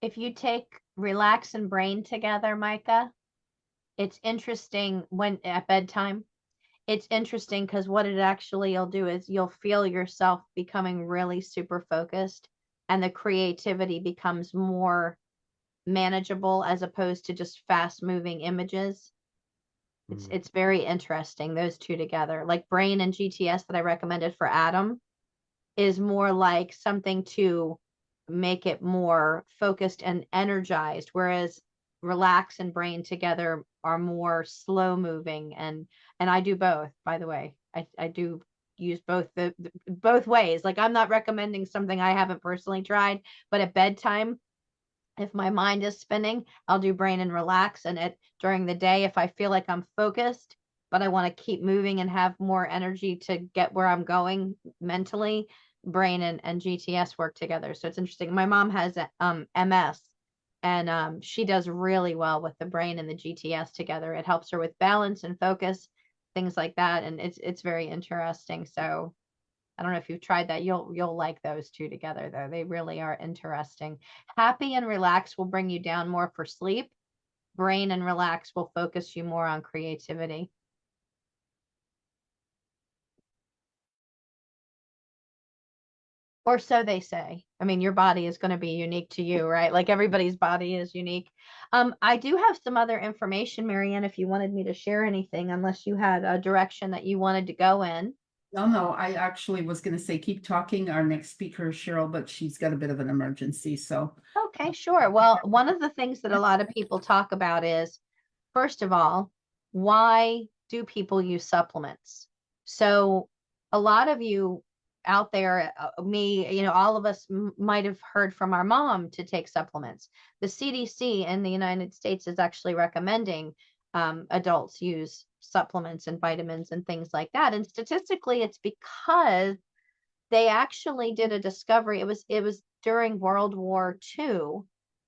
If you take relax and brain together, Micah, it's interesting when at bedtime. It's interesting because what it actually will do is you'll feel yourself becoming really super focused, and the creativity becomes more manageable as opposed to just fast moving images. It's very interesting, those two together. Like brain and GTS that I recommended for Adam is more like something to make it more focused and energized, whereas relax and brain together are more slow moving. And I do both, by the way. I do use both both ways. Like I'm not recommending something I haven't personally tried, but at bedtime, if my mind is spinning, I'll do brain and relax. And during the day, if I feel like I'm focused, but I want to keep moving and have more energy to get where I'm going mentally, brain and GTS work together. So it's interesting. My mom has MS, and she does really well with the brain and the GTS together. It helps her with balance and focus, things like that. And it's very interesting. So I don't know if you've tried that. You'll like those two together though. They really are interesting. Happy and relax will bring you down more for sleep. Brain and relax will focus you more on creativity. Or so they say. I mean, your body is going to be unique to you, right? Like everybody's body is unique. I do have some other information, Marianne, if you wanted me to share anything, unless you had a direction that you wanted to go in. No, I actually was gonna say, keep talking. Our next speaker is Cheryl, but she's got a bit of an emergency, so. Okay, sure. Well, one of the things that a lot of people talk about is, first of all, why do people use supplements? So a lot of you out there, me, all of us might have heard from our mom to take supplements. The CDC in the United States is actually recommending adults use supplements and vitamins and things like that. And statistically, it's because they actually did a discovery. It was during World War II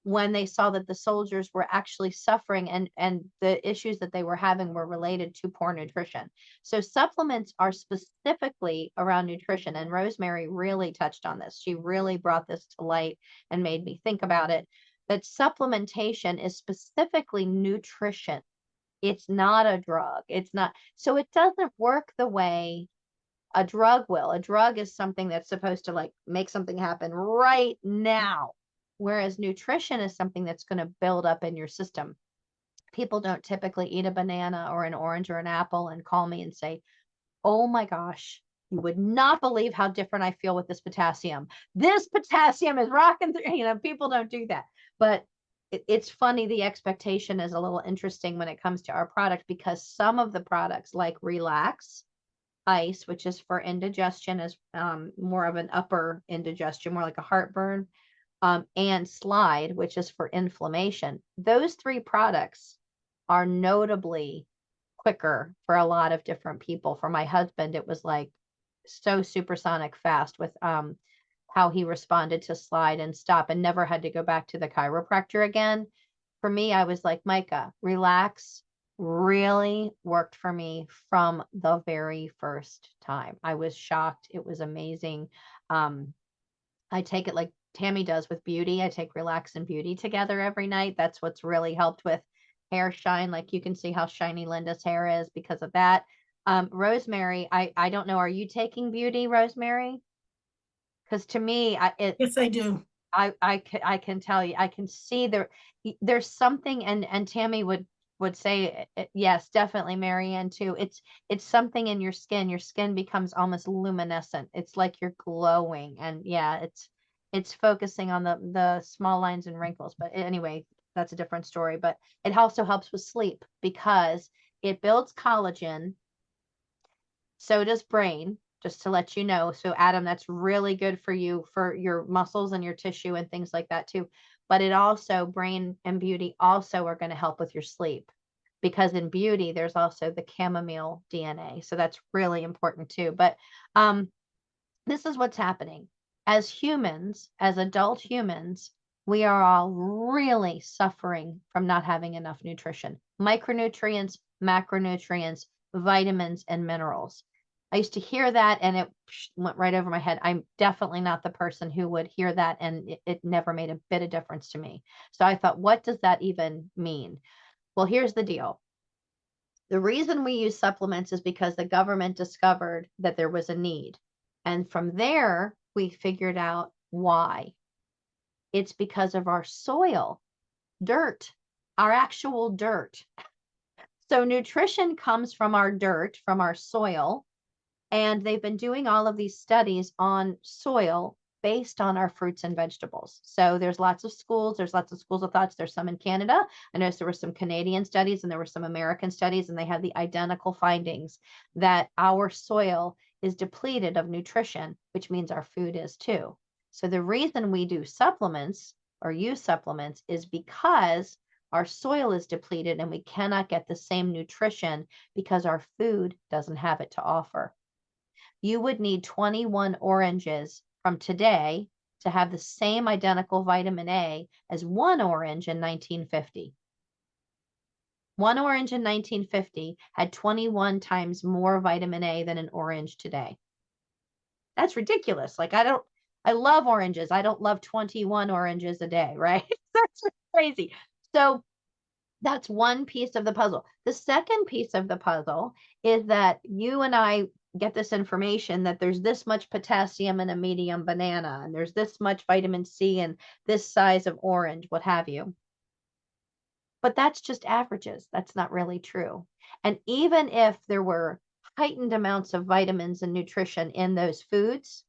when they saw that the soldiers were actually suffering, and the issues that they were having were related to poor nutrition. So supplements are specifically around nutrition, and Rosemary really touched on this. She really brought this to light and made me think about it. That supplementation is specifically nutrition. It's not a drug. It's not, so it doesn't work the way a drug will. A drug is something that's supposed to like make something happen right now, whereas nutrition is something that's going to build up in your system. People don't typically eat a banana or an orange or an apple and call me and say, oh my gosh, you would not believe how different I feel with this potassium. This potassium is rocking through. People don't do that. But it's funny, the expectation is a little interesting when it comes to our product, because some of the products like Relax Ice, which is for indigestion, is more of an upper indigestion, more like a heartburn, and Slide, which is for inflammation. Those three products are notably quicker for a lot of different people. For my husband, it was like so supersonic fast with how he responded to Slide and Stop, and never had to go back to the chiropractor again. For me, I was like, Micah, Relax really worked for me from the very first time. I was shocked. It was amazing. I take it like Tammy does with beauty. I take Relax and Beauty together every night. That's what's really helped with hair shine. Like you can see how shiny Linda's hair is because of that. Rosemary, I don't know. Are you taking Beauty, Rosemary? Because to me, Yes, I do. I can tell you, I can see there's something, and Tammy would say yes, definitely, Marianne too. It's something in your skin. Your skin becomes almost luminescent. It's like you're glowing, and yeah, it's focusing on the small lines and wrinkles. But anyway, that's a different story. But it also helps with sleep because it builds collagen. So does brain. just to let you know. So Adam, that's really good for you, for your muscles and your tissue and things like that too. But it also, brain and beauty also are going to help with your sleep, because in beauty, there's also the chamomile DNA. So that's really important too. But this is what's happening. As humans, as adult humans, we are all really suffering from not having enough nutrition, micronutrients, macronutrients, vitamins, and minerals. I used to hear that and it went right over my head. I'm definitely not the person who would hear that, and it never made a bit of difference to me. So I thought, what does that even mean? Well, here's the deal. The reason we use supplements is because the government discovered that there was a need. And from there, we figured out why. It's because of our soil, dirt, our actual dirt. So nutrition comes from our dirt, from our soil. And they've been doing all of these studies on soil based on our fruits and vegetables. So there's lots of schools of thoughts. There's some in Canada. I noticed there were some Canadian studies and there were some American studies, and they had the identical findings that our soil is depleted of nutrition, which means our food is too. So the reason we do supplements or use supplements is because our soil is depleted and we cannot get the same nutrition because our food doesn't have it to offer. You would need 21 oranges from today to have the same identical vitamin A as one orange in 1950. One orange in 1950 had 21 times more vitamin A than an orange today. That's ridiculous. Like, I love oranges. I don't love 21 oranges a day, right? That's crazy. So that's one piece of the puzzle. The second piece of the puzzle is that you and I get this information that there's this much potassium in a medium banana, and there's this much vitamin C in this size of orange, what have you. But that's just averages. That's not really true. And even if there were heightened amounts of vitamins and nutrition in those foods,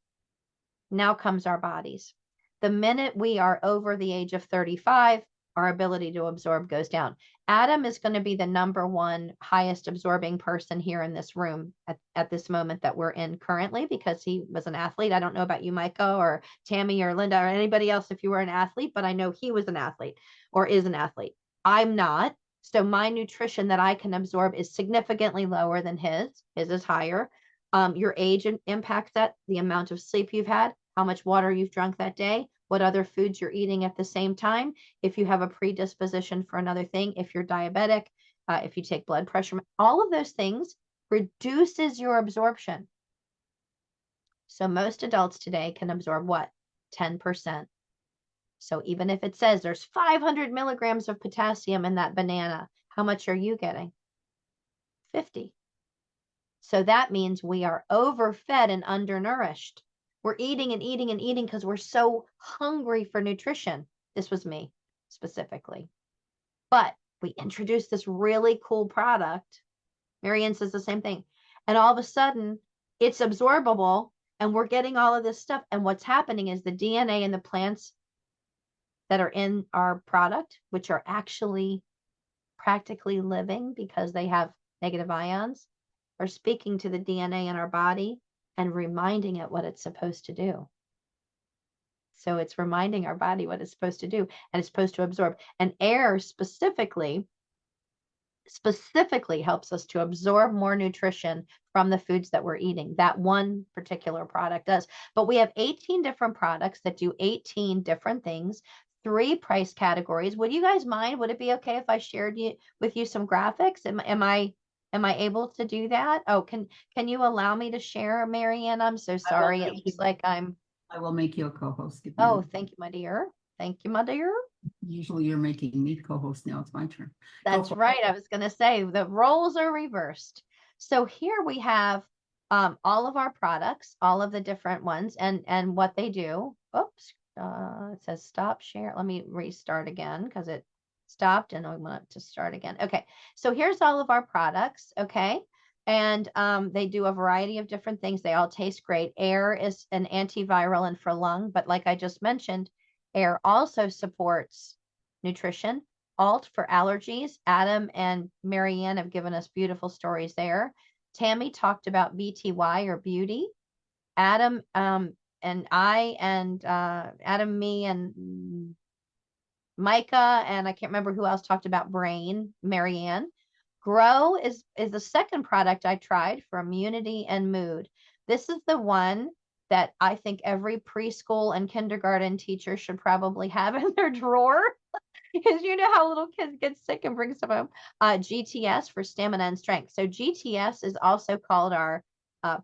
now comes our bodies. The minute we are over the age of 35, our ability to absorb goes down. Adam is going to be the #1 highest absorbing person here in this room at this moment that we're in currently, because he was an athlete. I don't know about you, Micah, or Tammy, or Linda, or anybody else if you were an athlete, but I know he was an athlete or is an athlete. I'm not. So my nutrition that I can absorb is significantly lower than his. His is higher. Your age impacts that, the amount of sleep you've had, how much water you've drunk that day, what other foods you're eating at the same time, if you have a predisposition for another thing, if you're diabetic, if you take blood pressure, all of those things reduces your absorption. So most adults today can absorb what? 10%. So even if it says there's 500 milligrams of potassium in that banana, how much are you getting? 50. So that means we are overfed and undernourished. We're eating and eating and eating because we're so hungry for nutrition. This was me specifically. But we introduced this really cool product. Marianne says the same thing. And all of a sudden, it's absorbable and we're getting all of this stuff. And what's happening is the DNA in the plants that are in our product, which are actually practically living because they have negative ions, are speaking to the DNA in our body and reminding it what it's supposed to do. So it's reminding our body what it's supposed to do, and it's supposed to absorb. And air specifically helps us to absorb more nutrition from the foods that we're eating. That one particular product does. But we have 18 different products that do 18 different things, 3 price categories. Would you guys mind? Would it be okay if I shared with you some graphics? Am I able to do that? Oh, can you allow me to share, Marianne? I'm so sorry. It looks like I will make you a co-host. Oh, thank you, my dear. Thank you, my dear. Usually you're making me co-host. Now it's my turn. That's right. I was going to say the roles are reversed. So here we have all of our products, all of the different ones, and what they do. Oops, it says stop share. Let me restart again because it stopped and I want it to start again. Okay, so here's all of our products. Okay, and they do a variety of different things. They all taste great. Air is an antiviral and for lung, but like I just mentioned, air also supports nutrition. Alt for allergies. Adam and Marianne have given us beautiful stories there. Tammy talked about BTY or beauty. Adam, and I and Adam, me, and Micah, and I can't remember who else talked about brain, Marianne. Grow is the second product I tried for immunity and mood. This is the one that I think every preschool and kindergarten teacher should probably have in their drawer. Because you know how little kids get sick and bring stuff home. GTS for stamina and strength. So GTS is also called our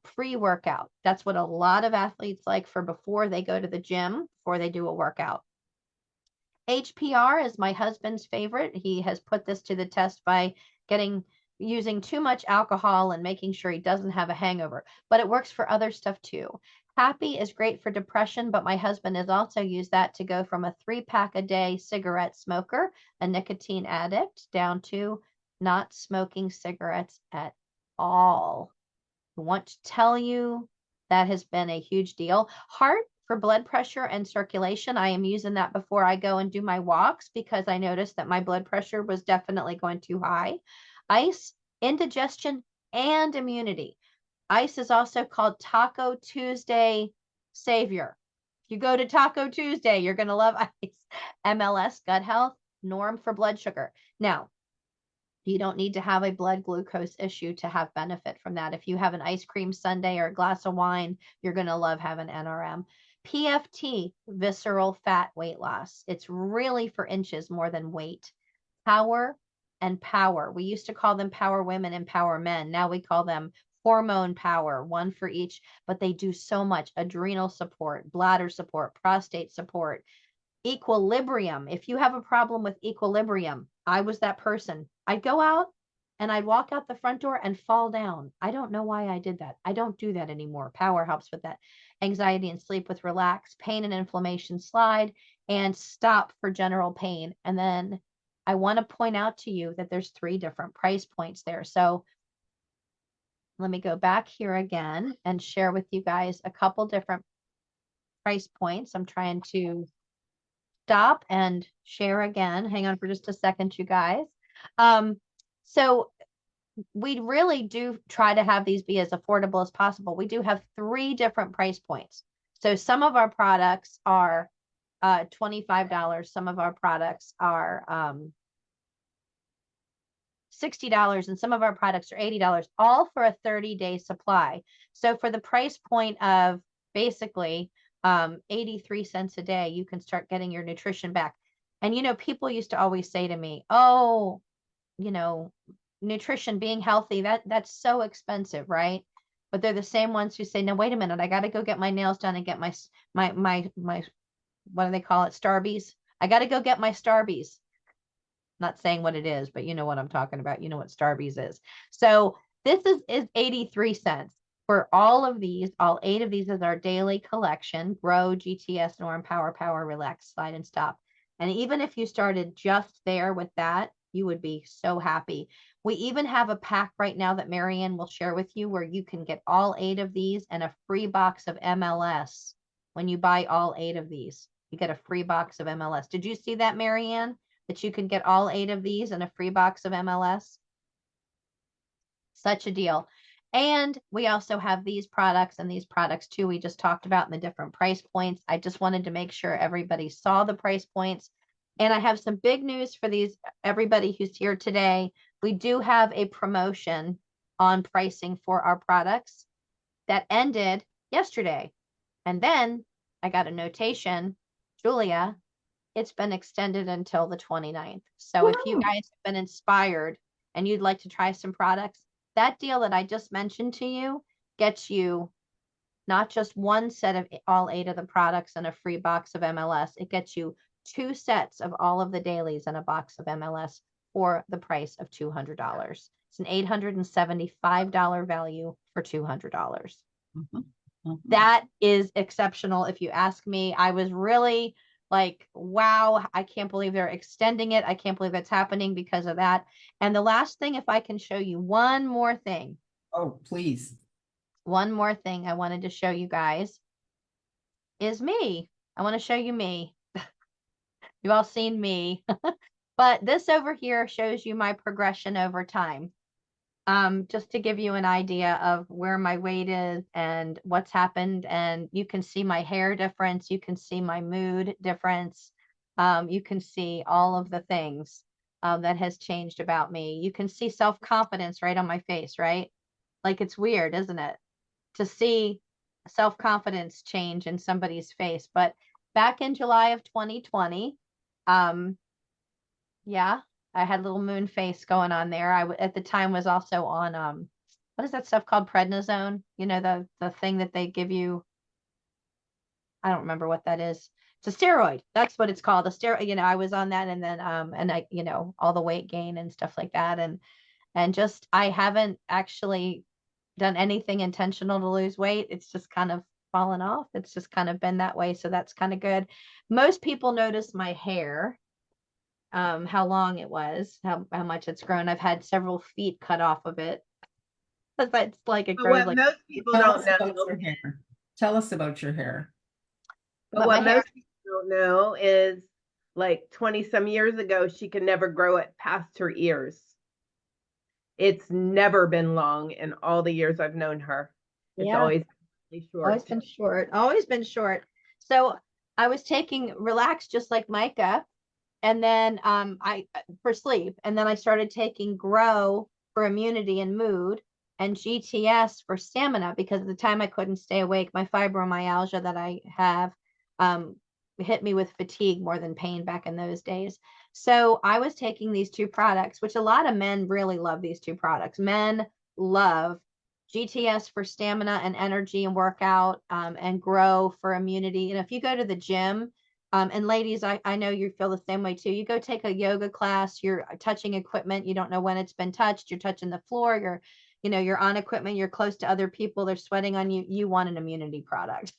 pre-workout. That's what a lot of athletes like for before they go to the gym, before they do a workout. HPR is my husband's favorite. He has put this to the test by using too much alcohol and making sure he doesn't have a hangover, but it works for other stuff too. Happy is great for depression, but my husband has also used that to go from a 3-pack a day cigarette smoker, a nicotine addict, down to not smoking cigarettes at all. I want to tell you that has been a huge deal. Heart for blood pressure and circulation. I am using that before I go and do my walks because I noticed that my blood pressure was definitely going too high. Ice, indigestion, and immunity. Ice is also called Taco Tuesday Savior. If you go to Taco Tuesday, you're going to love ice. MLS, gut health, norm for blood sugar. Now, you don't need to have a blood glucose issue to have benefit from that. If you have an ice cream sundae or a glass of wine, you're going to love having NRM. PFT, visceral fat weight loss. It's really for inches more than weight. Power and power. We used to call them power women and power men. Now we call them hormone power, one for each, but they do so much. Adrenal support, bladder support, prostate support, equilibrium. If you have a problem with equilibrium, I was that person. I'd go out and I'd walk out the front door and fall down. I don't know why I did that. I don't do that anymore. Power helps with that. Anxiety and sleep with relax, pain and inflammation slide, and stop for general pain. And then I want to point out to you that there's 3 different price points there. So let me go back here again and share with you guys a couple different price points. I'm trying to stop and share again. Hang on for just a second, you guys. So we really do try to have these be as affordable as possible. We do have 3 different price points. So some of our products are $25. Some of our products are $60, and some of our products are $80, all for a 30-day supply. So for the price point of basically 83 cents a day, you can start getting your nutrition back. And, you know, people used to always say to me, oh, you know, nutrition, being healthy, that's so expensive, right? But they're the same ones who say, no, wait a minute, I got to go get my nails done and get my what do they call it? Starbies. I got to go get my Starbies. Not saying what it is, but you know what I'm talking about. You know what Starbies is. So this is 83 cents for all of these. All 8 of these is our daily collection: Grow, GTS, Norm, Power, Power, Relax, Slide, and Stop. And even if you started just there with that, you would be so happy. We even have a pack right now that Marianne will share with you where you can get all 8 of these and a free box of MLS. When you buy all 8 of these, you get a free box of MLS. Did you see that, Marianne? That you can get all 8 of these and a free box of MLS. Such a deal. And we also have these products and these products too we just talked about in the different price points. I just wanted to make sure everybody saw the price points. And I have some big news for everybody who's here today. We do have a promotion on pricing for our products that ended yesterday. And then I got a notation, Julia, it's been extended until the 29th. So if you guys have been inspired and you'd like to try some products, that deal that I just mentioned to you gets you not just one set of all 8 of the products and a free box of MLS. It gets you 2 sets of all of the dailies and a box of MLS for the price of $200. It's an $875 value for $200. Mhm. Mhm. That is exceptional. If you ask me, I was really like, wow, I can't believe they're extending it. I can't believe that's happening because of that. And the last thing, if I can show you one more thing. Oh, please. One more thing I wanted to show you guys is me. I want to show you me. You've all seen me. But this over here shows you my progression over time. just to give you an idea of where my weight is and what's happened. And you can see my hair difference. You can see my mood difference. You can see all of the things that has changed about me. You can see self-confidence right on my face, right? Like it's weird, isn't it? To see self-confidence change in somebody's face. But back in July of 2020, yeah, I had a little moon face going on there. At the time was also on what is that stuff called? Prednisone? You know, the thing that they give you. I don't remember what that is. It's a steroid. That's what it's called. A steroid, you know, I was on that, and then and I, you know, all the weight gain and stuff like that. And just I haven't actually done anything intentional to lose weight. It's just kind of fallen off. It's just kind of been that way. So that's kind of good. Most people notice my hair, how long it was, how much it's grown. I've had several feet cut off of it. It's like it But grows what like. most people Tell don't us know, about your hair. Tell us about your hair. but But what my hair, most people don't know is like 20 some years ago, she could never grow it past her ears. It's never been long in all the years I've known her. It's yeah, always really always short. been short, always been short. So I was taking Relax just like Micah, and then I for sleep, and then I started taking Grow for immunity and mood, and GTS for stamina, because at the time I couldn't stay awake. My fibromyalgia that I have hit me with fatigue more than pain back in those days. So I was taking these two products, which a lot of men really love. These two products, men love GTS for stamina and energy and workout, and Grow for immunity. And if you go to the gym, and ladies, I know you feel the same way too. You go take a yoga class, you're touching equipment, you don't know when it's been touched, you're touching the floor, you're on equipment, you're close to other people, they're sweating on you, you want an immunity product.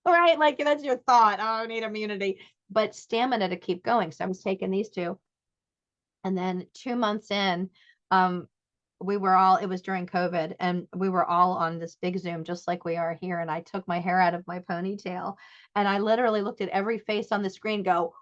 All right, like that's your thought. Oh, I need immunity, but stamina to keep going. So I was taking these two. And then 2 months in, it was during COVID, and we were all on this big Zoom, just like we are here. And I took my hair out of my ponytail, and I literally looked at every face on the screen, go,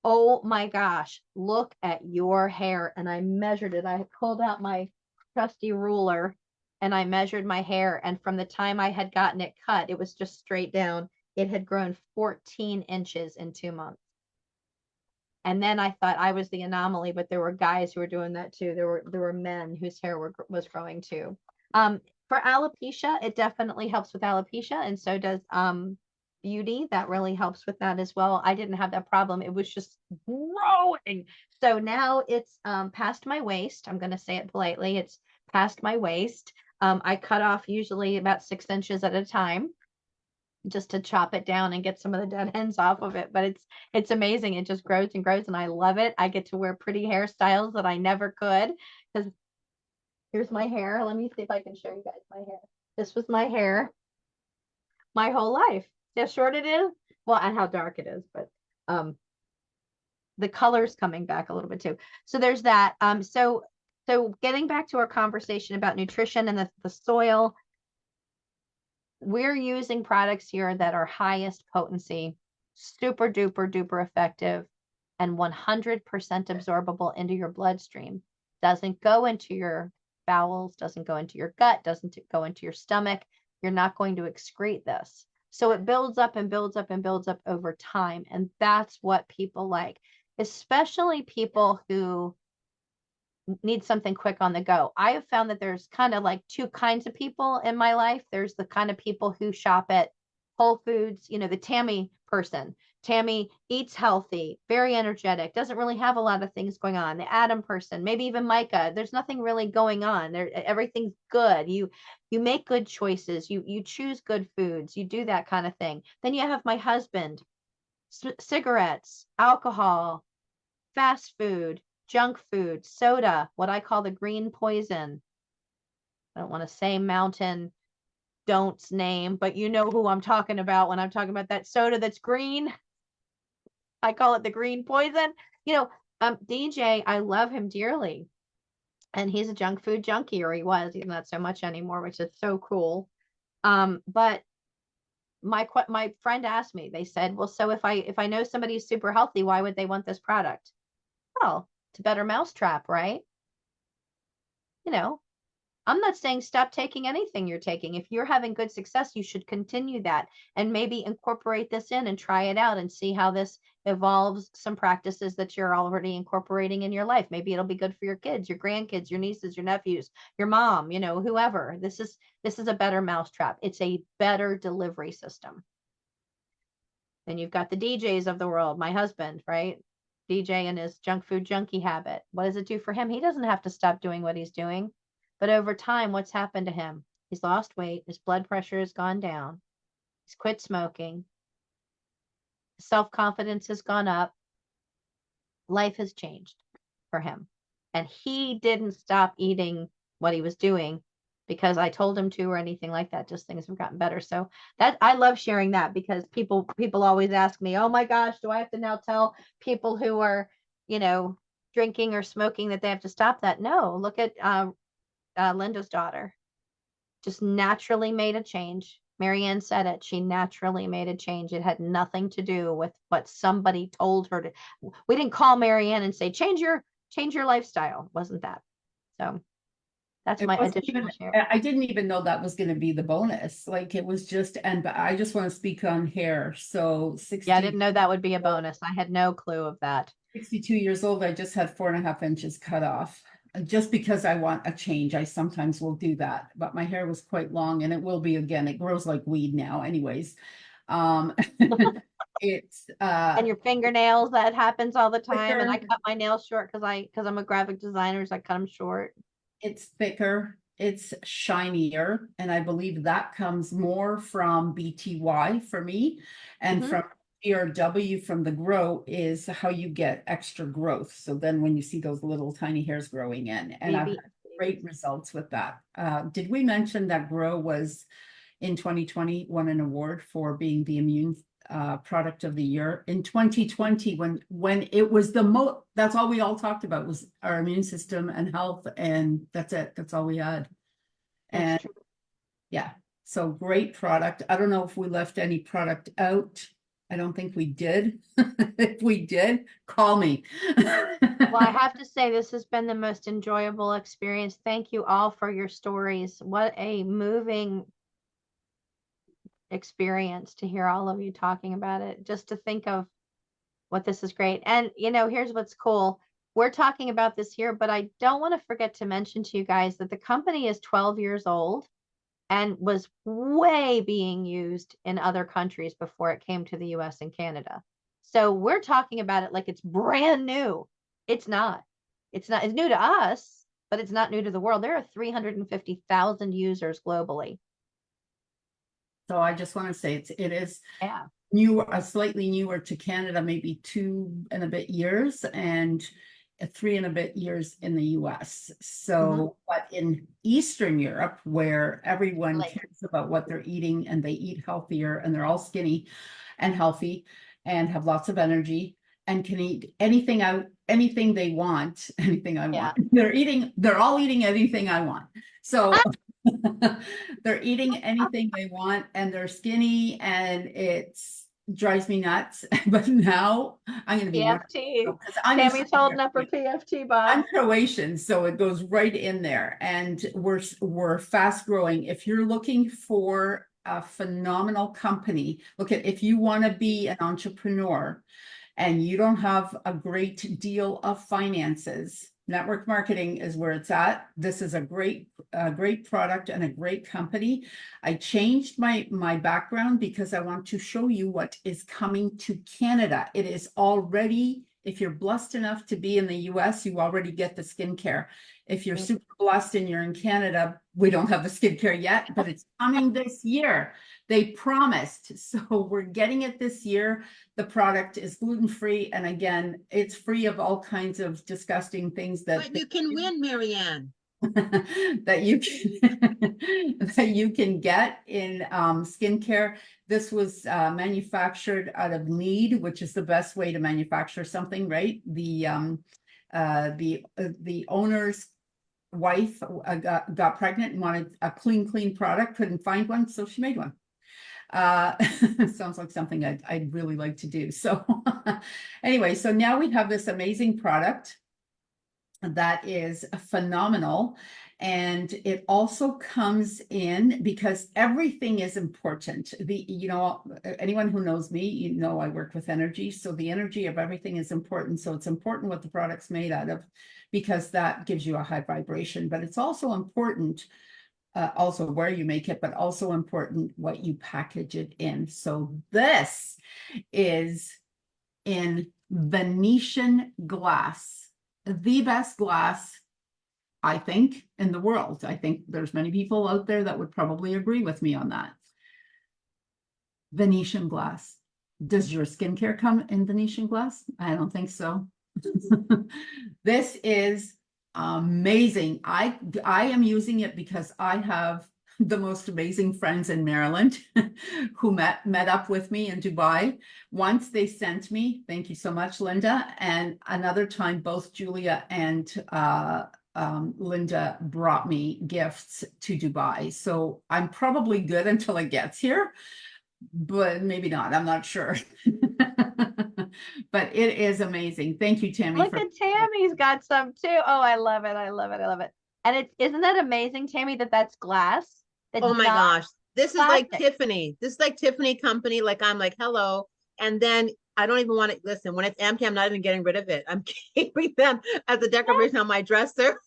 oh my gosh, look at your hair. And I measured it. I pulled out my trusty ruler and I measured my hair. And from the time I had gotten it cut, it was just straight down. It had grown 14 inches in 2 months. And then I thought I was the anomaly, but there were guys who were doing that too. There were men whose hair was growing too. For alopecia, it definitely helps with alopecia, and so does beauty. That really helps with that as well. I didn't have that problem. It was just growing. So now it's past my waist. I'm going to say it politely. It's past my waist. I cut off usually about 6 inches at a time, just to chop it down and get some of the dead ends off of it. But it's amazing. It just grows and grows, and I love it. I get to wear pretty hairstyles that I never could, because here's my hair. Let me see if I can show you guys my hair. This was my hair my whole life. See how short it is? Well, and how dark it is, but the color's coming back a little bit too. So there's that. So getting back to our conversation about nutrition and the soil, we're using products here that are highest potency, super duper duper effective, and 100% absorbable into your bloodstream. Doesn't go into your bowels, doesn't go into your gut, doesn't go into your stomach. You're not going to excrete this. So it builds up and builds up and builds up over time. And that's what people like, especially people who need something quick on the go. I have found that there's kind of like two kinds of people in my life. There's the kind of people who shop at Whole Foods, the Tammy person. Tammy eats healthy, very energetic, doesn't really have a lot of things going on. The Adam person, maybe even Micah, there's nothing really going on. Everything's good. You make good choices. You choose good foods. You do that kind of thing. Then you have my husband, cigarettes, alcohol, fast food, junk food, soda, what I call the green poison. I don't want to say Mountain Don't's name, but you know who I'm talking about when I'm talking about that soda that's green. I call it the green poison. DJ, I love him dearly. And he's a junk food junkie, or he was. He's not so much anymore, which is so cool. But my friend asked me, they said, well, so if I know somebody's super healthy, why would they want this product? Well, it's a better mousetrap, right? I'm not saying stop taking anything you're taking. If you're having good success, you should continue that and maybe incorporate this in and try it out and see how this evolves some practices that you're already incorporating in your life. Maybe it'll be good for your kids, your grandkids, your nieces, your nephews, your mom, you know, whoever. This is a better mousetrap. It's a better delivery system. Then you've got the DJs of the world, my husband, right? DJ and his junk food junkie habit. What does it do for him? He doesn't have to stop doing what he's doing. But over time, what's happened to him? He's lost weight. His blood pressure has gone down. He's quit smoking. His self-confidence has gone up. Life has changed for him. And he didn't stop eating what he was doing because I told him to or anything like that. Just things have gotten better. So that I love sharing that because people always ask me, oh my gosh, do I have to now tell people who are, you know, drinking or smoking that they have to stop that? No, look at Linda's daughter. Just naturally made a change. Marianne said it. She naturally made a change. It had nothing to do with what somebody told her to. We didn't call Marianne and say, change your lifestyle. It wasn't that. So that's my additional share. I didn't even know that was going to be the bonus. Like it was just, and but I just want to speak on hair. So 60, yeah, I didn't know that would be a bonus. I had no clue of that. 62 years old. I just had 4.5 inches cut off. Just because I want a change, I sometimes will do that. But my hair was quite long, and it will be again. It grows like weed now, anyways. It's and your fingernails, that happens all the time. And I cut my nails short because I'm a graphic designer, so I cut them short. It's thicker, it's shinier, and I believe that comes more from BTY for me, and from GRW from the grow is how you get extra growth. So then when you see those little tiny hairs growing in, and I've had great results with that. Did we mention that grow was in 2020 won an award for being the immune product of the year in 2020 when it was the most, that's all we all talked about was our immune system and health, and that's it, that's all we had. And yeah, so great product. I don't know if we left any product out. I don't think we did. If we did, call me. Well, I have to say this has been the most enjoyable experience. Thank you all for your stories. What a moving experience to hear all of you talking about it, just to think of what this is great. And you know, here's what's cool. We're talking about this here, but I don't want to forget to mention to you guys that the company is 12 years old and was way being used in other countries before it came to the US and Canada. So we're talking about it like it's brand new. It's not. It's new to us, but it's not new to the world. There are 350,000 users globally. So I just want to say it is newer, slightly newer to Canada, maybe 2 and a bit years, and 3 and a bit years in the US. So, but in Eastern Europe, where everyone cares about what they're eating and they eat healthier and they're all skinny and healthy and have lots of energy and can eat anything they want, anything I want. They're all eating anything I want. So they're eating anything they want and they're skinny, and it's drives me nuts. But now I'm going to be PFT. Tammy's holding up her PFT box. I'm Croatian, so it goes right in there, and we're fast growing. If you're looking for a phenomenal company, look at, if you want to be an entrepreneur and you don't have a great deal of finances, network marketing is where it's at. This is a great product and a great company. I changed my background because I want to show you what is coming to Canada. It is already, if you're blessed enough to be in the US, you already get the skincare. If you're super blessed and you're in Canada, we don't have the skincare yet, but it's coming this year. They promised. So we're getting it this year. The product is gluten-free. And again, it's free of all kinds of disgusting things that you can win, Marianne. that you can get in skincare. This was manufactured out of need, which is the best way to manufacture something, right? The owner's wife got pregnant and wanted a clean product, couldn't find one, so she made one. Sounds like something I'd really like to do. So anyway, so now we have this amazing product that is phenomenal. And it also comes in because everything is important. Anyone who knows me, I work with energy. So the energy of everything is important. So it's important what the product's made out of, because that gives you a high vibration. But it's also important, also where you make it, but also important what you package it in. So this is in Venetian glass, the best glass, I think, in the world. I think there's many people out there that would probably agree with me on that. Venetian glass. Does your skincare come in Venetian glass? I don't think so. This is amazing. I am using it because I have the most amazing friends in Maryland who met up with me in Dubai. Once they sent me, thank you so much, Linda, and another time both Julia and Linda brought me gifts to Dubai. So I'm probably good until it gets here, but maybe not. I'm not sure. But it is amazing. Thank you, Tammy. Look at Tammy's got some too. Oh, I love it. I love it. I love it. And isn't that amazing, Tammy, that's glass? Oh my gosh. This is like plastic. Tiffany. This is like Tiffany company. Like I'm like, hello. And then I don't even want to listen. When it's empty, I'm not even getting rid of it. I'm keeping them as a decoration on my dresser.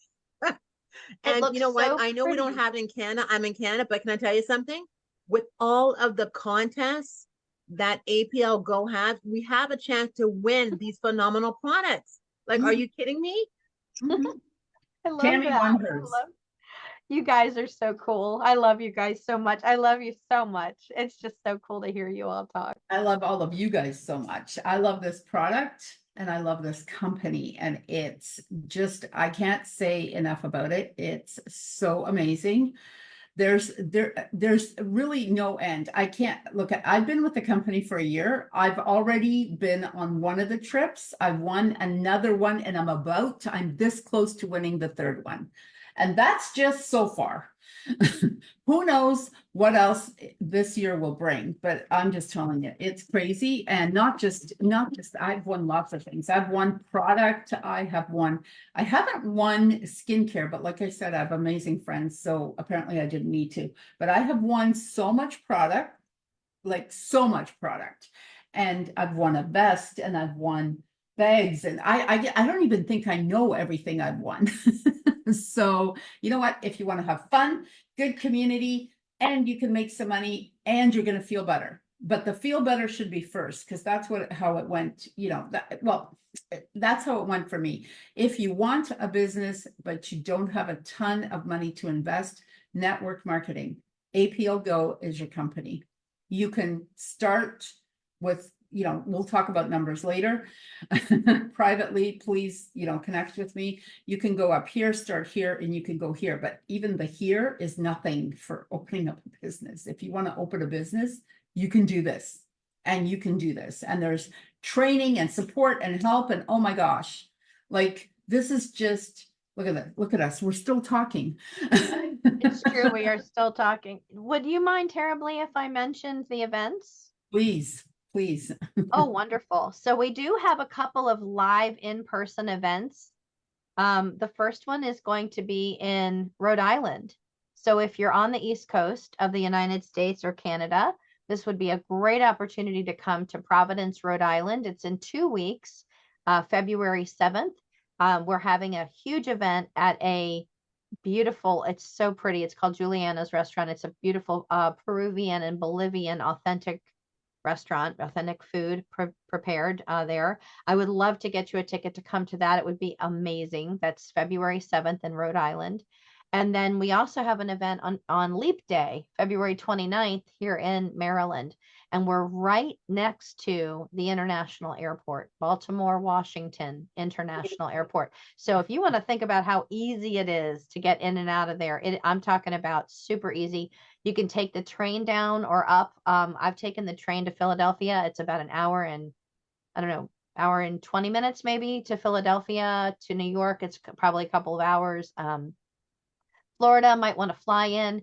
And you know what? I know we don't have it in Canada. I'm in Canada, but can I tell you something? With all of the contests that APL Go has, we have a chance to win these phenomenal products. Like, are you kidding me? I love Tammy that. won hers. You guys are so cool. I love you guys so much. I love you so much. It's just so cool to hear you all talk. I love all of you guys so much. I love this product and I love this company, and it's just, I can't say enough about it. It's so amazing. There's really no end. I can't look at, I've been with the company for a year. I've already been on one of the trips. I've won another one, and I'm this close to winning the third one. And that's just so far. Who knows what else this year will bring, but I'm just telling you, it's crazy. And not just I've won lots of things. I've won product. I haven't won skincare, but like I said, I have amazing friends. So apparently I didn't need to, but I have won so much product, like so much product. And I've won a vest, and I've won bags, and I don't even think I know everything I've won. So you know what? If you want to have fun, good community, and you can make some money, and you're going to feel better. But the feel better should be first, because that's how it went. That's how it went for me. If you want a business, but you don't have a ton of money to invest, network marketing, APL Go is your company. You can start with, we'll talk about numbers later. Privately, please, connect with me. You can go up here, start here, and you can go here. But even the here is nothing for opening up a business. If you want to open a business, you can do this, and you can do this. And there's training and support and help. And oh my gosh, like this is just, look at that. Look at us. We're still talking. It's true. We are still talking. Would you mind terribly if I mentioned the events? Please. Please. Oh, wonderful. So we do have a couple of live in-person events. The first one is going to be in Rhode Island. So if you're on the East Coast of the United States or Canada, this would be a great opportunity to come to Providence, Rhode Island. It's in 2 weeks, February 7th. We're having a huge event at a beautiful, it's so pretty. It's called Juliana's Restaurant. It's a beautiful Peruvian and Bolivian authentic restaurant, authentic food prepared there. I would love to get you a ticket to come to that. It would be amazing. That's February 7th in Rhode Island. And then we also have an event on Leap Day, February 29th here in Maryland. And we're right next to the International Airport, Baltimore, Washington International Airport. So if you want to think about how easy it is to get in and out of there, I'm talking about super easy. You can take the train down or up. I've taken the train to Philadelphia. It's about an hour and, hour and 20 minutes maybe to Philadelphia. To New York, it's probably a couple of hours. Florida might want to fly in.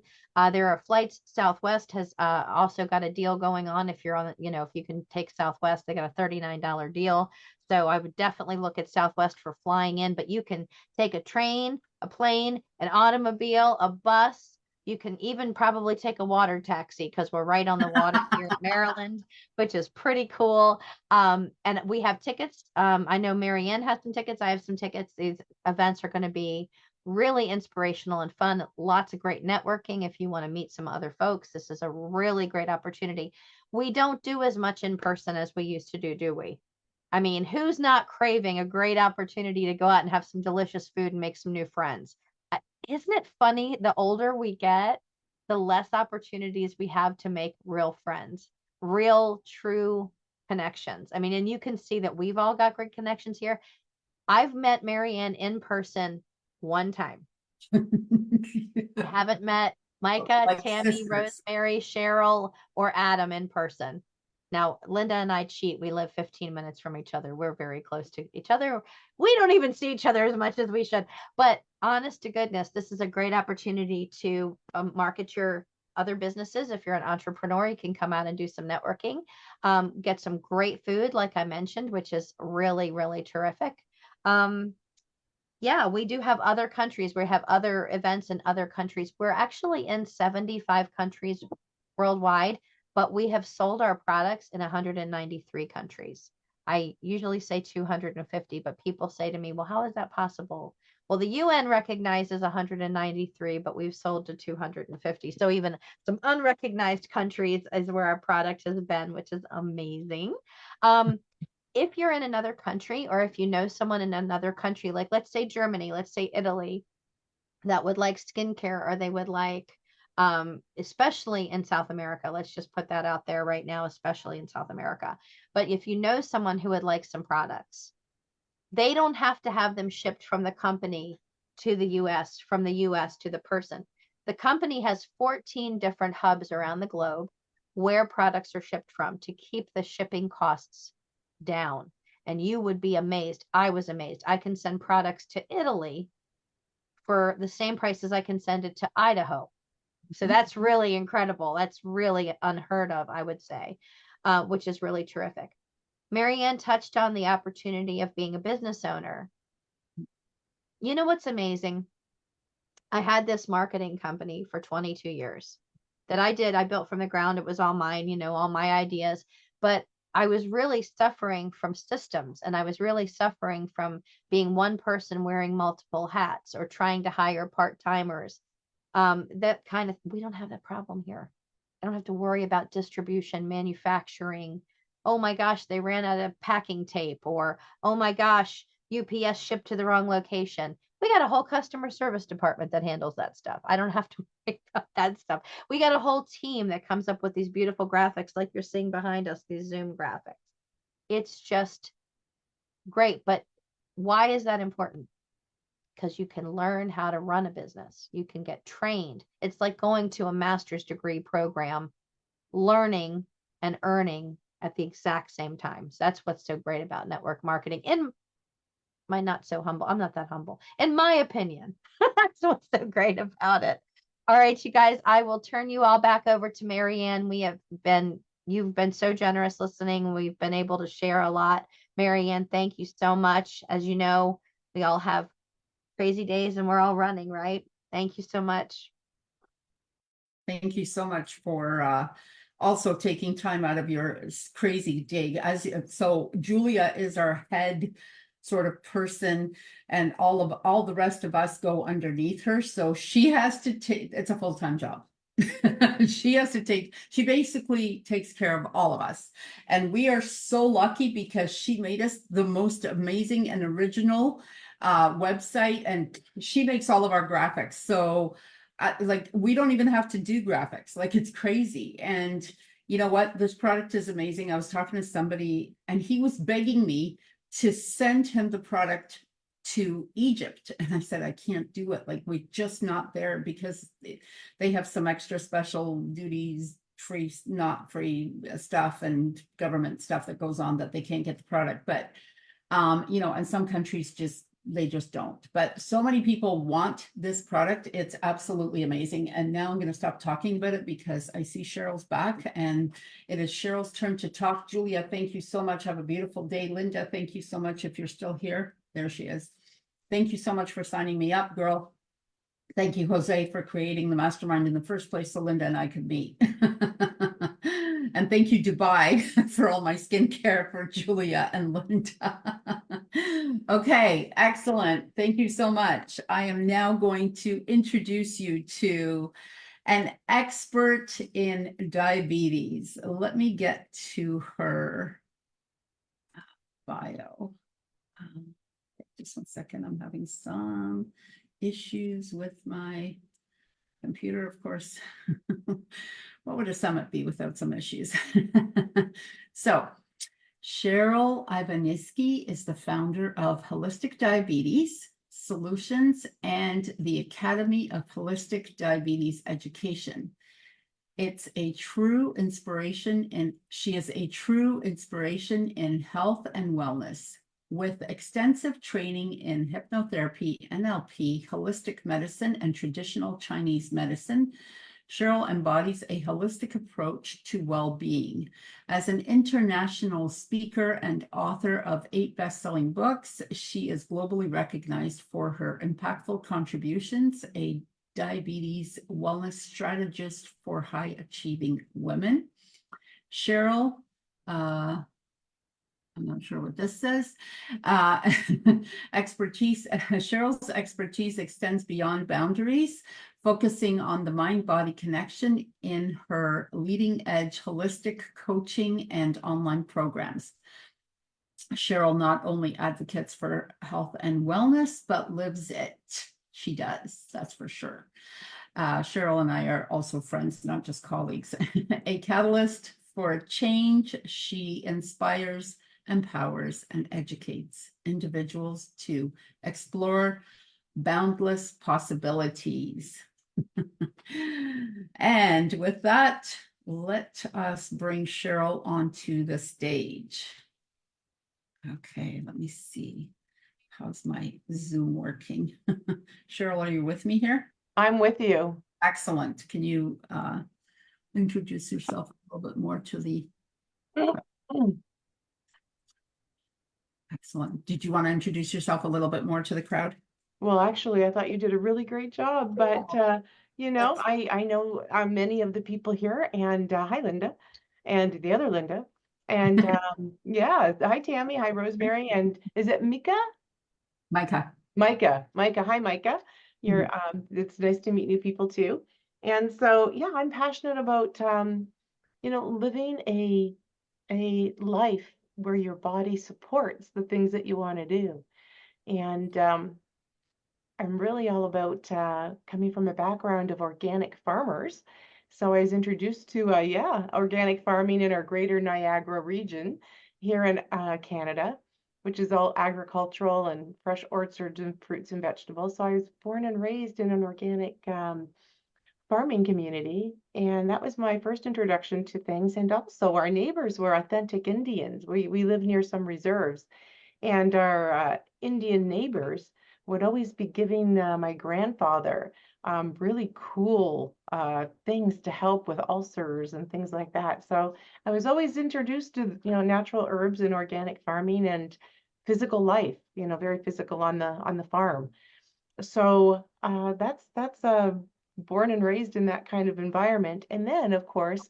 There are flights. Southwest has also got a deal going on. If you're on, if you can take Southwest, they got a $39 deal. So I would definitely look at Southwest for flying in, but you can take a train a plane, an automobile, a bus. You can even probably take a water taxi because we're right on the water here in Maryland, which is pretty cool. And we have tickets. I know Marianne has some tickets. I have some tickets. These events are going to be really inspirational and fun. Lots of great networking. If you want to meet some other folks, this is a really great opportunity. We don't do as much in person as we used to do we? I mean, who's not craving a great opportunity to go out and have some delicious food and make some new friends? Isn't it funny? The older we get, the less opportunities we have to make real friends, real, true connections. I mean, and you can see that we've all got great connections here. I've met Marianne in person one time. I haven't met Micah, Like Tammy, sisters. Rosemary, Cheryl, or Adam in person. Now, Linda and I cheat. We live 15 minutes from each other. We're very close to each other. We don't even see each other as much as we should. But honest to goodness, this is a great opportunity to market your other businesses. If you're an entrepreneur, you can come out and do some networking, get some great food, like I mentioned, which is really, really terrific. Yeah, we do have other countries. We have other events in other countries. We're actually in 75 countries worldwide, but we have sold our products in 193 countries. I usually say 250, but people say to me, well, how is that possible? Well, the UN recognizes 193, but we've sold to 250. So even some unrecognized countries is where our product has been, which is amazing. If you're in another country, or if you know someone in another country, like let's say Germany, let's say Italy, that would like skincare, or they would like, especially in South America, let's just put that out there right now, especially in South America. But if you know someone who would like some products, they don't have to have them shipped from the company to the US, from the US to the person. The company has 14 different hubs around the globe where products are shipped from to keep the shipping costs down. And you would be amazed. I was amazed. I can send products to Italy for the same price as I can send it to Idaho. So that's really incredible. That's really unheard of, I would say, which is really terrific. Marianne touched on the opportunity of being a business owner. You know what's amazing? I had this marketing company for 22 years that I built from the ground. It was all mine, you know, all my ideas. But I was really suffering from systems, and I was really suffering from being one person wearing multiple hats or trying to hire part-timers. That kind of, we don't have that problem here. I don't have to worry about distribution, manufacturing. Oh my gosh, they ran out of packing tape, or oh my gosh, UPS shipped to the wrong location. We got a whole customer service department that handles that stuff. I don't have to worry about that stuff. We got a whole team that comes up with these beautiful graphics like you're seeing behind us, these Zoom graphics. It's just great. But why is that important? Because you can learn how to run a business. You can get trained. It's like going to a master's degree program, learning and earning at the exact same time. So that's what's so great about network marketing. In my not so humble, I'm not that humble, in my opinion. That's what's so great about it. All right, you guys, I will turn you all back over to Marianne. You've been so generous listening. We've been able to share a lot. Marianne, thank you so much. As you know, we all have crazy days and we're all running, right? Thank you so much. Thank you so much for also taking time out of your crazy day. So Julia is our head sort of person, and all the rest of us go underneath her. So she has to take, it's a full-time job. She basically takes care of all of us. And we are so lucky because she made us the most amazing and original website, and she makes all of our graphics. So like, we don't even have to do graphics. Like, it's crazy. And you know what? This product is amazing. I was talking to somebody and he was begging me to send him the product to Egypt. And I said, I can't do it. Like, we're just not there because they have some extra special duties, free, not free stuff and government stuff that goes on that they can't get the product. But, you know, and some countries they just don't. But so many people want this product. It's absolutely amazing. And now I'm going to stop talking about it because I see Cheryl's back, and it is Cheryl's turn to talk. Julia, thank you so much. Have a beautiful day. Linda, thank you so much. If you're still here, there she is. Thank you so much for signing me up, girl. Thank you, Jose, for creating the mastermind in the first place so Linda and I could meet. And thank you, Dubai, for all my skincare for Julia and Linda. Okay, excellent. Thank you so much. I am now going to introduce you to an expert in diabetes. Let me get to her bio. Just 1 second, I'm having some issues with my computer, of course. What would a summit be without some issues? So, Cheryl Ivaniski is the founder of Holistic Diabetes Solutions and the Academy of Holistic Diabetes Education. It's a true inspiration, and she is a true inspiration in health and wellness. With extensive training in hypnotherapy, NLP, holistic medicine, and traditional Chinese medicine, Cheryl embodies a holistic approach to well-being. As an international speaker and author of 8 best-selling books, she is globally recognized for her impactful contributions, a diabetes wellness strategist for high-achieving women. Cheryl, I'm not sure what this says. Cheryl's expertise extends beyond boundaries, focusing on the mind-body connection in her leading-edge holistic coaching and online programs. Cheryl not only advocates for health and wellness, but lives it. She does, that's for sure. Cheryl and I are also friends, not just colleagues. A catalyst for change, she inspires, empowers, and educates individuals to explore boundless possibilities. And with that, let us bring Cheryl onto the stage. Okay, let me see. How's my Zoom working? Cheryl, are you with me here? I'm with you. Excellent. Can you introduce yourself a little bit more to the... Excellent. Did you want to introduce yourself a little bit more to the crowd? Well, actually, I thought you did a really great job, but you know, I know many of the people here, and hi, Linda, and the other Linda, and yeah, hi, Tammy, hi, Rosemary, and is it Mika? Micah. Micah. Hi, Micah. You're it's nice to meet new people too. And so, yeah, I'm passionate about you know, living a life where your body supports the things that you want to do. And I'm really all about coming from a background of organic farmers. So I was introduced to, yeah, organic farming in our greater Niagara region here in Canada, which is all agricultural and fresh orchards and fruits and vegetables. So I was born and raised in an organic farming community, and that was my first introduction to things. And also our neighbors were authentic Indians. We live near some reserves, and our Indian neighbors would always be giving my grandfather really cool things to help with ulcers and things like that. So I was always introduced to, you know, natural herbs and organic farming and physical life, you know, very physical on the farm. So that's born and raised in that kind of environment. And then, of course,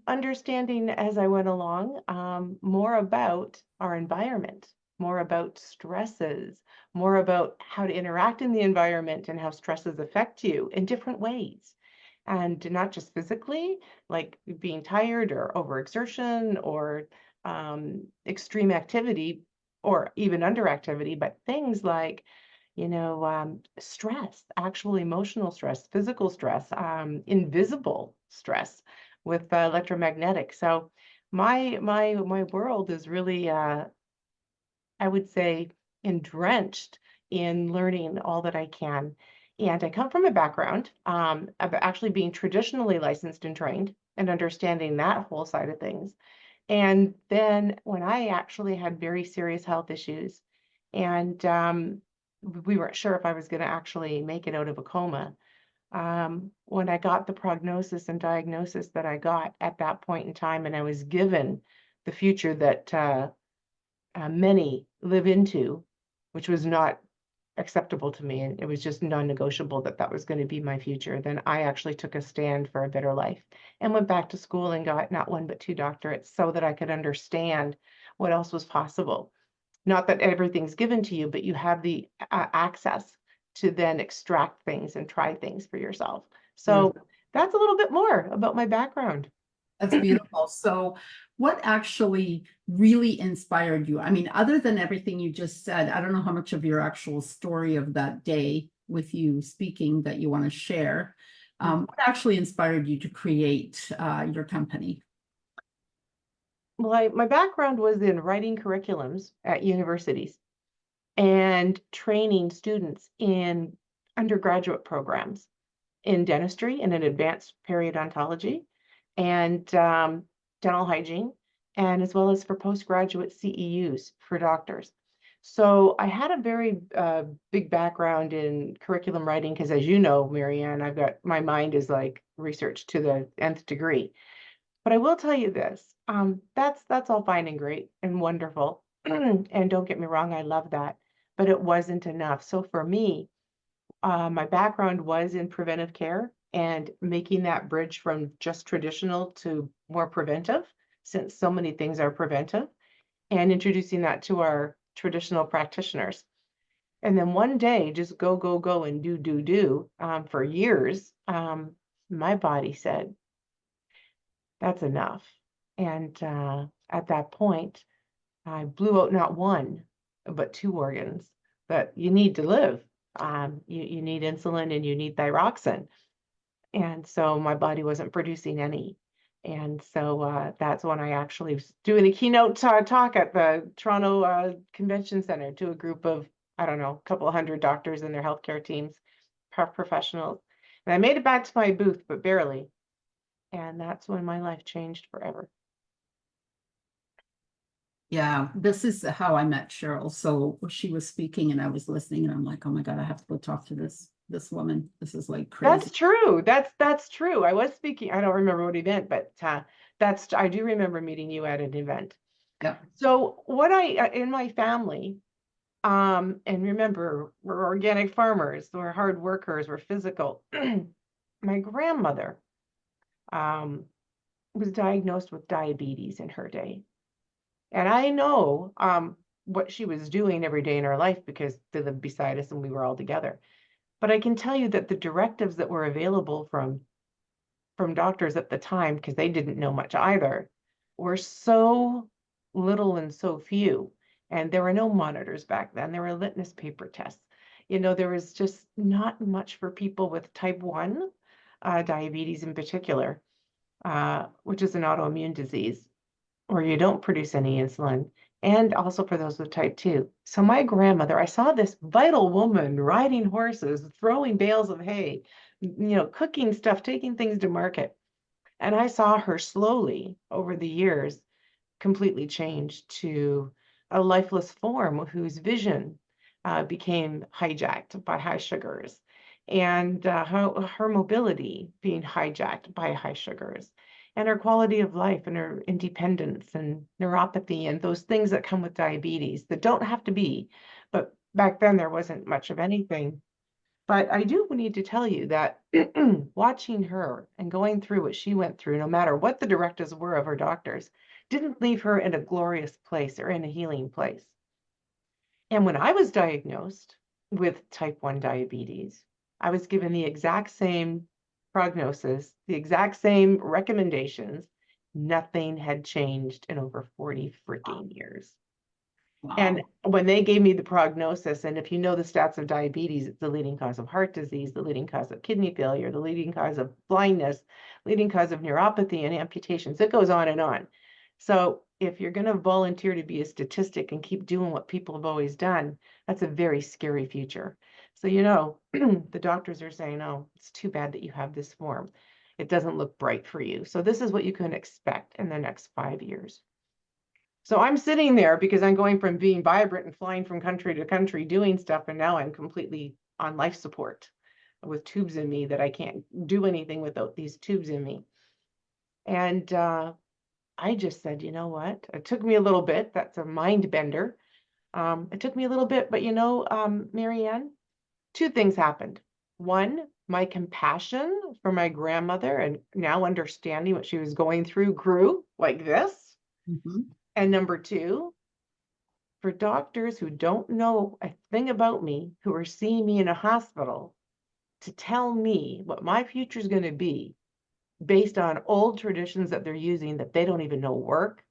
understanding as I went along more about our environment, more about stresses, more about how to interact in the environment and how stresses affect you in different ways. And not just physically, like being tired or overexertion or extreme activity or even underactivity, but things like, you know, stress, actual emotional stress, physical stress, invisible stress with electromagnetic. So my world is really, I would say, drenched in learning all that I can. And I come from a background of actually being traditionally licensed and trained and understanding that whole side of things. And then when I actually had very serious health issues, and we weren't sure if I was going to actually make it out of a coma, when I got the prognosis and diagnosis that I got at that point in time, and I was given the future that many live into, which was not acceptable to me. And it was just non-negotiable that that was going to be my future. Then I actually took a stand for a better life and went back to school and got not one, but two doctorates so that I could understand what else was possible. Not that everything's given to you, but you have the access to then extract things and try things for yourself. So that's a little bit more about my background. That's beautiful. So what actually really inspired you? I mean, other than everything you just said, I don't know how much of your actual story of that day with you speaking that you want to share. What actually inspired you to create your company? Well, my background was in writing curriculums at universities and training students in undergraduate programs in dentistry and in advanced periodontology and dental hygiene, and as well as for postgraduate CEUs for doctors. So I had a very big background in curriculum writing because, as you know, Marianne, I've got my mind is like research to the nth degree. But I will tell you this, that's all fine and great and wonderful. And don't get me wrong, I love that, but it wasn't enough. So for me, my background was in preventive care and making that bridge from just traditional to more preventive, since so many things are preventive, and introducing that to our traditional practitioners. And then one day, just go, go, go and do, for years, my body said, that's enough. And at that point, I blew out not one, but two organs that you need to live. You need insulin and you need thyroxine. And so my body wasn't producing any. And so that's when I actually was doing a keynote talk at the Toronto Convention Center to a group of, I don't know, a couple of hundred doctors and their healthcare teams, professionals. And I made it back to my booth, but barely. And that's when my life changed forever. Yeah, this is how I met Cheryl. So she was speaking and I was listening and I'm like, oh my God, I have to go talk to this woman. This is like crazy. That's true. That's true. I was speaking. I don't remember what event, but I do remember meeting you at an event. Yeah. So what in my family, and remember, we're organic farmers, we're hard workers, we're physical. My grandmother was diagnosed with diabetes in her day. And I know what she was doing every day in her life because they lived beside us and we were all together. But I can tell you that the directives that were available from doctors at the time, because they didn't know much either, were so little and so few. And there were no monitors back then. There were litmus paper tests. You know, there was just not much for people with type 1 diabetes in particular, which is an autoimmune disease where you don't produce any insulin, and also for those with type 2. So my grandmother, I saw this vital woman riding horses, throwing bales of hay, cooking stuff, taking things to market. And I saw her slowly over the years completely change to a lifeless form whose vision became hijacked by high sugars, and her mobility being hijacked by high sugars, and her quality of life and her independence and neuropathy and those things that come with diabetes that don't have to be. But back then there wasn't much of anything. But I do need to tell you that watching her and going through what she went through, no matter what the directives were of her doctors, didn't leave her in a glorious place or in a healing place. And when I was diagnosed with type 1 diabetes, I was given the exact same prognosis, the exact same recommendations. Nothing had changed in over 40 freaking years. Wow. And when they gave me the prognosis, and if you know the stats of diabetes, it's the leading cause of heart disease, the leading cause of kidney failure, the leading cause of blindness, leading cause of neuropathy and amputations. It goes on and on. So if you're going to volunteer to be a statistic and keep doing what people have always done, that's a very scary future. So, the doctors are saying, oh, it's too bad that you have this form. It doesn't look bright for you. So this is what you can expect in the next 5 years. So I'm sitting there because I'm going from being vibrant and flying from country to country doing stuff, and now I'm completely on life support with tubes in me that I can't do anything without these tubes in me. And I just said, you know what? It took me a little bit. That's a mind bender. It took me a little bit, but Marianne, two things happened. One, my compassion for my grandmother and now understanding what she was going through grew like this. And number two, for doctors who don't know a thing about me, who are seeing me in a hospital, to tell me what my future is going to be based on old traditions that they're using that they don't even know work,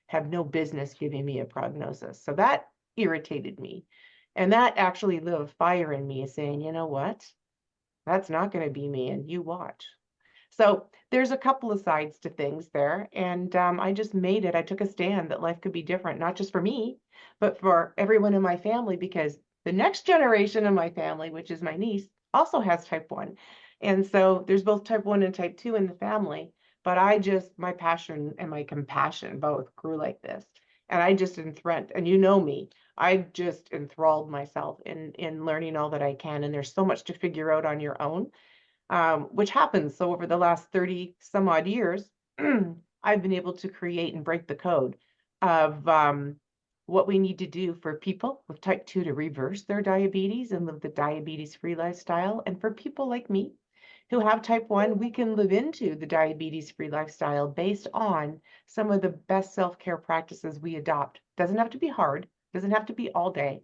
have no business giving me a prognosis. So that irritated me. And that actually lit a fire in me, saying, you know what? That's not going to be me, and you watch. So there's a couple of sides to things there. And I just made it. I took a stand that life could be different, not just for me, but for everyone in my family, because the next generation of my family, which is my niece, also has type 1. And so there's both type 1 and type 2 in the family. But my passion and my compassion both grew like this. And I just enthralled, and you know me, I just enthralled myself in learning all that I can. And there's so much to figure out on your own, which happens. So over the last 30 some odd years, I've been able to create and break the code of what we need to do for people with type 2 to reverse their diabetes and live the diabetes-free lifestyle. And for people like me who have type 1, we can live into the diabetes-free lifestyle based on some of the best self-care practices we adopt. Doesn't have to be hard, doesn't have to be all day,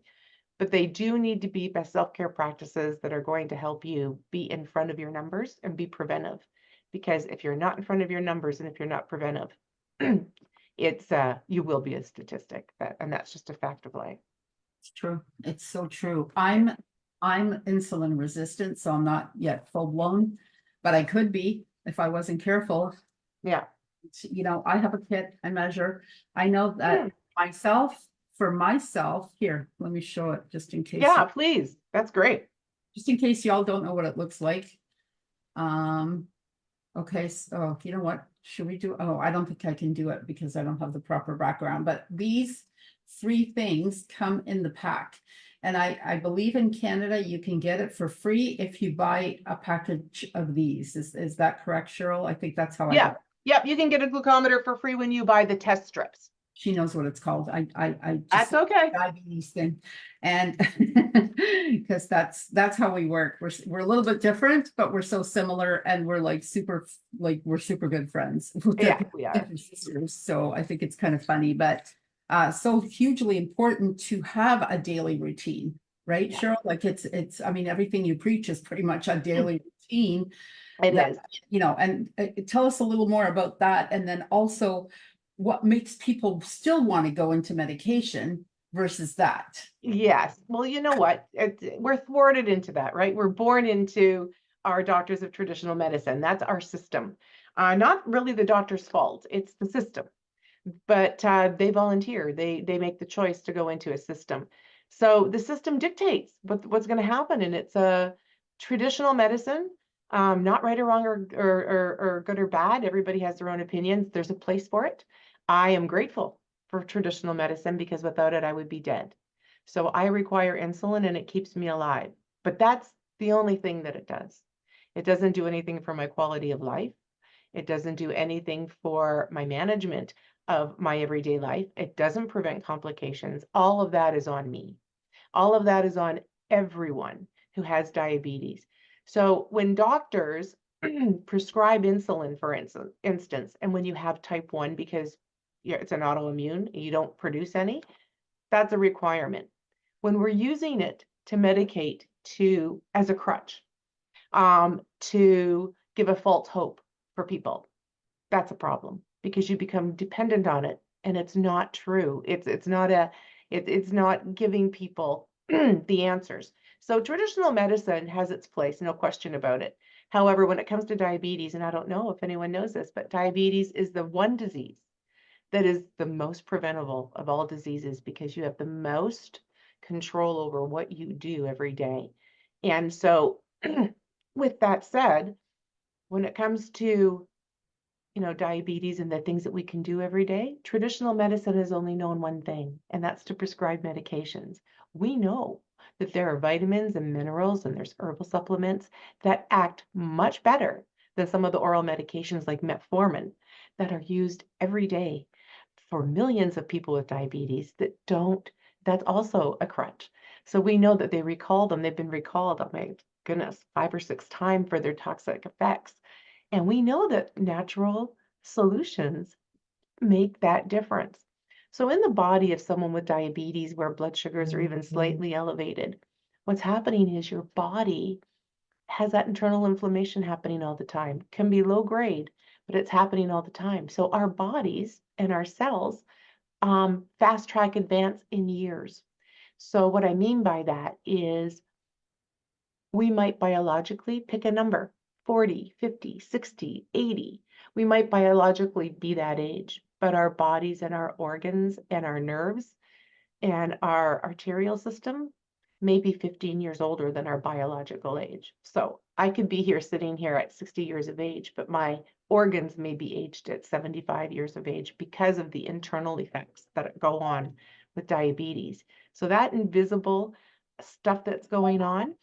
but they do need to be best self-care practices that are going to help you be in front of your numbers and be preventive. Because if you're not in front of your numbers and if you're not preventive, you will be a statistic, and that's just a fact of life. It's true. It's so true. I'm insulin resistant, so I'm not yet full blown, but I could be if I wasn't careful. Yeah. I have a kit, I measure. I know that for myself, here, let me show it just in case. Yeah, please. That's great. Just in case y'all don't know what it looks like. Okay, so you know what? Should we do? Oh, I don't think I can do it because I don't have the proper background, but these 3 things come in the pack. And I believe in Canada, you can get it for free if you buy a package of these. Is that correct, Cheryl? I think that's how I got it. Yep, you can get a glucometer for free when you buy the test strips. She knows what it's called. I That's okay. Diabetes thing, and because that's how we work. We're a little bit different, but we're so similar, and we're we're super good friends. Yeah, we are. Sisters, so I think it's kind of funny, but so hugely important to have a daily routine, right, Cheryl? Like it's. I mean, everything you preach is pretty much a daily routine. It is. And tell us a little more about that, and then also what makes people still want to go into medication versus that. Yes. Well, you know what? We're thwarted into that, right? We're born into our doctors of traditional medicine. That's our system. Not really the doctor's fault. It's the system. But they volunteer. They make the choice to go into a system. So the system dictates what's going to happen. And it's a traditional medicine, not right or wrong or good or bad. Everybody has their own opinions. There's a place for it. I am grateful for traditional medicine because without it, I would be dead. So I require insulin and it keeps me alive. But that's the only thing that it does. It doesn't do anything for my quality of life. It doesn't do anything for my management of my everyday life. It doesn't prevent complications. All of that is on me. All of that is on everyone who has diabetes. So when doctors prescribe insulin, for instance, and when you have type 1 because it's an autoimmune, you don't produce any, that's a requirement. When we're using it to medicate as a crutch, to give a false hope for people, that's a problem because you become dependent on it, and it's not true. It's not giving people the answers. So traditional medicine has its place, no question about it. However, when it comes to diabetes, and I don't know if anyone knows this, but diabetes is the one disease that is the most preventable of all diseases because you have the most control over what you do every day. And so with that said, when it comes to diabetes and the things that we can do every day, traditional medicine has only known one thing, and that's to prescribe medications. We know that there are vitamins and minerals and there's herbal supplements that act much better than some of the oral medications like metformin that are used every day for millions of people with diabetes that don't that's also a crutch. So we know that they recall them. They've been recalled, oh my goodness, 5 or 6 times for their toxic effects. And we know that natural solutions make that difference. So in the body of someone with diabetes where blood sugars are even slightly elevated, what's happening is your body has that internal inflammation happening all the time. Can be low grade, but it's happening all the time. So our bodies and our cells fast track advance in years. So what I mean by that is we might biologically pick a number, 40, 50, 60, 80. We might biologically be that age, but our bodies and our organs and our nerves and our arterial system may be 15 years older than our biological age. So I could be here sitting here at 60 years of age, but my organs may be aged at 75 years of age because of the internal effects that go on with diabetes. So that invisible stuff that's going on,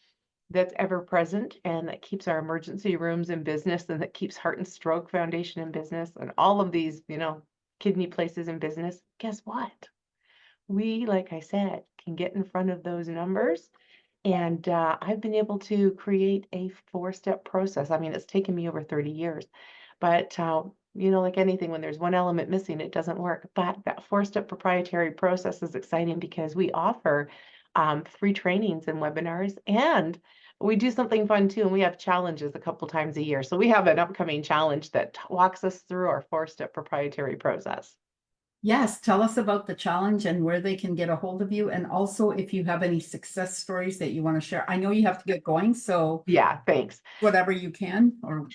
that's ever present and that keeps our emergency rooms in business and that keeps Heart and Stroke Foundation in business and all of these, kidney places in business. Guess what? We, like I said, can get in front of those numbers. And I've been able to create a 4-step process. I mean, it's taken me over 30 years, but like anything, when there's one element missing, it doesn't work. But that 4-step proprietary process is exciting because we offer free trainings and webinars, and we do something fun too. And we have challenges a couple times a year. So we have an upcoming challenge that walks us through our 4-step proprietary process. Yes, tell us about the challenge and where they can get a hold of you. And also if you have any success stories that you want to share. I know you have to get going, so yeah, thanks. Whatever you can or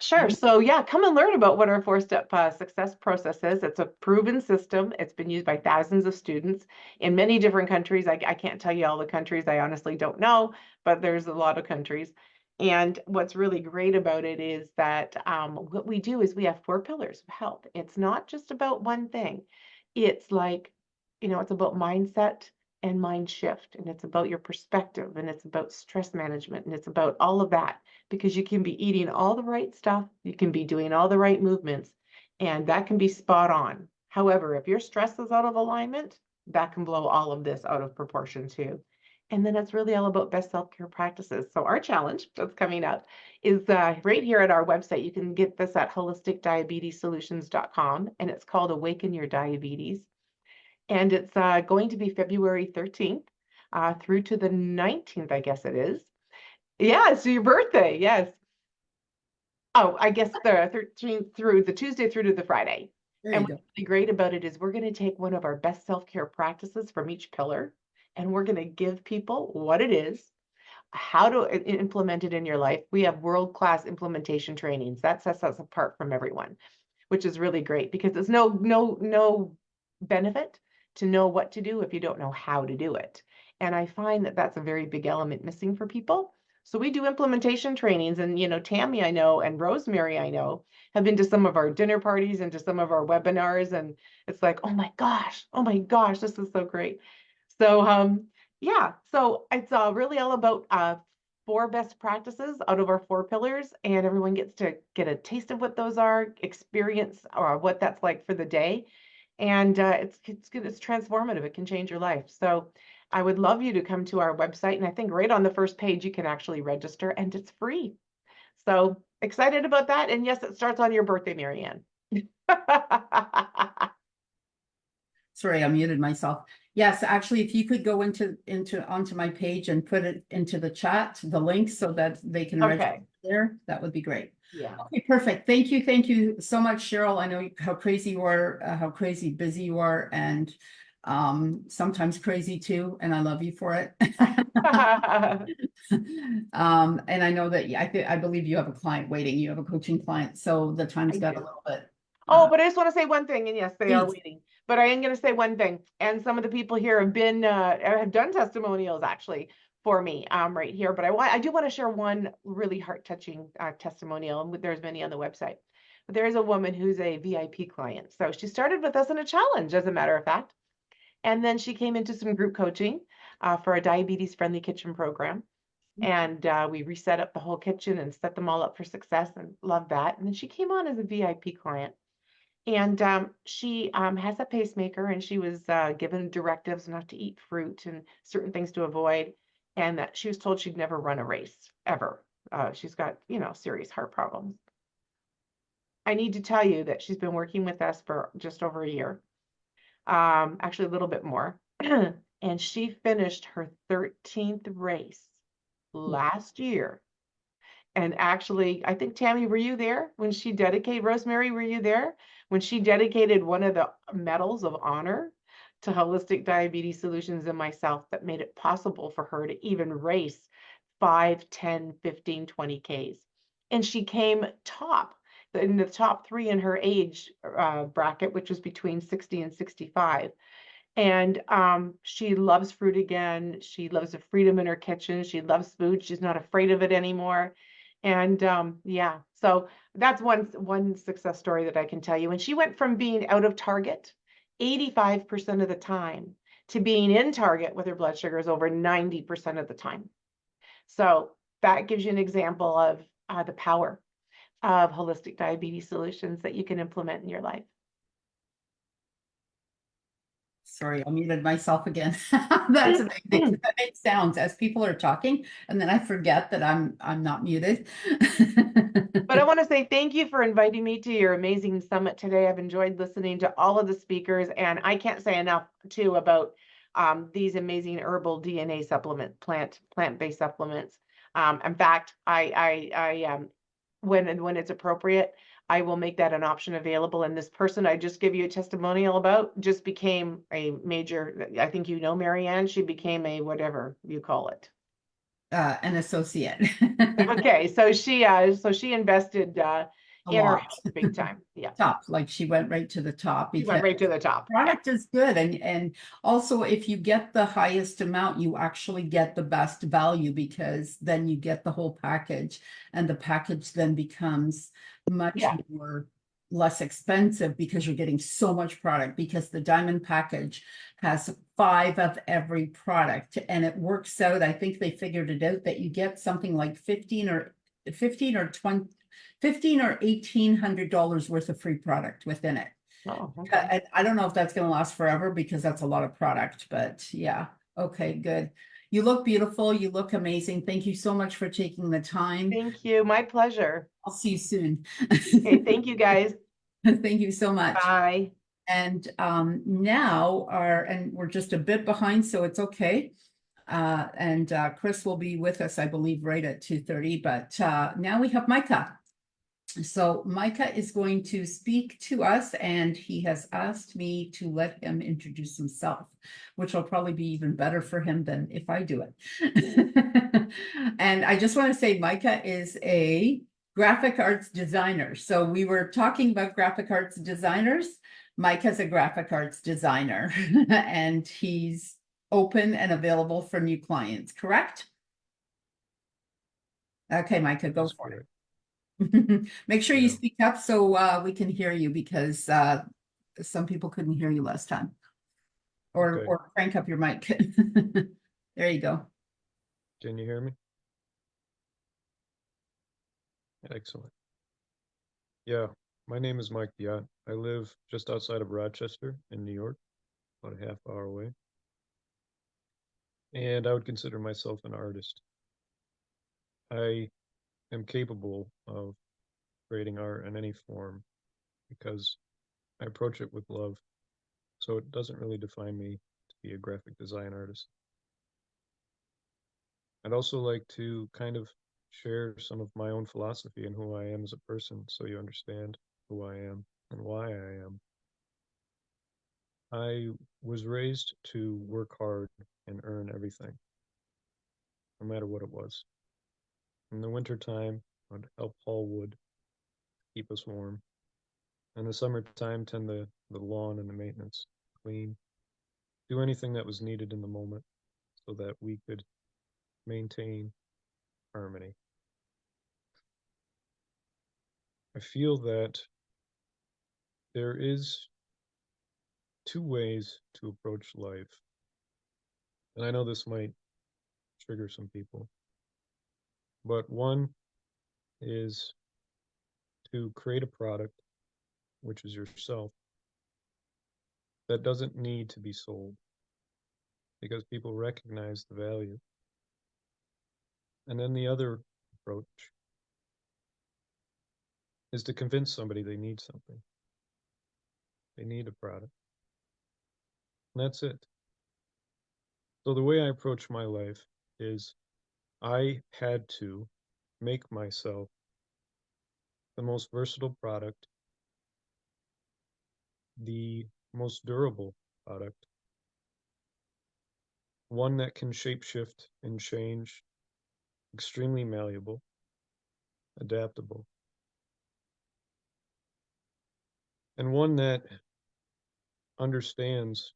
Sure. So yeah, come and learn about what our 4-step success process is. It's a proven system. It's been used by thousands of students in many different countries. I can't tell you all the countries. I honestly don't know, but there's a lot of countries. And what's really great about it is that what we do is we have 4 pillars of health. It's not just about one thing. It's like, it's about mindset and mind shift, and it's about your perspective, and it's about stress management, and it's about all of that, because you can be eating all the right stuff, you can be doing all the right movements, and that can be spot on. However, if your stress is out of alignment, that can blow all of this out of proportion too. And then it's really all about best self-care practices. So our challenge that's coming up is right here at our website. You can get this at holisticdiabetessolutions.com, and it's called Awaken Your Diabetes. And it's going to be February 13th through to the 19th, I guess it is. Yeah, it's your birthday. Yes. Oh, I guess the 13th through the Tuesday through to the Friday. And what's really great about it is we're going to take one of our best self-care practices from each pillar, and we're going to give people what it is, how to implement it in your life. We have world-class implementation trainings. That sets us apart from everyone, which is really great because there's no benefit to know what to do if you don't know how to do it. And I find that that's a very big element missing for people. So we do implementation trainings, and Tammy, I know, and Rosemary, I know, have been to some of our dinner parties and to some of our webinars, and it's like, oh my gosh, this is so great. So yeah, so it's really all about 4 best practices out of our 4 pillars, and everyone gets to get a taste of what those are, experience or what that's like for the day. And it's good. It's transformative. It can change your life. So I would love you to come to our website. And I think right on the first page, you can actually register, and it's free. So excited about that. And yes, it starts on your birthday, Marianne. Sorry, I muted myself. Yes, actually, if you could go onto my page and put it into the chat, the link, so that they can register there, that would be great. Yeah. Okay, perfect. Thank you so much, Cheryl. I know how crazy you are, how crazy busy you are, and sometimes crazy too, and I love you for it. And I know that I believe you have a client waiting. You have a coaching client, so the time's got a little bit. Oh, but I just want to say one thing, and yes, they are waiting. But I am going to say one thing, and some of the people here have been have done testimonials actually for me right here. But I do want to share one really heart-touching testimonial, and there's many on the website. But there is a woman who's a VIP client, so she started with us in a challenge, as a matter of fact, and then she came into some group coaching for a diabetes-friendly kitchen program. And we reset up the whole kitchen and set them all up for success, and love that. And then she came on as a VIP client. And she has a pacemaker, and she was given directives not to eat fruit and certain things to avoid, and that she was told she'd never run a race ever. She's got, serious heart problems. I need to tell you that she's been working with us for just over a year, actually a little bit more. And she finished her 13th race last year. And actually, I think, Tammy, were you there when she dedicated, Rosemary, were you there when she dedicated one of the medals of honor to Holistic Diabetes Solutions and myself that made it possible for her to even race 5, 10, 15, 20 Ks. And she came top in the top 3 in her age bracket, which was between 60 and 65. And she loves fruit again. She loves the freedom in her kitchen. She loves food. She's not afraid of it anymore. And yeah, so that's one success story that I can tell you. And she went from being out of target 85% of the time to being in target with her blood sugars over 90% of the time. So that gives you an example of the power of holistic diabetes solutions that you can implement in your life. Sorry, I muted myself again. That's amazing. That makes sounds as people are talking, and then I forget that I'm not muted. But I want to say thank you for inviting me to your amazing summit today. I've enjoyed listening to all of the speakers, and I can't say enough too about these amazing herbal DNA supplement, plant-based supplements. In fact, when it's appropriate, I will make that an option available. And this person I just give you a testimonial about just became a major, I think you know Marianne, she became a whatever you call it. An associate. Okay, so she invested in her health big time. Yeah. Top, like she went right to the top. She went right to the top. Product is good, and also if you get the highest amount, you actually get the best value, because then you get the whole package, and the package then becomes much more less expensive because you're getting so much product, because the diamond package has 5 of every product, and it works out. I think they figured it out that you get something like 15 or 20 $15 or $1,800 worth of free product within it. Oh, okay. I don't know if that's going to last forever, because that's a lot of product, but yeah. Okay, good. You look beautiful. You look amazing. Thank you so much for taking the time. Thank you. My pleasure. I'll see you soon. Okay, thank you guys. Thank you so much. Bye. And now and we're just a bit behind, so it's okay. And Chris will be with us, I believe, right at 2:30. But now we have Micah. So Micah is going to speak to us, and he has asked me to let him introduce himself, which will probably be even better for him than if I do it. And I just want to say Micah is a graphic arts designer. So we were talking about graphic arts designers. Micah's a graphic arts designer, and he's open and available for new clients, correct? Okay, Micah, go for it. Make sure you speak up so we can hear you, because some people couldn't hear you last time. Or crank up your mic. There you go. Can you hear me? Excellent. Yeah, my name is Mike Biot. I live just outside of Rochester in New York, about a half hour away. And I would consider myself an artist. I am capable of creating art in any form because I approach it with love. So it doesn't really define me to be a graphic design artist. I'd also like to kind of share some of my own philosophy and who I am as a person, so you understand who I am and why I am. I was raised to work hard and earn everything, no matter what it was. In the wintertime, I'd help haul wood, keep us warm. In the summertime, tend the lawn and the maintenance, clean, do anything that was needed in the moment so that we could maintain harmony. I feel that there is 2 ways to approach life. And I know this might trigger some people. But one is to create a product which is yourself, that doesn't need to be sold because people recognize the value. And then the other approach is to convince somebody they need something. They need a product. And that's it. So the way I approach my life is I had to make myself the most versatile product, the most durable product, one that can shapeshift and change, extremely malleable, adaptable, and one that understands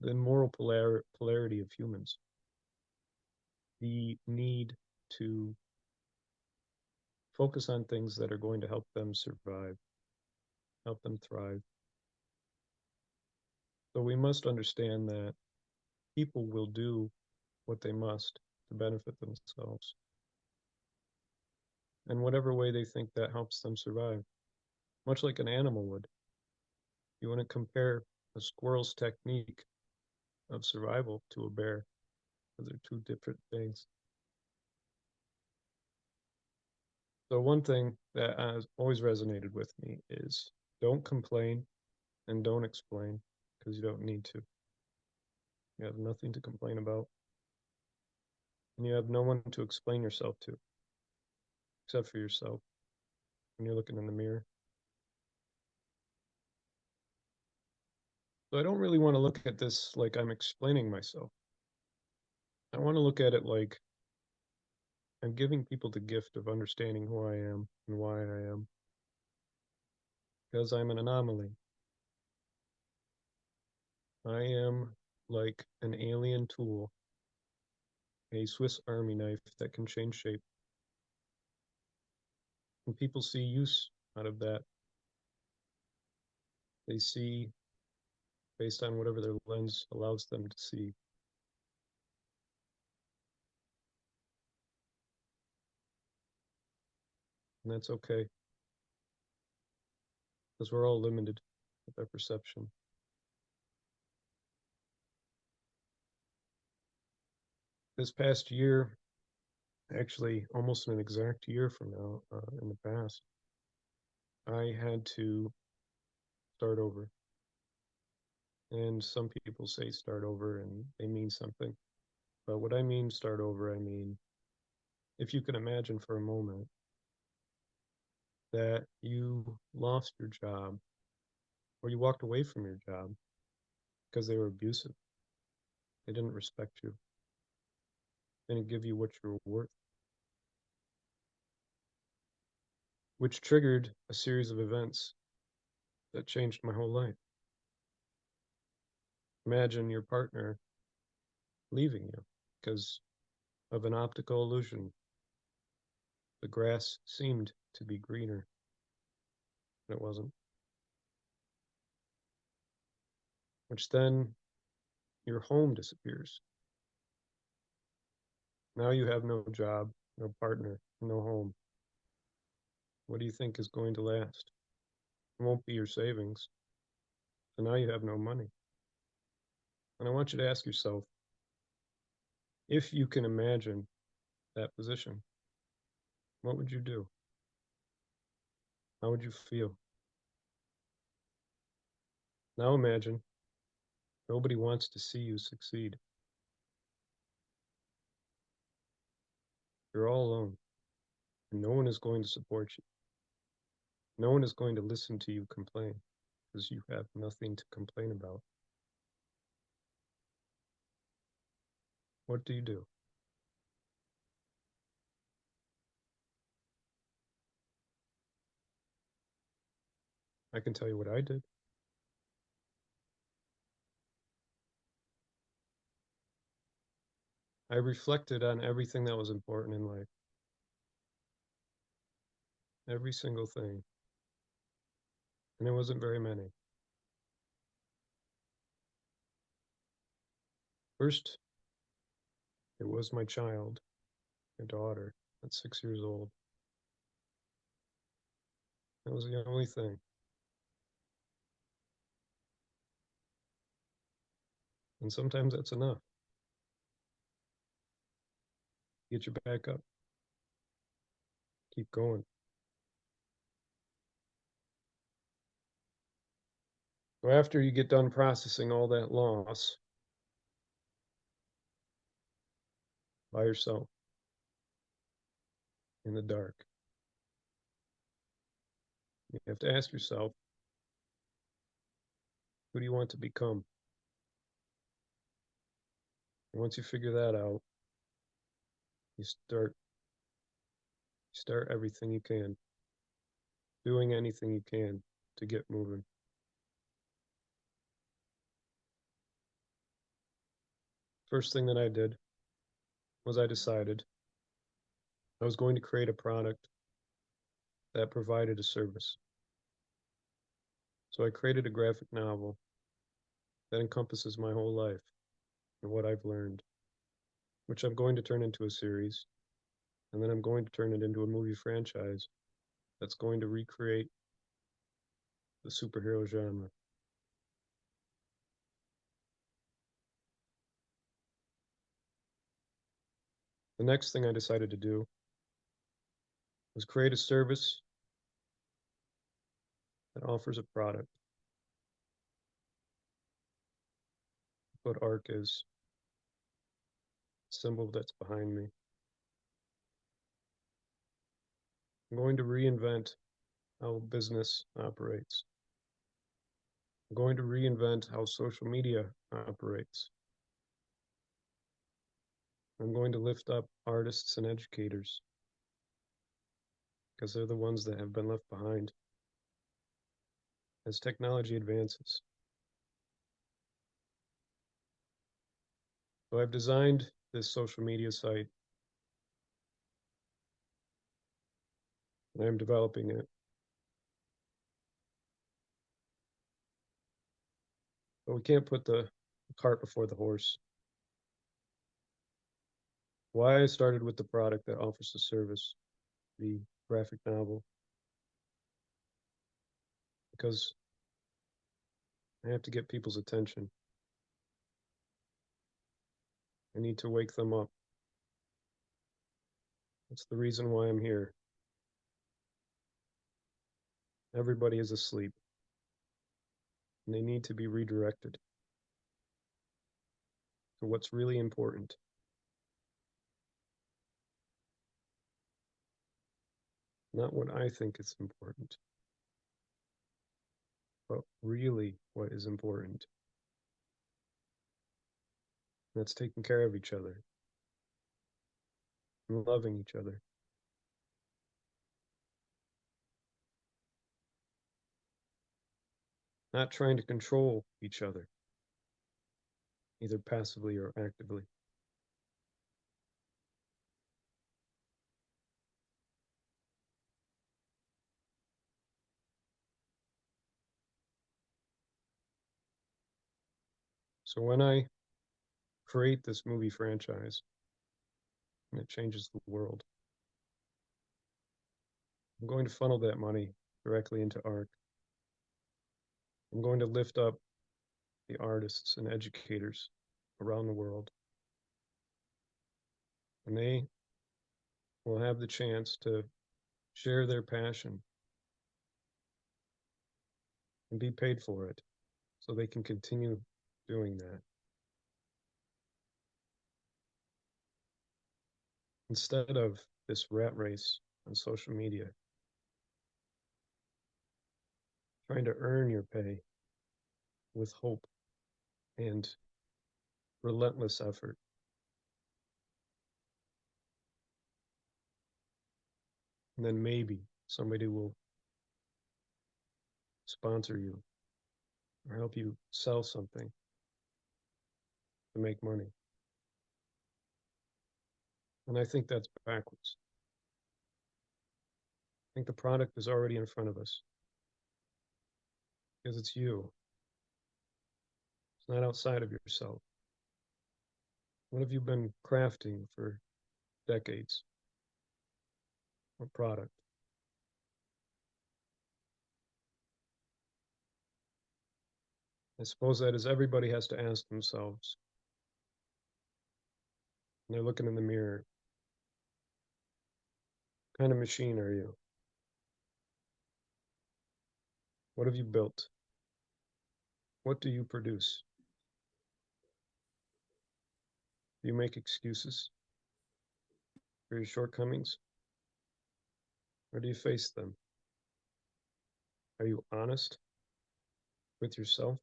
the moral polarity of humans, the need to focus on things that are going to help them survive, help them thrive. So we must understand that people will do what they must to benefit themselves, in whatever way they think that helps them survive, much like an animal would. You want to compare a squirrel's technique of survival to a bear, because they're two different things. So one thing that has always resonated with me is don't complain and don't explain, because you don't need to. You have nothing to complain about. And you have no one to explain yourself to, except for yourself when you're looking in the mirror. So I don't really want to look at this like I'm explaining myself. I want to look at it like I'm giving people the gift of understanding who I am and why I am. Because I'm an anomaly. I am like an alien tool, a Swiss Army knife that can change shape. And people see use out of that. They see based on whatever their lens allows them to see. And that's okay, because we're all limited with our perception. This past year, actually almost an exact year from now, in the past, I had to start over. And some people say start over and they mean something. But what I mean start over, I mean, if you can imagine for a moment that you lost your job or you walked away from your job because they were abusive, they didn't respect you, they didn't give you what you were worth, which triggered a series of events that changed my whole life. Imagine your partner leaving you because of an optical illusion. The grass seemed to be greener, and it wasn't. Which then your home disappears. Now you have no job, no partner, no home. What do you think is going to last? It won't be your savings. So now you have no money. And I want you to ask yourself, if you can imagine that position, what would you do? How would you feel? Now imagine nobody wants to see you succeed. You're all alone, and no one is going to support you. No one is going to listen to you complain because you have nothing to complain about. What do you do? I can tell you what I did. I reflected on everything that was important in life. Every single thing. And it wasn't very many. First, it was my child, my daughter, at 6 years old. That was the only thing. And sometimes that's enough. Get you back up. Keep going. So after you get done processing all that loss by yourself in the dark, you have to ask yourself, who do you want to become? And once you figure that out, you start everything you can, doing anything you can to get moving. First thing that I did was I decided I was going to create a product that provided a service. So I created a graphic novel that encompasses my whole life and what I've learned, which I'm going to turn into a series, and then I'm going to turn it into a movie franchise that's going to recreate the superhero genre. The next thing I decided to do was create a service that offers a product. What ARC is, symbol that's behind me. I'm going to reinvent how business operates. I'm going to reinvent how social media operates. I'm going to lift up artists and educators because they're the ones that have been left behind as technology advances. So I've designed this social media site and I'm developing it. But we can't put the cart before the horse. Why I started with the product that offers the service, the graphic novel, because I have to get people's attention. I need to wake them up. That's the reason why I'm here. Everybody is asleep, and they need to be redirected to what's really important. Not what I think is important, but really what is important. That's taking care of each other and loving each other. Not trying to control each other, either passively or actively. So when I create this movie franchise and it changes the world, I'm going to funnel that money directly into ARC. I'm going to lift up the artists and educators around the world. And they will have the chance to share their passion and be paid for it so they can continue doing that. Instead of this rat race on social media, trying to earn your pay with hope and relentless effort. And then maybe somebody will sponsor you or help you sell something to make money. And I think that's backwards. I think the product is already in front of us because it's you. It's not outside of yourself. What have you been crafting for decades? What product? I suppose that is everybody has to ask themselves. And they're looking in the mirror. What kind of machine are you? What have you built? What do you produce? Do you make excuses for your shortcomings? Or do you face them? Are you honest with yourself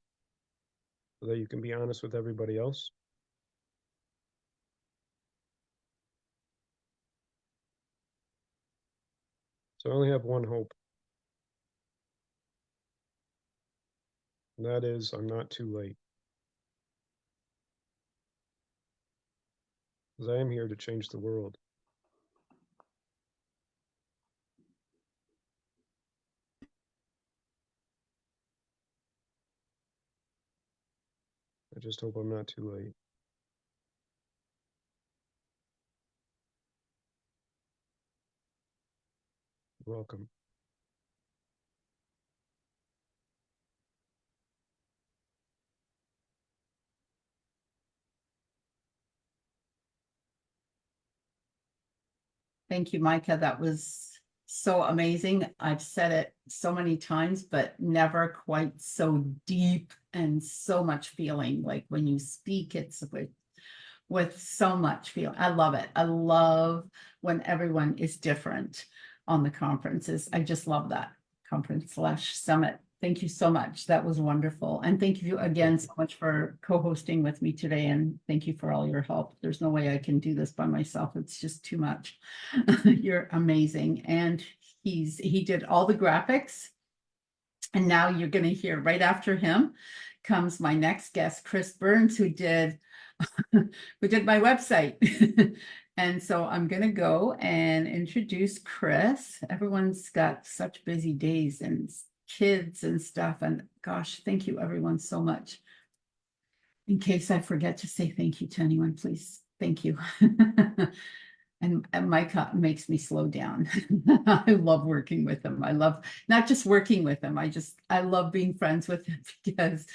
so that you can be honest with everybody else? So I only have one hope. And that is, I'm not too late. Because I am here to change the world. I just hope I'm not too late. You're welcome. Thank you, Micah. That was so amazing. I've said it so many times, but never quite so deep and so much feeling. Like when you speak, it's with so much feel. I love it. I love when everyone is different on the conferences. I just love that conference/summit. Thank you so much. That was wonderful. And thank you again so much for co-hosting with me today. And thank you for all your help. There's no way I can do this by myself. It's just too much. You're amazing. And he did all the graphics. And now you're going to hear right after him comes my next guest, Chris Burns, who did my website. And so I'm going to go and introduce Chris. Everyone's got such busy days and kids and stuff. And gosh, thank you everyone so much. In case I forget to say thank you to anyone, please. Thank you. And Mike makes me slow down. I love working with him. I love not just working with him. I love being friends with him because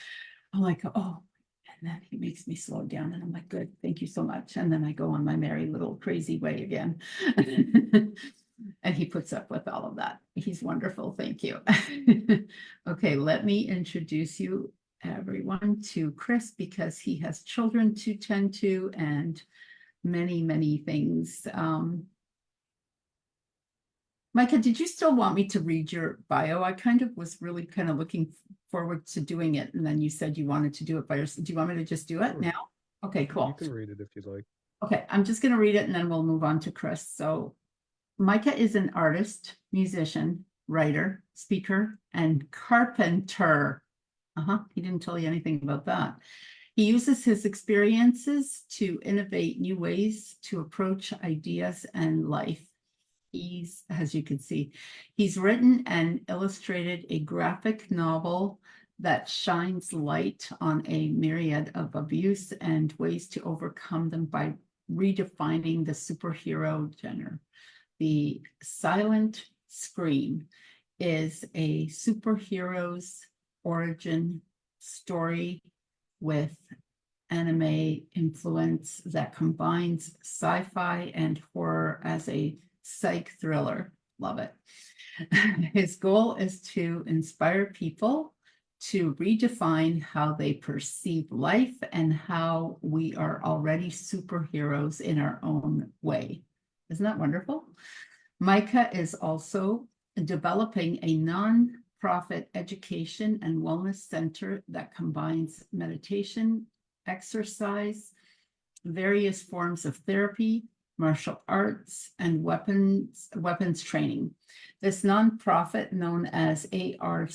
I'm like, oh, and then he makes me slow down and I'm like, good, thank you so much. And then I go on my merry little crazy way again. And he puts up with all of that. He's wonderful. Thank you. Okay, let me introduce you everyone to Chris because he has children to tend to and many, many things. Micah, did you still want me to read your bio? I was really looking forward to doing it. And then you said you wanted to do it by yourself. Do you want me to just do it now? Okay, cool. You can read it if you'd like. Okay, I'm just going to read it and then we'll move on to Chris. So Micah is an artist, musician, writer, speaker, and carpenter. He didn't tell you anything about that. He uses his experiences to innovate new ways to approach ideas and life. As you can see, he's written and illustrated a graphic novel that shines light on a myriad of abuse and ways to overcome them by redefining the superhero genre. The Silent Scream is a superhero's origin story with anime influence that combines sci-fi and horror as a psych thriller. Love it. His goal is to inspire people to redefine how they perceive life and how we are already superheroes in our own way. Isn't that wonderful? Micah is also developing a non-profit education and wellness center that combines meditation, exercise, various forms of therapy, martial arts, and weapons training. This nonprofit, known as ARC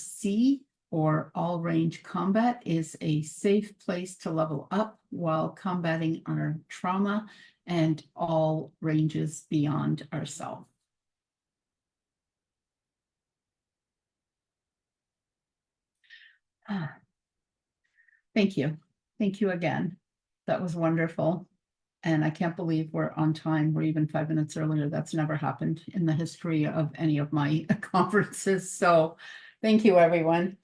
or All Range Combat, is a safe place to level up while combating our trauma and all ranges beyond ourselves. Thank you. Thank you again. That was wonderful. And I can't believe we're on time. We're even 5 minutes earlier. That's never happened in the history of any of my conferences. So thank you, everyone.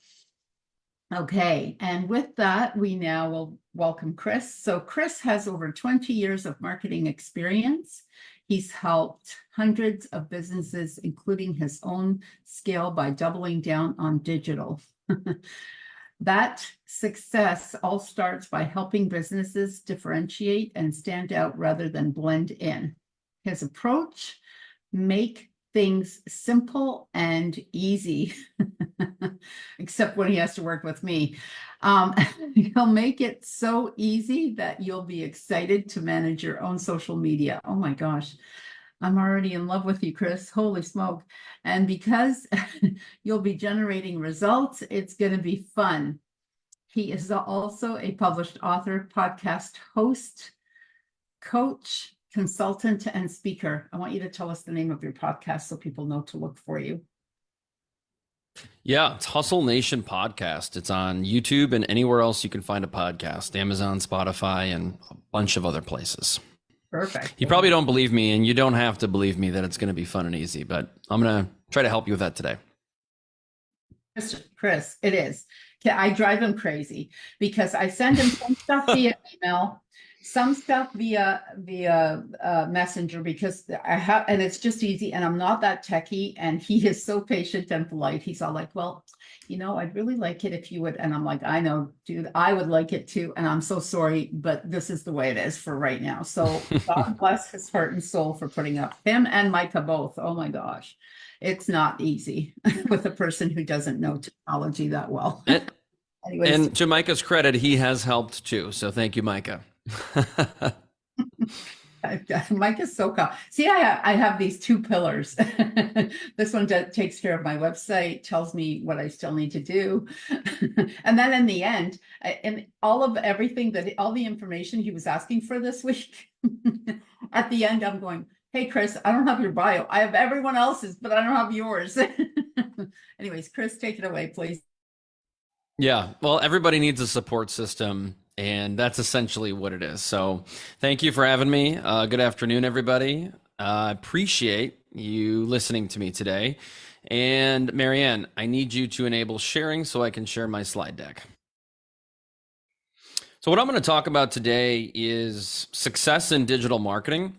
Okay, and with that, we now will welcome Chris. So Chris has over 20 years of marketing experience. He's helped hundreds of businesses, including his own, scale by doubling down on digital. That success all starts by helping businesses differentiate and stand out rather than blend in. His approach, make things simple and easy, except when he has to work with me. He'll make it so easy that you'll be excited to manage your own social media. Oh my gosh, I'm already in love with you, Chris. Holy smoke. And because you'll be generating results, it's going to be fun. He is also a published author, podcast host, coach, consultant, and speaker. I want you to tell us the name of your podcast so people know to look for you. Yeah, it's Hustle Nation Podcast. It's on YouTube and anywhere else you can find a podcast, Amazon, Spotify, and a bunch of other places. Perfect. You probably don't believe me, and you don't have to believe me that it's going to be fun and easy, but I'm going to try to help you with that today. Chris, it is. I drive him crazy because I send him some stuff via email, some stuff via messenger, because I have, and it's just easy, and I'm not that techie, and he is so patient and polite. He's all like, well, you know, I'd really like it if you would. And I'm like, I know, dude, I would like it too. And I'm so sorry, but this is the way it is for right now. So God bless his heart and soul for putting up him and Micah both. Oh my gosh. It's not easy with a person who doesn't know technology that well. Anyways. And to Micah's credit, he has helped too. So thank you, Micah. Micah's so calm. See, I have these two pillars. This one takes care of my website, tells me what I still need to do. And then in the end, and all of everything all the information he was asking for this week, at the end, I'm going, hey, Chris, I don't have your bio. I have everyone else's, but I don't have yours. Anyways, Chris, take it away, please. Yeah, well, everybody needs a support system, and that's essentially what it is. So thank you for having me. Good afternoon, everybody. I appreciate you listening to me today. And Marianne, I need you to enable sharing so I can share my slide deck. So what I'm going to talk about today is success in digital marketing,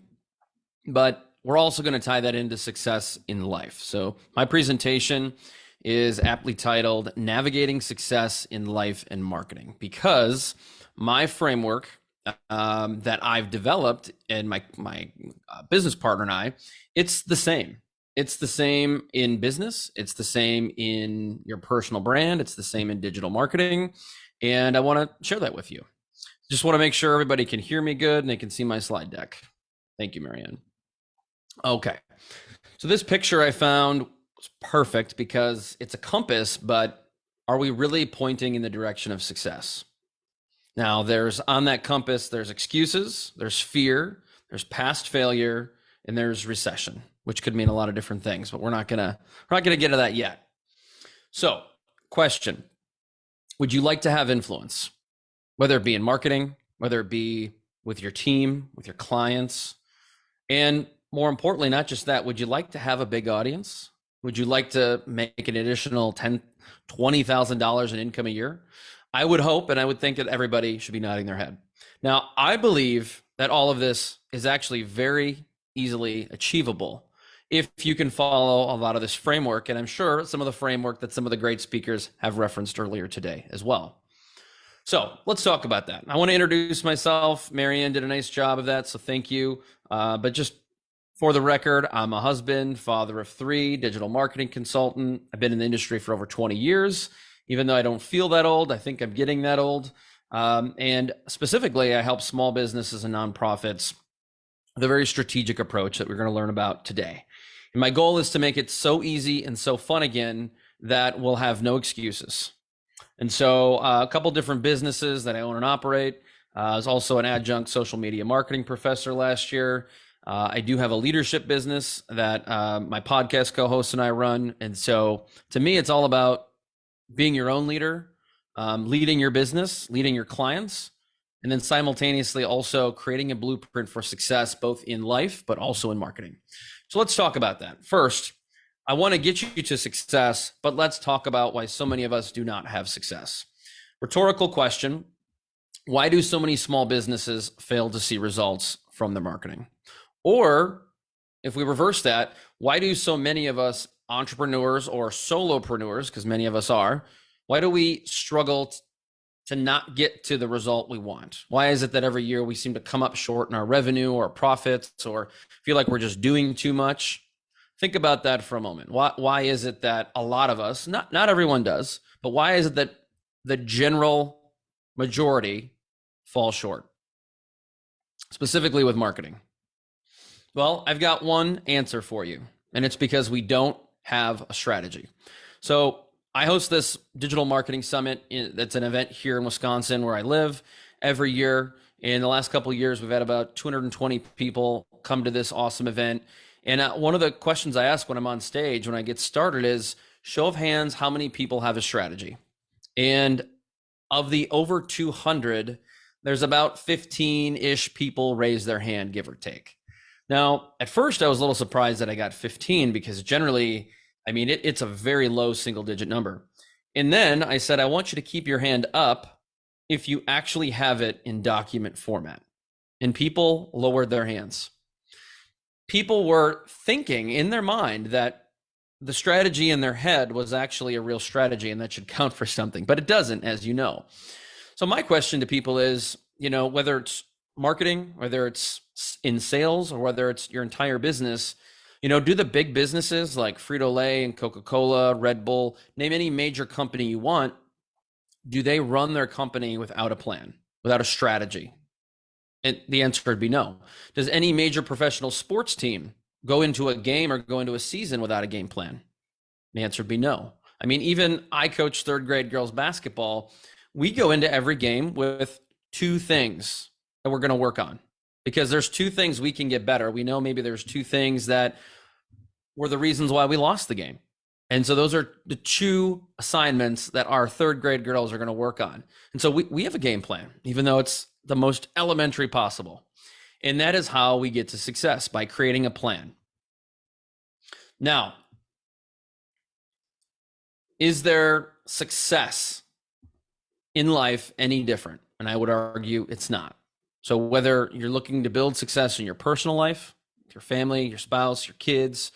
but we're also going to tie that into success in life. So my presentation is aptly titled Navigating Success in Life and Marketing, because my framework that I've developed and my business partner and I, it's the same. It's the same in business. It's the same in your personal brand. It's the same in digital marketing. And I want to share that with you. Just want to make sure everybody can hear me good and they can see my slide deck. Thank you, Marianne. Okay. So this picture I found was perfect because it's a compass, but are we really pointing in the direction of success? Now, on that compass, there's excuses, there's fear, there's past failure, and there's recession, which could mean a lot of different things, but we're not gonna get to that yet. So, question: would you like to have influence, whether it be in marketing, whether it be with your team, with your clients, and more importantly, not just that, would you like to have a big audience? Would you like to make an additional $10,000, $20,000 in income a year? I would hope, and I would think that everybody should be nodding their head. Now, I believe that all of this is actually very easily achievable if you can follow a lot of this framework, and I'm sure some of the framework that some of the great speakers have referenced earlier today as well. So let's talk about that. I want to introduce myself. Marianne did a nice job of that, so thank you. But just for the record, I'm a husband, father of 3, digital marketing consultant. I've been in the industry for over 20 years. Even though I don't feel that old, I think I'm getting that old. And specifically, I help small businesses and nonprofits with a very strategic approach that we're going to learn about today. And my goal is to make it so easy and so fun again that we'll have no excuses. And so a couple different businesses that I own and operate. I was also an adjunct social media marketing professor last year. I do have a leadership business that my podcast co-host and I run. And so to me, it's all about being your own leader, leading your business, leading your clients, and then simultaneously also creating a blueprint for success, both in life, but also in marketing. So let's talk about that. First, I want to get you to success, but let's talk about why so many of us do not have success. Rhetorical question. Why do so many small businesses fail to see results from their marketing? Or if we reverse that, why do so many of us entrepreneurs or solopreneurs, because many of us are, why do we struggle to not get to the result we want? Why is it that every year we seem to come up short in our revenue or profits, or feel like we're just doing too much? Think about that for a moment. Why is it that a lot of us, not everyone does, but why is it that the general majority fall short, specifically with marketing? Well, I've got one answer for you, and it's because we don't have a strategy. So I host this digital marketing summit. That's an event here in Wisconsin where I live every year. In the last couple of years, we've had about 220 people come to this awesome event. And one of the questions I ask when I'm on stage, when I get started, is show of hands, how many people have a strategy? And of the over 200, there's about 15-ish people raise their hand, give or take. Now, at first, I was a little surprised that I got 15 because generally, I mean, it's a very low single-digit number. And then I said, I want you to keep your hand up if you actually have it in document format. And people lowered their hands. People were thinking in their mind that the strategy in their head was actually a real strategy and that should count for something, but it doesn't, as you know. So my question to people is, whether it's marketing, whether it's in sales, or whether it's your entire business, do the big businesses like Frito-Lay and Coca-Cola, Red Bull, name any major company you want, do they run their company without a plan, without a strategy? And the answer would be no. Does any major professional sports team go into a game or go into a season without a game plan? The answer would be no. I mean, even I coach third grade girls basketball. We go into every game with two things that we're going to work on, because there's two things we can get better. We know maybe there's two things that were the reasons why we lost the game. And so those are the two assignments that our third grade girls are going to work on. And so we have a game plan, even though it's the most elementary possible. And that is how we get to success, by creating a plan. Now, is there success in life any different? And I would argue it's not. So whether you're looking to build success in your personal life, your family, your spouse, your kids,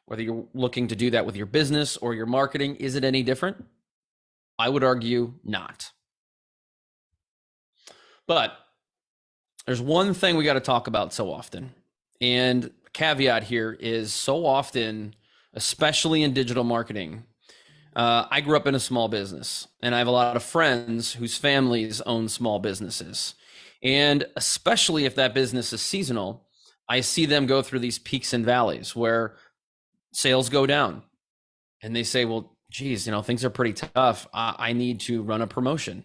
whether you're looking to do that with your business or your marketing, is it any different? I would argue not. But there's one thing we got to talk about so often. And caveat here is, so often, especially in digital marketing, I grew up in a small business, and I have a lot of friends whose families own small businesses. And especially if that business is seasonal, I see them go through these peaks and valleys where sales go down and they say, well, geez, things are pretty tough. I need to run a promotion.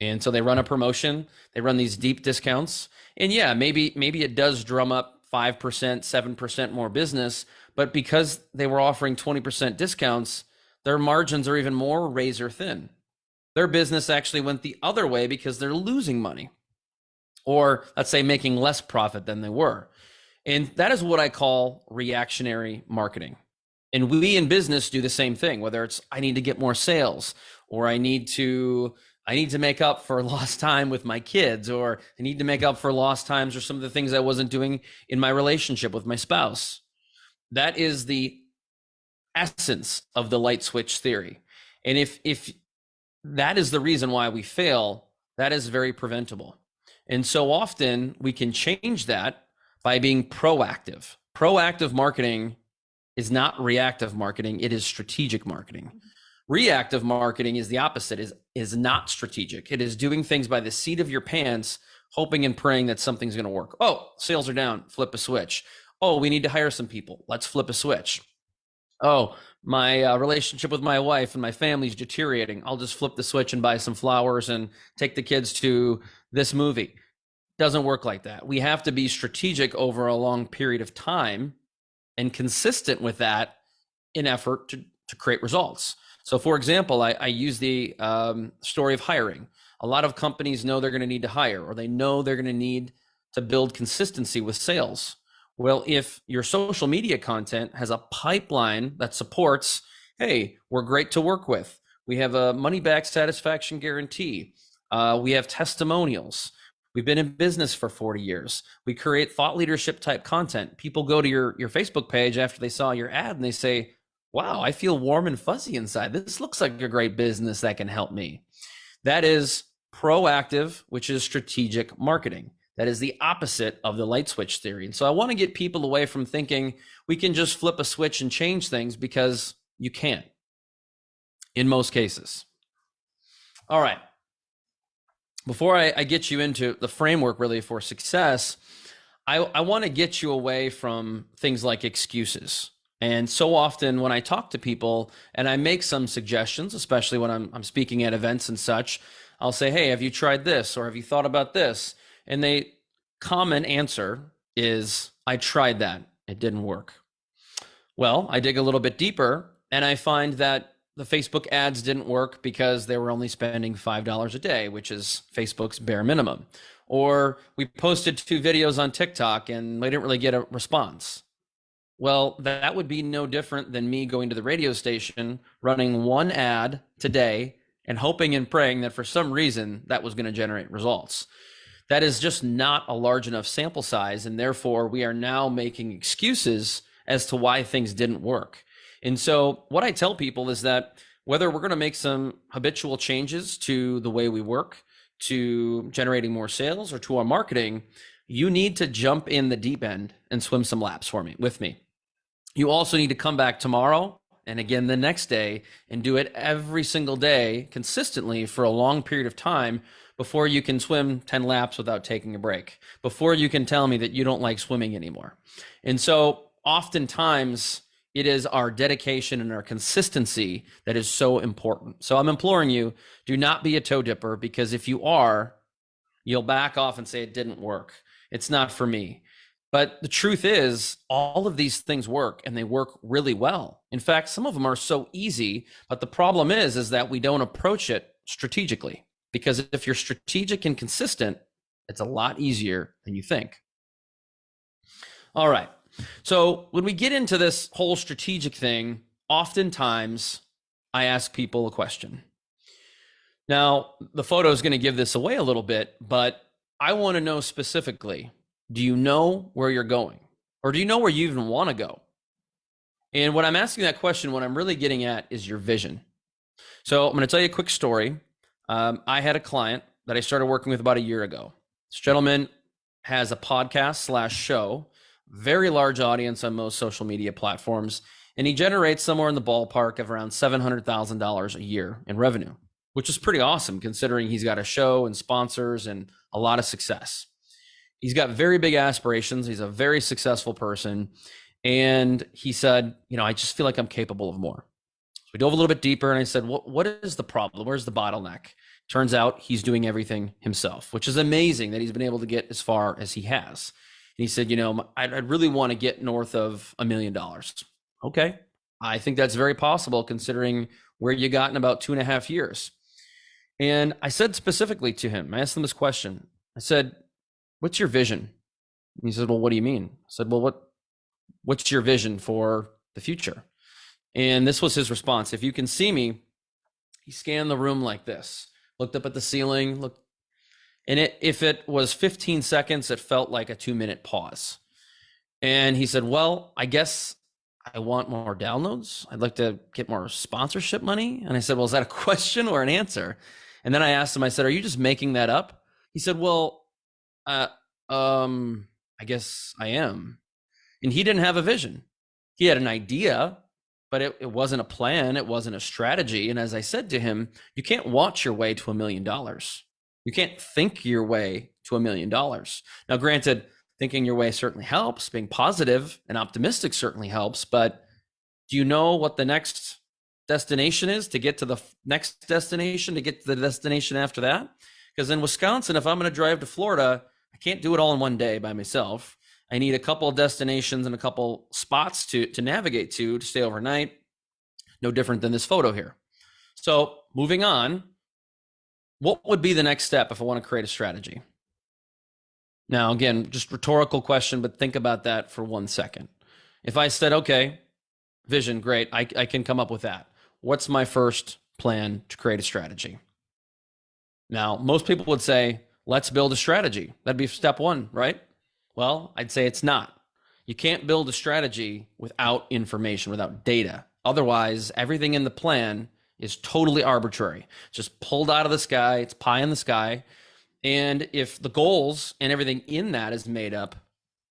And so they run a promotion, they run these deep discounts. And yeah, maybe it does drum up 5%, 7% more business, but because they were offering 20% discounts, their margins are even more razor thin. Their business actually went the other way because they're losing money, or let's say making less profit than they were. And that is what I call reactionary marketing. And we in business do the same thing, whether it's I need to get more sales, or I need to make up for lost time with my kids, or I need to make up for lost times or some of the things I wasn't doing in my relationship with my spouse. That is the essence of the light switch theory. And if that is the reason why we fail, that is very preventable. And so often we can change that by being proactive. Proactive marketing is not reactive marketing, it is strategic marketing. Reactive marketing is the opposite, is not strategic. It is doing things by the seat of your pants, hoping and praying that something's going to work. Oh, sales are down, flip a switch. Oh, we need to hire some people, let's flip a switch. Oh, my relationship with my wife and my family's deteriorating, I'll just flip the switch and buy some flowers and take the kids to this movie. Doesn't work like that. We have to be strategic over a long period of time and consistent with that in effort to create results. So for example, I use the story of hiring. A lot of companies know they're going to need to hire, or they know they're going to need to build consistency with sales. Well, if your social media content has a pipeline that supports, hey, we're great to work with, We have a money back satisfaction guarantee. We have testimonials. We've been in business for 40 years. We create thought leadership type content. People go to your Facebook page after they saw your ad and they say, wow, I feel warm and fuzzy inside. This looks like a great business that can help me. That is proactive, which is strategic marketing. That is the opposite of the light switch theory. And so I want to get people away from thinking we can just flip a switch and change things, because you can't in most cases. All right. Before I get you into the framework really for success, I want to get you away from things like excuses. And so often when I talk to people and I make some suggestions, especially when I'm speaking at events and such, I'll say, hey, have you tried this? Or have you thought about this? And the common answer is, I tried that. It didn't work. Well, I dig a little bit deeper and I find that the Facebook ads didn't work because they were only spending $5 a day, which is Facebook's bare minimum. Or we posted 2 videos on TikTok and we didn't really get a response. Well, that would be no different than me going to the radio station, running 1 ad today and hoping and praying that for some reason that was going to generate results. That is just not a large enough sample size. And therefore we are now making excuses as to why things didn't work. And so what I tell people is that whether we're going to make some habitual changes to the way we work, to generating more sales, or to our marketing, you need to jump in the deep end and swim some laps with me. You also need to come back tomorrow and again the next day and do it every single day consistently for a long period of time before you can swim 10 laps without taking a break, before you can tell me that you don't like swimming anymore. And so oftentimes it is our dedication and our consistency that is so important. So I'm imploring you, do not be a toe dipper, because if you are, you'll back off and say it didn't work. It's not for me. But the truth is, all of these things work, and they work really well. In fact, some of them are so easy, but the problem is that we don't approach it strategically. Because if you're strategic and consistent, it's a lot easier than you think. All right. So when we get into this whole strategic thing, oftentimes I ask people a question. Now, the photo is going to give this away a little bit, but I want to know specifically, do you know where you're going? Or do you know where you even want to go? And when I'm asking that question, what I'm really getting at is your vision. So I'm going to tell you a quick story. I had a client that I started working with about a year ago. This gentleman has a podcast / show, very large audience on most social media platforms, and he generates somewhere in the ballpark of around $700,000 a year in revenue, which is pretty awesome considering he's got a show and sponsors and a lot of success. He's got very big aspirations. He's a very successful person. And he said, I just feel like I'm capable of more. So we dove a little bit deeper and I said, what is the problem? Where's the bottleneck? Turns out he's doing everything himself, which is amazing that he's been able to get as far as he has. And he said, I'd really want to get north of $1 million. Okay. I think that's very possible considering where you got in about 2.5 years. And I said specifically to him, I asked him this question. I said, what's your vision? And he said, well, what do you mean? I said, well, what's your vision for the future? And this was his response. If you can see me, he scanned the room like this, looked up at the ceiling, looked. And if it was 15 seconds, it felt like a 2-minute pause. And he said, well, I guess I want more downloads. I'd like to get more sponsorship money. And I said, well, is that a question or an answer? And then I asked him, I said, are you just making that up? He said, well, I guess I am. And he didn't have a vision. He had an idea, but it wasn't a plan. It wasn't a strategy. And as I said to him, you can't watch your way to $1 million. You can't think your way to $1 million. Now, granted, thinking your way certainly helps. Being positive and optimistic certainly helps. But do you know what the next destination is to get to the next destination, to get to the destination after that? Because in Wisconsin, if I'm going to drive to Florida, I can't do it all in one day by myself. I need a couple of destinations and a couple spots to navigate to stay overnight. No different than this photo here. So moving on. What would be the next step if I want to create a strategy? Now, again, just rhetorical question, but think about that for 1 second. If I said, okay, vision, great, I can come up with that. What's my first plan to create a strategy. Now, most people would say, let's build a strategy. That'd be step one, right? Well, I'd say it's not. You can't build a strategy without information, without data. Otherwise, everything in the plan is totally arbitrary, just pulled out of the sky. It's pie in the sky. And if the goals and everything in that is made up,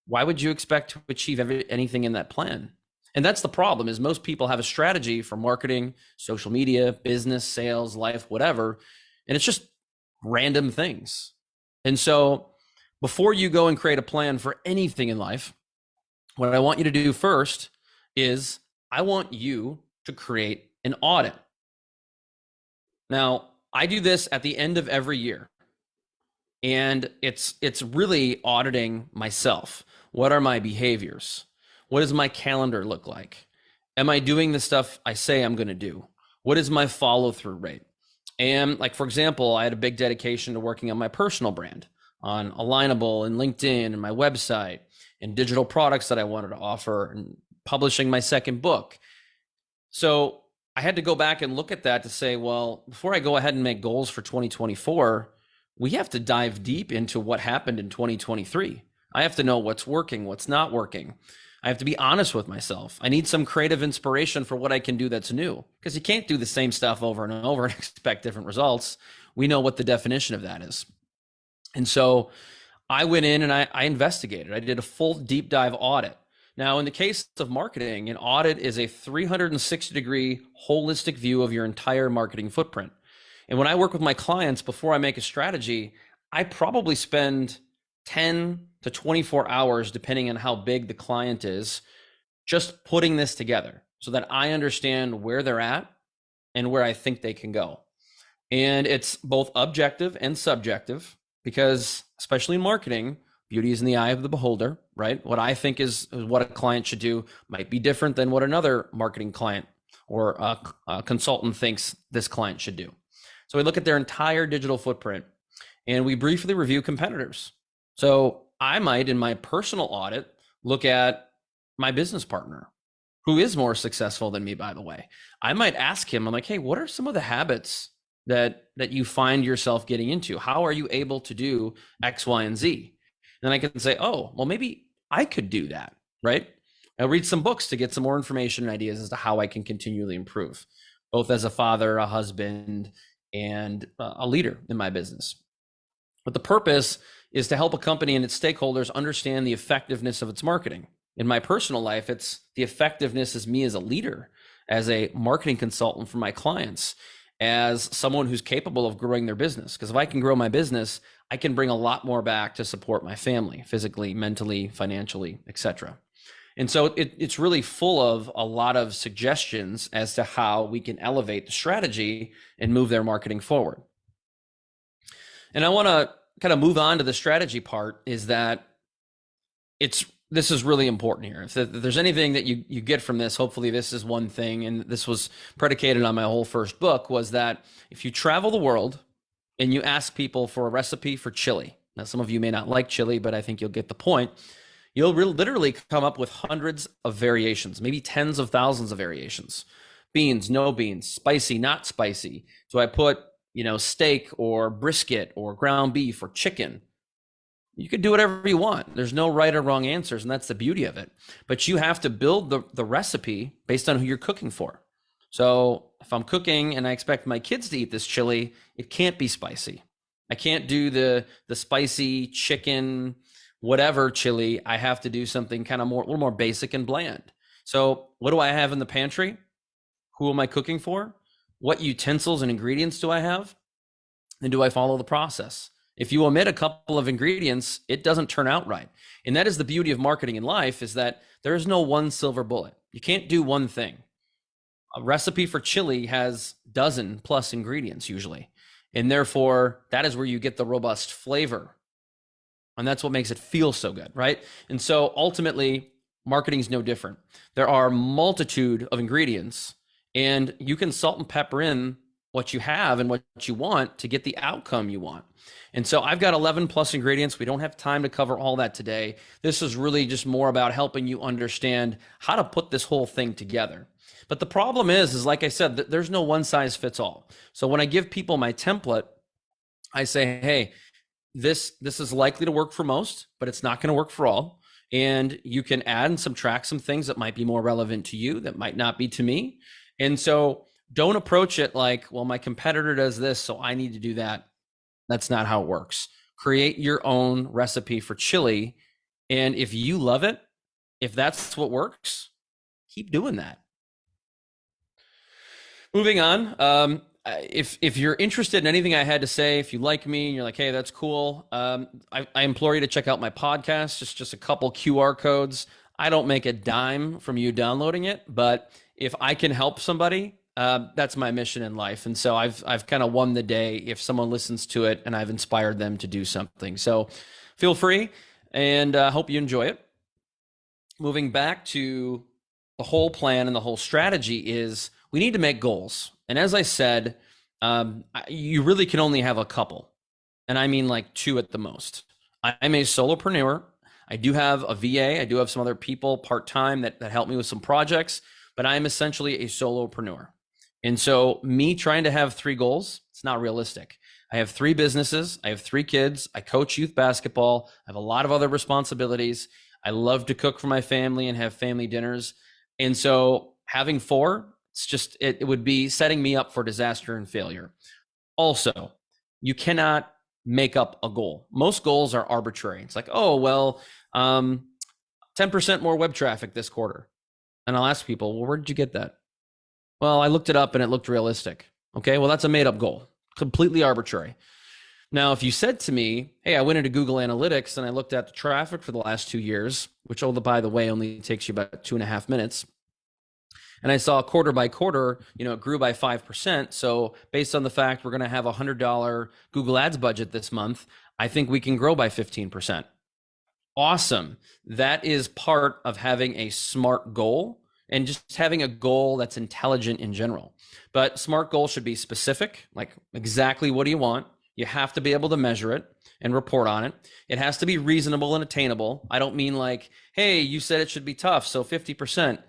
why would you expect to achieve anything in that plan? And that's the problem, is most people have a strategy for marketing, social media, business, sales, life, whatever, and it's just random things. And so before you go and create a plan for anything in life, what I want you to do first is I want you to create an audit. Now, I do this at the end of every year. And it's really auditing myself. What are my behaviors? What does my calendar look like? Am I doing the stuff I say I'm going to do? What is my follow-through rate? And like, for example, I had a big dedication to working on my personal brand on Alignable and LinkedIn and my website and digital products that I wanted to offer and publishing my second book. So I had to go back and look at that to say, well, before I go ahead and make goals for 2024, we have to dive deep into what happened in 2023. I have to know what's working, what's not working. I have to be honest with myself. I need some creative inspiration for what I can do that's new, because you can't do the same stuff over and over and expect different results. We know what the definition of that is. And so I went in and I investigated. I did a full deep dive audit. Now, in the case of marketing, an audit is a 360-degree holistic view of your entire marketing footprint. And when I work with my clients, before I make a strategy, I probably spend 10 to 24 hours, depending on how big the client is, just putting this together so that I understand where they're at and where I think they can go. And it's both objective and subjective, because especially in marketing, beauty is in the eye of the beholder, right? What I think is what a client should do might be different than what another marketing client or a consultant thinks this client should do. So we look at their entire digital footprint and we briefly review competitors. So I might, in my personal audit, look at my business partner, who is more successful than me, by the way. I might ask him, I'm like, hey, what are some of the habits that you find yourself getting into? How are you able to do X, Y, and Z? And I can say, oh, well, maybe I could do that, right? I'll read some books to get some more information and ideas as to how I can continually improve, both as a father, a husband, and a leader in my business. But the purpose is to help a company and its stakeholders understand the effectiveness of its marketing. In my personal life, it's the effectiveness as me as a leader, as a marketing consultant for my clients, as someone who's capable of growing their business. Because if I can grow my business, I can bring a lot more back to support my family, physically, mentally, financially, etc. And so it's really full of a lot of suggestions as to how we can elevate the strategy and move their marketing forward. And I want to kind of move on to the strategy part, is that this is really important here. If there's anything that you get from this, hopefully this is one thing, and this was predicated on my whole first book, was that if you travel the world and you ask people for a recipe for chili, now some of you may not like chili, but I think you'll get the point. You'll literally come up with hundreds of variations, maybe tens of thousands of variations. Beans, no beans, spicy, not spicy. Do I put, steak or brisket or ground beef or chicken? You could do whatever you want. There's no right or wrong answers, and that's the beauty of it. But you have to build the recipe based on who you're cooking for. So if I'm cooking and I expect my kids to eat this chili, it can't be spicy. I can't do the spicy chicken, whatever chili. I have to do something kind of a little more basic and bland. So what do I have in the pantry? Who am I cooking for? What utensils and ingredients do I have? And do I follow the process? If you omit a couple of ingredients, it doesn't turn out right. And that is the beauty of marketing in life, is that there is no one silver bullet. You can't do one thing. A recipe for chili has dozen plus ingredients usually. And therefore, that is where you get the robust flavor. And that's what makes it feel so good, right? And so ultimately, marketing is no different. There are a multitude of ingredients, and you can salt and pepper in what you have and what you want to get the outcome you want. And so I've got 11 plus ingredients. We don't have time to cover all that today. This is really just more about helping you understand how to put this whole thing together. But the problem is like I said, there's no one size fits all. So when I give people my template, I say, hey, this is likely to work for most, but it's not going to work for all. And you can add and subtract some things that might be more relevant to you, that might not be to me. And so don't approach it like, well, my competitor does this, so I need to do that. That's not how it works. Create your own recipe for chili. And if you love it, if that's what works, keep doing that. Moving on. If you're interested in anything I had to say, if you like me and you're like, hey, that's cool, I implore you to check out my podcast. Just a couple QR codes. I don't make a dime from you downloading it, but if I can help somebody, that's my mission in life. And so I've kind of won the day if someone listens to it and I've inspired them to do something. So feel free, and hope you enjoy it. Moving back to the whole plan and the whole strategy is we need to make goals. And as I said, you really can only have a couple. And I mean like 2 at the most. I'm a solopreneur. I do have a VA. I do have some other people part-time that help me with some projects, but I'm essentially a solopreneur. And so me trying to have 3 goals, it's not realistic. I have 3 businesses. I have 3 kids. I coach youth basketball. I have a lot of other responsibilities. I love to cook for my family and have family dinners. And so having 4, it would be setting me up for disaster and failure. Also, you cannot make up a goal. Most goals are arbitrary. It's like, oh, well, 10% more web traffic this quarter. And I'll ask people, well, where did you get that? Well, I looked it up and it looked realistic. Okay, well, that's a made up goal, completely arbitrary. Now, if you said to me, hey, I went into Google Analytics and I looked at the traffic for the last 2 years, which, oh, by the way, only takes you about 2.5 minutes. And I saw quarter by quarter, it grew by 5%. So based on the fact we're going to have a $100 Google Ads budget this month, I think we can grow by 15%. Awesome. That is part of having a SMART goal and just having a goal that's intelligent in general. But SMART goals should be specific, like exactly what do you want? You have to be able to measure it and report on it. It has to be reasonable and attainable. I don't mean like, hey, you said it should be tough, so 50%.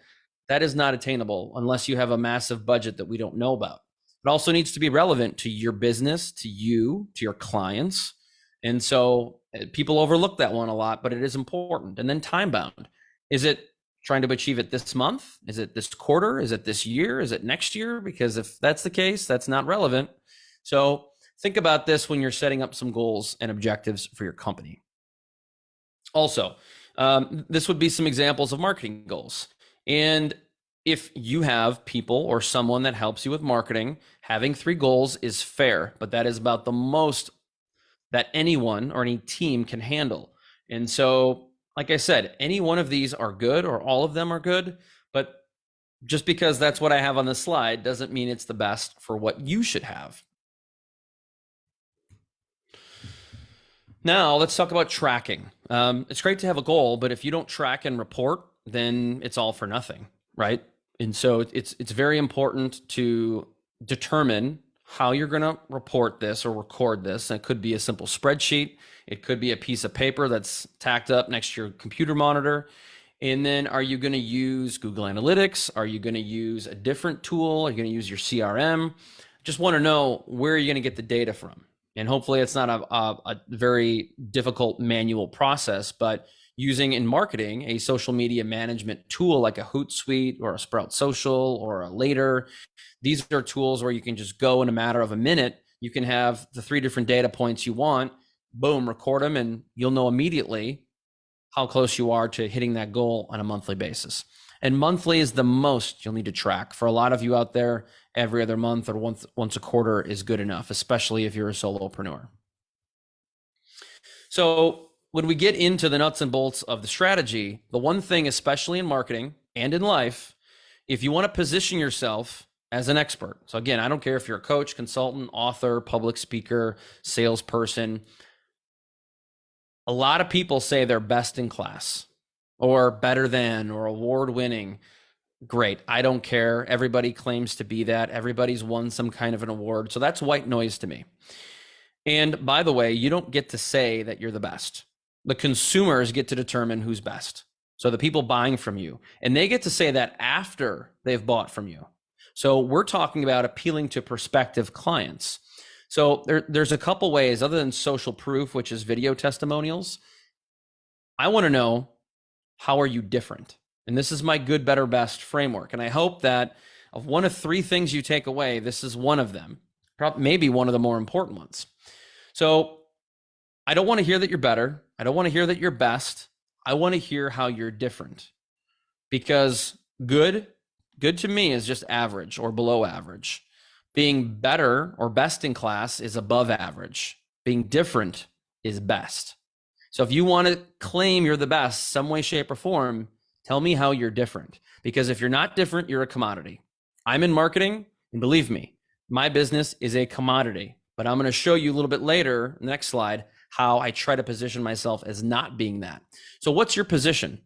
That is not attainable unless you have a massive budget that we don't know about. It also needs to be relevant to your business, to you, to your clients. And so people overlook that one a lot, but it is important. And then time bound. Is it trying to achieve it this month? Is it this quarter? Is it this year? Is it next year? Because if that's the case, that's not relevant. So think about this when you're setting up some goals and objectives for your company. Also, this would be some examples of marketing goals. And if you have people or someone that helps you with marketing, having 3 goals is fair, but that is about the most that anyone or any team can handle. And so, like I said, any one of these are good or all of them are good, but just because that's what I have on the slide doesn't mean it's the best for what you should have. Now, let's talk about tracking. It's great to have a goal, but if you don't track and report, then it's all for nothing, right? And so it's very important to determine how you're going to report this or record this. And it could be a simple spreadsheet. It could be a piece of paper that's tacked up next to your computer monitor. And then are you going to use Google Analytics? Are you going to use a different tool? Are you going to use your CRM? Just want to know where you're going to get the data from. And hopefully it's not a very difficult manual process, but using in marketing a social media management tool like a Hootsuite or a Sprout Social or a Later. These are tools where you can just go in a matter of a minute. You can have the 3 different data points you want, boom, record them, and you'll know immediately how close you are to hitting that goal on a monthly basis. And monthly is the most you'll need to track. For a lot of you out there, every other month or once a quarter is good enough, especially if you're a solopreneur. So when we get into the nuts and bolts of the strategy, the one thing, especially in marketing and in life, if you want to position yourself as an expert. So again, I don't care if you're a coach, consultant, author, public speaker, salesperson. A lot of people say they're best in class or better than or award winning. Great. I don't care. Everybody claims to be that. Everybody's won some kind of an award. So that's white noise to me. And by the way, you don't get to say that you're the best. The consumers get to determine who's best. So the people buying from you, and they get to say that after they've bought from you. So we're talking about appealing to prospective clients. So there's a couple ways other than social proof, which is video testimonials. I want to know, how are you different? And this is my good, better, best framework. And I hope that of one of three things you take away, this is one of them, maybe one of the more important ones. So I don't want to hear that you're better. I don't want to hear that you're best. I want to hear how you're different, because good to me is just average or below average. Being better or best in class is above average. Being different is best. So if you want to claim you're the best some way, shape, or form, tell me how you're different. Because if you're not different, you're a commodity. I'm in marketing, and believe me, my business is a commodity. But I'm going to show you a little bit later, next slide, how I try to position myself as not being that. So what's your position?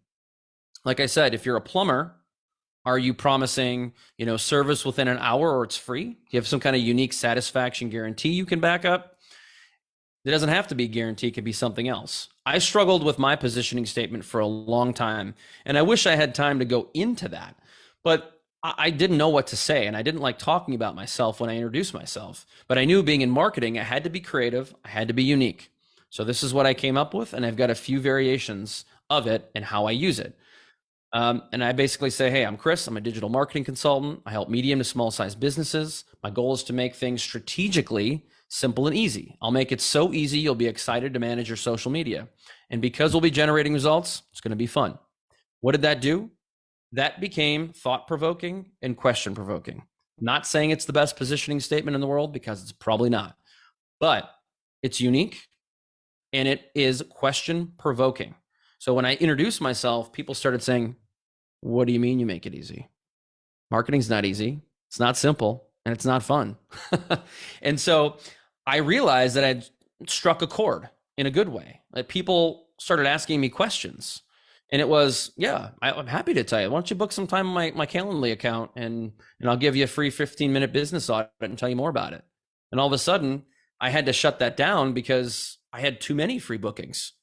Like I said, if you're a plumber, are you promising, service within an hour or it's free? Do you have some kind of unique satisfaction guarantee you can back up? It doesn't have to be a guarantee. It could be something else. I struggled with my positioning statement for a long time, and I wish I had time to go into that. But I didn't know what to say, and I didn't like talking about myself when I introduced myself. But I knew being in marketing, I had to be creative. I had to be unique. So this is what I came up with, and I've got a few variations of it and how I use it. And I basically say, hey, I'm Chris. I'm a digital marketing consultant. I help medium to small size businesses. My goal is to make things strategically simple and easy. I'll make it so easy you'll be excited to manage your social media. And because we'll be generating results, it's going to be fun. What did that do? That became thought-provoking and question-provoking. Not saying it's the best positioning statement in the world, because it's probably not. But it's unique, and it is question-provoking. So when I introduced myself, people started saying, what do you mean you make it easy? Marketing's not easy. It's not simple, and it's not fun. And so I realized that I'd struck a chord in a good way. That people started asking me questions. And it was, yeah, I'm happy to tell you. Why don't you book some time on my Calendly account, and I'll give you a free 15-minute business audit and tell you more about it. And all of a sudden, I had to shut that down because I had too many free bookings.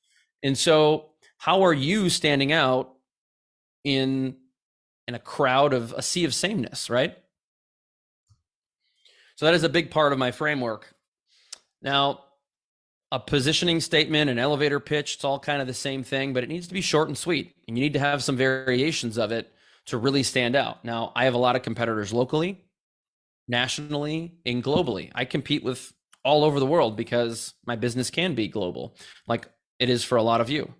And so how are you standing out in a crowd of a sea of sameness, right? So that is a big part of my framework. Now, a positioning statement, an elevator pitch, it's all kind of the same thing, but it needs to be short and sweet. And you need to have some variations of it to really stand out. Now, I have a lot of competitors locally, nationally, and globally. I compete with all over the world because my business can be global, like it is for a lot of you.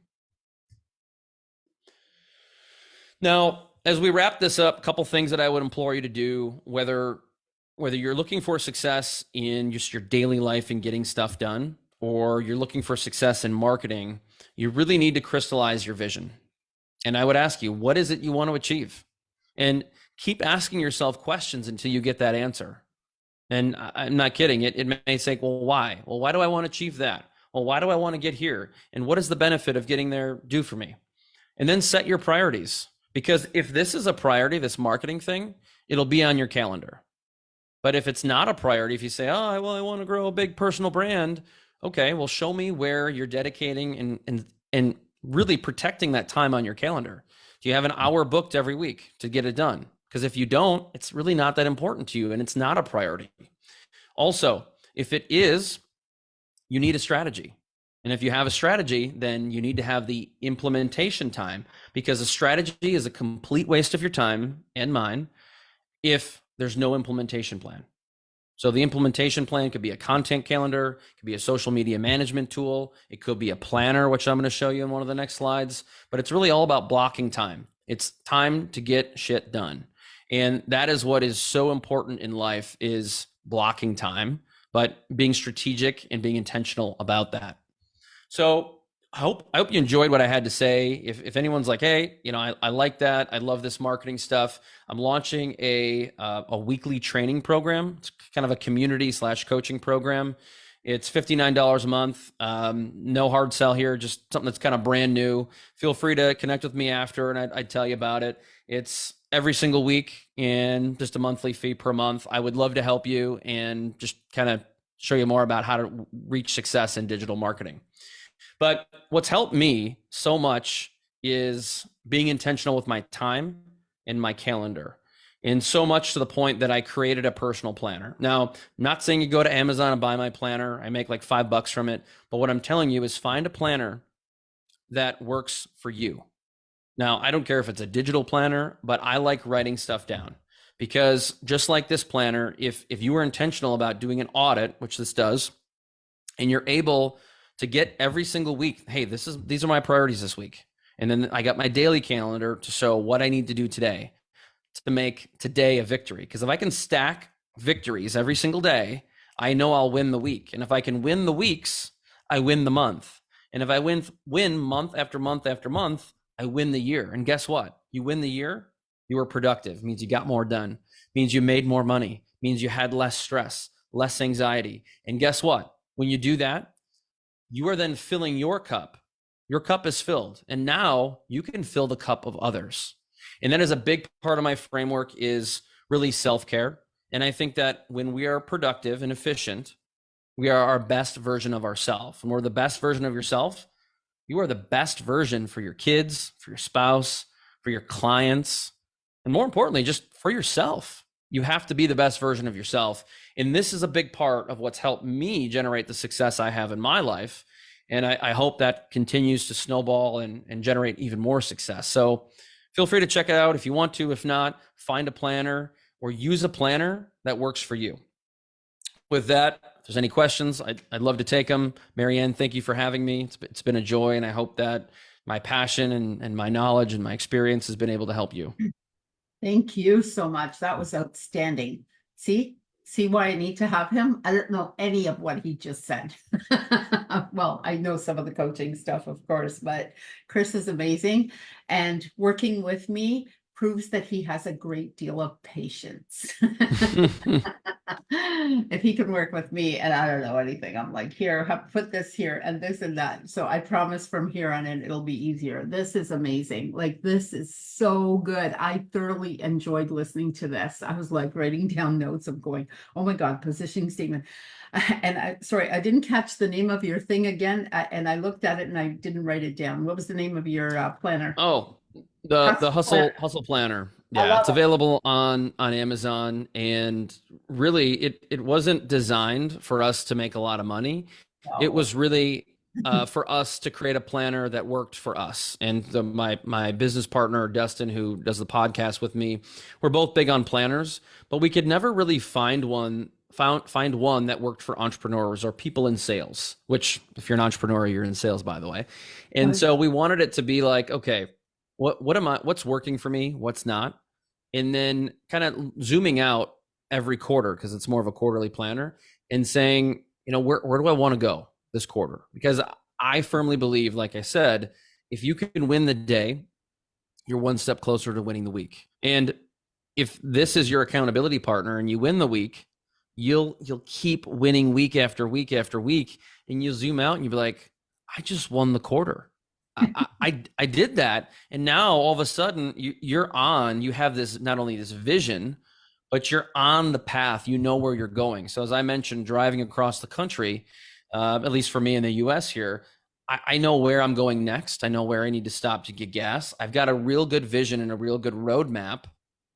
Now, as we wrap this up, a couple things that I would implore you to do, whether you're looking for success in just your daily life and getting stuff done, or you're looking for success in marketing, you really need to crystallize your vision. And I would ask you, what is it you want to achieve? And keep asking yourself questions until you get that answer. And I'm not kidding. It may say, well, why? Well, why do I want to achieve that? Well, why do I want to get here? And what is the benefit of getting there do for me? And then set your priorities. Because if this is a priority, this marketing thing, it'll be on your calendar. But if it's not a priority, if you say, oh, well, I want to grow a big personal brand, okay, well, show me where you're dedicating and really protecting that time on your calendar. Do you have an hour booked every week to get it done? Because if you don't, it's really not that important to you, and it's not a priority. Also, if it is, you need a strategy. And if you have a strategy, then you need to have the implementation time, because a strategy is a complete waste of your time and mine if there's no implementation plan. So the implementation plan could be a content calendar, it could be a social media management tool, it could be a planner, which I'm going to show you in one of the next slides, but it's really all about blocking time. It's time to get shit done. And that is what is so important in life, is blocking time, but being strategic and being intentional about that. So I hope you enjoyed what I had to say. If anyone's like, hey, I like that, I love this marketing stuff, I'm launching a weekly training program. It's kind of a community/coaching program. It's $59 a month. No hard sell here, just something that's kind of brand new. Feel free to connect with me after, and I'd tell you about it. It's every single week and just a monthly fee per month. I would love to help you and just kind of show you more about how to reach success in digital marketing. But what's helped me so much is being intentional with my time and my calendar. And so much to the point that I created a personal planner. Now, I'm not saying you go to Amazon and buy my planner. I make like $5 from it. But what I'm telling you is find a planner that works for you. Now, I don't care if it's a digital planner, but I like writing stuff down because just like this planner, if you are intentional about doing an audit, which this does, and you're able to get every single week, hey, these are my priorities this week. And then I got my daily calendar to show what I need to do today to make today a victory. Because if I can stack victories every single day, I know I'll win the week. And if I can win the weeks, I win the month. And if I win month after month after month, I win the year. And guess what? You win the year, you were productive. It means you got more done. It means you made more money. It means you had less stress, less anxiety. And guess what? When you do that, you are then filling your cup. Your cup is filled. And now you can fill the cup of others. And that is a big part of my framework is really self-care. And I think that when we are productive and efficient, we are our best version of ourselves. And we're the best version of yourself. You are the best version for your kids, for your spouse, for your clients, and more importantly, just for yourself. You have to be the best version of yourself. And this is a big part of what's helped me generate the success I have in my life. And I hope that continues to snowball and generate even more success. So feel free to check it out if you want to. If not, find a planner or use a planner that works for you. With that, if there's any questions, I'd love to take them. Marianne, thank you for having me. It's been a joy, and I hope that my passion and my knowledge and my experience has been able to help you. Thank you so much. That was outstanding. See why I need to have him? I don't know any of what he just said. Well, I know some of the coaching stuff, of course, but Chris is amazing. And working with me proves that he has a great deal of patience. If he can work with me and I don't know anything, I'm like, here, put this here and this and that. So I promise from here on in, it'll be easier. This is amazing. Like, this is so good. I thoroughly enjoyed listening to this. I was like writing down notes of going, oh my God, positioning statement. And sorry, I didn't catch the name of your thing again. And I looked at it and I didn't write it down. What was the name of your planner? Oh, the hustle planner. Yeah, it's available on Amazon, and really it wasn't designed for us to make a lot of money. It was really for us to create a planner that worked for us. And my business partner Dustin, who does the podcast with me, we're both big on planners, but we could never really find one that worked for entrepreneurs or people in sales, which if you're an entrepreneur, you're in sales, by the way. And so we wanted it to be like, okay, what's working for me? What's not? And then kind of zooming out every quarter, because it's more of a quarterly planner, and saying, where do I want to go this quarter? Because I firmly believe, like I said, if you can win the day, you're one step closer to winning the week. And if this is your accountability partner and you win the week, you'll keep winning week after week after week, and you'll zoom out and you'll be like, I just won the quarter. I did that. And now all of a sudden you have this, not only this vision, but you're on the path, you know where you're going. So as I mentioned, driving across the country, at least for me in the US here, I know where I'm going next. I know where I need to stop to get gas. I've got a real good vision and a real good roadmap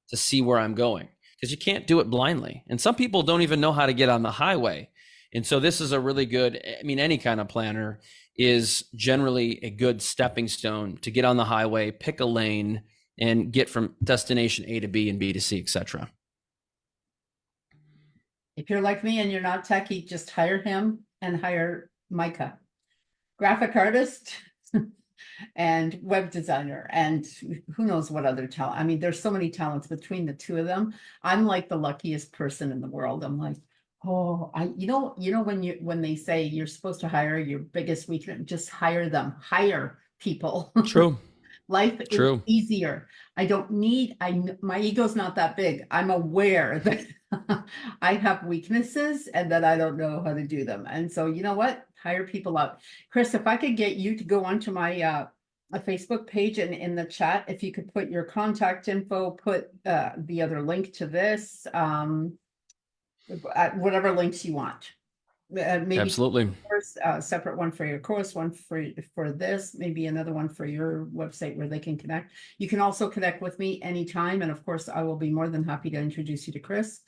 to see where I'm going, because you can't do it blindly. And some people don't even know how to get on the highway. And so this is a really good, any kind of planner is generally a good stepping stone to get on the highway, pick a lane, and get from destination A to B and B to C, etc. If you're like me and you're not techie, just hire him and hire Micah, graphic artist and web designer, and who knows what other talent. I mean, there's so many talents between the two of them. I'm like the luckiest person in the world. I'm like, oh, when they say you're supposed to hire your biggest weakness, just hire them. Hire people. True. Life is easier. My ego's not that big. I'm aware that I have weaknesses and that I don't know how to do them. And so, you know what? Hire people up. Chris, if I could get you to go onto my a Facebook page, and in the chat, if you could put your contact info, put the other link to this, whatever links you want. Maybe Absolutely. course, separate one for your course, one for this, maybe another one for your website where they can connect. You can also connect with me anytime, and of course, I will be more than happy to introduce you to Chris.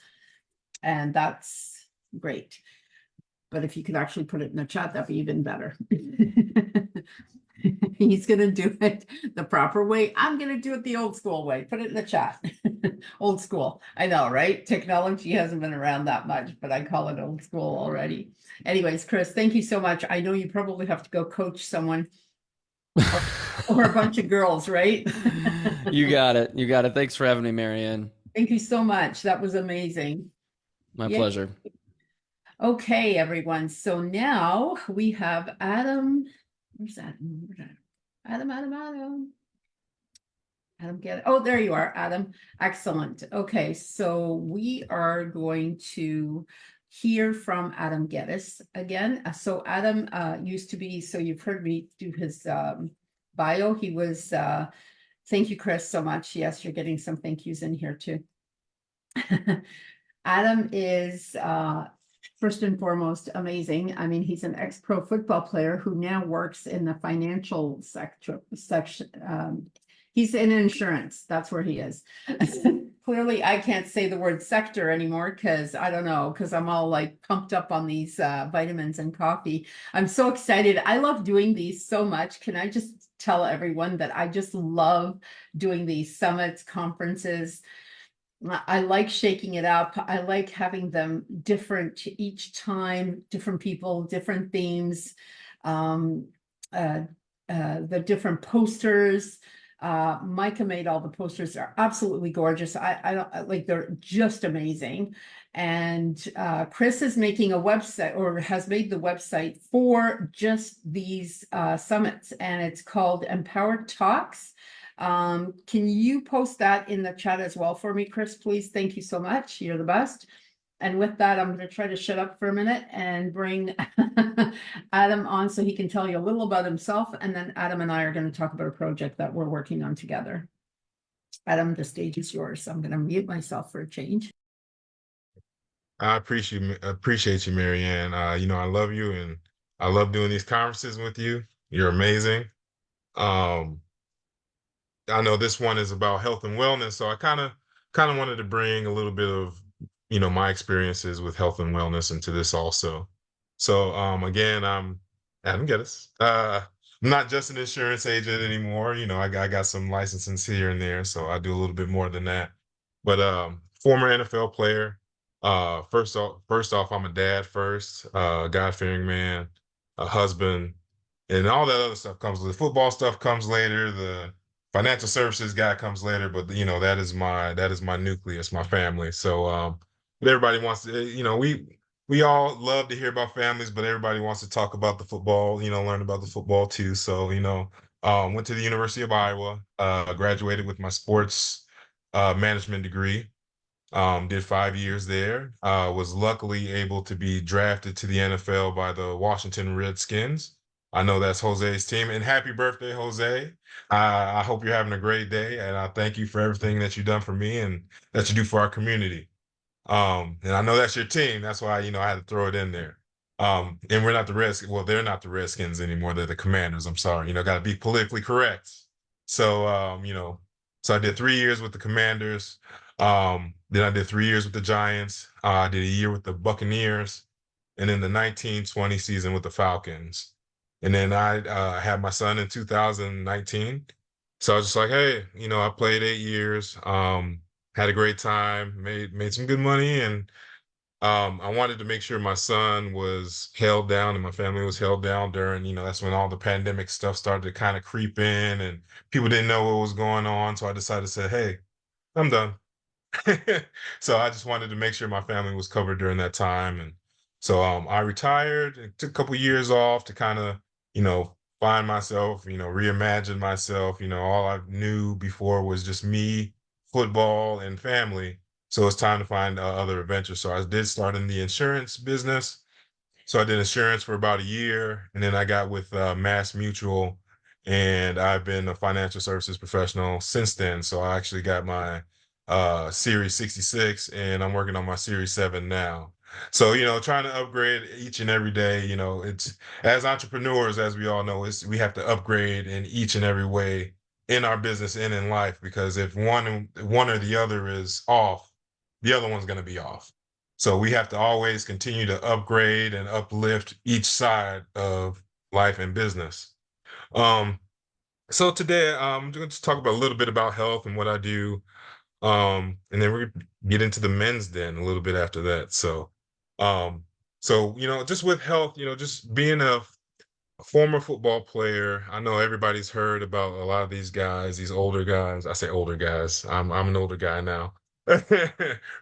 And that's great. But if you could actually put it in the chat, that'd be even better. He's gonna do it the proper way. I'm gonna do it the old school way. Put it in the chat. Old school. I know, right? Technology hasn't been around that much, but I call it old school already. Anyways, Chris, thank you so much. I know you probably have to go coach someone or a bunch of girls, right? You got it. You got it. Thanks for having me, Marianne. Thank you so much. That was amazing. My Yay. pleasure. Okay, everyone. So now we have Adam. Where's Adam? Adam, get it. Oh, there you are, Adam. Excellent. Okay, so we are going to hear from Adam Geddes again. So Adam used to be, so you've heard me do his bio. He was, thank you, Chris, so much. Yes, you're getting some thank yous in here too. Adam is first and foremost amazing. I mean, he's an ex-pro football player who now works in the financial section. He's in insurance. That's where he is. Clearly, I can't say the word sector anymore because I don't know, because I'm all like pumped up on these vitamins and coffee. I'm so excited. I love doing these so much. Can I just tell everyone that I just love doing these summits, conferences. I like shaking it up. I like having them different each time, different people, different themes, the different posters. Micah made all the posters. They're absolutely gorgeous. I don't like, they're just amazing. And Chris is making a website, or has made the website for just these summits, and it's called Empowered Talks. Can you post that in the chat as well for me, Chris, please? Thank you so much. You're the best. And with that, I'm going to try to shut up for a minute and bring Adam on so he can tell you a little about himself. And then Adam and I are going to talk about a project that we're working on together. Adam, the stage is yours. I'm going to mute myself for a change. I appreciate you, Marianne. I love you, and I love doing these conferences with you. You're amazing. I know this one is about health and wellness, so I kind of wanted to bring a little bit of, my experiences with health and wellness into this also. So again, I'm Adam Geddes. I'm not just an insurance agent anymore. I got some licenses here and there, so I do a little bit more than that. But former NFL player. First off, I'm a dad first, God-fearing man, a husband, and all that other stuff comes with football stuff comes later. The financial services guy comes later, but that is my nucleus, my family. So but everybody wants to, we all love to hear about families, but everybody wants to talk about the football, learn about the football too. So went to the University of Iowa, graduated with my sports management degree. Did 5 years there. Was luckily able to be drafted to the NFL by the Washington Redskins. I know that's Jose's team. And happy birthday, Jose. I hope you're having a great day. And I thank you for everything that you've done for me and that you do for our community. And I know that's your team. That's why, I had to throw it in there. And we're not the Redskins. Well, they're not the Redskins anymore. They're the Commanders. I'm sorry. Got to be politically correct. So, so I did 3 years with the Commanders. Then I did 3 years with the Giants. I did a year with the Buccaneers, and then the 1920 season with the Falcons. And then I had my son in 2019. So I was just like, hey, I played 8 years, had a great time, made some good money, and I wanted to make sure my son was held down and my family was held down during, that's when all the pandemic stuff started to kind of creep in and people didn't know what was going on. So I decided to say, hey, I'm done. So I just wanted to make sure my family was covered during that time. And so I retired, and took a couple years off to kind of, find myself, reimagine myself. All I knew before was just me, football, and family. So it's time to find other adventures. So I did start in the insurance business. So I did insurance for about a year, and then I got with Mass Mutual and I've been a financial services professional since then. So I actually got my Series 66, and I'm working on my Series 7 now. So, trying to upgrade each and every day, it's as entrepreneurs, as we all know, we have to upgrade in each and every way in our business and in life, because if one or the other is off, the other one's going to be off. So we have to always continue to upgrade and uplift each side of life and business. Um, so today I'm going to talk about a little bit about health and what I do. And then we're gonna get into the men's den a little bit after that. Um, just with health, just being a former football player, I know everybody's heard about a lot of these guys, these older guys. I say older guys. I'm an older guy now,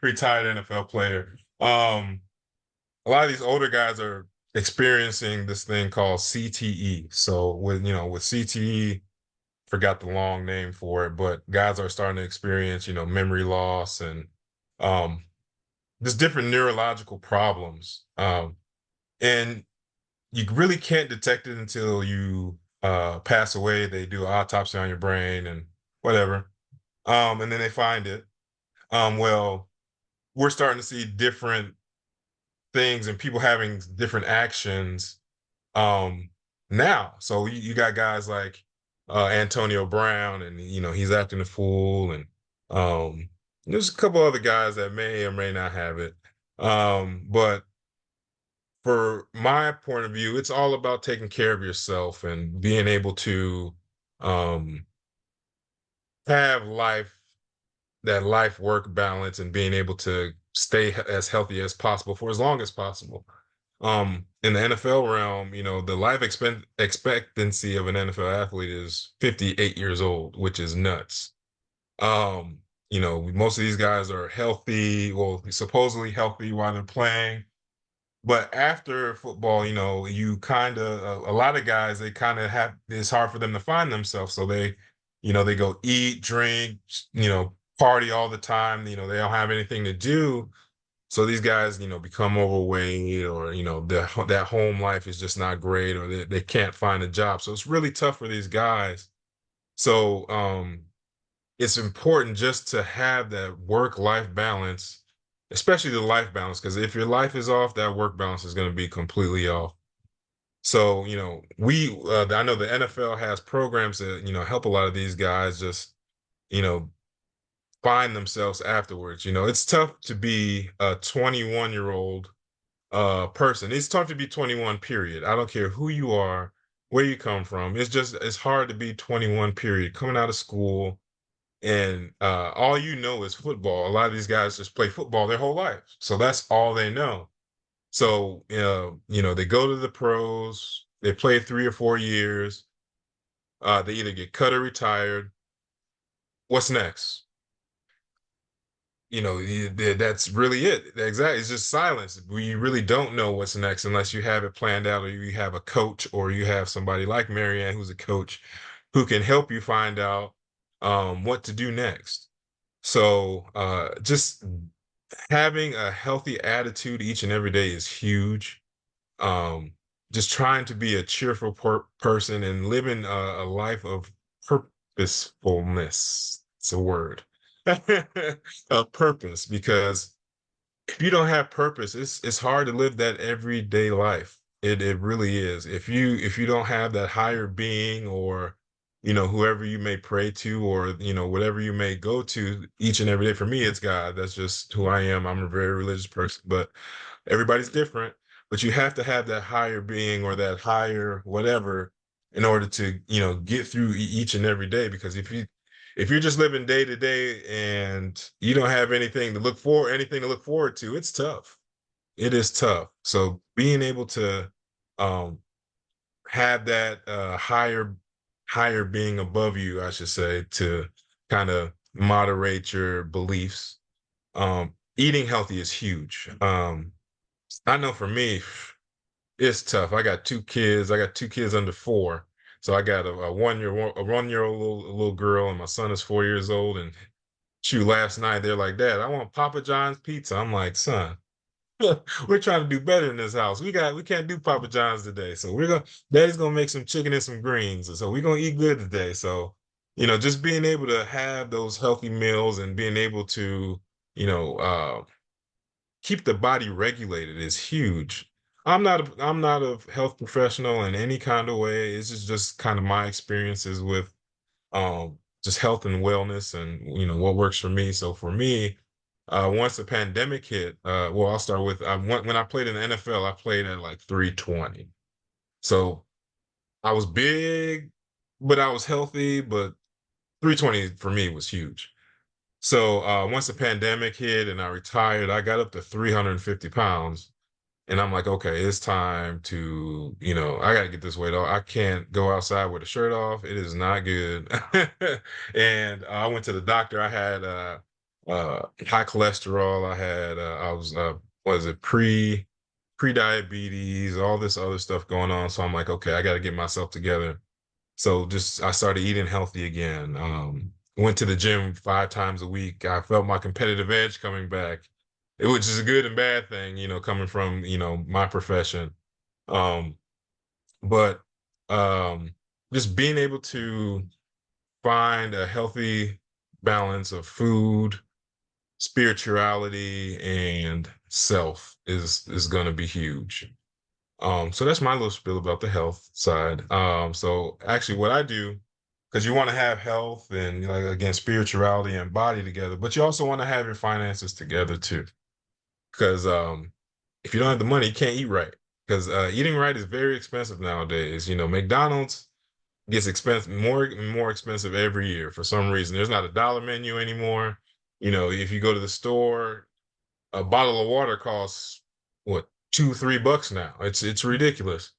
retired NFL player. A lot of these older guys are experiencing this thing called CTE. So with CTE, forgot the long name for it, but guys are starting to experience, memory loss and um, just different neurological problems. And you really can't detect it until you pass away. They do an autopsy on your brain and whatever. And then they find it. Well, we're starting to see different things and people having different actions um now. So you got guys like Antonio Brown, and he's acting a fool, and there's a couple other guys that may or may not have it. But for my point of view, it's all about taking care of yourself and being able to um have that life work balance, and being able to stay as healthy as possible for as long as possible. In the NFL realm, the life expectancy of an NFL athlete is 58 years old, which is nuts. Um, Most of these guys are healthy, well, supposedly healthy while they're playing. But after football, you kind of, a lot of guys, they kind of it's hard for them to find themselves. So they go eat, drink, party all the time. They don't have anything to do. So these guys, become overweight, or, that home life is just not great, or they can't find a job. So it's really tough for these guys. So it's important just to have that work-life balance, especially the life balance, because if your life is off, that work balance is going to be completely off. So, I know the NFL has programs that, help a lot of these guys just, you know, find themselves afterwards. It's tough to be a 21-year-old person. It's tough to be 21, period. I don't care who you are, where you come from. It's hard to be 21, period. Coming out of school, and all you know is football. A lot of these guys just play football their whole life. So that's all they know. So, they go to the pros, they play 3 or 4 years, they either get cut or retired. What's next? That's really it. Exactly. It's just silence. We really don't know what's next unless you have it planned out, or you have a coach, or you have somebody like Marianne, who's a coach, who can help you find out what to do next. So just having a healthy attitude each and every day is huge. Um, just trying to be a cheerful person and living a life of purposefulness. It's a word. A purpose, because if you don't have purpose, it's hard to live that everyday life. It really is. If you don't have that higher being, or whoever you may pray to, or whatever you may go to each and every day. For me, it's God. That's just who I am. I'm a very religious person, but everybody's different. But you have to have that higher being, or that higher whatever, in order to get through each and every day. Because if you're just living day to day and you don't have anything to look forward to, it's tough. It is tough. So being able to um, have that higher being above you, I should say, to kind of moderate your beliefs. Eating healthy is huge. I know for me, it's tough. I got 2 kids. I got 2 kids under 4. So I got a 1-year-old little girl, and my son is 4 years old. And shoot, last night they're like, "Dad, I want Papa John's pizza." I'm like, "Son, we're trying to do better in this house. We can't do Papa John's today. So Daddy's gonna make some chicken and some greens. So we're gonna eat good today. So, just being able to have those healthy meals and being able to, you know, keep the body regulated is huge. I'm not a health professional in any kind of way. It's just kind of my experiences with just health and wellness and what works for me. So for me, once the pandemic hit, well, I'll start with when I played in the NFL, I played at like 320. So I was big, but I was healthy, but 320 for me was huge. So once the pandemic hit and I retired, I got up to 350 pounds. And I'm like, okay, it's time to, I got to get this weight off. I can't go outside with a shirt off. It is not good. And I went to the doctor. I had high cholesterol. I was, what is it, pre-diabetes, all this other stuff going on. So I'm like, okay, I got to get myself together. So I started eating healthy again. Went to the gym 5 times a week. I felt my competitive edge coming back, which is a good and bad thing, coming from, my profession. Um, but just being able to find a healthy balance of food, spirituality, and self is going to be huge. So that's my little spiel about the health side. So actually what I do, because you want to have health and again, spirituality and body together, but you also want to have your finances together too. Because if you don't have the money, you can't eat right. Because eating right is very expensive nowadays. McDonald's gets expensive, more and more expensive every year for some reason. There's not a dollar menu anymore. If you go to the store, a bottle of water costs what, $2-3 now. It's ridiculous.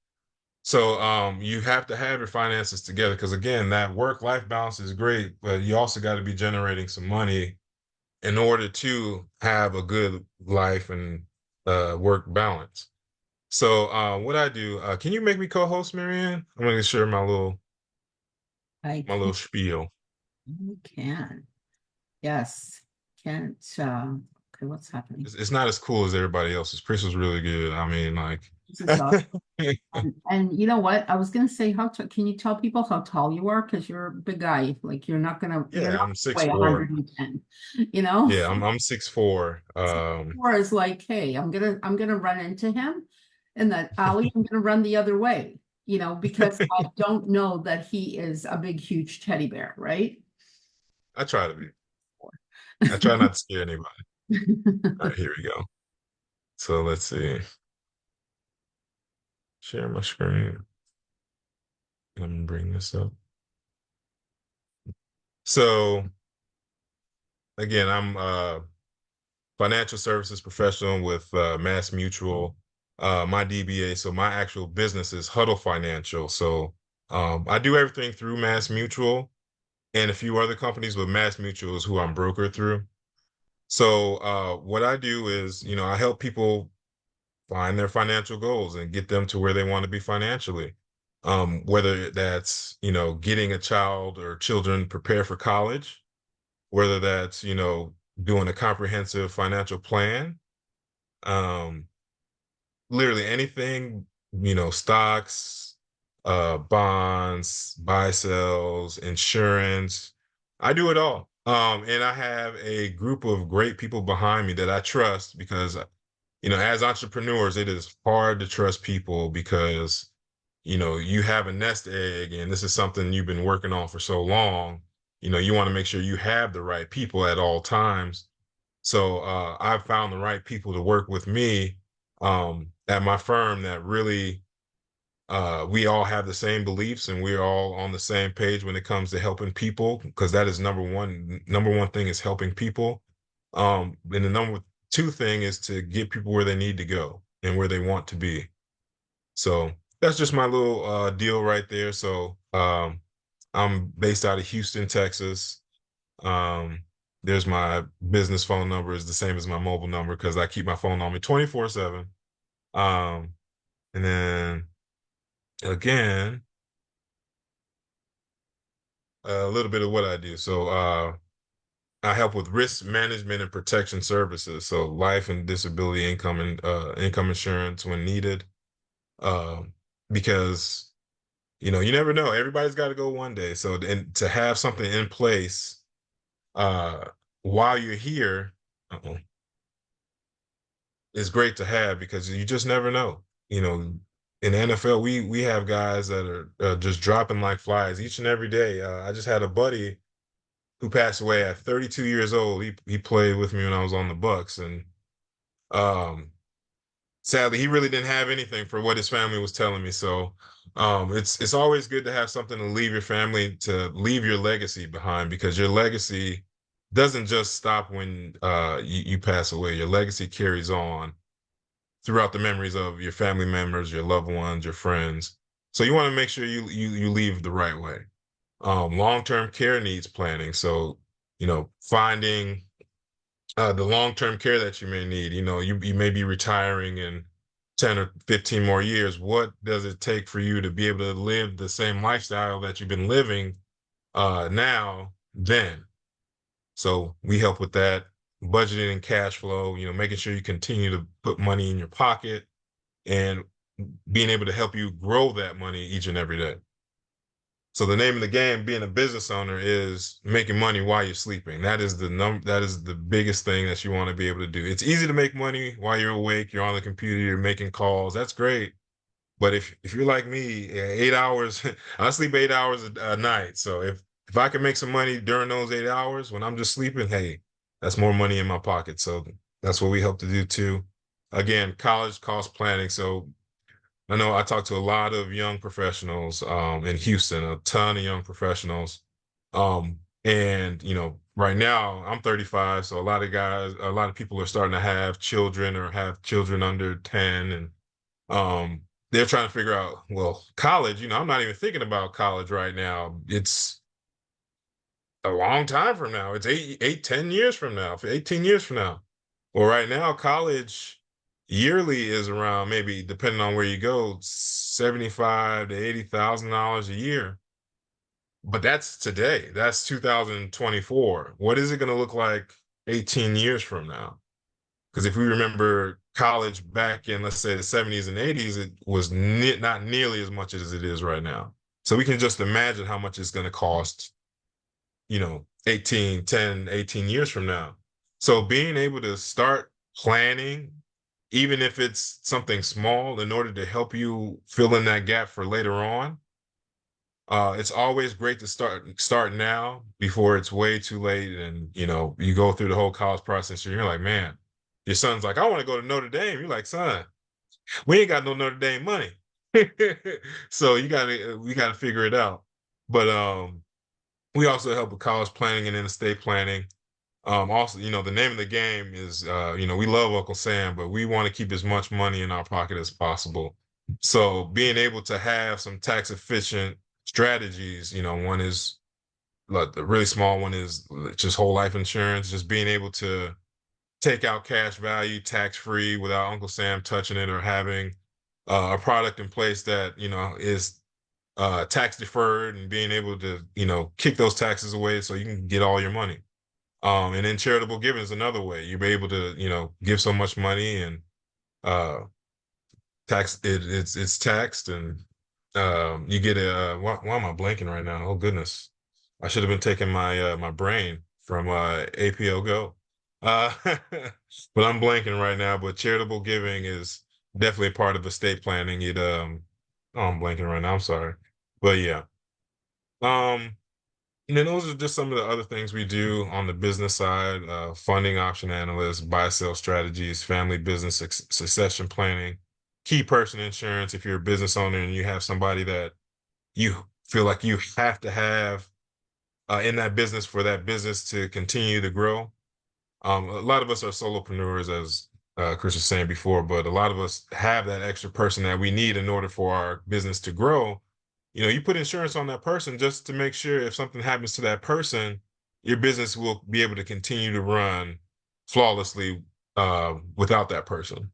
So you have to have your finances together because again, that work-life balance is great, but you also got to be generating some money in order to have a good life and work balance. So what I do, can you make me co-host, Marianne? I'm gonna share my little spiel. You can. Yes. Can't okay, what's happening? It's not as cool as everybody else's. Chris was really good. I mean, like This is awesome. And you know what? I was gonna say can you tell people how tall you are? Because you're a big guy. Like you're not gonna yeah, I'm weigh 6'4". 110, you know? Yeah, I'm 6'4". Or is like, hey, I'm gonna run into him in that alley. I'm gonna run the other way, because I don't know that he is a big, huge teddy bear, right? I try to be. I try not to scare anybody. All right, here we go. So let's see. Share my screen. Let me bring this up. So again, I'm a financial services professional with Mass Mutual. My DBA, so my actual business is Huddle Financial. So I do everything through Mass Mutual and a few other companies, but Mass Mutual is who I'm brokered through. So what I do is, I help people find their financial goals and get them to where they want to be financially. Whether that's, getting a child or children prepared for college, whether that's, doing a comprehensive financial plan, um, literally anything, stocks, bonds, buy sells, insurance. I do it all. And I have a group of great people behind me that I trust because, as entrepreneurs, it is hard to trust people because, you have a nest egg and this is something you've been working on for so long. You want to make sure you have the right people at all times. So I've found the right people to work with me at my firm that really we all have the same beliefs and we're all on the same page when it comes to helping people because that is number one. Number one thing is helping people. And the number two thing is to get people where they need to go and where they want to be. So that's just my little deal right there. So I'm based out of Houston, Texas. Um, there's my business phone number is the same as my mobile number because I keep my phone on me 24/7. And then again, a little bit of what I do. So I help with risk management and protection services, so life and disability income and income insurance when needed. Um, because you never know. Everybody's got to go one day. So and to have something in place uh while you're here is great to have because you just never know. In the NFL, we have guys that are just dropping like flies each and every day. I just had a buddy who passed away at 32 years old. He played with me when I was on the Bucks, and um, sadly, he really didn't have anything for what his family was telling me. So it's always good to have something to leave your family, to leave your legacy behind, because your legacy doesn't just stop when you pass away. Your legacy carries on throughout the memories of your family members, your loved ones, your friends. So you want to make sure you leave the right way. Long-term care needs planning. So, finding the long-term care that you may need. You may be retiring in 10 or 15 more years. What does it take for you to be able to live the same lifestyle that you've been living now, then? So we help with that, budgeting and cash flow, making sure you continue to put money in your pocket and being able to help you grow that money each and every day. So the name of the game, being a business owner, is making money while you're sleeping. That is the biggest thing that you want to be able to do. It's easy to make money while you're awake, you're on the computer, you're making calls. That's great. But if you're like me, 8 hours, I sleep 8 hours a night. So if I can make some money during those 8 hours when I'm just sleeping, hey, that's more money in my pocket. So that's what we help to do too. Again, college cost planning. So I know I talk to a lot of young professionals in Houston, a ton of young professionals. And right now I'm 35, so a lot of people are starting to have children or have children under 10, and they're trying to figure out, well, college, I'm not even thinking about college right now. It's a long time from now. It's 10 years from now, 18 years from now. Well, right now, college yearly is around, maybe depending on where you go, 75 to $80,000 a year. But that's today. That's 2024. What is it going to look like 18 years from now? Because if we remember college back in, let's say, the 70s and 80s, it was not nearly as much as it is right now. So we can just imagine how much it's going to cost 18 years from now. So being able to start planning, even if it's something small, in order to help you fill in that gap for later on, it's always great to start now before it's way too late. And, you go through the whole college process and you're like, man, your son's like, I want to go to Notre Dame. You're like, son, we ain't got no Notre Dame money. So we gotta figure it out. But we also help with college planning and in-state planning. Also, the name of the game is, we love Uncle Sam, but we want to keep as much money in our pocket as possible. So being able to have some tax efficient strategies, one is, like, the really small one is just whole life insurance, just being able to take out cash value tax free without Uncle Sam touching it, or having a product in place that, is tax deferred, and being able to, kick those taxes away so you can get all your money. And then charitable giving is another way. You'll be able to, give so much money, and it's taxed, and you get why am I blanking right now? Oh goodness. I should have been taking my brain from APO Go. Uh, but I'm blanking right now. But charitable giving is definitely a part of estate planning. I'm blanking right now. I'm sorry. But yeah. And then those are just some of the other things we do on the business side: funding option analysts, buy sell strategies, family business succession planning, key person insurance. If you're a business owner and you have somebody that you feel like you have to have in that business for that business to continue to grow. A lot of us are solopreneurs, as Chris was saying before, but a lot of us have that extra person that we need in order for our business to grow. You put insurance on that person just to make sure if something happens to that person, your business will be able to continue to run flawlessly without that person.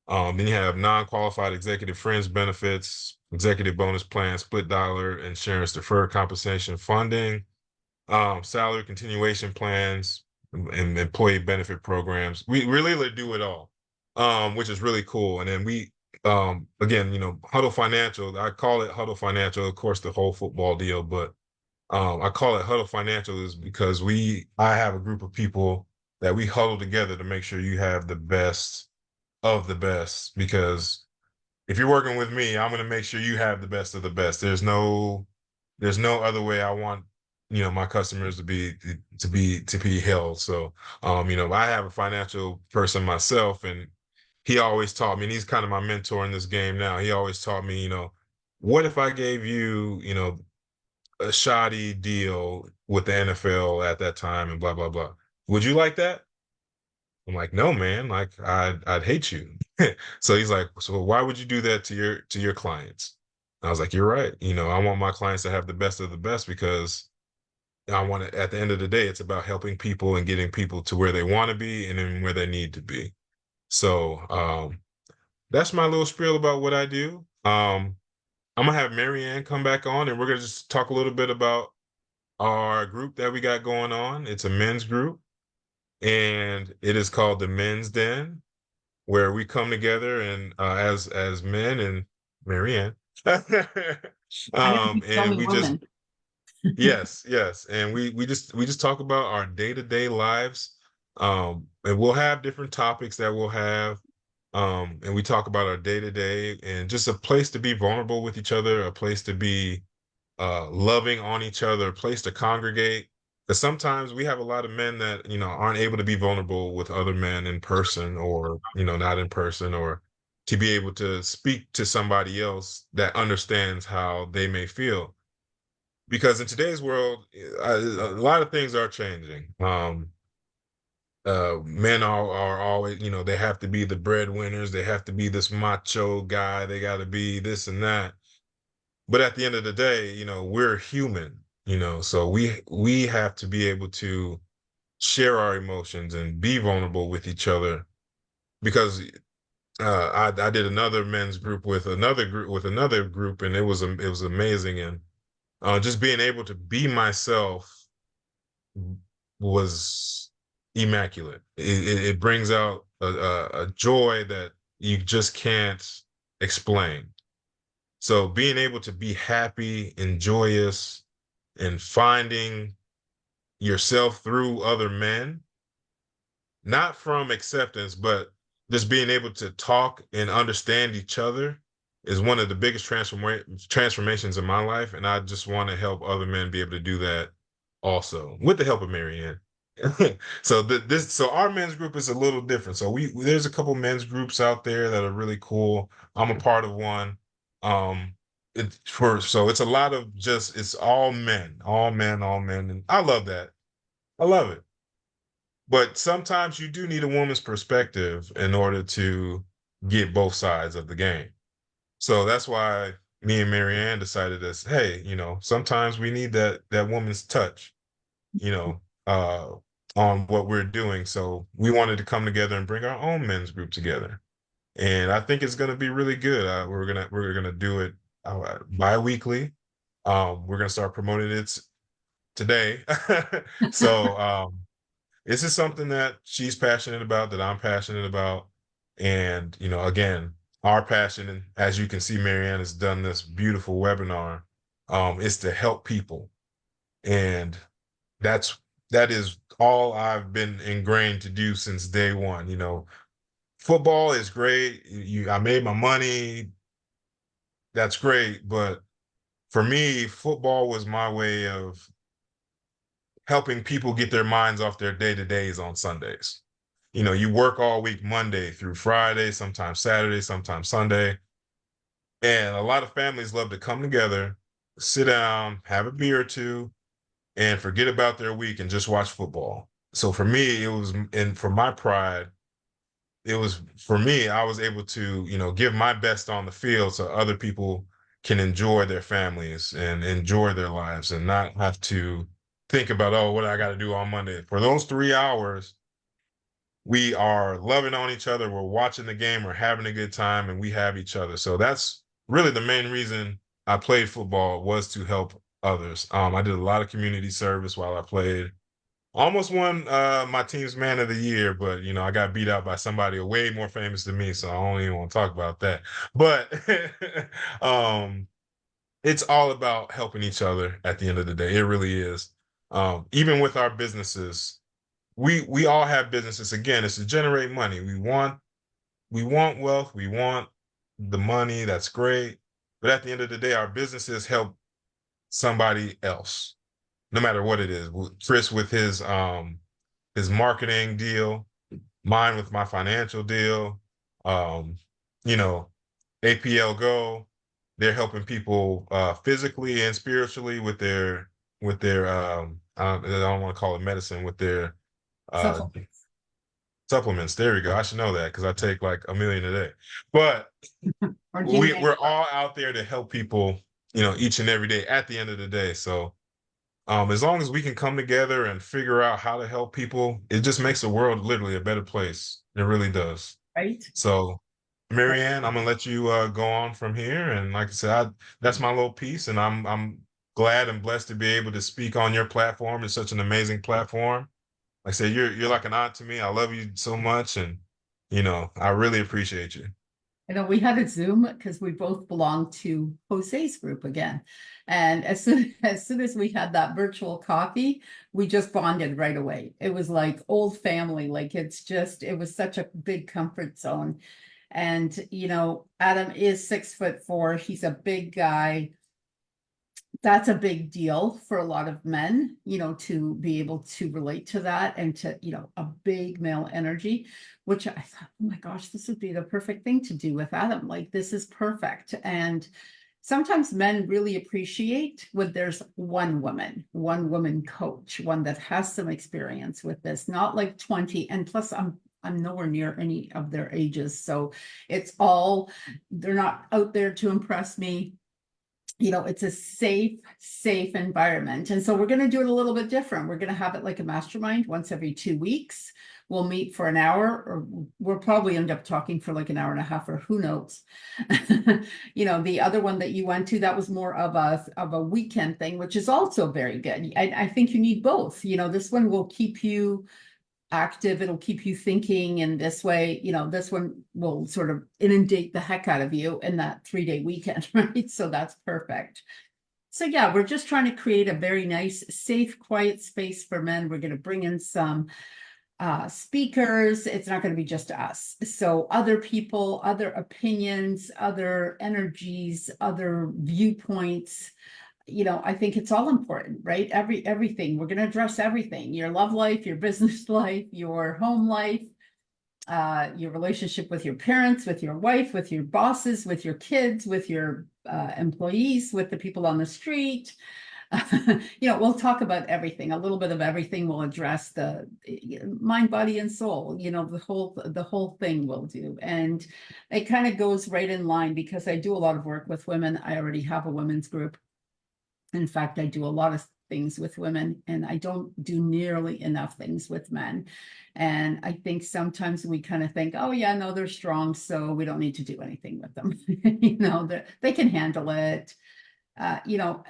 Then you have non-qualified executive fringe benefits, executive bonus plans, split dollar insurance, deferred compensation funding, salary continuation plans, and employee benefit programs. We really do it all, which is really cool. And then we, again, Huddle Financial, I call it Huddle Financial, of course, the whole football deal, but I call it Huddle Financial is because I have a group of people that we huddle together to make sure you have the best of the best. Because if you're working with me, I'm going to make sure you have the best of the best. There's no other way I want, my customers to be held. So, I have a financial person myself, and he always taught me, and he's kind of my mentor in this game now. He always taught me, what if I gave you, a shoddy deal with the NFL at that time and blah, blah, blah. Would you like that? I'm like, no, man, like I'd hate you. So he's like, so why would you do that to your clients? I was like, you're right. I want my clients to have the best of the best because I want to, at the end of the day, it's about helping people and getting people to where they want to be and then where they need to be. So that's my little spiel about what I do. I'm gonna have Marianne come back on and we're gonna just talk a little bit about our group that we got going on. It's a men's group and it is called the Men's Den, where we come together and as men and Marianne. I know he's the And only we just woman. yes. And we just talk about our day-to-day lives. And we'll have different topics that we'll have. And we talk about our day-to-day and just a place to be vulnerable with each other, a place to be loving on each other, a place to congregate. Because sometimes we have a lot of men that, aren't able to be vulnerable with other men in person or, not in person, or to be able to speak to somebody else that understands how they may feel. Because in today's world, a lot of things are changing. Men are always, they have to be the breadwinners. They have to be this macho guy. They got to be this and that. But at the end of the day, we're human, so we have to be able to share our emotions and be vulnerable with each other. Because I did another men's group with another group, and it was amazing. And just being able to be myself was immaculate. It brings out a joy that you just can't explain. So being able to be happy and joyous and finding yourself through other men, not from acceptance, but just being able to talk and understand each other is one of the biggest transformations in my life. And I just want to help other men be able to do that also with the help of Marianne. So our men's group is a little different. So there's a couple men's groups out there that are really cool. I'm a part of one. So it's a lot of it's all men, and I love that. I love it. But sometimes you do need a woman's perspective in order to get both sides of the game. So that's why me and Marianne decided this, hey, sometimes we need that woman's touch, you know, uh, on what we're doing. So we wanted to come together and bring our own men's group together. And I think it's going to be really good. We're gonna do it bi-weekly. We're gonna start promoting it today. So this is something that she's passionate about, that I'm passionate about. And, again, our passion, and as you can see, Marianne has done this beautiful webinar, is to help people. And that is all I've been ingrained to do since day one. Football is great. I made my money. That's great. But for me, football was my way of helping people get their minds off their day-to-days on Sundays. You work all week, Monday through Friday, sometimes Saturday, sometimes Sunday. And a lot of families love to come together, sit down, have a beer or two, and forget about their week and just watch football. So for me, and for my pride, for me, I was able to, give my best on the field so other people can enjoy their families and enjoy their lives and not have to think about, oh, what I got to do on Monday. For those 3 hours, we are loving on each other. We're watching the game. We're having a good time, and we have each other. So that's really the main reason I played football, was to help others. I did a lot of community service while I played. Almost won my team's man of the year, but you know, I got beat out by somebody way more famous than me, so I don't even want to talk about that. But it's all about helping each other at the end of the day. It really is. Even with our businesses, we all have businesses. Again, it's to generate money. We want wealth, we want the money, that's great. But at the end of the day, our businesses help somebody else, no matter what it is. Chris with his marketing deal, mine with my financial deal, you know, APL Go, they're helping people physically and spiritually with their I don't want to call it medicine, with their uh supplements. There we go. I should know that because I take like 1 million a day. But we're all out there to help people, you know, each and every day at the end of the day. So as long as we can come together and figure out how to help people, it just makes the world literally a better place. It really does. Right. So, Marianne, I'm gonna let you go on from here. And like I said, that's my little piece, and I'm glad and blessed to be able to speak on your platform. It's such an amazing platform. Like I said, you're like an aunt to me. I love you so much, and you know, I really appreciate you. I know we had a Zoom because we both belong to Jose's group again. And as soon as we had that virtual coffee, we just bonded right away. It was like old family. Like it was such a big comfort zone. And, you know, Adam is 6'4". He's a big guy. That's a big deal for a lot of men, you know, to be able to relate to that and to, you know, a big male energy, which I thought, oh my gosh, this would be the perfect thing to do with Adam. Like, this is perfect. And sometimes men really appreciate when there's one woman coach, one that has some experience with this, not like 20. And plus, I'm nowhere near any of their ages. So they're not out there to impress me. You know, it's a safe environment. And so we're going to do it a little bit different. We're going to have it like a mastermind once every 2 weeks. We'll meet for an hour, or we'll probably end up talking for like an hour and a half, or who knows. You know, the other one that you went to, that was more of a weekend thing, which is also very good. I think you need both. You know, this one will keep you active, it'll keep you thinking, and this way, you know, this one will sort of inundate the heck out of you in that 3-day weekend, right? So that's perfect. So yeah, we're just trying to create a very nice, safe, quiet space for men. We're going to bring in some speakers. It's not going to be just us. So other people, other opinions, other energies, other viewpoints. You know, I think it's all important, right? Everything. We're going to address everything: your love life, your business life, your home life, your relationship with your parents, with your wife, with your bosses, with your kids, with your employees, with the people on the street. You know, we'll talk about everything, a little bit of everything. We'll address the mind, body, and soul, you know, the whole thing we'll do. And it kind of goes right in line because I do a lot of work with women. I already have a women's group. In fact, I do a lot of things with women, and I don't do nearly enough things with men. And I think sometimes we kind of think, oh yeah, no, they're strong, so we don't need to do anything with them. You know, they can handle it. You know,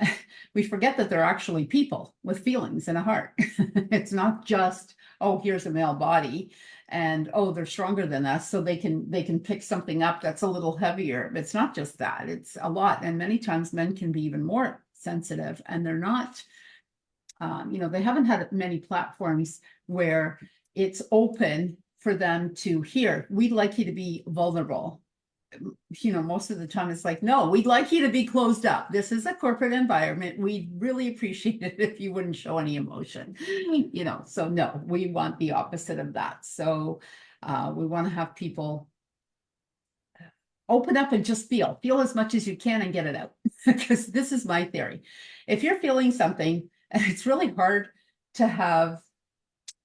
we forget that they're actually people with feelings and a heart. It's not just, oh, here's a male body and oh, they're stronger than us, so they can pick something up that's a little heavier. It's not just that, it's a lot. And many times men can be even more sensitive, and they're not, you know, they haven't had many platforms where it's open for them to hear, we'd like you to be vulnerable. You know, most of the time it's like, no, we'd like you to be closed up. This is a corporate environment. We'd really appreciate it if you wouldn't show any emotion, you know. So no, we want the opposite of that. So we want to have people open up and just feel as much as you can and get it out. Because this is my theory. If you're feeling something, and it's really hard to have,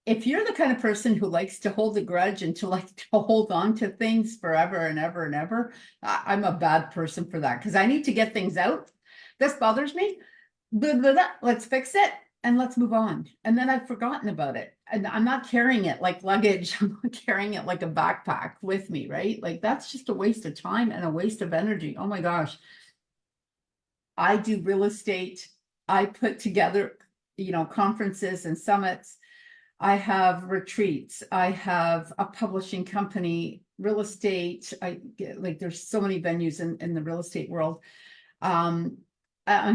if you're the kind of person who likes to hold a grudge and to hold on to things forever and ever and ever, I'm a bad person for that, because I need to get things out. This bothers me. Blah, blah, blah. Let's fix it and let's move on. And then I've forgotten about it. And I'm not carrying it like luggage. I'm not carrying it like a backpack with me, right? Like, that's just a waste of time and a waste of energy. Oh my gosh. I do real estate I put together, conferences and summits. I have retreats. I have a publishing company, real estate. There's so many venues in the real estate world. I'm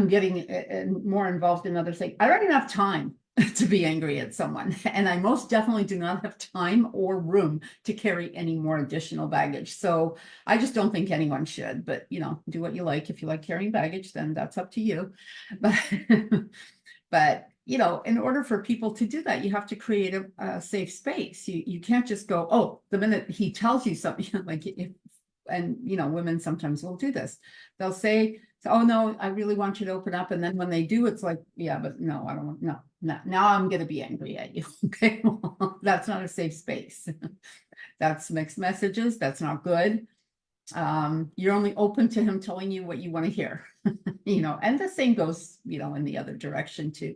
getting more involved in other things. I don't even have time to be angry at someone. And I most definitely do not have time or room to carry any more additional baggage. So I just don't think anyone should, but do what you like. If you like carrying baggage, then that's up to you. But in order for people to do that, you have to create a safe space. You can't just go, oh, the minute he tells you something, women sometimes will do this. They'll say, oh no, I really want you to open up. And then when they do, it's like, yeah, but no, I don't want, no. Now I'm going to be angry at you. Okay. Well, that's not a safe space. That's mixed messages. That's not good. You're only open to him telling you what you want to hear, and the same goes, in the other direction too.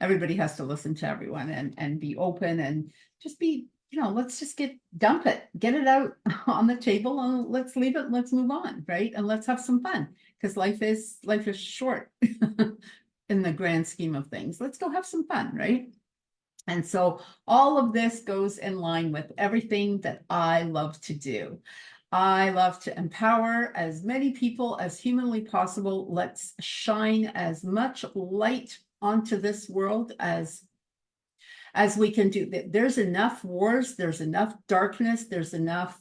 Everybody has to listen to everyone and be open and just be, let's just dump it, get it out on the table and let's leave it. Let's move on. Right. And let's have some fun because life is short in the grand scheme of things. Let's go have some fun. Right. And so all of this goes in line with everything that I love to do. I love to empower as many people as humanly possible. Let's shine as much light onto this world as we can do. There's enough wars, there's enough darkness, there's enough,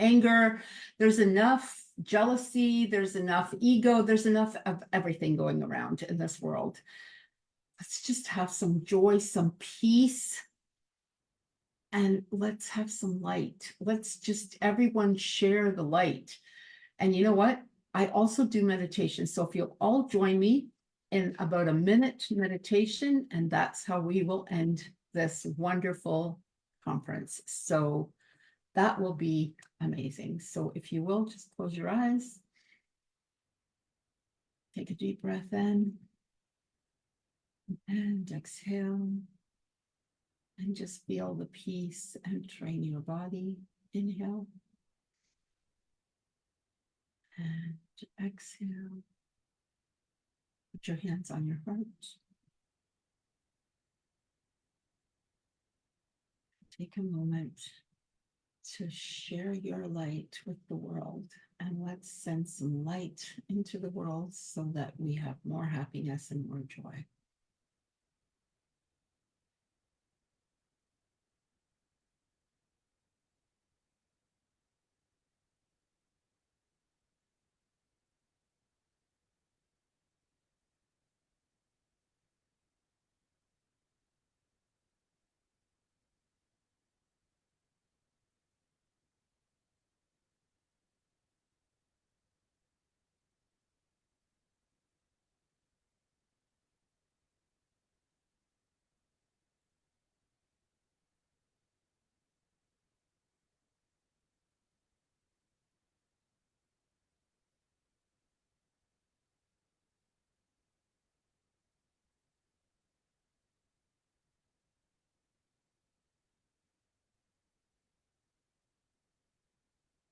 anger, there's enough jealousy, there's enough ego, there's enough of everything going around in this world. Let's just have some joy, some peace. And let's have some light. Let's just everyone share the light. And you know what? I also do meditation. So if you'll all join me in about a minute meditation, and that's how we will end this wonderful conference. So that will be amazing. So if you will, just close your eyes. Take a deep breath in and exhale. And just feel the peace entering your body. Inhale. And exhale. Put your hands on your heart. Take a moment to share your light with the world. And let's send some light into the world so that we have more happiness and more joy.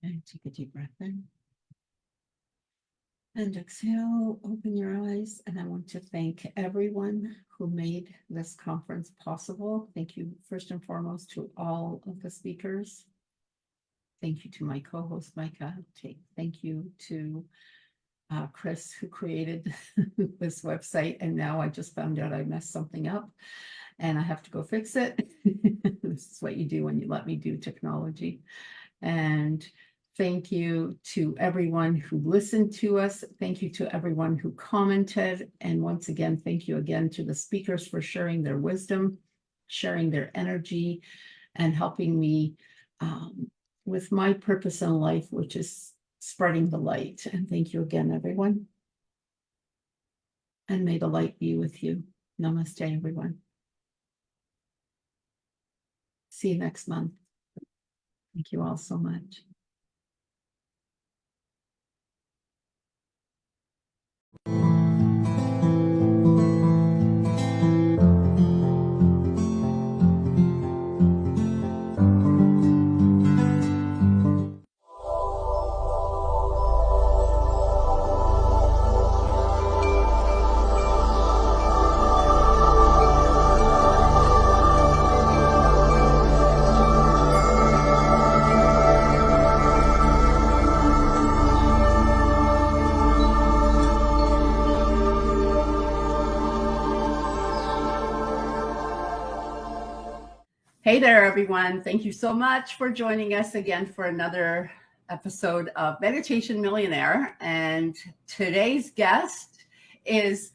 And take a deep breath in. And exhale, open your eyes. And I want to thank everyone who made this conference possible. Thank you, first and foremost, to all of the speakers. Thank you to my co-host, Micah. Thank you to Chris, who created this website. And now I just found out I messed something up and I have to go fix it. This is what you do when you let me do technology. And thank you to everyone who listened to us. Thank you to everyone who commented. And once again, thank you again to the speakers for sharing their wisdom, sharing their energy, and helping me with my purpose in life, which is spreading the light. And thank you again, everyone. And may the light be with you. Namaste, everyone. See you next month. Thank you all so much. Hey there, everyone. Thank you so much for joining us again for another episode of Meditation Millionaire. And today's guest is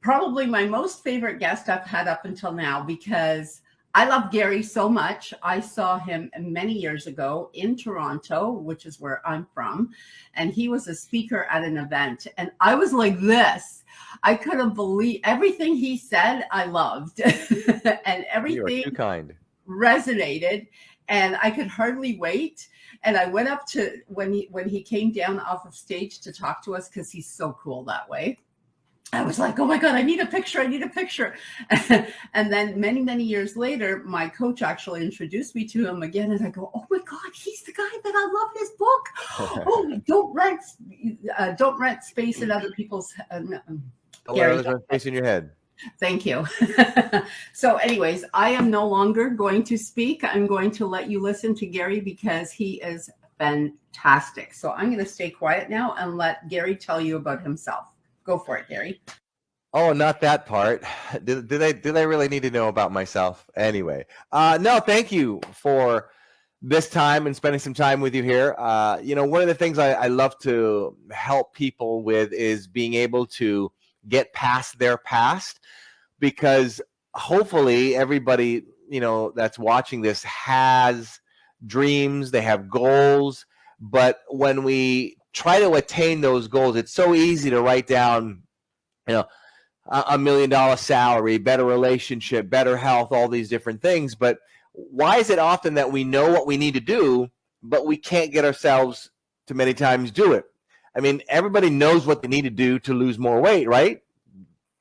probably my most favorite guest I've had up until now, because I love Gary so much. I saw him many years ago in Toronto, which is where I'm from, and he was a speaker at an event. And I was like this. I couldn't believe everything he said. I loved and everything. You are too kind. Resonated, and I could hardly wait. And I went up to when he came down off of stage to talk to us, because he's so cool that way. I was like, oh my God, I need a picture. And then many years later, my coach actually introduced me to him again. And I go, oh my God, he's the guy that I love his book. Oh, don't rent space in other people's. Gary, space in your head. Thank you. So anyways, I am no longer going to speak. I'm going to let you listen to Gary, because he is fantastic. So I'm going to stay quiet now and let Gary tell you about himself. Go for it, Gary. Oh, not that part. Do they really need to know about myself? Anyway, no, thank you for this time and spending some time with you here. One of the things I love to help people with is being able to get past their past, because hopefully everybody, that's watching this has dreams, they have goals, but when we try to attain those goals, it's so easy to write down, $1 million salary, better relationship, better health, all these different things. But why is it often that we know what we need to do, but we can't get ourselves to many times do it? I mean, everybody knows what they need to do to lose more weight, right?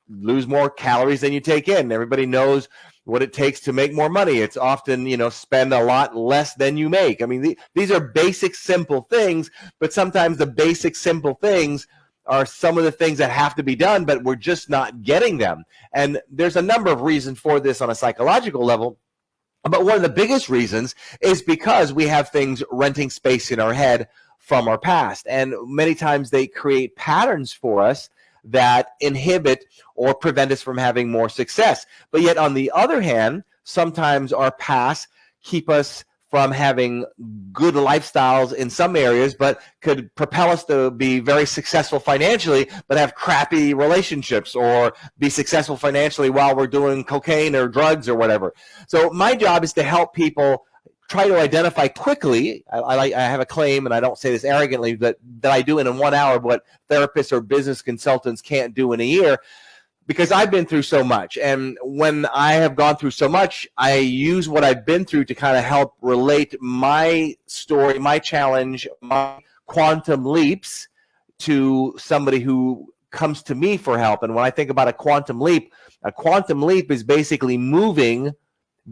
Lose more calories than you take in. Everybody knows what it takes to make more money. It's often, spend a lot less than you make. I mean, these are basic, simple things, but sometimes the basic, simple things are some of the things that have to be done, but we're just not getting them. And there's a number of reasons for this on a psychological level. But one of the biggest reasons is because we have things renting space in our head from our past. And many times they create patterns for us that inhibit or prevent us from having more success. But yet, on the other hand, sometimes our past keep us from having good lifestyles in some areas, but could propel us to be very successful financially, but have crappy relationships, or be successful financially while we're doing cocaine or drugs or whatever. So my job is to help people try to identify quickly. I have a claim, and I don't say this arrogantly, that I do in 1 hour what therapists or business consultants can't do in a year, because I've been through so much. And when I have gone through so much, I use what I've been through to kind of help relate my story, my challenge, my quantum leaps to somebody who comes to me for help. And when I think about a quantum leap is basically moving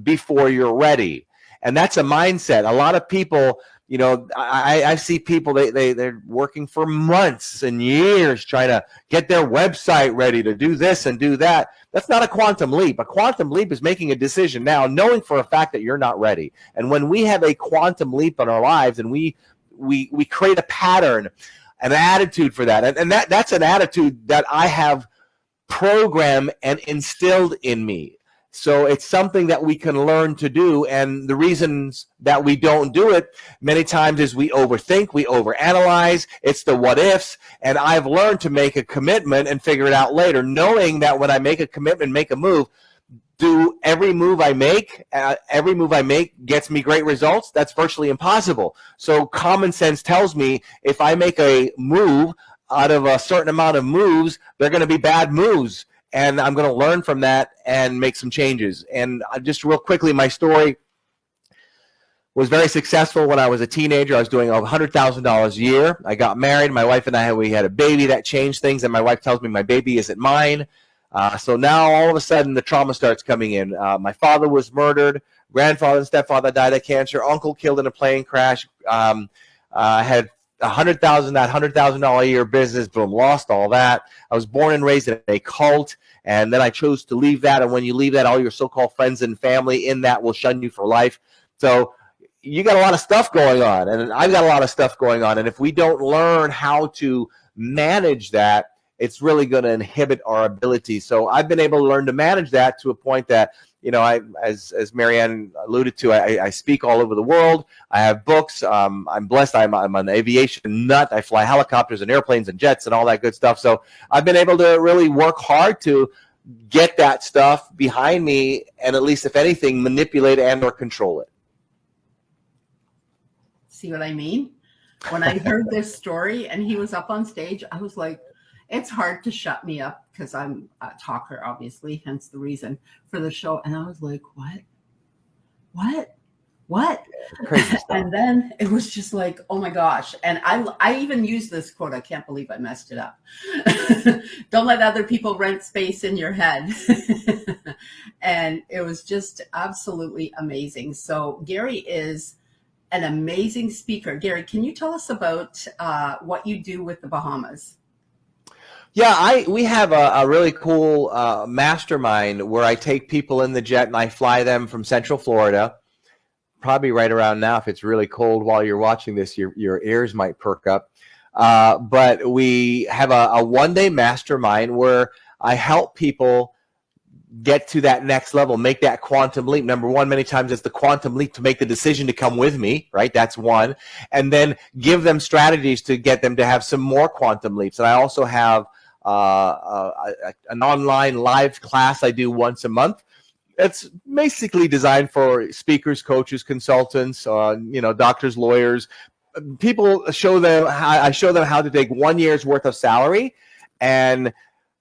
before you're ready. And that's a mindset. A lot of people, I see people, they're working for months and years trying to get their website ready to do this and do that. That's not a quantum leap. A quantum leap is making a decision now, knowing for a fact that you're not ready. And when we have a quantum leap in our lives, and we create a pattern, an attitude for that, and that's an attitude that I have programmed and instilled in me. So it's something that we can learn to do. And the reasons that we don't do it many times is we overthink, we overanalyze. It's the what ifs. And I've learned to make a commitment and figure it out later, knowing that when I make a commitment, make a move, do every move I make gets me great results? That's virtually impossible. So common sense tells me if I make a move out of a certain amount of moves, they're going to be bad moves. And I'm going to learn from that and make some changes. And just real quickly, my story was very successful when I was a teenager. I was doing $100,000 a year. I got married. My wife and I, we had a baby. That changed things. And my wife tells me my baby isn't mine. So now all of a sudden the trauma starts coming in. My father was murdered. Grandfather and stepfather died of cancer. Uncle killed in a plane crash. Had $100,000 a year business, boom, lost all that. I was born and raised in a cult, and then I chose to leave that. And when you leave that, all your so-called friends and family in that will shun you for life. So you got a lot of stuff going on, and I've got a lot of stuff going on. And if we don't learn how to manage that, it's really going to inhibit our ability. So I've been able to learn to manage that to a point that as Marianne alluded to, I speak all over the world. I have books. I'm blessed. I'm an aviation nut. I fly helicopters and airplanes and jets and all that good stuff. So I've been able to really work hard to get that stuff behind me, and at least, if anything, manipulate and or control it. See what I mean? When I heard this story and he was up on stage, I was like, it's hard to shut me up because I'm a talker, obviously, hence the reason for the show. And I was like, what? Crazy stuff. And then it was just like, oh my gosh. And I even used this quote. I can't believe I messed it up. Don't let other people rent space in your head. And it was just absolutely amazing. So Gary is an amazing speaker. Gary, can you tell us about what you do with the Bahamas? Yeah, we have a really cool mastermind where I take people in the jet and I fly them from Central Florida. Probably right around now, if it's really cold while you're watching this, your ears might perk up. But we have a one-day mastermind where I help people get to that next level, make that quantum leap. Number one, many times it's the quantum leap to make the decision to come with me, right? That's one. And then give them strategies to get them to have some more quantum leaps. And I also have an online live class I do once a month. It's basically designed for speakers, coaches, consultants, doctors, lawyers. People I show them how to take 1 year's worth of salary and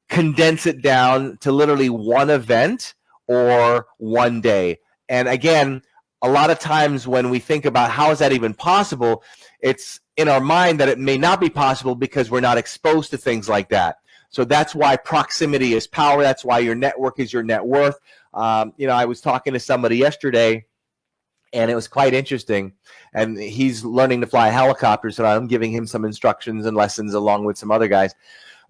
condense it down to literally one event or one day. And again, a lot of times when we think about how is that even possible, it's in our mind that it may not be possible because we're not exposed to things like that. So that's why proximity is power. That's why your network is your net worth. I was talking to somebody yesterday, and it was quite interesting. And he's learning to fly a helicopter, so I'm giving him some instructions and lessons along with some other guys.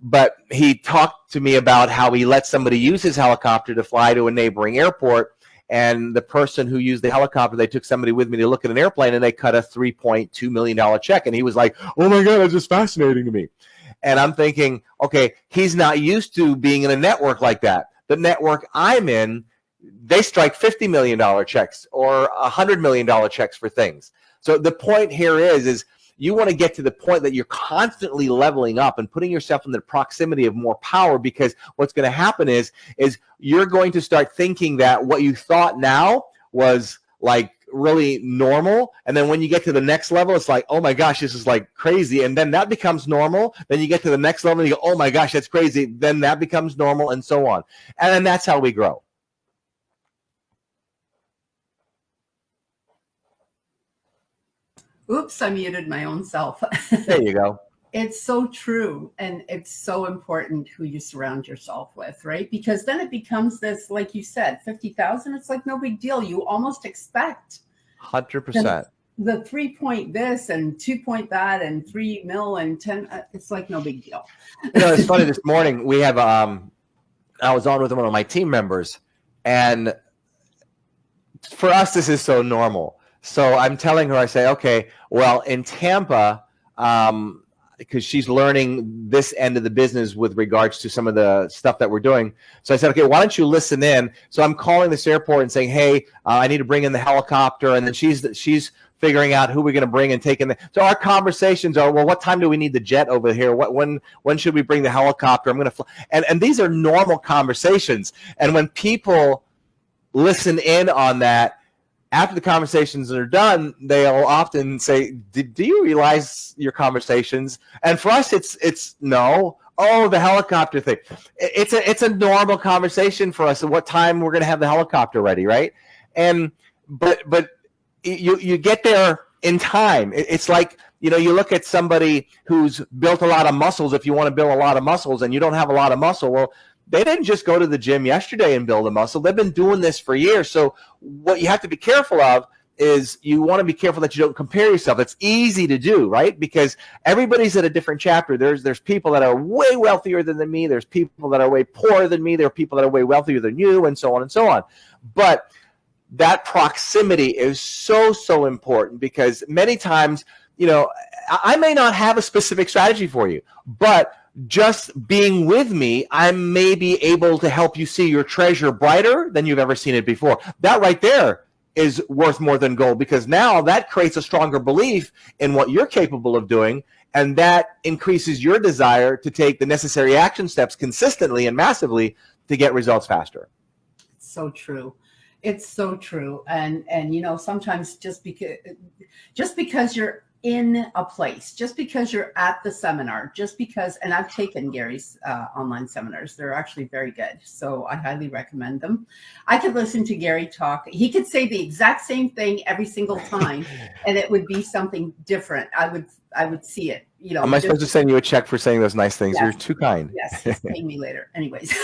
But he talked to me about how he let somebody use his helicopter to fly to a neighboring airport. And the person who used the helicopter, they took somebody with me to look at an airplane, and they cut a $3.2 million check. And he was like, oh my God, that's just fascinating to me. And I'm thinking, okay, he's not used to being in a network like that. The network I'm in, they strike $50 million checks or $100 million checks for things. So the point here is you want to get to the point that you're constantly leveling up and putting yourself in the proximity of more power, because what's going to happen is you're going to start thinking that what you thought now was like really normal, and then when you get to the next level, it's like, oh my gosh, this is like crazy, and then that becomes normal. Then you get to the next level and you go, oh my gosh, that's crazy, then that becomes normal, and so on. And then that's how we grow. Oops, I muted my own self. There you go. It's so true. And it's so important who you surround yourself with, right? Because then it becomes this, like you said, 50,000, it's like no big deal. You almost expect 100%. The 3 point this and 2 point that and 3 mil and 10, it's like no big deal. It's funny, this morning we have, I was on with one of my team members, and for us, this is so normal. So I'm telling her, I say, okay, well, in Tampa, because she's learning this end of the business with regards to some of the stuff that we're doing. So I said, okay, why don't you listen in? So I'm calling this airport and saying, hey, I need to bring in the helicopter. And then she's figuring out who we're going to bring and take in. So our conversations are, well, what time do we need the jet over here? When should we bring the helicopter? I'm going to fly. And these are normal conversations. And when people listen in on that, after the conversations are done, they'll often say, do you realize your conversations? And for us, it's no. Oh, the helicopter thing. It's a normal conversation for us. At what time we're going to have the helicopter ready, right? And but you get there in time. It's like, you look at somebody who's built a lot of muscles. If you want to build a lot of muscles and you don't have a lot of muscle, well, they didn't just go to the gym yesterday and build a muscle. They've been doing this for years. So what you have to be careful of is you want to be careful that you don't compare yourself. It's easy to do, right? Because everybody's at a different chapter. There's people that are way wealthier than me. There's people that are way poorer than me. There are people that are way wealthier than you, and so on and so on. But that proximity is so important, because many times, I may not have a specific strategy for you, but just being with me, I may be able to help you see your treasure brighter than you've ever seen it before. That right there is worth more than gold, because now that creates a stronger belief in what you're capable of doing, and that increases your desire to take the necessary action steps consistently and massively to get results faster. So true. It's so true. And you know, sometimes just because you're in a place, just because you're at the seminar, just because, and I've taken Gary's online seminars, they're actually very good. So I highly recommend them. I could listen to Gary talk. He could say the exact same thing every single time, and it would be something different. I would see it. You know, Am I supposed to send you a check for saying those nice things? Yes. You're too kind. Yes, he's paying me later. Anyways.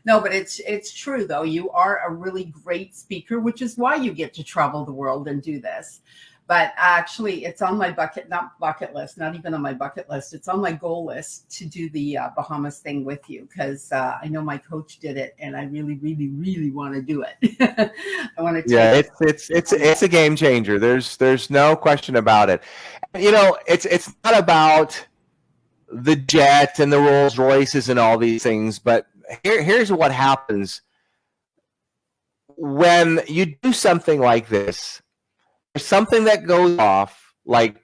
No, but it's true though. You are a really great speaker, which is why you get to travel the world and do this. But actually, it's on my not even on my bucket list. It's on my goal list to do the Bahamas thing with you, because I know my coach did it, and I really, really, really want to do it. I want to. Yeah, it's a game changer. There's no question about it. You know, it's not about the jet and the Rolls Royces and all these things, but here's what happens when you do something like this. There's something that goes off like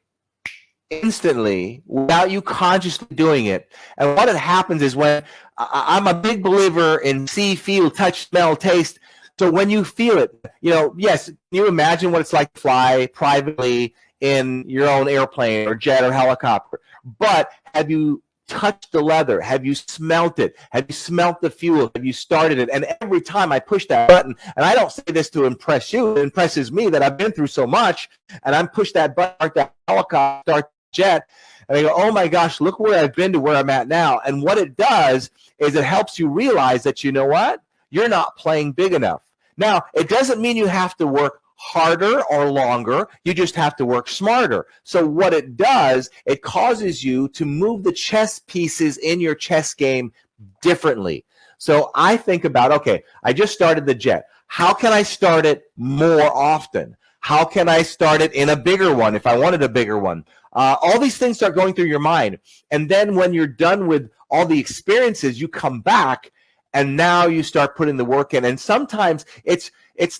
instantly without you consciously doing it. And what happens is, when I'm a big believer in see, feel, touch, smell, taste. So when you feel it, you know, yes, can you imagine what it's like to fly privately in your own airplane or jet or helicopter? But have you touched the leather? Have you smelt it? Have you smelt the fuel? Have you started it? And every time I push that button, and I don't say this to impress you, it impresses me that I've been through so much, and I'm push that button, start that helicopter, start jet, and I go, oh my gosh, look where I've been to where I'm at now. And what it does is it helps you realize that, you know what? You're not playing big enough. Now, it doesn't mean you have to work harder or longer. You just have to work smarter. So what it does, it causes you to move the chess pieces in your chess game differently. So I think about, okay, I just started the jet. How can I start it more often? How can I start it in a bigger one if I wanted a bigger one? All these things start going through your mind. And then when you're done with all the experiences, you come back and now you start putting the work in. And sometimes it's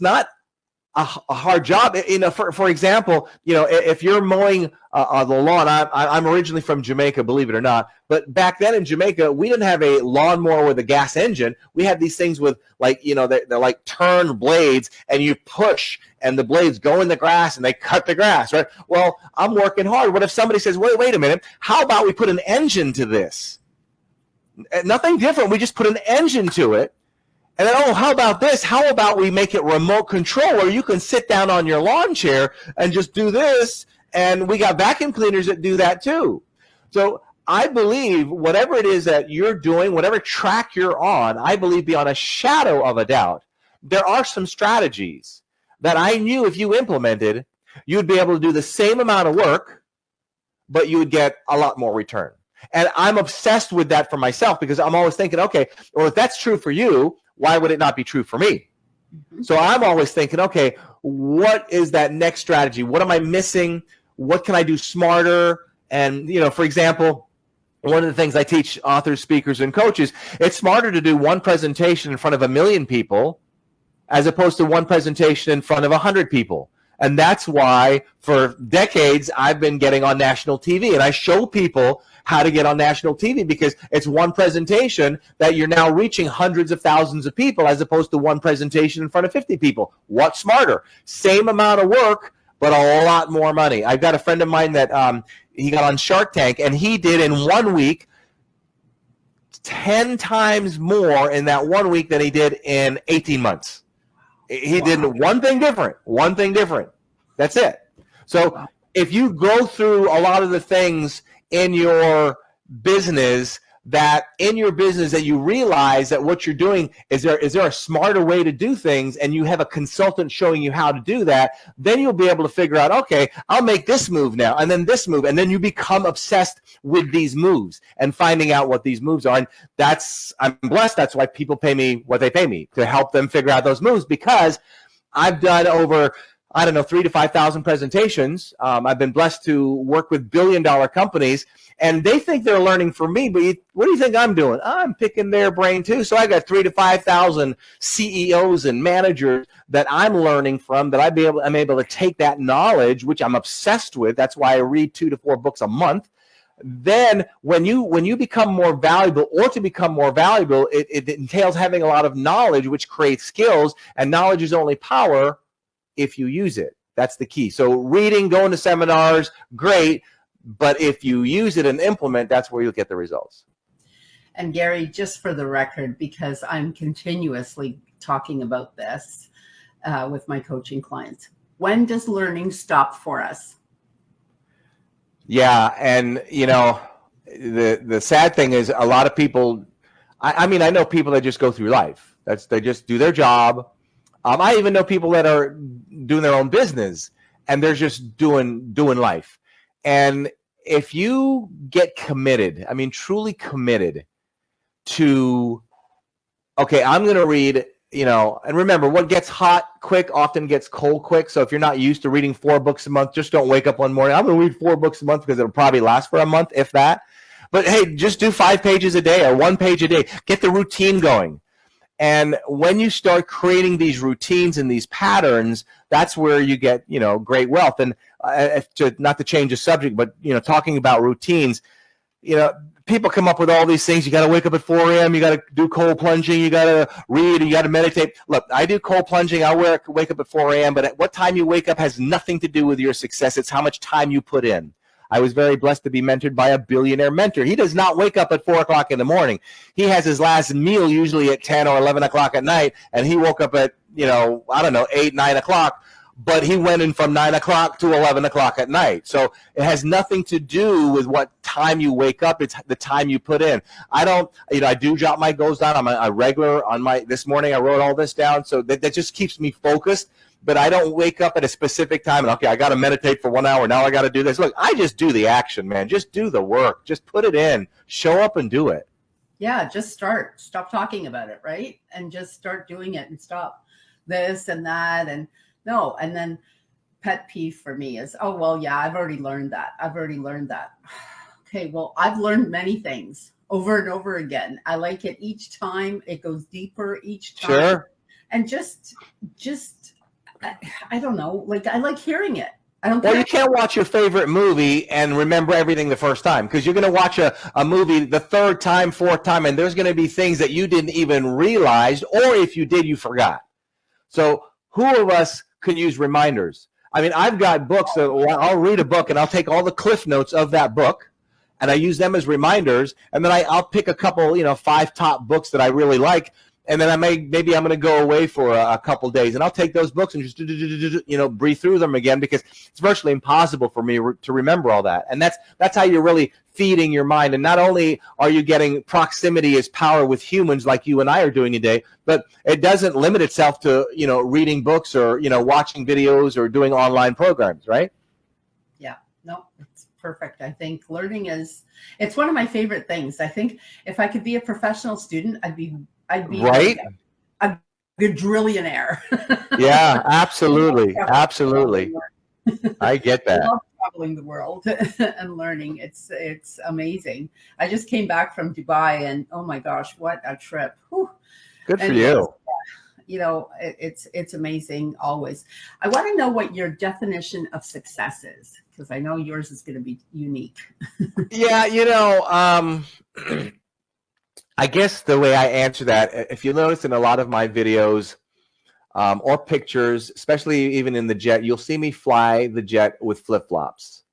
not a hard job. You know, for example, you know, if you're mowing the lawn, I'm originally from Jamaica, believe it or not, but back then in Jamaica, we didn't have a lawnmower with a gas engine. We had these things with, like, you know, they're like turned blades, and you push and the blades go in the grass and they cut the grass, right? Well, I'm working hard. What if somebody says, wait a minute, how about we put an engine to this? Nothing different. We just put an engine to it. And then, oh, how about this? How about we make it remote control, where you can sit down on your lawn chair and just do this, and we got vacuum cleaners that do that too. So I believe whatever it is that you're doing, whatever track you're on, I believe beyond a shadow of a doubt, there are some strategies that I knew if you implemented, you'd be able to do the same amount of work, but you would get a lot more return. And I'm obsessed with that for myself, because I'm always thinking, okay, well, if that's true for you, why would it not be true for me? Mm-hmm. So I'm always thinking, okay, what is that next strategy? What am I missing? What can I do smarter? And, you know, for example, one of the things I teach authors, speakers, and coaches, it's smarter to do one presentation in front of 1 million people as opposed to one presentation in front of 100 people. And that's why for decades I've been getting on national TV, and I show people how to get on national TV, because it's one presentation that you're now reaching hundreds of thousands of people as opposed to one presentation in front of 50 people. What's smarter? Same amount of work, but a lot more money. I've got a friend of mine that he got on Shark Tank, and he did in 1 week 10 times more in that 1 week than he did in 18 months. He did one thing different. That's it. So if you go through a lot of the things in your business that you realize that what you're doing is there a smarter way to do things, and you have a consultant showing you how to do that, then you'll be able to figure out, okay, I'll make this move now, and then this move, and then you become obsessed with these moves and finding out what these moves are. And I'm blessed. That's why people pay me what they pay me, to help them figure out those moves, because I've done over I don't know, 3,000 to 5,000 presentations. I've been blessed to work with billion-dollar companies, and they think they're learning from me. But what do you think I'm doing? I'm picking their brain too. So I got 3,000 to 5,000 CEOs and managers that I'm learning from. That I'm able to take that knowledge, which I'm obsessed with. That's why I read 2 to 4 books a month. Then when you become more valuable, or to become more valuable, it entails having a lot of knowledge, which creates skills, and knowledge is only power if you use it. That's the key. So reading, going to seminars, great, but if you use it and implement, that's where you'll get the results. And Gary, just for the record, because I'm continuously talking about this with my coaching clients, when does learning stop for us? Yeah, and the sad thing is a lot of people, I mean, I know people that just go through life. They just do their job. I even know people that are doing their own business and they're just doing life. And if you get committed, I mean, truly committed to, okay, I'm going to read, and remember, what gets hot quick often gets cold quick. So if you're not used to reading 4 books a month, just don't wake up one morning, I'm going to read 4 books a month, because it'll probably last for a month, if that. But hey, just do 5 pages a day or 1 page a day. Get the routine going. And when you start creating these routines and these patterns, that's where you get, great wealth. And not to change the subject, but, talking about routines, people come up with all these things. You got to wake up at 4 a.m. You got to do cold plunging. You got to read. You got to meditate. Look, I do cold plunging. I wake up at 4 a.m. But at what time you wake up has nothing to do with your success. It's how much time you put in. I was very blessed to be mentored by a billionaire mentor. He does not wake up at 4 o'clock in the morning. He has his last meal usually at 10 or 11 o'clock at night, and he woke up at, 8, 9 o'clock, but he went in from 9 o'clock to 11 o'clock at night. So it has nothing to do with what time you wake up. It's the time you put in. I do jot my goals down. I'm a regular on this morning. I wrote all this down. So that just keeps me focused. But I don't wake up at a specific time and, okay, I got to meditate for 1 hour. Now I got to do this. Look, I just do the action, man. Just do the work. Just put it in. Show up and do it. Yeah, just start. Stop talking about it, right? And just start doing it, and stop this and that. And no, and then pet peeve for me is, oh, well, yeah, I've already learned that. Okay, well, I've learned many things over and over again. I like it each time. It goes deeper each time. Sure. And just I don't know, like, I like hearing it. Well, you can't watch your favorite movie and remember everything the first time, because you're going to watch a movie the 3rd time, 4th time, and there's going to be things that you didn't even realize, or if you did, you forgot. So who of us can use reminders? I mean, I've got books that I'll read a book and I'll take all the cliff notes of that book and I use them as reminders, and then I'll pick a couple, 5 top books that I really like. And then maybe I'm going to go away for a couple days, and I'll take those books and just breathe through them again, because it's virtually impossible for me to remember all that. And that's how you're really feeding your mind. And not only are you getting proximity as power with humans like you and I are doing today, but it doesn't limit itself to reading books or watching videos or doing online programs, right? Yeah, no, it's perfect. I think learning it's one of my favorite things. I think if I could be a professional student, I'd be right, a gajillionaire. Yeah, absolutely. Absolutely. I get that. I love traveling the world and learning. It's amazing. I just came back from Dubai, and oh my gosh, what a trip. Whew. Good for you. It's amazing always. I want to know what your definition of success is, because I know yours is going to be unique. Yeah, I guess the way I answer that, if you notice in a lot of my videos or pictures, especially even in the jet, you'll see me fly the jet with flip-flops.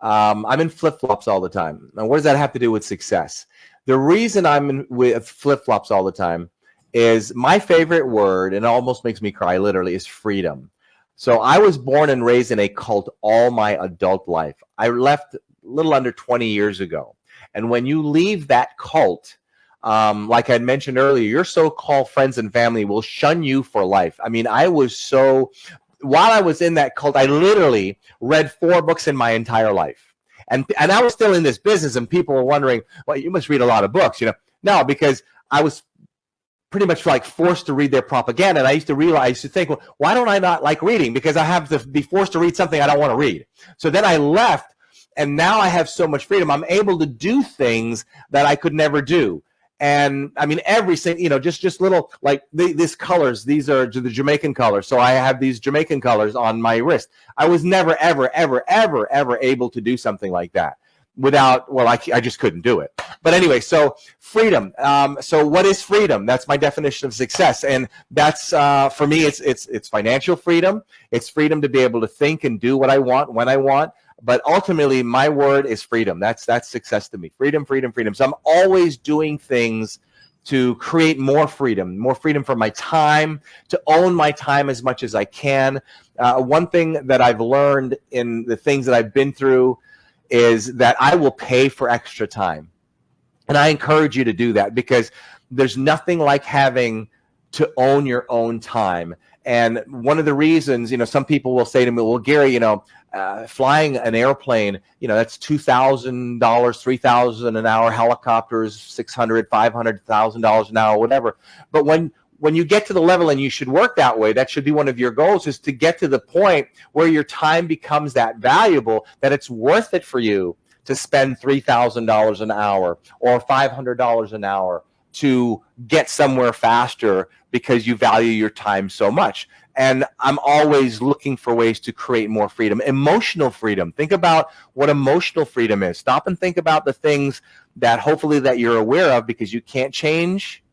I'm in flip-flops all the time. Now, what does that have to do with success? The reason I'm with flip-flops all the time is my favorite word, and it almost makes me cry literally, is freedom. So I was born and raised in a cult all my adult life. I left a little under 20 years ago. And when you leave that cult, like I mentioned earlier, your so-called friends and family will shun you for life. I mean, while I was in that cult, I literally read 4 books in my entire life. And I was still in this business, and people were wondering, well, you must read a lot of books, No, because I was pretty much like forced to read their propaganda. And I used to think, well, why don't I not like reading? Because I have to be forced to read something I don't want to read. So then I left, and now I have so much freedom. I'm able to do things that I could never do. And I mean, every single, just little, like these colors, these are the Jamaican colors. So I have these Jamaican colors on my wrist. I was never, ever, ever, ever, ever able to do something like that without, well, I just couldn't do it. But anyway, so freedom. So what is freedom? That's my definition of success. And that's, for me, it's financial freedom. It's freedom to be able to think and do what I want when I want. But ultimately, my word is freedom. That's success to me. Freedom, freedom, freedom. So I'm always doing things to create more freedom for my time, to own my time as much as I can. One thing that I've learned in the things that I've been through is that I will pay for extra time. And I encourage you to do that, because there's nothing like having to own your own time. And one of the reasons, some people will say to me, well, Gary, flying an airplane, that's $2,000, $3,000 an hour, helicopters, $600,000, $500,000 an hour, whatever. But when you get to the level, and you should work that way, that should be one of your goals, is to get to the point where your time becomes that valuable that it's worth it for you to spend $3,000 an hour or $500 an hour to get somewhere faster, because you value your time so much. And I'm always looking for ways to create more freedom. Emotional freedom. Think about what emotional freedom is. Stop and think about the things that hopefully that you're aware of, because you can't change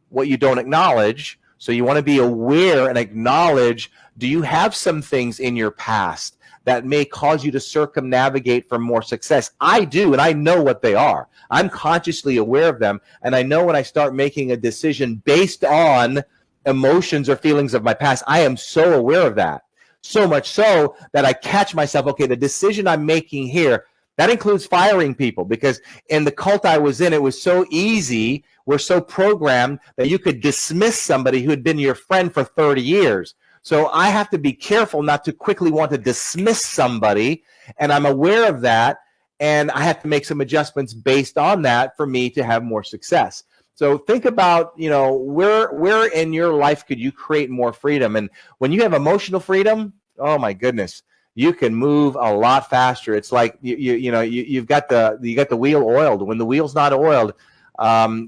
what you don't acknowledge. So you want to be aware and acknowledge, do you have some things in your past that may cause you to circumnavigate for more success? I do, and I know what they are. I'm consciously aware of them, and I know when I start making a decision based on emotions or feelings of my past, I am so aware of that. So much so that I catch myself, okay, the decision I'm making here, that includes firing people, because in the cult I was in, it was so easy, we're so programmed that you could dismiss somebody who had been your friend for 30 years. So I have to be careful not to quickly want to dismiss somebody, and I'm aware of that, and I have to make some adjustments based on that for me to have more success. So think about, where in your life could you create more freedom? And when you have emotional freedom, oh my goodness, you can move a lot faster. It's like you've got the wheel oiled. When the wheel's not oiled,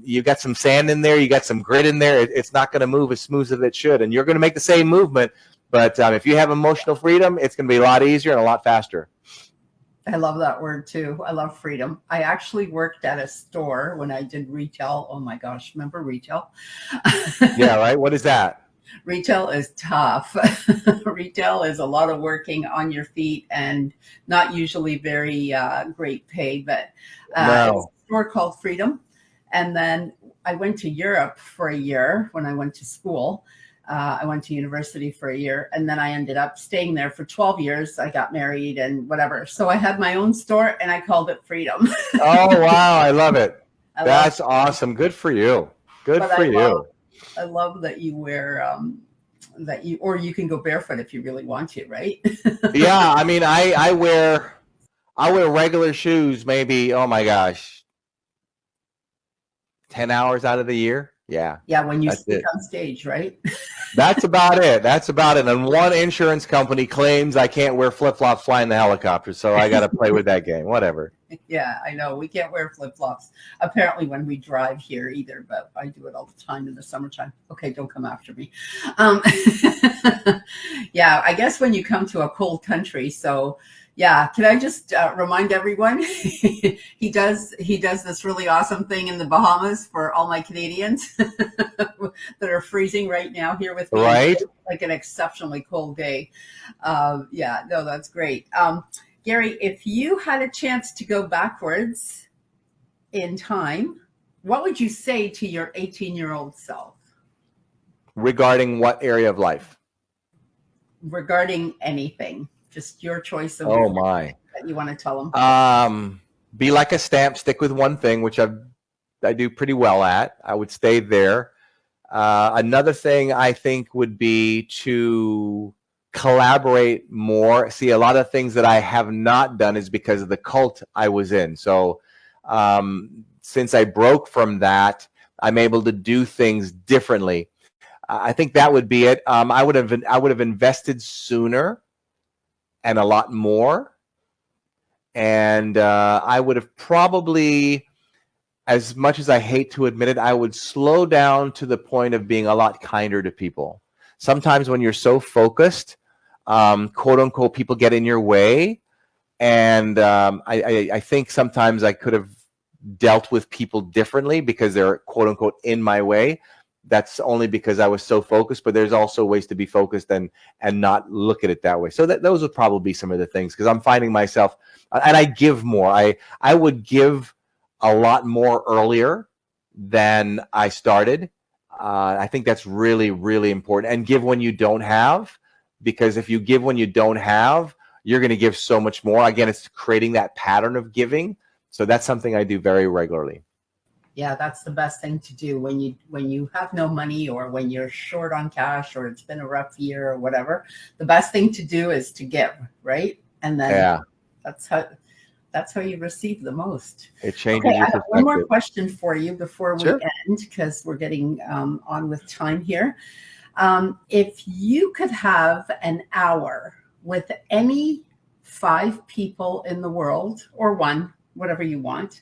you got some sand in there, you got some grit in there. It's not going to move as smooth as it should, and you're going to make the same movement. But if you have emotional freedom, it's going to be a lot easier and a lot faster. I love that word too. I love freedom. I actually worked at a store when I did retail. Oh my gosh, remember retail? Yeah, right. What is that? Retail is tough. Retail is a lot of working on your feet and not usually very great pay, but it was a store called Freedom. And then I went to Europe for a year when I went to school. I went to university for a year, and then I ended up staying there for 12 years. I got married and whatever. So I had my own store, and I called it Freedom. Oh, wow. I love it. That's awesome. Good for you. Good for you. I love that you wear or you can go barefoot if you really want to, right? Yeah, I mean, I wear regular shoes maybe, oh my gosh, 10 hours out of the year. Yeah. Yeah, when you speak on stage, right? That's about it. That's about it. And one insurance company claims I can't wear flip-flops flying the helicopter, so I got to play with that game. Whatever. Yeah, I know. We can't wear flip-flops apparently when we drive here either, but I do it all the time in the summertime. Okay, don't come after me. Yeah, I guess when you come to a cold country, so yeah, can I just remind everyone, he does this really awesome thing in the Bahamas for all my Canadians that are freezing right now here with me. Right. Like an exceptionally cold day. Yeah, no, that's great. Gary, if you had a chance to go backwards in time, what would you say to your 18-year-old self? Regarding what area of life? Regarding anything. Just your choice of that you want to tell them. Be like a stamp, stick with one thing, which I do pretty well at. I would stay there. Another thing I think would be to collaborate more. See, a lot of things that I have not done is because of the cult I was in. So since I broke from that, I'm able to do things differently. I think that would be it. I would have invested sooner and a lot more, and I would have probably, as much as I hate to admit it, I would slow down to the point of being a lot kinder to people. Sometimes when you're so focused, quote unquote, people get in your way, and I think sometimes I could have dealt with people differently because they're quote unquote in my way. That's only because I was so focused, but there's also ways to be focused and not look at it that way. So those would probably be some of the things, because I'm finding myself, and I give more. I would give a lot more earlier than I started. I think that's really, really important. And give when you don't have, because if you give when you don't have, you're going to give so much more. Again, it's creating that pattern of giving. So that's something I do very regularly. Yeah, that's the best thing to do when you have no money, or when you're short on cash, or it's been a rough year or whatever. The best thing to do is to give, right? And then that's how you receive the most. It changes your I have perspective. one more question for you before we Sure. end, because we're getting on with time here. If you could have an hour with any 5 people in the world, or one, whatever you want,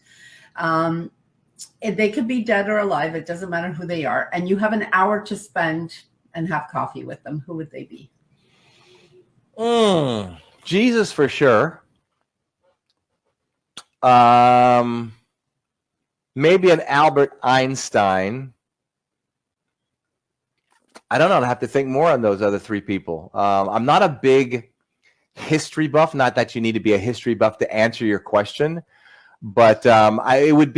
they could be dead or alive, it doesn't matter who they are, and you have an hour to spend and have coffee with them, who would they be? Jesus, for sure. Maybe an Albert Einstein. I don't know. I have to think more on those other 3 people. I'm not a big history buff. Not that you need to be a history buff to answer your question, but it would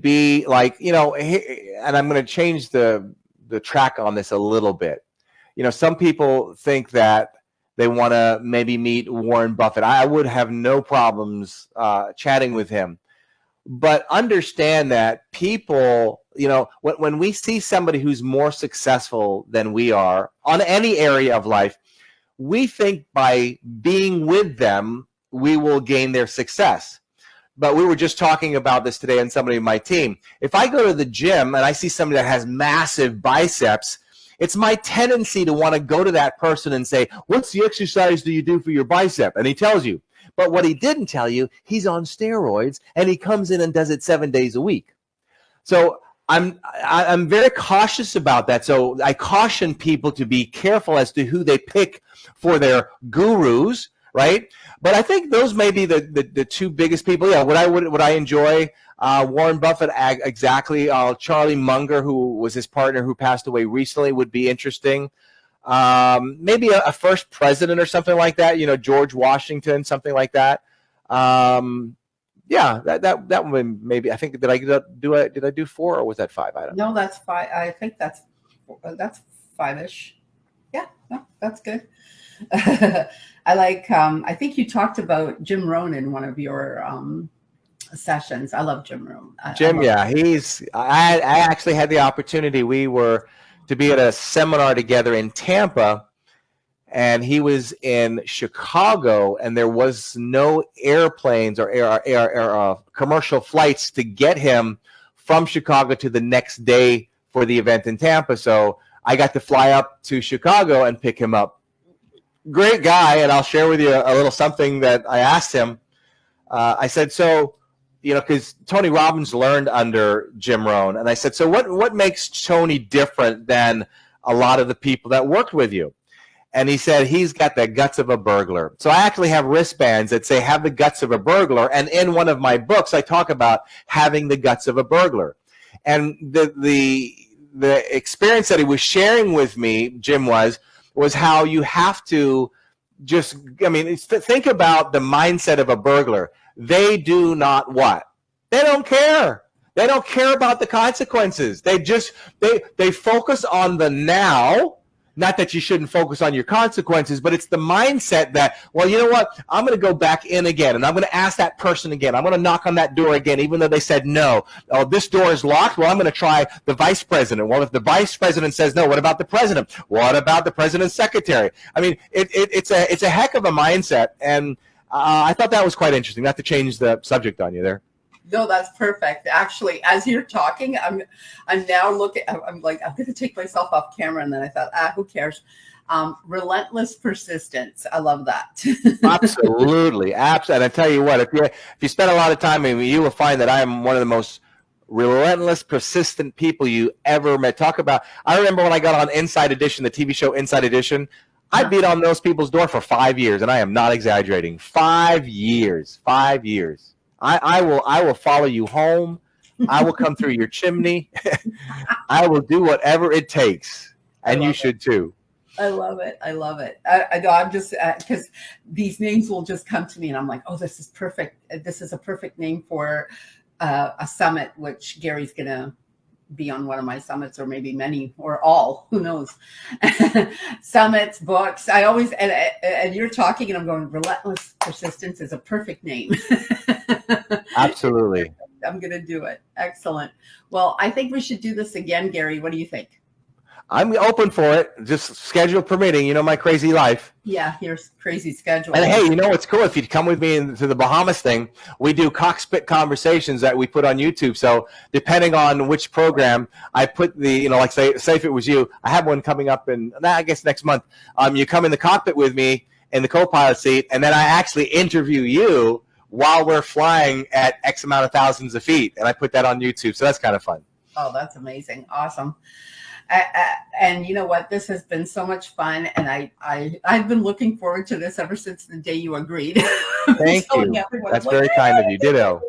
be like, and I'm going to change the track on this a little bit. Some people think that they want to maybe meet Warren Buffett. I would have no problems chatting with him. But understand that people, when we see somebody who's more successful than we are on any area of life, we think by being with them, we will gain their success. But we were just talking about this today on somebody in my team. If I go to the gym and I see somebody that has massive biceps, it's my tendency to want to go to that person and say, what's the exercise do you do for your bicep? And he tells you. But what he didn't tell you, he's on steroids and he comes in and does it 7 days a week. So I'm very cautious about that. So I caution people to be careful as to who they pick for their gurus, right? But I think those may be the 2 biggest people. Yeah, would I enjoy Warren Buffett? Exactly. Charlie Munger, who was his partner who passed away recently, would be interesting. Maybe a first president or something like that. George Washington, something like that. Yeah, that one maybe. I think did I do 4 or was that 5? I don't know. No, that's 5. I think that's 5-ish. Yeah, no, that's good. I like. I think you talked about Jim Rohn in one of your sessions. I love Jim Rohn. Jim, I actually had the opportunity. We were to be at a seminar together in Tampa, and he was in Chicago, and there was no airplanes or air commercial flights to get him from Chicago to the next day for the event in Tampa. So I got to fly up to Chicago and pick him up. Great guy, and I'll share with you a little something that I asked him. I said, so, because Tony Robbins learned under Jim Rohn, and I said, so what makes Tony different than a lot of the people that worked with you? And he said, he's got the guts of a burglar. So I actually have wristbands that say, have the guts of a burglar. And in one of my books, I talk about having the guts of a burglar. And the experience that he was sharing with me, Jim, was how you have to think about the mindset of a burglar. They do not what? They don't care. They don't care about the consequences. They focus on the now. Not that you shouldn't focus on your consequences, but it's the mindset that, well, you know what? I'm going to go back in again, and I'm going to ask that person again. I'm going to knock on that door again, even though they said no. Oh, this door is locked. Well, I'm going to try the vice president. Well, if the vice president says no, what about the president? What about the president's secretary? I mean, it's a heck of a mindset, and I thought that was quite interesting. Not to change the subject on you there. No, that's perfect. Actually, as you're talking, I'm now looking. I'm like, I'm going to take myself off camera, and then I thought, who cares? Relentless persistence. I love that. Absolutely, absolutely. And I tell you what, if you spend a lot of time with me, you will find that I am one of the most relentless, persistent people you ever met. Talk about. I remember when I got on Inside Edition, the TV show Inside Edition. I beat on those people's door for 5 years, and I am not exaggerating. 5 years. 5 years. I will follow you home. I will come through your chimney. I will do whatever it takes, and you should too. I love it. I love it. I know I'm just because these names will just come to me, and I'm like, oh, this is perfect. This is a perfect name for a summit, which Gary's gonna be on one of my summits, or maybe many, or all. Who knows? Summits, books. I always and you're talking, and I'm going. Relentless persistence is a perfect name. Absolutely. I'm gonna do it. Excellent. Well, I think we should do this again, Gary. What do you think? I'm open for it, just schedule permitting. You know my crazy life. Yeah, here's crazy schedule. And hey, you know what's cool? If you'd come with me to the Bahamas thing, we do cockpit conversations that we put on YouTube. So depending on which program, I put the, like say if it was you, I have one coming up in, I guess next month. You come in the cockpit with me in the co-pilot seat, and then I actually interview you while we're flying at X amount of thousands of feet. And I put that on YouTube. So that's kind of fun. Oh, that's amazing. Awesome. And you know what? This has been so much fun, and I've been looking forward to this ever since the day you agreed. Thank you. That's very kind of you. Ditto.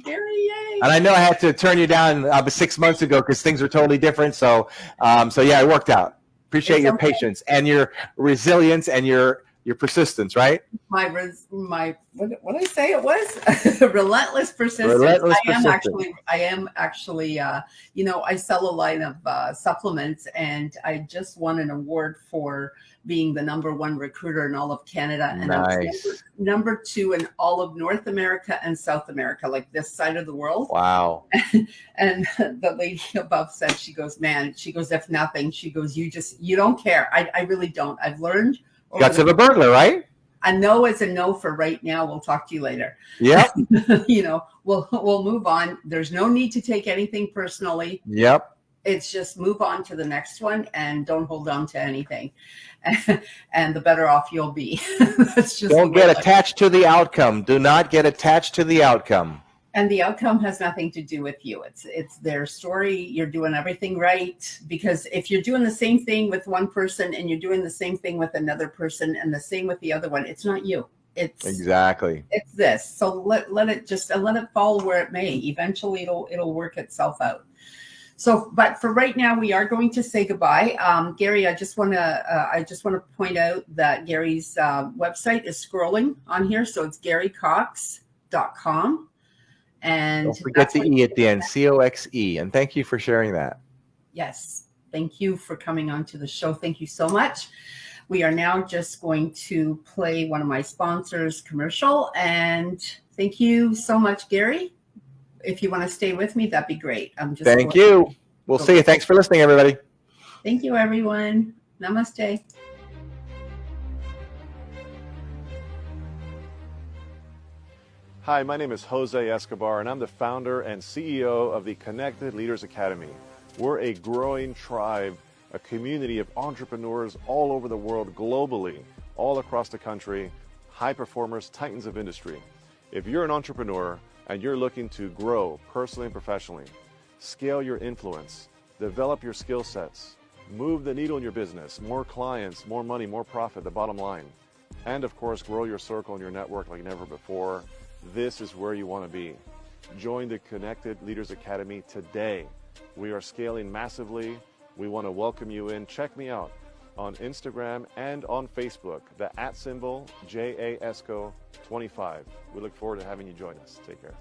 Gary, yay! And I know I had to turn you down 6 months ago because things were totally different. So yeah, it worked out. Appreciate your patience and your resilience and your persistence, right? My what did I say it was? Relentless persistence. Relentless I am actually I sell a line of supplements, and I just won an award for being the #1 recruiter in all of Canada, and I was number 2 in all of North America and South America, like this side of the world. Wow. And the lady above said, she goes, man, she goes, if nothing, she goes, you don't care. I really don't. I've learned. Guts of a burglar, right? A no is a no for right now. We'll talk to you later. Yep. We'll move on. There's no need to take anything personally. Yep. It's just move on to the next one and don't hold on to anything. And the better off you'll be. That's just don't get attached to the outcome. Do not get attached to the outcome. And the outcome has nothing to do with you. It's their story. You're doing everything right. Because if you're doing the same thing with one person and you're doing the same thing with another person and the same with the other one, it's not you. It's exactly. It's this. So let it fall where it may. Eventually it'll work itself out. So, but for right now, we are going to say goodbye. Gary, I just want to point out that Gary's website is scrolling on here. So it's garycox.com. And don't forget the E at the end, COXE. And thank you for sharing that. Yes. Thank you for coming on to the show. Thank you so much. We are now just going to play one of my sponsors' commercial. And thank you so much, Gary. If you want to stay with me, that'd be great. Thank you. We'll see you. Thanks for listening, everybody. Thank you, everyone. Namaste. Hi, my name is Jose Escobar, and I'm the founder and CEO of the Connected Leaders Academy. We're a growing tribe, a community of entrepreneurs all over the world, globally, all across the country, high performers, titans of industry. If you're an entrepreneur and you're looking to grow personally and professionally, scale your influence, develop your skill sets, move the needle in your business, more clients, more money, more profit, the bottom line, and of course, grow your circle and your network like never before, this is where you want to be. Join the Connected Leaders Academy today. We are scaling massively. We want to welcome you in. Check me out on Instagram and on Facebook, the @ JAESCO25. We look forward to having you join us. Take care.